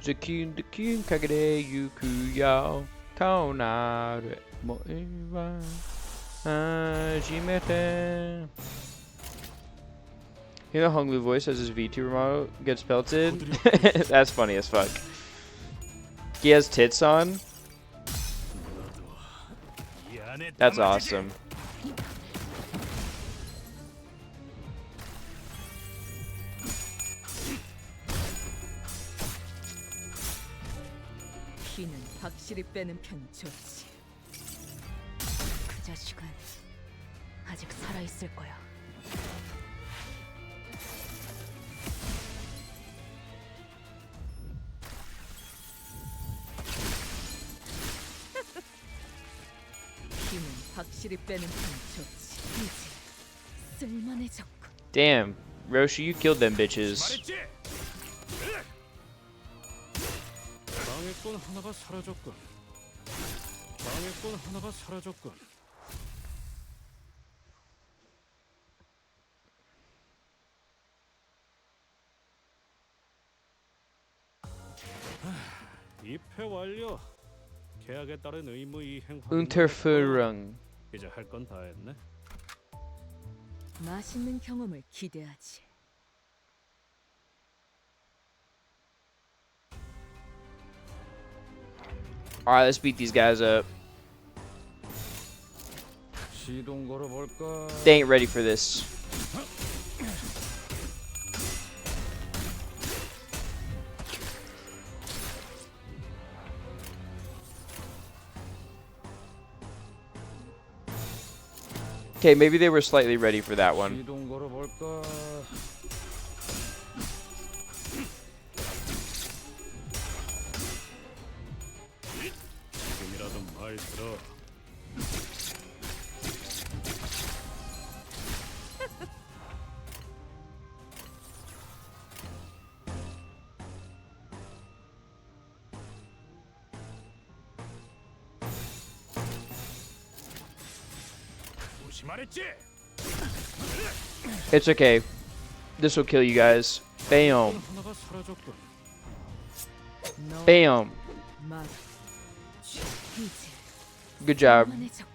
Speaker 1: Zakun da kun kagade yuku yao kaonaru mo iwa. Jimete. You know Honglu voice as his VTuber model gets pelted? That's funny as fuck. He has tits on? That's awesome.
Speaker 8: 피는 확실히 빼는 편이 좋지.
Speaker 3: 그 자식은 아직 살아 있을 거야.
Speaker 8: 피는 확실히 빼는 편이 좋지. 이제 쓸만해졌고.
Speaker 1: Damn, Roshi, you killed them bitches.
Speaker 2: 방해꾼 하나가 사라졌군. 방해꾼 하나가 사라졌군. 입회 완료. 계약에 따른 의무 이행 확인.
Speaker 1: Unterführung.
Speaker 2: 이제 할 건 다 했네.
Speaker 8: 맛있는 경험을 기대하지.
Speaker 1: Alright, let's beat these guys up.
Speaker 5: 시동 걸어볼까?
Speaker 1: They ain't ready for this. Okay, maybe they were slightly ready for that one.
Speaker 5: 시동 걸어볼까?
Speaker 2: 지금이라도 말 들어. 조심하랬지?
Speaker 1: It's okay. This will kill you guys. Bam.
Speaker 2: 하나가 사라졌군.
Speaker 8: 너,
Speaker 1: Bam.
Speaker 8: 맛, 취. 이제
Speaker 1: Good job.
Speaker 8: 쓸만해졌고.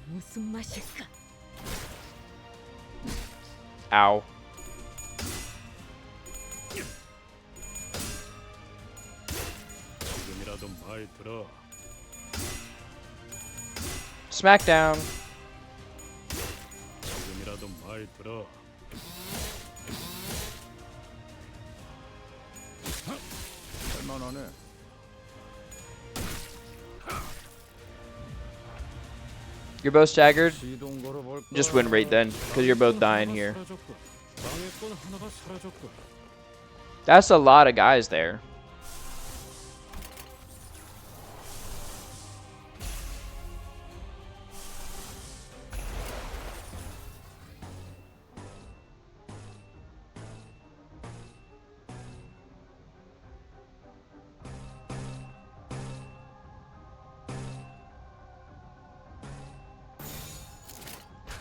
Speaker 8: 무슨 맛일까?
Speaker 1: Ow.
Speaker 2: 지금이라도 말 들어.
Speaker 1: Smackdown.
Speaker 2: 지금이라도 말 들어.
Speaker 5: 할만하네.
Speaker 1: You're both staggered.
Speaker 5: 시동 걸어볼까?
Speaker 1: Just win rate then, because you're both dying here.
Speaker 2: 방해꾼 하나가 사라졌군.
Speaker 1: That's a lot of guys there.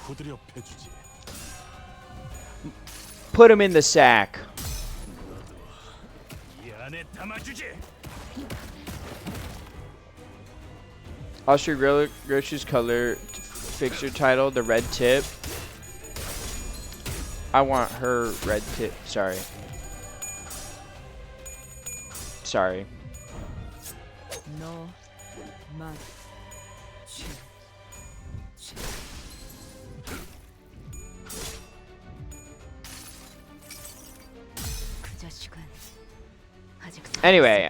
Speaker 2: 후드려 패주지.
Speaker 1: Put him in the sack.
Speaker 2: 이 안에 담아주지.
Speaker 1: Austria Grocery's color fixture title, the red tip. I want her red tip. Sorry. Sorry.
Speaker 8: 너, 맛, 취, 취. 그 자식은 아직
Speaker 1: Anyway,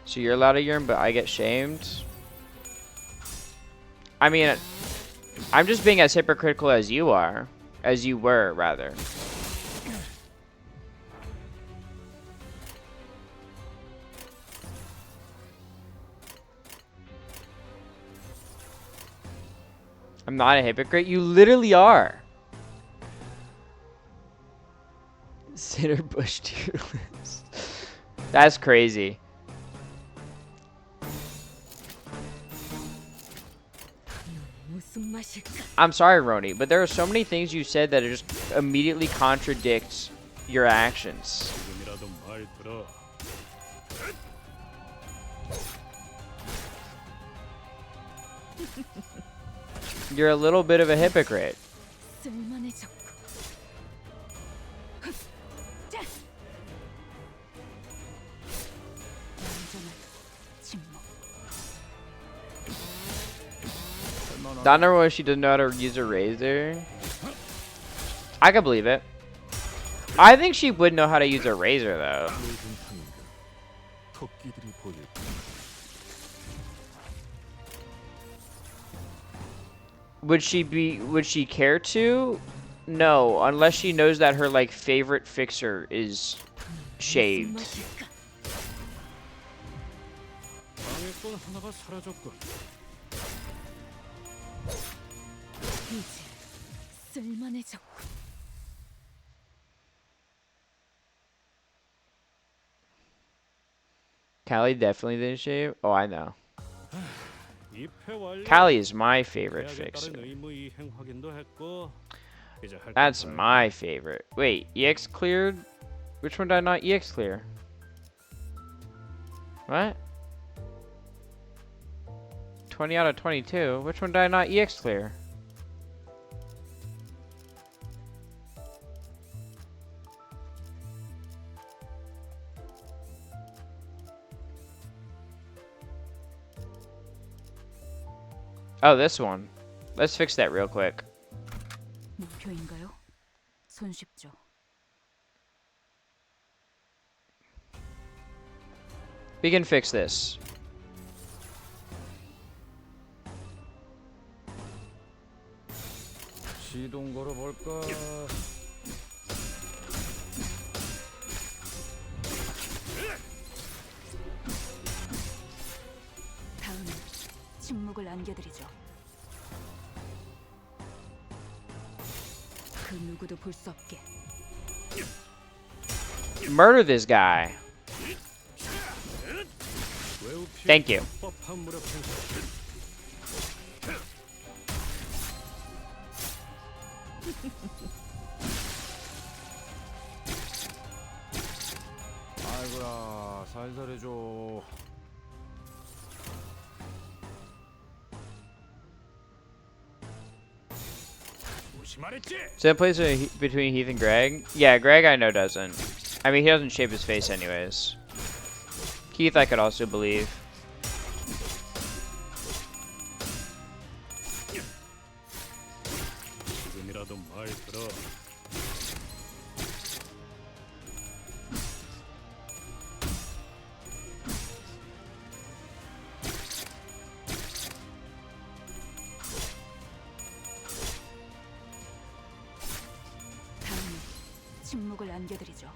Speaker 1: so you're allowed to urine, but I get shamed. I mean, I'm just being as hypocritical as you are, as you were, rather. I'm not a hypocrite. You literally are. Cinder bush tier list. That's crazy.
Speaker 8: 무슨 맛일까?
Speaker 1: I'm sorry, Roni, but there are so many things you said that just immediately contradicts your actions.
Speaker 2: 지금이라도 말 들어.
Speaker 1: You're a little bit of a hypocrite.
Speaker 8: 쓸만해졌고. 자! 완전한 침묵.
Speaker 1: Don't know why she doesn't know how to use a razor. I can believe it. I think she would know how to use a razor, though.
Speaker 2: 토끼들이 보일.
Speaker 1: Would she care to? No, unless she knows that her like favorite fixer is shaved.
Speaker 8: 맛일까?
Speaker 2: 방에 건 하나가 사라졌군.
Speaker 8: 이제 쓸만해졌고.
Speaker 1: Callie definitely didn't shave. Oh, I know.
Speaker 2: 입회 완료.
Speaker 1: Callie is my favorite
Speaker 2: 계약에
Speaker 1: fixer.
Speaker 2: 따른 의무 이행 확인도 했고, 이제 할
Speaker 1: That's
Speaker 2: 건
Speaker 1: my favorite. Wait, EX cleared? Which one did I not EX clear? What? 20 out of 22. Which one did I not EX clear? Oh, this one. Let's fix that real quick.
Speaker 3: 목표인가요? 손쉽죠.
Speaker 1: We can fix this.
Speaker 5: 시동 걸어볼까?
Speaker 3: 다음은 침묵을 안겨드리죠. 그 누구도 볼 수 없게.
Speaker 1: Murder this guy.
Speaker 2: 외우
Speaker 1: Thank you.
Speaker 2: 법한 무력 행사.
Speaker 5: 아이고야, 살살 해줘.
Speaker 2: 무시 말했지?
Speaker 1: Is that place between Heath and Greg? Yeah, Greg I know doesn't. I mean, he doesn't shave his face anyways. Keith I could also believe.
Speaker 2: 지금이라도 말 들어.
Speaker 3: 다음은 침묵을 안겨드리죠.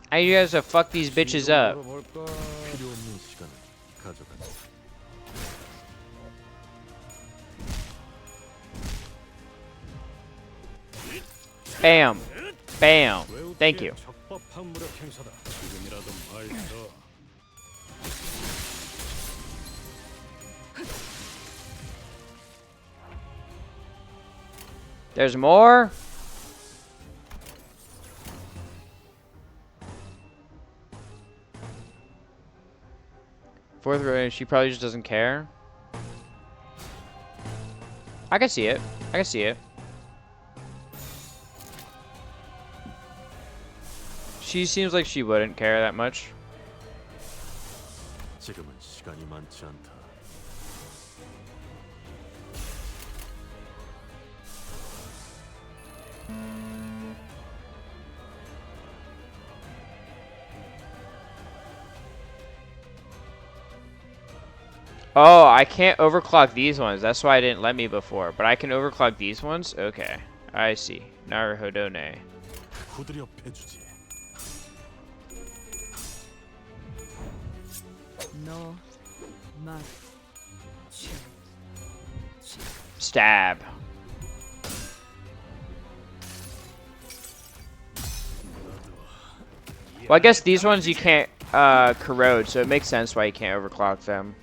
Speaker 1: I need you guys to fuck these bitches up.
Speaker 5: 걸어볼까?
Speaker 7: 필요 없는 시간을 가져간다.
Speaker 1: Bam. Bam.
Speaker 2: 외우
Speaker 1: Thank
Speaker 2: 피해
Speaker 1: you.
Speaker 2: 적법한 무력 행사다. 지금이라도 말 들어.
Speaker 1: There's more? Fourth row, she probably just doesn't care. I can see it. I can see it. She seems like she wouldn't care that much.
Speaker 7: 지금은 시간이 많지 않다.
Speaker 1: Oh, I can't overclock these ones. That's why I didn't let me before. But I can overclock these ones? Okay. I see. Naruhodone.
Speaker 7: 후드려 패주지.
Speaker 8: 너 말.
Speaker 1: Stab. Well, I guess these ones you can't corrode, so it makes sense why you can't overclock them.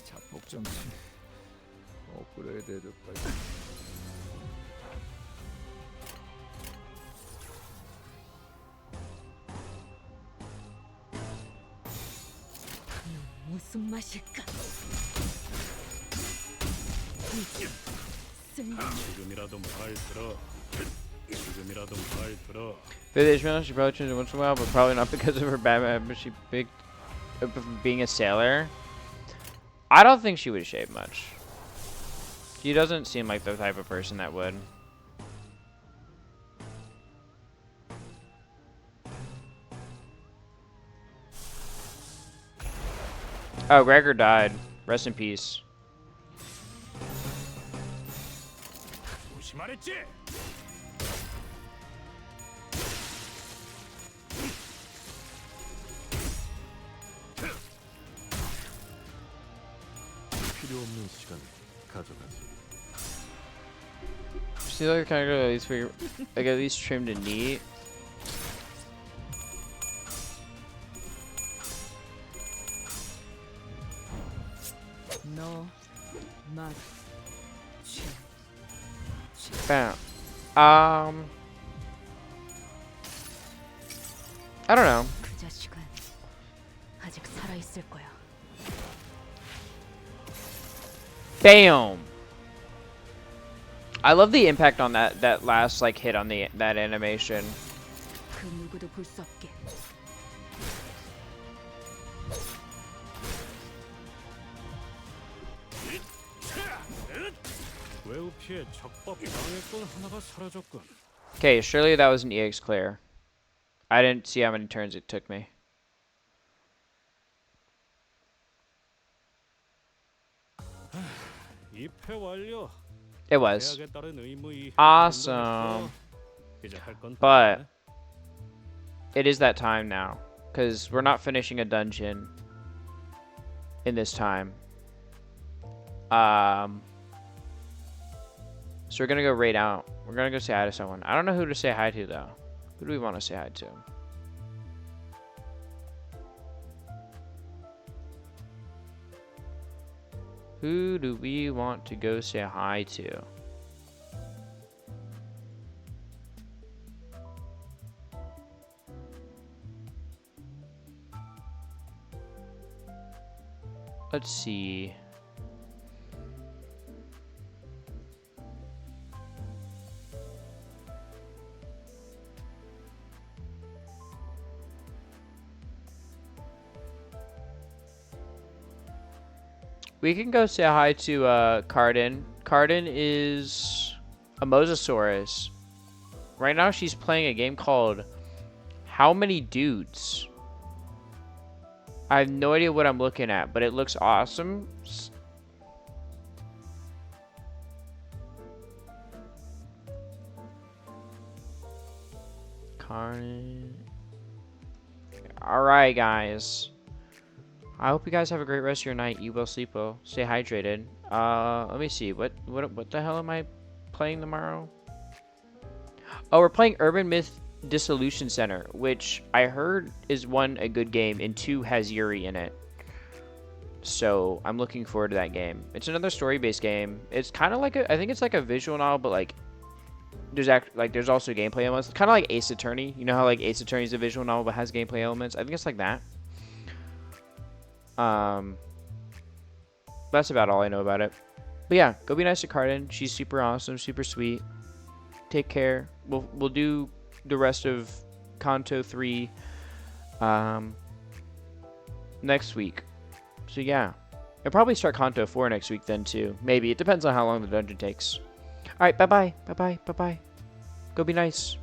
Speaker 5: 자폭 정신. 업그레이드까지.
Speaker 8: 무슨 맛일까?
Speaker 2: 지금이라도 말 들어. 지금이라도 말 들어.
Speaker 1: For the Ishmael, she probably changes once in a while, but probably not because of her bad habit. She big being a sailor. I don't think she would shave much. She doesn't seem like the type of person that would. Oh, Gregor died. Rest in peace.
Speaker 2: 조심하랬지?
Speaker 7: 필요 없는 시간을 가져가지.
Speaker 1: See, like, kind of at least like at least trimmed and neat.
Speaker 8: 너 말.
Speaker 1: Bam. I don't know.
Speaker 8: 그 자식은 아직 살아 있을 거야.
Speaker 1: Bam. I love the impact on that last like hit on that animation.
Speaker 8: 그 누구도 볼 수 없게.
Speaker 2: 외우 피해 적법 방해꾼 하나가 사라졌군.
Speaker 1: Okay, surely that was an EX clear. I didn't see how many turns it took me.
Speaker 2: 입회 완료.
Speaker 1: It was.
Speaker 2: 계약에 따른 의무이
Speaker 1: Awesome.
Speaker 2: 이제 할 건
Speaker 1: But it is that time now, because we're not finishing a dungeon in this time. So we're gonna go raid out. We're gonna go say hi to someone. I don't know who to say hi to though. Who do we want to say hi to? Who do we want to go say hi to? Let's see. We can go say hi to Cardin. Cardin is a Mosasaurus. Right now she's playing a game called How Many Dudes? I have no idea what I'm looking at, but it looks awesome. Cardin. Alright, guys. I hope you guys have a great rest of your night. Eat well, sleep well, stay hydrated. Let me see. What the hell am I playing tomorrow? Oh, we're playing Urban Myth Dissolution Center, which I heard is one, a good game, and two, has Yuri in it. So I'm looking forward to that game. It's another story-based game. It's kind of like I think it's like a visual novel, but like there's also gameplay elements. It's kind of like Ace Attorney. You know how like Ace Attorney is a visual novel but has gameplay elements? I think it's like that. That's about all I know about it. But yeah, go be nice to Cardin. She's super awesome, super sweet. Take care. We'll do the rest of Kanto 3 next week. So yeah. I'll probably start Kanto 4 next week then too. Maybe. It depends on how long the dungeon takes. Alright, bye-bye. Bye-bye. Bye-bye. Go be nice.